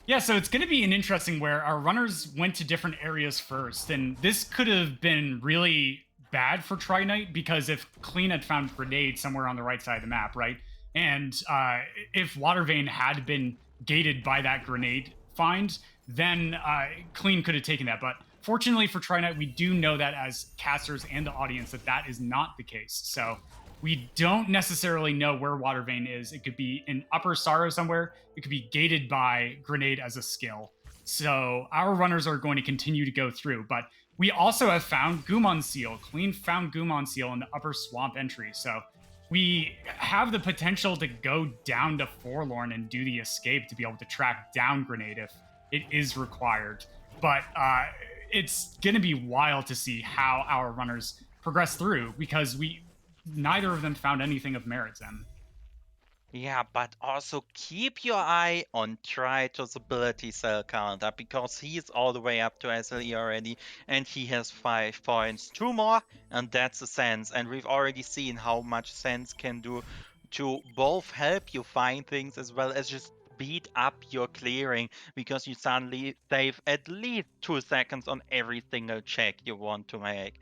Yeah, so it's going to be an interesting where our runners went to different areas first, and this could have been really bad for Try Knight, because if Clean had found Grenade somewhere on the right side of the map, right, and if Water Vein had been gated by that Grenade find, then Clean could have taken that. But fortunately for Try Knight, we do know that as casters and the audience that is not the case. So we don't necessarily know where Water Vein is. It could be in Upper Sorrow somewhere. It could be gated by Grenade as a skill. So our runners are going to continue to go through. But we also have found Gumon Seal. Clean found Gumon Seal in the Upper Swamp entry. So we have the potential to go down to Forlorn and do the escape to be able to track down Grenade if it is required. But it's going to be wild to see how our runners progress through, because neither of them found anything of merit, Zen. Yeah, but also keep your eye on Trito's ability cell counter, because he's all the way up to SLE already, and he has 5 points. 2 more, and that's a Sense. And we've already seen how much Sense can do to both help you find things as well as just speed up your clearing, because you suddenly save at least 2 seconds on every single check you want to make.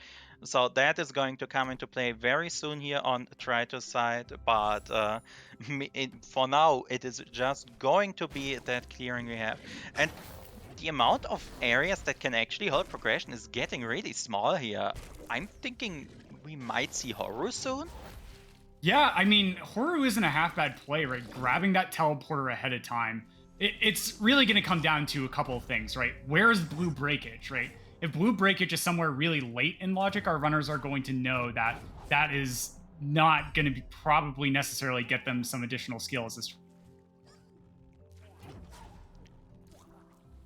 So that is going to come into play very soon here on Trito's side, but for now it is just going to be that clearing we have. And the amount of areas that can actually hold progression is getting really small here. I'm thinking we might see Horu soon? Yeah, I mean, Horu isn't a half bad play, right? Grabbing that teleporter ahead of time. It's really going to come down to a couple of things, right? Where is Blue Breakage, right? If Blue Breakage is somewhere really late in Logic, our runners are going to know that that is not going to be probably necessarily get them some additional skills.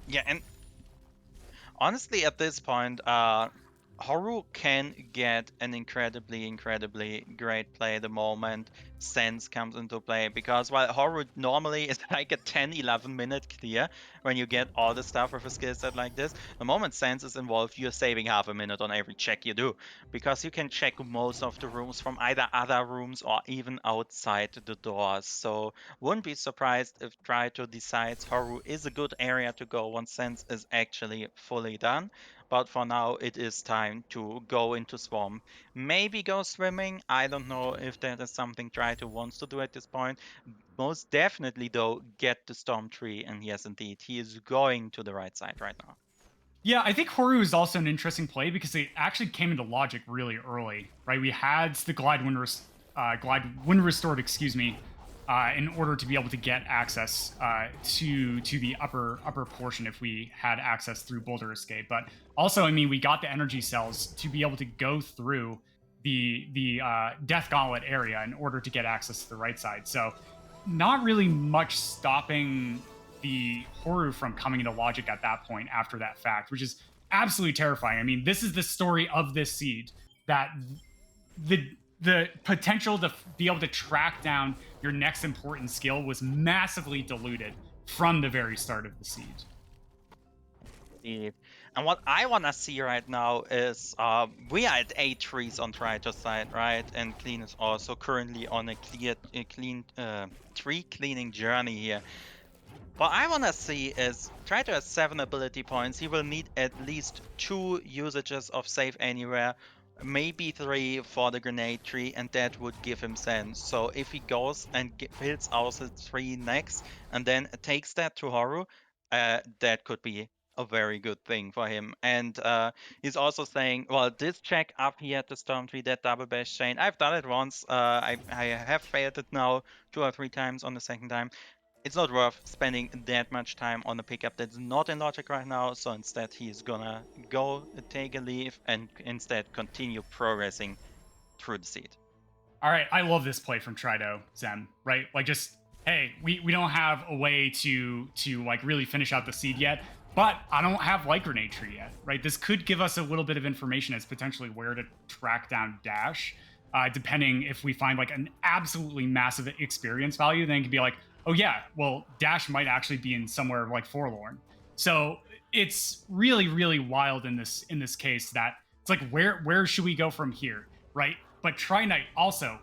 Yeah, and honestly, at this point, Horu can get an incredibly great play the moment Sense comes into play, because while Horu normally is like a 10-11 minute clear when you get all the stuff with a skill set like this, the moment Sense is involved, you're saving half a minute on every check you do, because you can check most of the rooms from either other rooms or even outside the doors. So wouldn't be surprised if Trito decides Horu is a good area to go once Sense is actually fully done. But for now, it is time to go into Swamp. Maybe go swimming. I don't know if that is something Trito wants to do at this point. Most definitely, though, get the Storm Tree. And yes, indeed, he is going to the right side right now. Yeah, I think Horu is also an interesting play because it actually came into Logic really early, right? We had the Glide Wind Restored, in order to be able to get access to the upper portion if we had access through Boulder Escape. But also, I mean, we got the energy cells to be able to go through the Death Gauntlet area in order to get access to the right side. So not really much stopping the Horu from coming into logic at that point after that fact, which is absolutely terrifying. I mean, this is the story of this seed, that the potential to be able to track down your next important skill was massively diluted from the very start of the seed. And what I want to see right now is we are at 8 trees on Trito's side, right? And Clean is also currently on a clean tree cleaning journey here. What I want to see is Trito has 7 ability points. He will need at least 2 usages of Save Anywhere, maybe 3 for the grenade tree, and that would give him sense. So if he goes and builds out the 3 next and then takes that to Horu, that could be a very good thing for him. And he's also saying, well, this check up here at the Storm Tree, that double bash chain, I've done it once. I have failed it now 2 or 3 times on the second time. It's not worth spending that much time on a pickup that's not in logic right now, so instead he's gonna go take a leave and instead continue progressing through the seed. All right, I love this play from Trito, Zem, right? Like, just, hey, we don't have a way to like really finish out the seed yet, but I don't have Light Grenade Tree yet, right? This could give us a little bit of information as potentially where to track down Dash, depending if we find like an absolutely massive experience value, then it could be like, oh yeah, well, Dash might actually be in somewhere like Forlorn. So it's really, really wild in this case that it's like, where should we go from here, right? But Tri-Knight also,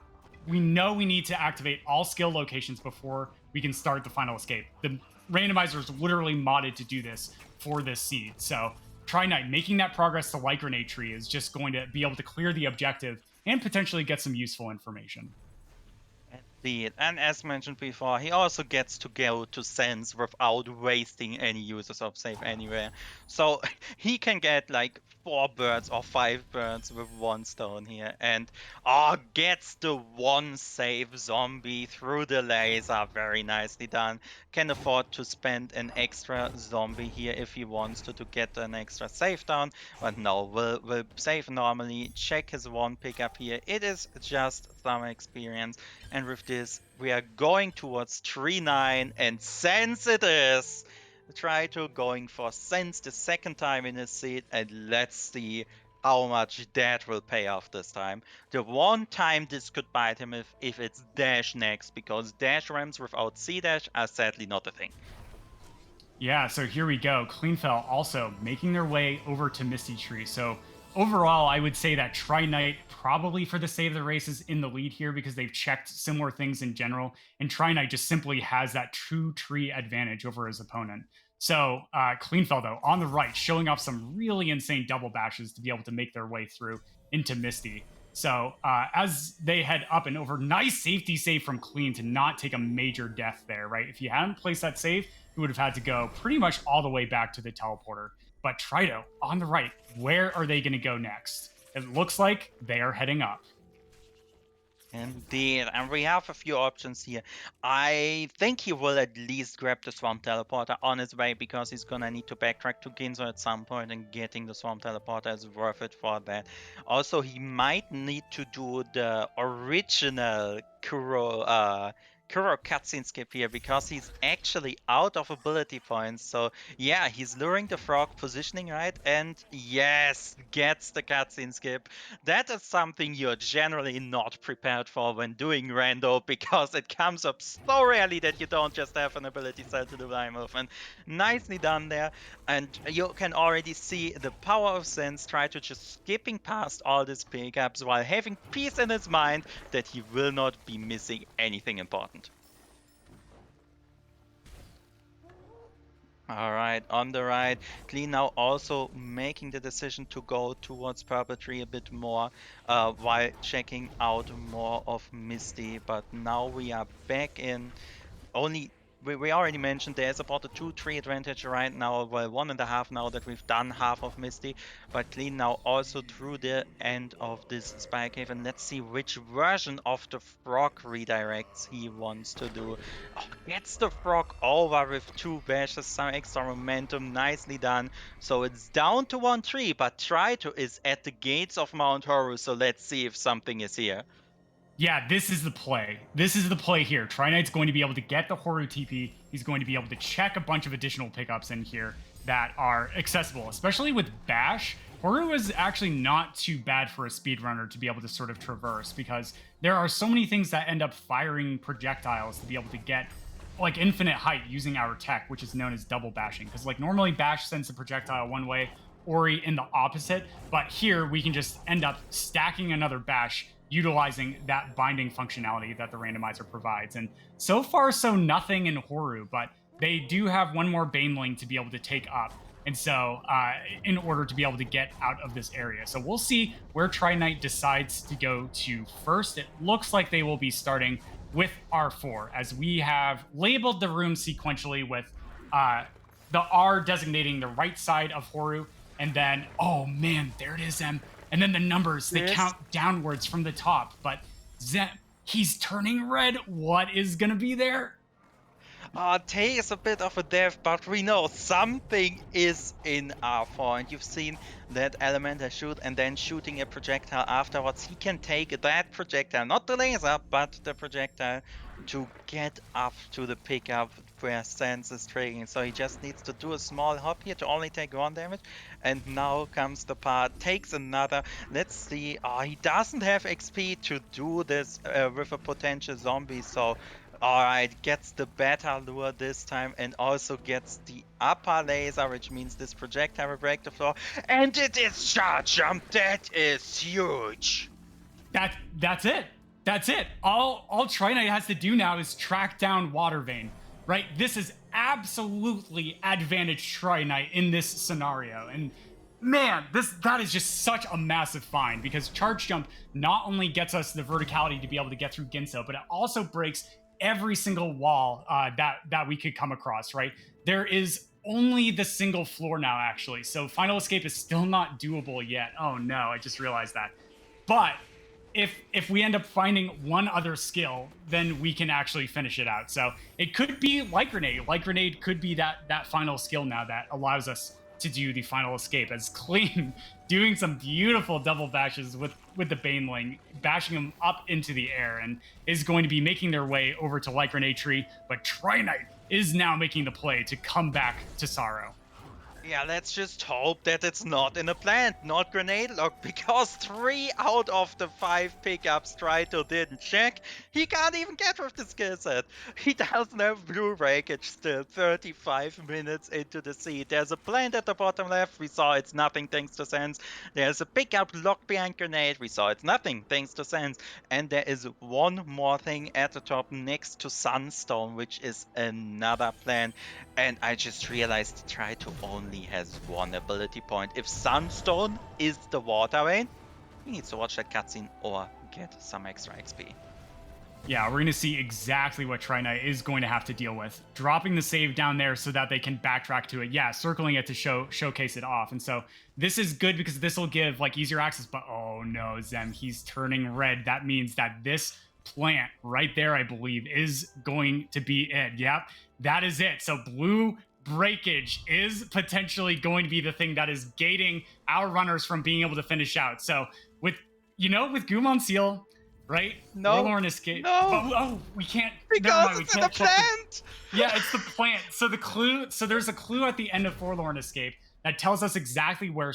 we know we need to activate all skill locations before we can start the final escape. The randomizer is literally modded to do this for this seed. So Tri-Knight making that progress to Light Grenade Tree is just going to be able to clear the objective and potentially get some useful information. And as mentioned before, he also gets to go to Sense without wasting any uses of Save Anywhere. So he can get like 4 birds or 5 birds with 1 stone here. And gets the 1 save zombie through the laser. Very nicely done. Can afford to spend an extra zombie here if he wants to get an extra save down. But no, will save normally, check his 1 pickup here. It is just some experience. And with this, we are going towards 3-9, and Sense it is! Trito going for Sense the second time in his seat, and let's see how much that will pay off this time. The one time this could bite him if it's Dash next, because Dash ramps without C-Dash are sadly not a thing. Yeah, so here we go. Cleanfel also making their way over to Misty Tree. So overall, I would say that Tri-Knight probably for the save the race is in the lead here because they've checked similar things in general, and Tri-Knight just simply has that true tree advantage over his opponent. So Cleanfel, though, on the right, showing off some really insane double bashes to be able to make their way through into Misty. So as they head up and over, nice safety save from Clean to not take a major death there, right? If you hadn't placed that save, you would have had to go pretty much all the way back to the teleporter. But Trito, on the right, where are they going to go next? It looks like they are heading up. Indeed, and we have a few options here. I think he will at least grab the Swamp Teleporter on his way because he's gonna need to backtrack to Ginzo at some point, and getting the Swamp Teleporter is worth it for that. Also, he might need to do the original Kuro cutscene skip here because he's actually out of ability points. So yeah, he's luring the frog, positioning right, and yes, gets the cutscene skip. That is something you're generally not prepared for when doing rando because it comes up so rarely that you don't just have an ability cell to do line movement. Nicely done there, and you can already see the power of Sense try to just skipping past all these pickups while having peace in his mind that he will not be missing anything important. Alright, on the right, Clean now also making the decision to go towards Purple Tree a bit more while checking out more of Misty, but now we are back in only... We already mentioned there's about a 2-3 advantage right now, well 1.5 now that we've done half of Misty, but Clean now also through the end of this Spy Cave, and let's see which version of the frog redirects he wants to do. Gets the frog over with 2 bashes, some extra momentum, nicely done. So it's down to 1-3, but Trito is at the gates of Mount Horus, so let's see if something is here. Yeah, this is the play. This is the play here. Tri-Knight's going to be able to get the Horu TP. He's going to be able to check a bunch of additional pickups in here that are accessible, especially with Bash. Horu is actually not too bad for a speedrunner to be able to sort of traverse, because there are so many things that end up firing projectiles to be able to get like infinite height using our tech, which is known as double bashing. Because like normally Bash sends a projectile one way, Ori in the opposite, but here we can just end up stacking another Bash utilizing that binding functionality that the randomizer provides. And so far, so nothing in Horu, but they do have one more Baneling to be able to take up. And so, in order to be able to get out of this area. So we'll see where Tri-Knight decides to go to first. It looks like they will be starting with R4, as we have labeled the room sequentially with the R designating the right side of Horu. And then, oh man, there it is, Zem. And then the numbers, they count downwards from the top. But Zem, he's turning red. What is going to be there? Tay is a bit of a dev, but we know something is in R4, and you've seen that Elemental shoot and then shooting a projectile afterwards. He can take that projectile, not the laser, but the projectile, to get up to the pickup where Sans is triggering. So he just needs to do a small hop here to only take 1 damage, and now comes the part, takes another. Let's see, he doesn't have XP to do this with a potential zombie, so alright, gets the beta lure this time and also gets the upper laser, which means this projectile will break the floor. And it is charge jump. That is huge. That's it. That's it. All Tri-Knight has to do now is track down Water Vein, right? This is absolutely advantage Tri-Knight in this scenario. And man, that is just such a massive find, because charge jump not only gets us the verticality to be able to get through Ginso, but it also breaks every single wall that we could come across, right? There is only the single floor now, actually. So Final Escape is still not doable yet. Oh no, I just realized that. But if we end up finding one other skill, then we can actually finish it out. So it could be Light Grenade. Light Grenade could be that final skill now that allows us to do the Final Escape, as Clean doing some beautiful double bashes with the Baneling, bashing him up into the air, and is going to be making their way over to Light Grenade Tree. But Tri-Knight is now making the play to come back to Sorrow. Yeah, let's just hope that it's not in a plant, not grenade lock, because 3 out of the 5 pickups Trito didn't check. He can't even get with the skill set. He doesn't have blue breakage still, 35 minutes into the seed. There's a plant at the bottom left, we saw it's nothing thanks to Sense. There's a pickup locked behind grenade, we saw it's nothing thanks to Sense. And there is one more thing at the top next to Sunstone, which is another plant. And I just realized Trito only has 1 ability point. If Sunstone is the water vein, he needs to watch that cutscene or get some extra XP. Yeah, we're going to see exactly what Tri-Knight is going to have to deal with. Dropping the save down there so that they can backtrack to it. Yeah, circling it to showcase it off. And so this is good because this will give like easier access. But oh no, Zem, he's turning red. That means that this plant right there, I believe, is going to be it. Yep, that is it. So blue breakage is potentially going to be the thing that is gating our runners from being able to finish out. So with Gumon Seal, right? No. Forlorn Escape. No. We can't. Because it's in the plant. Yeah, it's the plant. So the clue. So there's a clue at the end of Forlorn Escape that tells us exactly where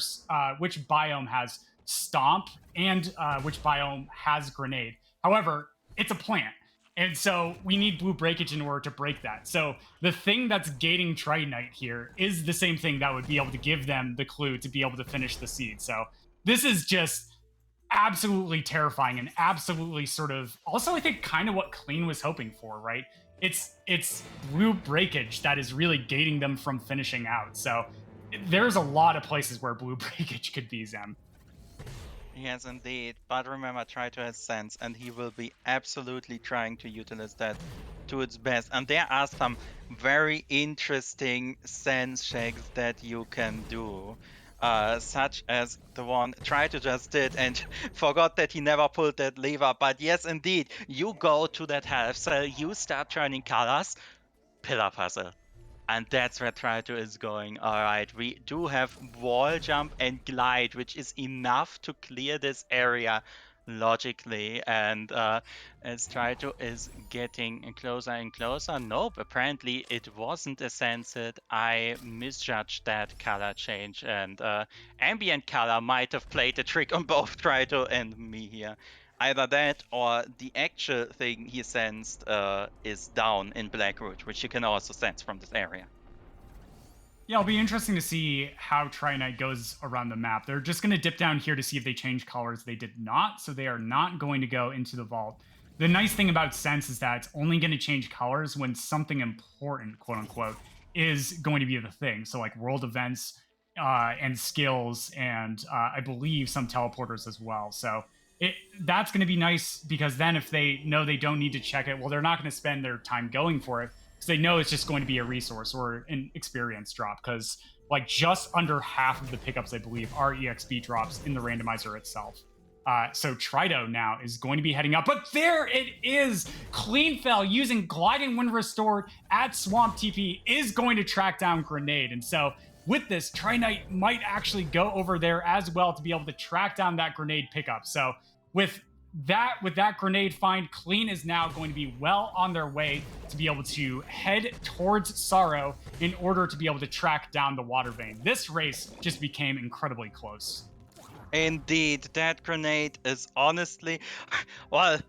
which biome has Stomp and which biome has Grenade. However, it's a plant. And so we need blue breakage in order to break that. So the thing that's gating Tri-Knight here is the same thing that would be able to give them the clue to be able to finish the seed. So this is just absolutely terrifying and absolutely sort of also, I think, kind of what Clean was hoping for, right? It's blue breakage that is really gating them from finishing out. So there's a lot of places where blue breakage could be, Zem. Yes, indeed. But remember, Trito has Sense, and he will be absolutely trying to utilize that to its best. And there are some very interesting Sense checks that you can do. Such as the one Trito just did and forgot that he never pulled that lever. But yes, indeed, you go to that half cell, you start turning colors, pillar puzzle. And that's where Trito is going. Alright, we do have wall jump and glide, which is enough to clear this area. logically, and as Trito is getting closer and closer. Nope, apparently it wasn't a Sensed. I misjudged that color change, and ambient color might have played a trick on both Trito and me here. Either that or the actual thing he sensed is down in Blackroot, which you can also sense from this area. Yeah, it'll be interesting to see how Tri-Knight goes around the map. They're just going to dip down here to see if they change colors. They did not, so they are not going to go into the vault. The nice thing about Sense is that it's only going to change colors when something important, quote unquote, is going to be the thing. So like world events and skills, and I believe some teleporters as well. So that's going to be nice, because then if they know they don't need to check it, well, they're not going to spend their time going for it, because they know it's just going to be a resource or an experience drop, because like just under half of the pickups, I believe, are EXP drops in the randomizer itself. So Trito now is going to be heading up, but there it is! Cleanfel using Gliding Wind Restored at Swamp TP is going to track down Grenade, and so with this, Tri-Knight might actually go over there as well to be able to track down that Grenade pickup. So with that Grenade find, Clean is now going to be well on their way to be able to head towards Sorrow in order to be able to track down the Water Vein. This race just became incredibly close. Indeed, that Grenade is honestly, well,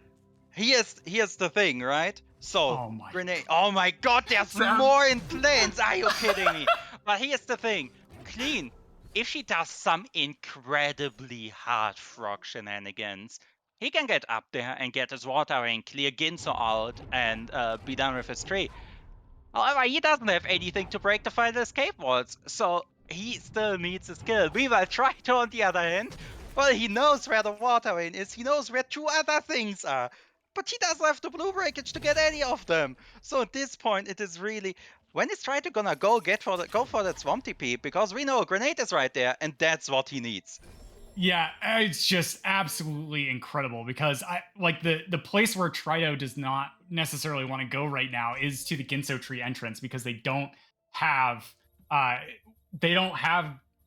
here's the thing, right? So, Grenade, oh my god, there's more in plans, are you kidding me? But here's the thing, Clean, if she does some incredibly hard frog shenanigans, he can get up there and get his water and clear Ginso out and be done with his tree. However, he doesn't have anything to break the final escape walls, so he still needs a skill. Meanwhile, Trito, on the other hand, well, he knows where the water vein is, he knows where two other things are, but he doesn't have the blue breakage to get any of them. So at this point, it is really, when is Trito gonna go for that swamp TP? Because we know a Grenade is right there, and that's what he needs. Yeah, it's just absolutely incredible, because the place where Trito does not necessarily want to go right now is to the Ginso tree entrance, because they don't have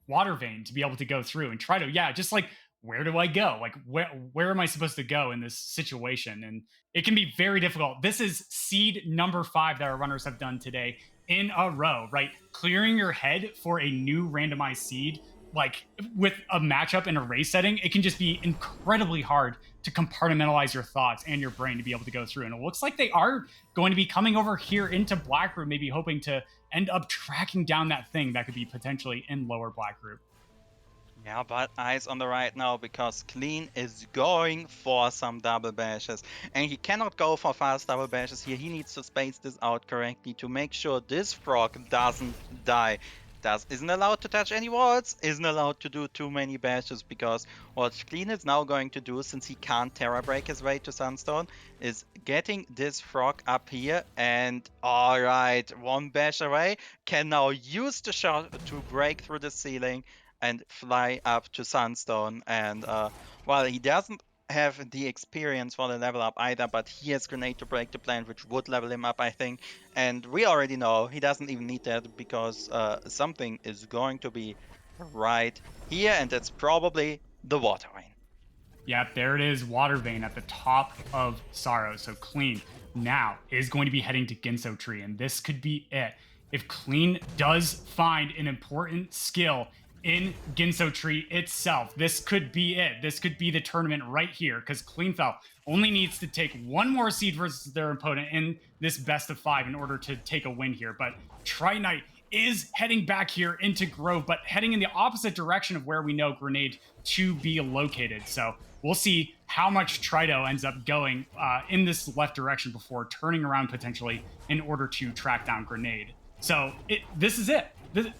Water Vein to be able to go through. And Trito, yeah, just like, where do I go? Like, where am I supposed to go in this situation? And it can be very difficult. This is seed number 5 that our runners have done today in a row, right? Clearing your head for a new randomized seed, like with a matchup in a race setting, it can just be incredibly hard to compartmentalize your thoughts and your brain to be able to go through. And it looks like they are going to be coming over here into Blackroot, maybe hoping to end up tracking down that thing that could be potentially in lower Blackroot. Yeah, but eyes on the right now, because Clean is going for some double bashes. And he cannot go for fast double bashes here. He needs to space this out correctly to make sure this frog doesn't die. Isn't allowed to touch any walls, isn't allowed to do too many bashes, because what Clean is now going to do, since he can't Terra Break his way to Sunstone, is getting this frog up here, and alright, one bash away, can now use the shot to break through the ceiling and fly up to Sunstone. And while he doesn't have the experience for the level up either, but he has Grenade to break the plant, which would level him up, I think. And we already know he doesn't even need that, because something is going to be right here, and that's probably the Water Vein. Yep, there it is, Water Vein at the top of Sorrow. So Clean now is going to be heading to Ginso Tree, and this could be it. If Clean does find an important skill in Ginso Tree itself, this could be it. This could be the tournament right here, because Cleanfel only needs to take one more seed versus their opponent in this best of 5 in order to take a win here. But Tri-Knight is heading back here into Grove, but heading in the opposite direction of where we know Grenade to be located. So we'll see how much Trito ends up going in this left direction before turning around potentially in order to track down Grenade. So this is it.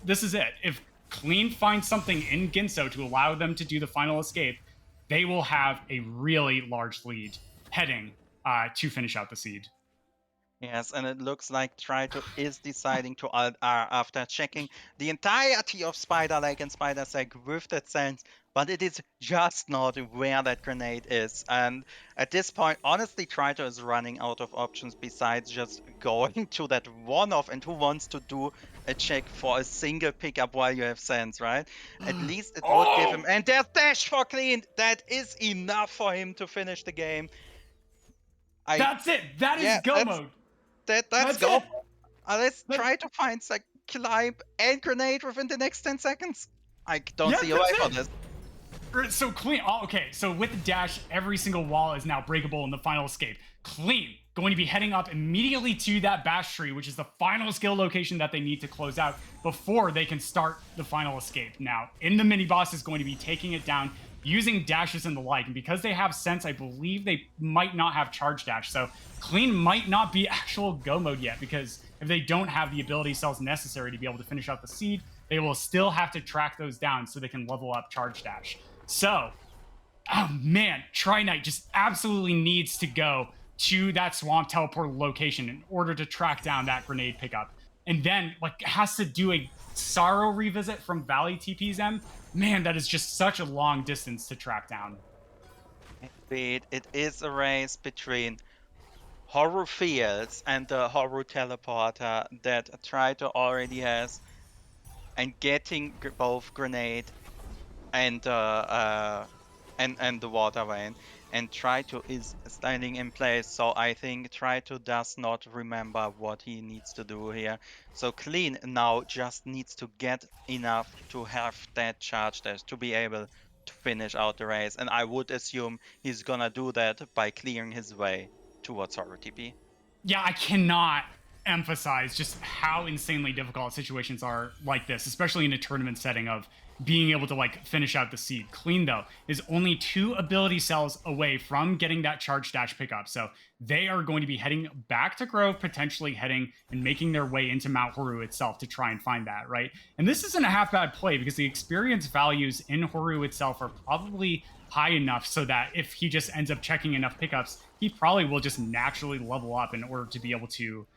This is it. If Clean finds something in Ginso to allow them to do the final escape, they will have a really large lead heading to finish out the seed. Yes, and it looks like Trito is deciding to Alt-R after checking the entirety of Spider Lake and Spider Sack with that sense, but it is just not where that Grenade is. And at this point, honestly, Trito is running out of options besides just going to that one-off, and who wants to do a check for a single pickup while you have sense, right? At least it would give him. And there's dash for Clean. That is enough for him to finish the game. That's it. That is go mode. That's go. it. Let's try to find like climb and grenade within the next 10 seconds. I don't see a way for this. So Clean. Okay, so with the dash, every single wall is now breakable in the final escape. Clean going to be heading up immediately to that bash tree, which is the final skill location that they need to close out before they can start the final escape. Now, in the mini boss is going to be taking it down using dashes and the like, and because they have sense, I believe they might not have charge dash. So Clean might not be actual go mode yet, because if they don't have the ability cells necessary to be able to finish out the seed, they will still have to track those down so they can level up charge dash. So, oh man, Tri-Knight just absolutely needs to go to that swamp teleport location in order to track down that grenade pickup. And then, like, has to do a Sorrow revisit from Valley TP's. Man, that is just such a long distance to track down. Indeed, it is a race between Horror Fields and the Horror Teleporter that Trito already has, and getting both grenade and the water vein, and Trito is standing in place. So I think Trito does not remember what he needs to do here. So Clean now just needs to get enough to have that charge dash to be able to finish out the race, and I would assume he's gonna do that by clearing his way towards Horror TP. Yeah, I cannot emphasize just how insanely difficult situations are like this, especially in a tournament setting of being able to like finish out the seed. Clean though is only 2 ability cells away from getting that charge dash pickup, so they are going to be heading back to Grove, potentially heading and making their way into Mount Horu itself to try and find that, right? And this isn't a half bad play, because the experience values in Horu itself are probably high enough so that if he just ends up checking enough pickups, he probably will just naturally level up in order to be able to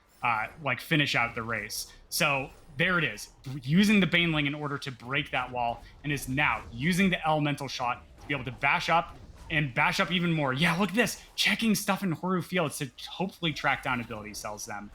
like finish out the race. So there it is, using the Baneling in order to break that wall, and is now using the elemental shot to be able to bash up and bash up even more. Yeah, look at this, checking stuff in Horu Fields to hopefully track down ability cells them.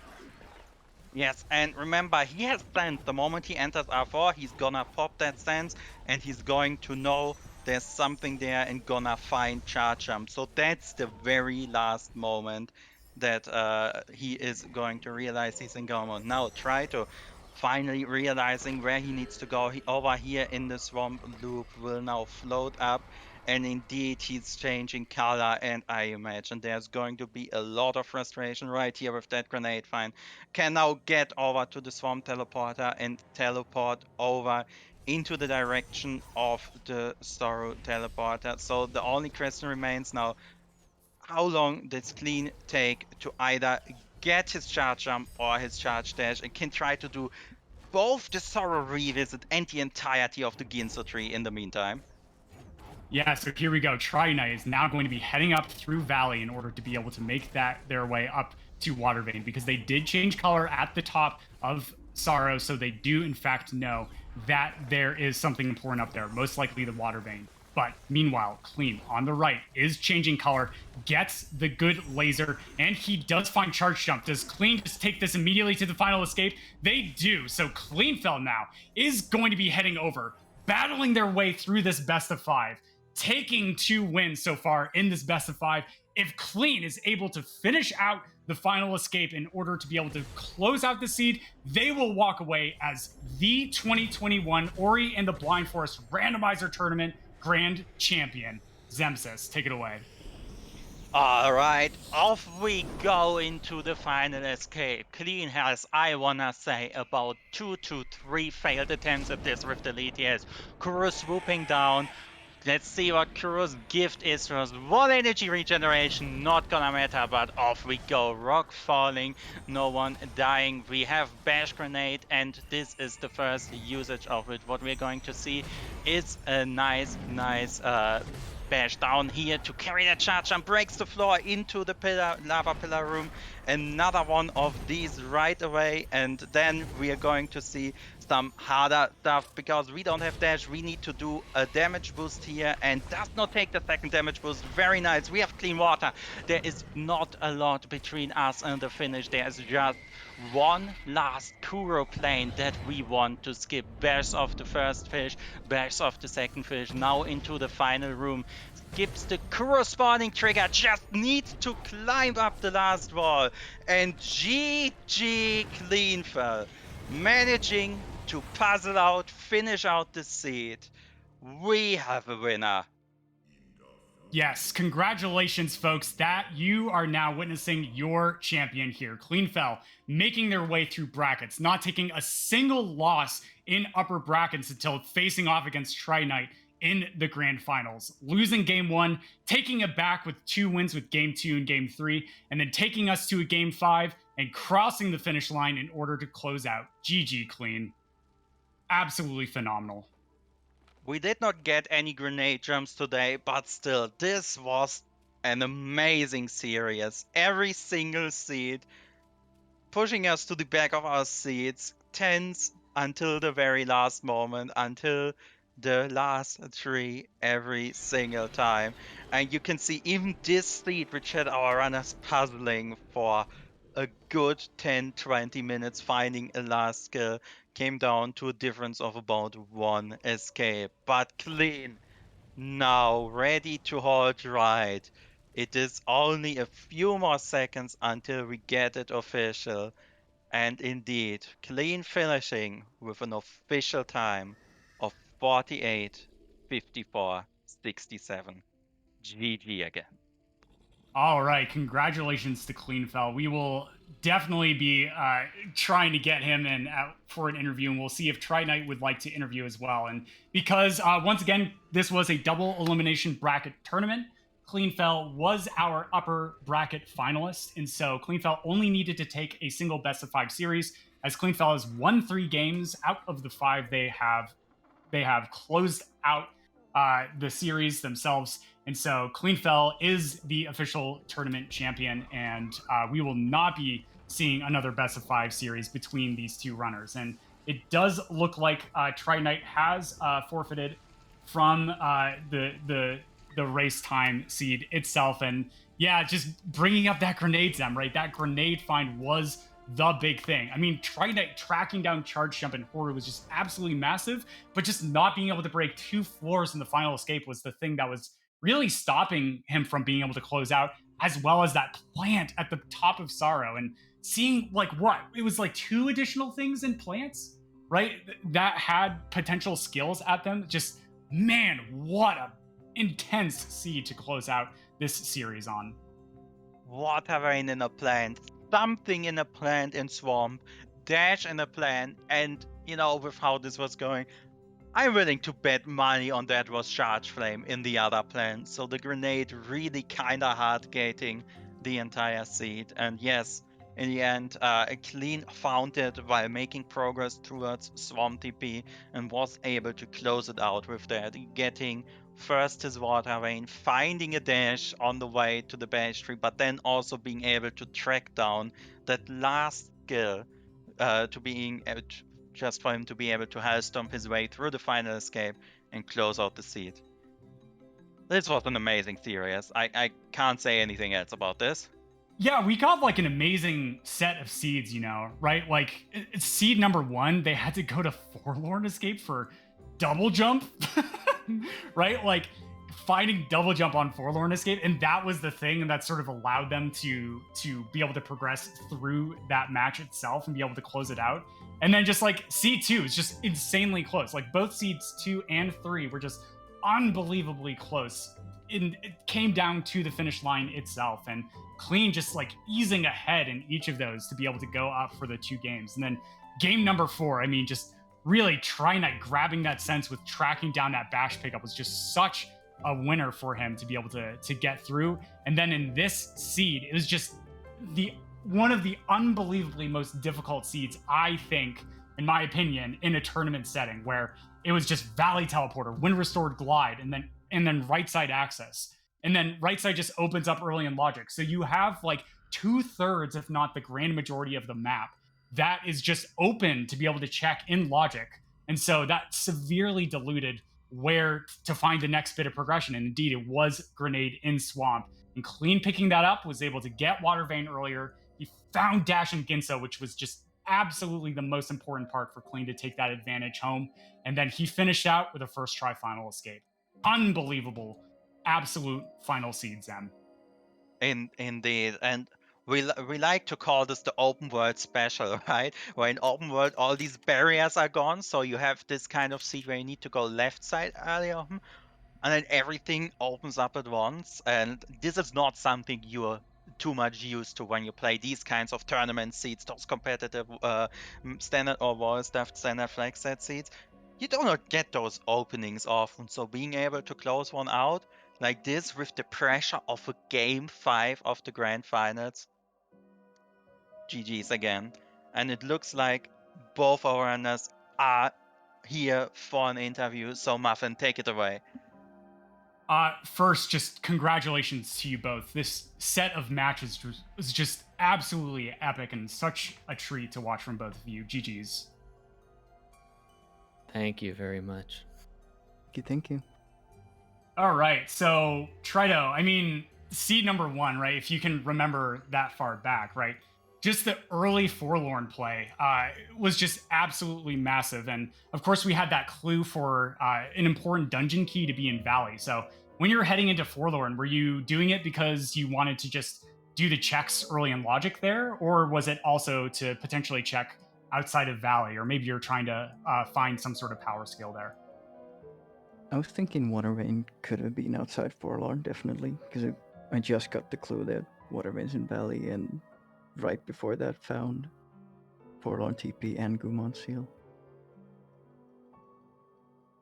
Yes, and remember, he has planned the moment he enters R4, he's gonna pop that stance, and he's going to know there's something there and gonna find charge jump. So that's the very last moment that he is going to realize he's in go mode. Now try to finally realizing where he needs to go. He over here in the swamp loop will now float up, and indeed he's changing color, and I imagine there's going to be a lot of frustration right here with that grenade find. Can now get over to the swamp teleporter and teleport over into the direction of the Sorrow teleporter. So the only question remains now, how long does Clean take to either get his charge jump or his charge dash, and can try to do both the Sorrow revisit and the entirety of the Ginso tree in the meantime? Yeah, so here we go. Tri-Knight is now going to be heading up through Valley in order to be able to make that their way up to Water Vein, because they did change color at the top of Sorrow, so they do in fact know that there is something important up there, most likely the Water Vein. But meanwhile, Clean on the right is changing color, gets the good laser, and he does find charge jump. Does Clean just take this immediately to the final escape? They do. So Cleanfel now is going to be heading over, battling their way through this best of 5, taking 2 wins so far in this best of 5. If Clean is able to finish out the final escape in order to be able to close out the seed, they will walk away as the 2021 Ori and the Blind Forest Randomizer Tournament Grand Champion. Zemsis, take it away. All right, off we go into the final escape. Clean has, I wanna say, about 2 to 3 failed attempts at this with the lead. Yes, Kuro swooping down. Let's see what Kuro's gift is first. 1 energy regeneration, not gonna matter, but off we go. Rock falling, no one dying. We have Bash Grenade, and this is the first usage of it. What we're going to see is a nice bash down here to carry that charge jump, breaks the floor into the lava pillar room. Another one of these right away, and then we are going to see some harder stuff because we don't have dash. We need to do a damage boost here and does not take the second damage boost. Very nice. We have clean water. There is not a lot between us and the finish. There is just one last Kuro plane that we want to skip. Bash off the first fish, bash off the second fish, now into the final room. Skips the Kuro spawning trigger, just needs to climb up the last wall. And GG Cleanfel, managing to puzzle out, finish out the seed. We have a winner. Yes, congratulations, folks. That you are now witnessing your champion here, Cleanfel, making their way through brackets, not taking a single loss in upper brackets until facing off against Tri-Knight in the grand finals, losing game 1, taking it back with 2 wins with game 2 and game 3, and then taking us to a game 5 and crossing the finish line in order to close out. GG Clean. Absolutely phenomenal. We did not get any grenade jumps today, but still, this was an amazing series. Every single seed pushing us to the back of our seats, tense until the very last moment, until the last 3 every single time. And you can see even this seed, which had our runners puzzling for a good 10-20 minutes finding a last skill, came down to a difference of about 1 escape. But Clean, now ready to hold right. It is only a few more seconds until we get it official. And indeed, Clean finishing with an official time of 48:54:67. GG again. All right, congratulations to Cleanfel. We will definitely be trying to get him in for an interview, and we'll see if Tri-Knight would like to interview as well. And because, once again, this was a double elimination bracket tournament, Cleanfel was our upper bracket finalist, and so Cleanfel only needed to take a single best-of-5 series, as Cleanfel has won 3 games out of the 5 they have closed out the series themselves. And so Cleanfel is the official tournament champion, and we will not be seeing another best-of-5 series between these 2 runners. And it does look like Tri-Knight has forfeited from the race time seed itself. And yeah, just bringing up that grenade zem, right? That grenade find was the big thing. I mean, Tri-Knight tracking down Charge Jump and Horror was just absolutely massive, but just not being able to break 2 floors in the final escape was the thing that was really stopping him from being able to close out, as well as that plant at the top of Sorrow. And seeing, like, what? It was like 2 additional things in plants, right? That had potential skills at them. Just, man, what a intense seed to close out this series on. Water Rain in a plant, something in a plant in Swamp, Dash in a plant, and, you know, with how this was going, I'm willing to bet money on that was Charge Flame in the other plant. So the grenade really kinda hard gating the entire seed. And yes, in the end, Clean found it while making progress towards Swamp TP and was able to close it out with that, getting first his Water Rain, finding a dash on the way to the Bash Tree, but then also being able to track down that last skill just for him to be able to hellstomp his way through the final escape and close out the seed. This was an amazing series. I can't say anything else about this. Yeah, we got like an amazing set of seeds, you know, right? Like seed number 1, they had to go to Forlorn Escape for double jump, right? Like finding double jump on Forlorn Escape, and that was the thing that sort of allowed them to be able to progress through that match itself and be able to close it out. And then just like seed 2 is just insanely close. Like both seeds 2 and 3 were just unbelievably close. It came down to the finish line itself, and Clean just like easing ahead in each of those to be able to go up for the 2 games. And then game number 4, I mean, just really Tri-Knight grabbing that sense with tracking down that bash pickup was just such a winner for him to be able to get through. And then in this seed, it was just one of the unbelievably most difficult seeds, I think, in my opinion, in a tournament setting, where it was just Valley Teleporter, Wind Restored Glide, and then right side access. And then right side just opens up early in Logic. So you have like 2/3, if not the grand majority of the map, that is just open to be able to check in logic. And so that severely diluted where to find the next bit of progression. And indeed, it was Grenade in Swamp. And Clean picking that up was able to get Water Vein earlier. He found Dash and Ginso, which was just absolutely the most important part for Clean to take that advantage home. And then he finished out with a first try final escape. Unbelievable, absolute final seed, Zem. Indeed, and we like to call this the open world special, right? Where in open world all these barriers are gone, so you have this kind of seed where you need to go left side earlier, and then everything opens up at once. And this is not something you're too much used to when you play these kinds of tournament seeds, those competitive standard or wall stuffed standard flag set seeds. You do not get those openings often, so being able to close one out like this with the pressure of a game 5 of the grand finals, GG's again. And it looks like both our runners are here for an interview, so Muffin, take it away. First, just congratulations to you both. This set of matches was just absolutely epic and such a treat to watch from both of you. GG's. Thank you very much. Thank you. All right, so Trito, I mean, seed number 1, right? If you can remember that far back, right? Just the early Forlorn play was just absolutely massive. And of course, we had that clue for an important dungeon key to be in Valley. So when you were heading into Forlorn, were you doing it because you wanted to just do the checks early in Logic there? Or was it also to potentially check outside of Valley? Or maybe you're trying to find some sort of power skill there? I was thinking Water Vein could have been outside Forlorn, definitely, because I just got the clue that Water Vein's in Valley, and right before that found Forlorn TP and Gumon Seal.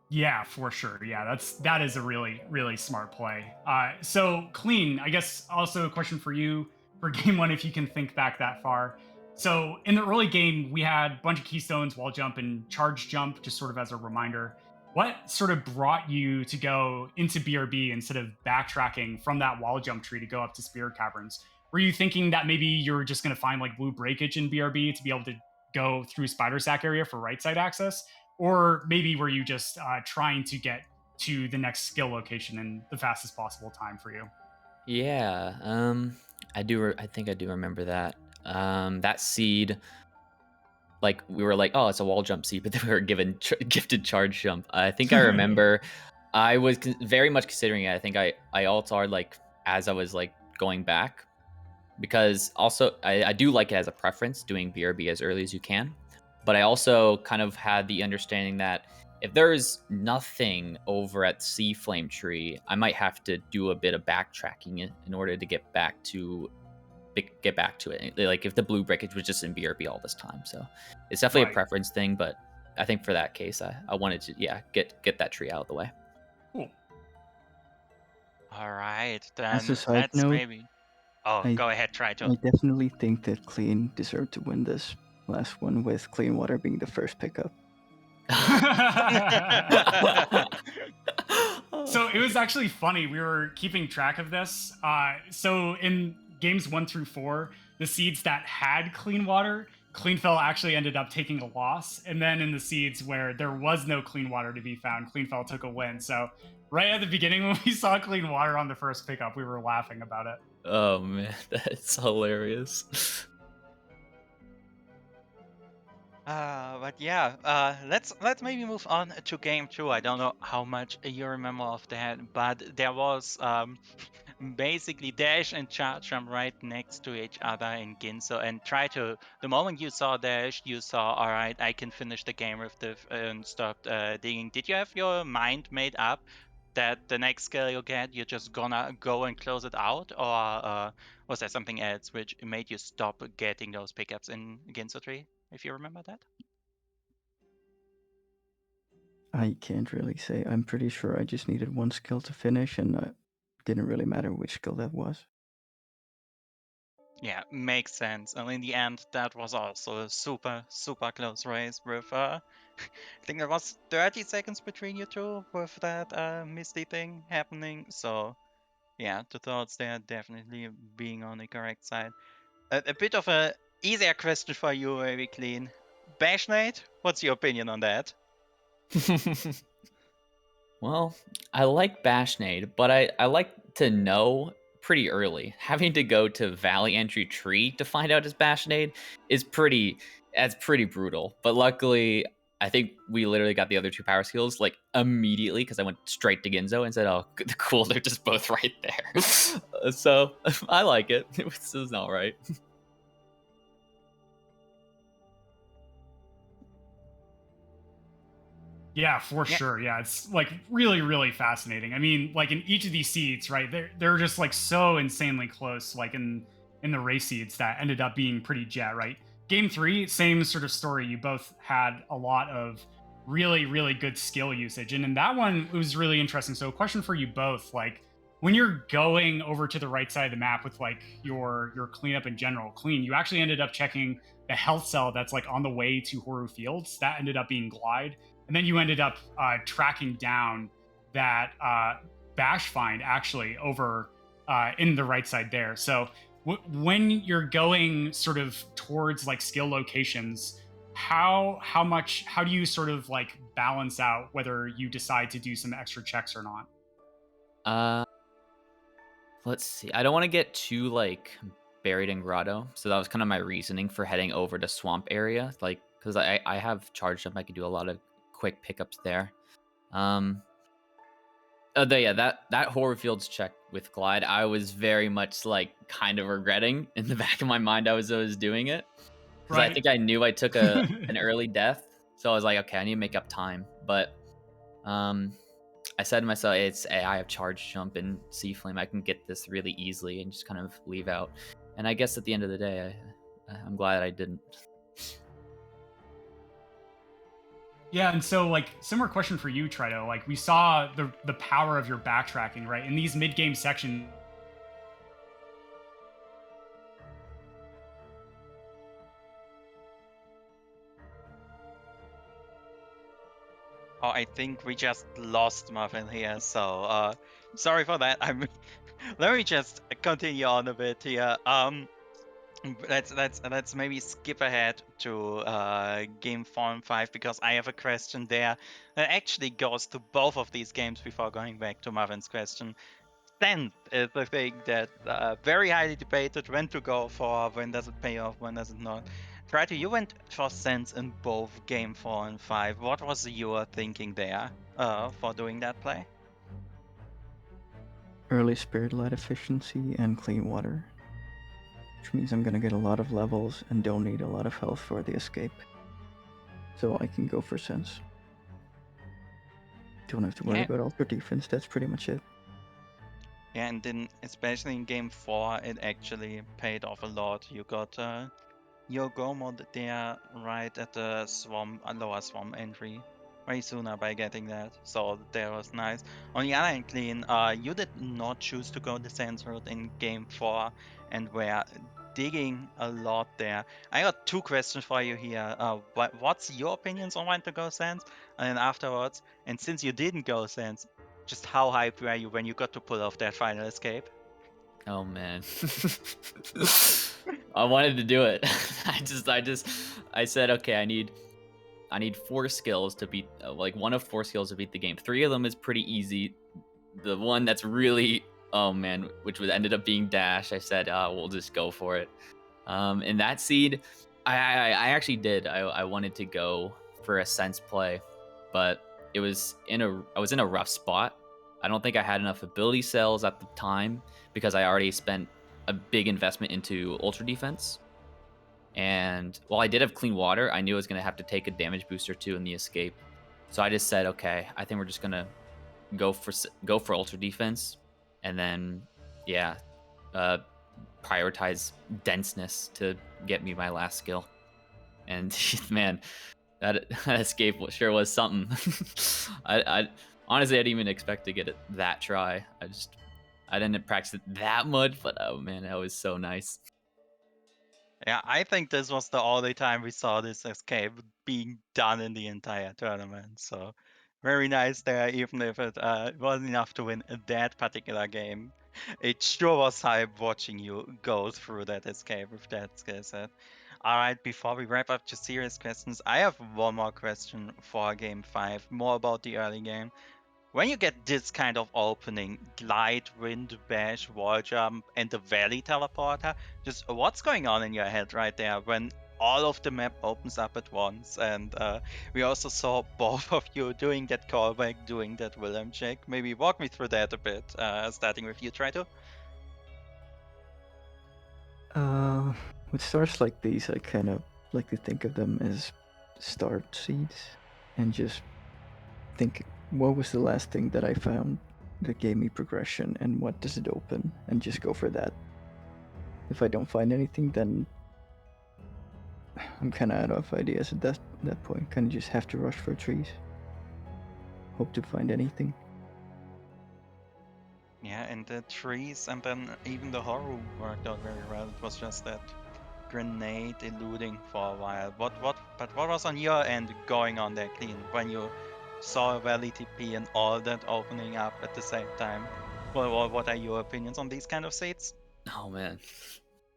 Yeah, for sure. Yeah, that is a really, really smart play. So Clean, I guess also a question for you for game 1, if you can think back that far. So in the early game, we had a bunch of keystones, wall jump and charge jump, just sort of as a reminder. What sort of brought you to go into BRB instead of backtracking from that wall jump tree to go up to Spirit Caverns? Were you thinking that maybe you're just going to find like blue breakage in BRB to be able to go through Spider Sack area for right side access? Or maybe were you just trying to get to the next skill location in the fastest possible time for you? Yeah, I think I do remember that. That seed, like we were like, oh, it's a wall jump seed, but then we were gifted charge jump. I think I remember. I was very much considering it. I think I ulted like as I was like going back, because also I do like it as a preference doing BRB as early as you can, but I also kind of had the understanding that if there's nothing over at Sea Flame Tree, I might have to do a bit of backtracking in order to get back to it. Like if the blue breakage was just in BRB all this time. So it's definitely a preference thing, but I think for that case, I wanted to, get that tree out of the way. Cool. All right, then As a side note, maybe... Oh, go ahead, try to. I definitely think that Clean deserved to win this last one, with Clean Water being the first pickup. So it was actually funny. We were keeping track of this. So in games 1 through 4, the seeds that had Clean Water, Cleanfel actually ended up taking a loss. And then in the seeds where there was no Clean Water to be found, Cleanfel took a win. So right at the beginning when we saw Clean Water on the first pickup, we were laughing about it. Oh man, that's hilarious. But yeah, let's maybe move on to game 2. I don't know how much you remember of that, but there was basically Dash and Charge Jump right next to each other in Ginso, and the moment you saw Dash, you saw, all right, I can finish the game with the and stopped digging. Did you have your mind made up that the next skill you get, you're just gonna go and close it out, or was there something else which made you stop getting those pickups in Ginso 3, if you remember that? I can't really say. I'm pretty sure I just needed one skill to finish, and it didn't really matter which skill that was. Yeah, makes sense. And in the end, that was also a super, super close race with, I think there was 30 seconds between you two with that Misty thing happening. So, yeah, the thoughts there definitely being on the correct side. A bit of a Easier question for you, maybe Clean. Bashnade, what's your opinion on that? Well, I like Bashnade, but I like to know pretty early. Having to go to Valley Entry Tree to find out it's Bashnade is that's pretty brutal. But luckily, I think we literally got the other two power skills like immediately because I went straight to Ginzo and said, "Oh, cool, they're just both right there." So I like it. This is all right. Yeah, for sure. Yeah, it's like really, really fascinating. I mean, like in each of these seeds, right? They're just like so insanely close. Like in the race seeds that ended up being pretty jet, right? Game 3, same sort of story. You both had a lot of really, really good skill usage, and in that one, it was really interesting. So, a question for you both: like when you're going over to the right side of the map with like your cleanup in general, Clean, you actually ended up checking the health cell that's like on the way to Horu Fields. That ended up being Glide. And then you ended up tracking down that bash find actually over in the right side there. So when you're going sort of towards like skill locations, how do you sort of like balance out whether you decide to do some extra checks or not? Let's see. I don't want to get too like buried in grotto, so that was kind of my reasoning for heading over to swamp area, like because I have charge jump. I could do a lot of quick pickups there. Yeah, that Horror Fields check with Glide, I was very much like kind of regretting in the back of my mind. I was doing it because I Right. think I knew I took an early death, so I was like, okay, I need to make up time. But I said to myself, I have charge jump and Sea Flame. I can get this really easily and just kind of leave out. And I guess at the end of the day, I'm glad I didn't. Yeah, and so like similar question for you, Trido. Like we saw the power of your backtracking, right? In these mid-game sections. Oh, I think we just lost Muffin here, so sorry for that. Let me just continue on a bit here. Let's maybe skip ahead to game 4 and 5 because I have a question there that actually goes to both of these games before going back to Marvin's question. Then is the thing that very highly debated when to go for, when does it pay off, when does it not. Trito, you went for sense in both game 4 and 5. What was your thinking there for doing that play? Early spirit light efficiency and clean water, which means I'm gonna get a lot of levels and don't need a lot of health for the escape. So I can go for sense. Don't have to worry about ultra defense, that's pretty much it. Yeah, and then especially in game 4, it actually paid off a lot. You got your go mod there right at the swamp, lower swamp entry way sooner by getting that, so that was nice. On the other hand, Clean, you did not choose to go the sense route in game 4 and were digging a lot there. I got two questions for you here. What's your opinions on when to go sense? And then afterwards, and since you didn't go sense, just how hyped were you when you got to pull off that final escape? Oh man. I wanted to do it. I said, okay, I need 4 skills to beat, like one of 4 skills to beat the game. 3 of them is pretty easy. The one that's really, oh man, which would ended up being dash, I said, we'll just go for it. In that seed, I actually did. I wanted to go for a sense play, but I was in a rough spot. I don't think I had enough ability cells at the time because I already spent a big investment into ultra defense. And while I did have clean water, I knew I was going to have to take a damage booster too in the escape. So I just said, okay, I think we're just going to go for ultra defense, and then prioritize denseness to get me my last skill. And man, that escape sure was something. I honestly, I didn't even expect to get it that try. I didn't practice it that much, but oh man, that was so nice. Yeah, I think this was the only time we saw this escape being done in the entire tournament. So very nice there, even if it wasn't enough to win that particular game. It sure was hype watching you go through that escape with that skill set. Alright, before we wrap up to serious questions, I have one more question for game 5, more about the early game. When you get this kind of opening, glide, wind, bash, wall jump, and the valley teleporter, just what's going on in your head right there when all of the map opens up at once? And we also saw both of you doing that callback, doing that William check. Maybe walk me through that a bit, starting with you, Trito. With stars like these, I kind of like to think of them as start seeds and just think, what was the last thing that I found that gave me progression and what does it open, and just go for that. If I don't find anything, then I'm kind of out of ideas at that point. Kind of just have to rush for trees. Hope to find anything. Yeah, and the trees, and then even the horror worked out very well. It was just that grenade eluding for a while. But what was on your end going on there, Clean, when you saw a Valley TP and all that opening up at the same time? Well, what are your opinions on these kind of seeds? Oh man,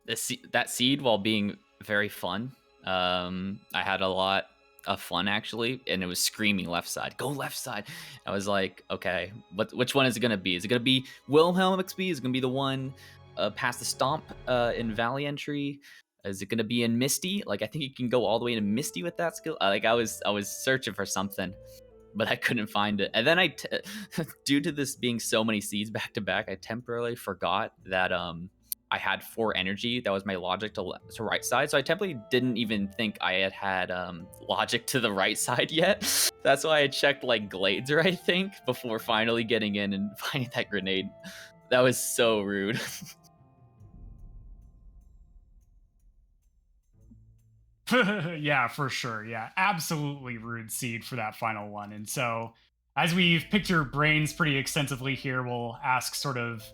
that seed, while being very fun, I had a lot of fun actually, and it was screaming left side, go left side. I was like, okay, which one is it gonna be? Is it gonna be Wilhelm XP? Is it gonna be the one past the stomp in Valley entry? Is it gonna be in Misty? Like, I think you can go all the way into Misty with that skill. Like, I was searching for something, but I couldn't find it. And then due to this being so many seeds back to back, I temporarily forgot that I had 4 energy. That was my logic to right side. So I temporarily didn't even think I had logic to the right side yet. That's why I checked like Glazer, I think, before finally getting in and finding that grenade. That was so rude. Yeah, for sure. Yeah, absolutely rude seed for that final one. And so, as we've picked your brains pretty extensively here, we'll ask sort of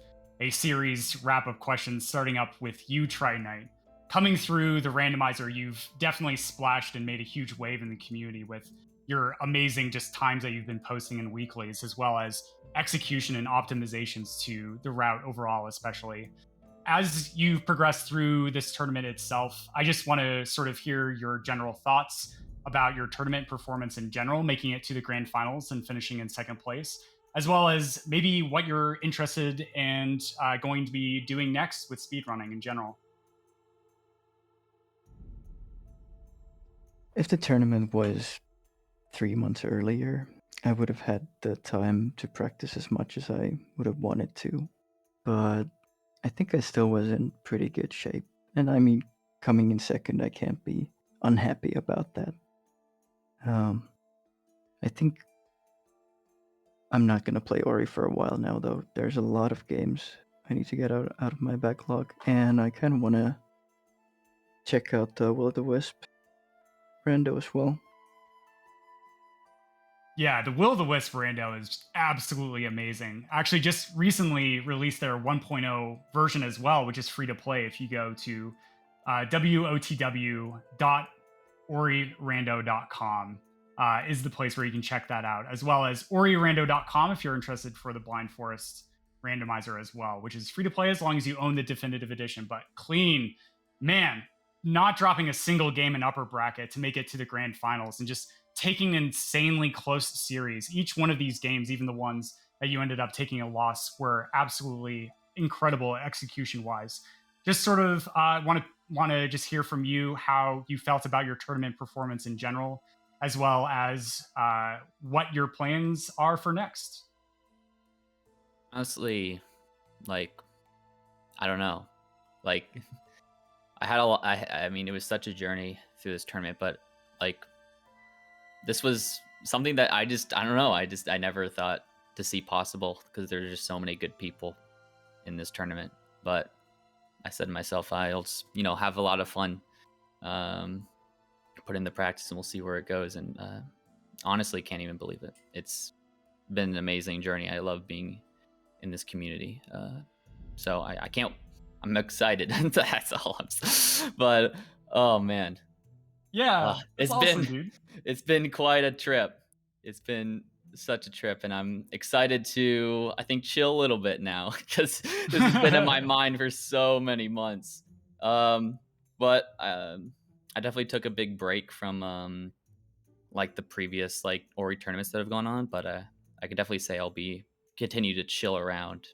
a series wrap up questions, starting up with you, Tri-Knight. Coming through the randomizer, you've definitely splashed and made a huge wave in the community with your amazing just times that you've been posting in weeklies, as well as execution and optimizations to the route overall, especially. As you've progressed through this tournament itself, I just want to sort of hear your general thoughts about your tournament performance in general, making it to the grand finals and finishing in second place, as well as maybe what you're interested and going to be doing next with speedrunning in general. If the tournament was 3 months earlier, I would have had the time to practice as much as I would have wanted to. But I think I still was in pretty good shape. And I mean, coming in second, I can't be unhappy about that. I think I'm not going to play Ori for a while now, though. There's a lot of games I need to get out of my backlog. And I kind of want to check out the Will-o'-the-Wisp rando as well. Yeah, the Will-o'-the-Wisp rando is absolutely amazing. Actually, just recently released their 1.0 version as well, which is free to play if you go to wotw.orirando.com is the place where you can check that out, as well as orirando.com if you're interested for the Blind Forest randomizer as well, which is free to play as long as you own the definitive edition. But Clean, man, not dropping a single game in upper bracket to make it to the grand finals and just taking an insanely close series. Each one of these games, even the ones that you ended up taking a loss, were absolutely incredible execution wise. Just sort of want to just hear from you how you felt about your tournament performance in general, as well as what your plans are for next. Honestly, like, I don't know. Like, I had a lot. I mean, it was such a journey through this tournament, but like, this was something that I don't know. I never thought to see possible because there's just so many good people in this tournament. But I said to myself, I'll just, have a lot of fun, put in the practice, and we'll see where it goes. And honestly, can't even believe it. It's been an amazing journey. I love being in this community. So I can't. I'm excited. That's all. But oh man. Yeah, It's awesome, been dude. It's been quite a trip. It's been such a trip, and I'm excited to, I think, chill a little bit now because this has been in my mind for so many months. But I definitely took a big break from like the previous like Ori tournaments that have gone on, but I can definitely say I'll be continue to chill around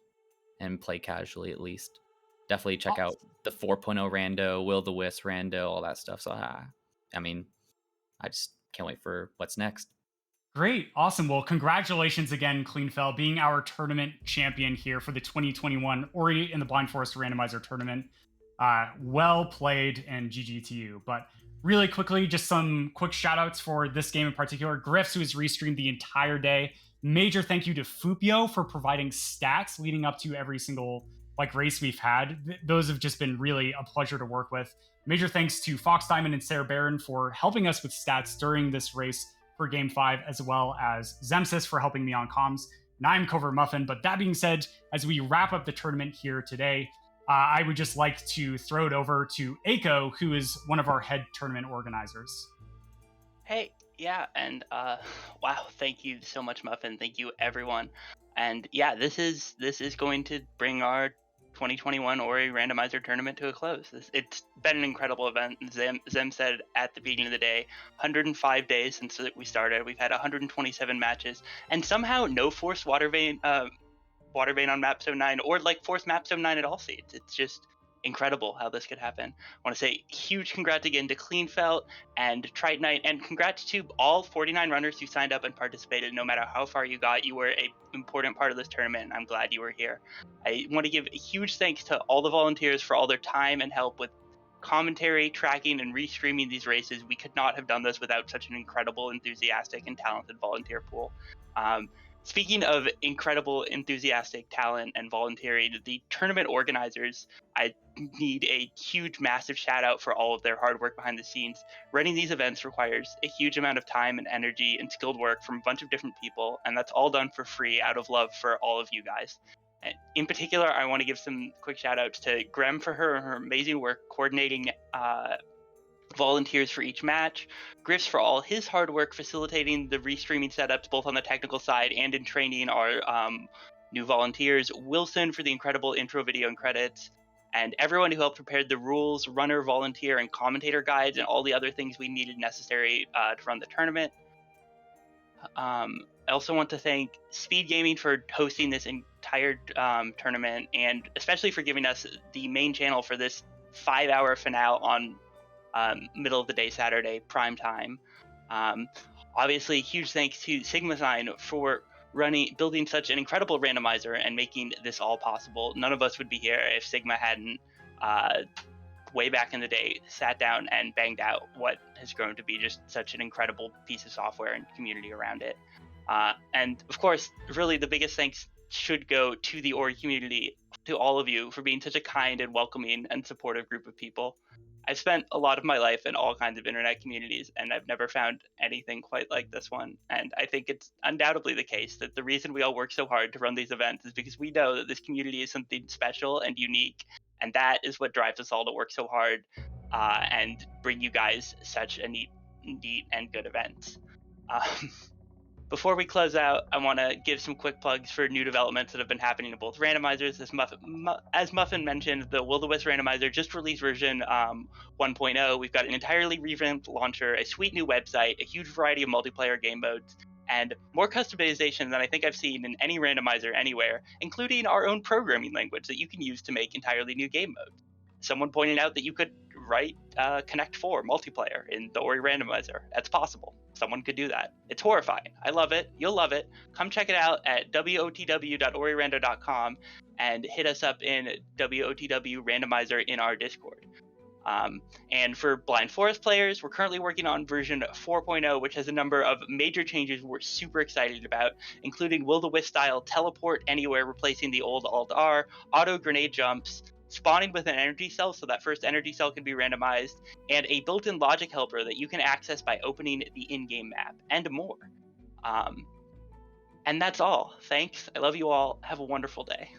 and play casually at least. Definitely check out the 4.0 rando, Will the Wisp rando, all that stuff. So I mean, I just can't wait for what's next. Great. Awesome. Well, congratulations again, Cleanfel, being our tournament champion here for the 2021 Ori in the Blind Forest Randomizer tournament. Well played, and GG to you. But really quickly, just some quick shout outs for this game in particular. Griffs, who has restreamed the entire day. Major thank you to Fupio for providing stats leading up to every single like race we've had. Those have just been really a pleasure to work with. Major thanks to Fox Diamond and Sarah Barron for helping us with stats during this race for Game 5, as well as Zemsis for helping me on comms. And I'm Covert Muffin, but that being said, as we wrap up the tournament here today, I would just like to throw it over to Aiko, who is one of our head tournament organizers. Hey, yeah, and wow, thank you so much, Muffin. Thank you, everyone. And yeah, this is going to bring our 2021 Ori Randomizer tournament to a close. It's been an incredible event. Zem said at the beginning of the day, 105 days since we started. We've had 127 matches, and somehow no forced water vein on map zone 9, or like forced map zone 9 at all seeds. It's just incredible how this could happen. I want to say huge congrats again to Cleanfel and Tritonite, and congrats to all 49 runners who signed up and participated. No matter how far you got, you were an important part of this tournament, and I'm glad you were here. I want to give a huge thanks to all the volunteers for all their time and help with commentary, tracking, and restreaming these races. We could not have done this without such an incredible, enthusiastic, and talented volunteer pool. Speaking of incredible, enthusiastic talent and volunteering, the tournament organizers, I need a huge, massive shout out for all of their hard work behind the scenes. Running these events requires a huge amount of time and energy and skilled work from a bunch of different people, and that's all done for free out of love for all of you guys. And in particular, I want to give some quick shout outs to Grem for her amazing work coordinating volunteers for each match, Griffs for all his hard work facilitating the restreaming setups both on the technical side and in training our new volunteers, Wilson for the incredible intro video and credits, and everyone who helped prepare the rules, runner, volunteer, and commentator guides, and all the other things we needed necessary to run the tournament. I also want to thank SpeedGaming for hosting this entire tournament, and especially for giving us the main channel for this 5-hour finale on middle of the day Saturday prime time. Obviously, huge thanks to Sigma Sign for building such an incredible randomizer and making this all possible. None of us would be here if Sigma hadn't way back in the day sat down and banged out what has grown to be just such an incredible piece of software and community around it. And of course, really the biggest thanks should go to the Ori community, to all of you for being such a kind and welcoming and supportive group of people. I've spent a lot of my life in all kinds of internet communities, and I've never found anything quite like this one. And I think it's undoubtedly the case that the reason we all work so hard to run these events is because we know that this community is something special and unique, and that is what drives us all to work so hard and bring you guys such a neat and good events. Before we close out, I want to give some quick plugs for new developments that have been happening in both randomizers. As Muffin mentioned, the Will the Wisp randomizer just released version 1.0. We've got an entirely revamped launcher, a sweet new website, a huge variety of multiplayer game modes, and more customization than I think I've seen in any randomizer anywhere, including our own programming language that you can use to make entirely new game modes. Someone pointed out that you could write Connect 4 multiplayer in the Ori randomizer. That's possible. Someone could do that. It's horrifying. I love it. You'll love it. Come check it out at wotw.orirando.com and hit us up in WOTW Randomizer in our Discord. And for Blind Forest players, we're currently working on version 4.0, which has a number of major changes we're super excited about, including Will the Wisp style teleport anywhere, replacing the old Alt-R, auto grenade jumps, spawning with an energy cell so that first energy cell can be randomized, and a built-in logic helper that you can access by opening the in-game map, and more. And that's all. Thanks. I love you all. Have a wonderful day.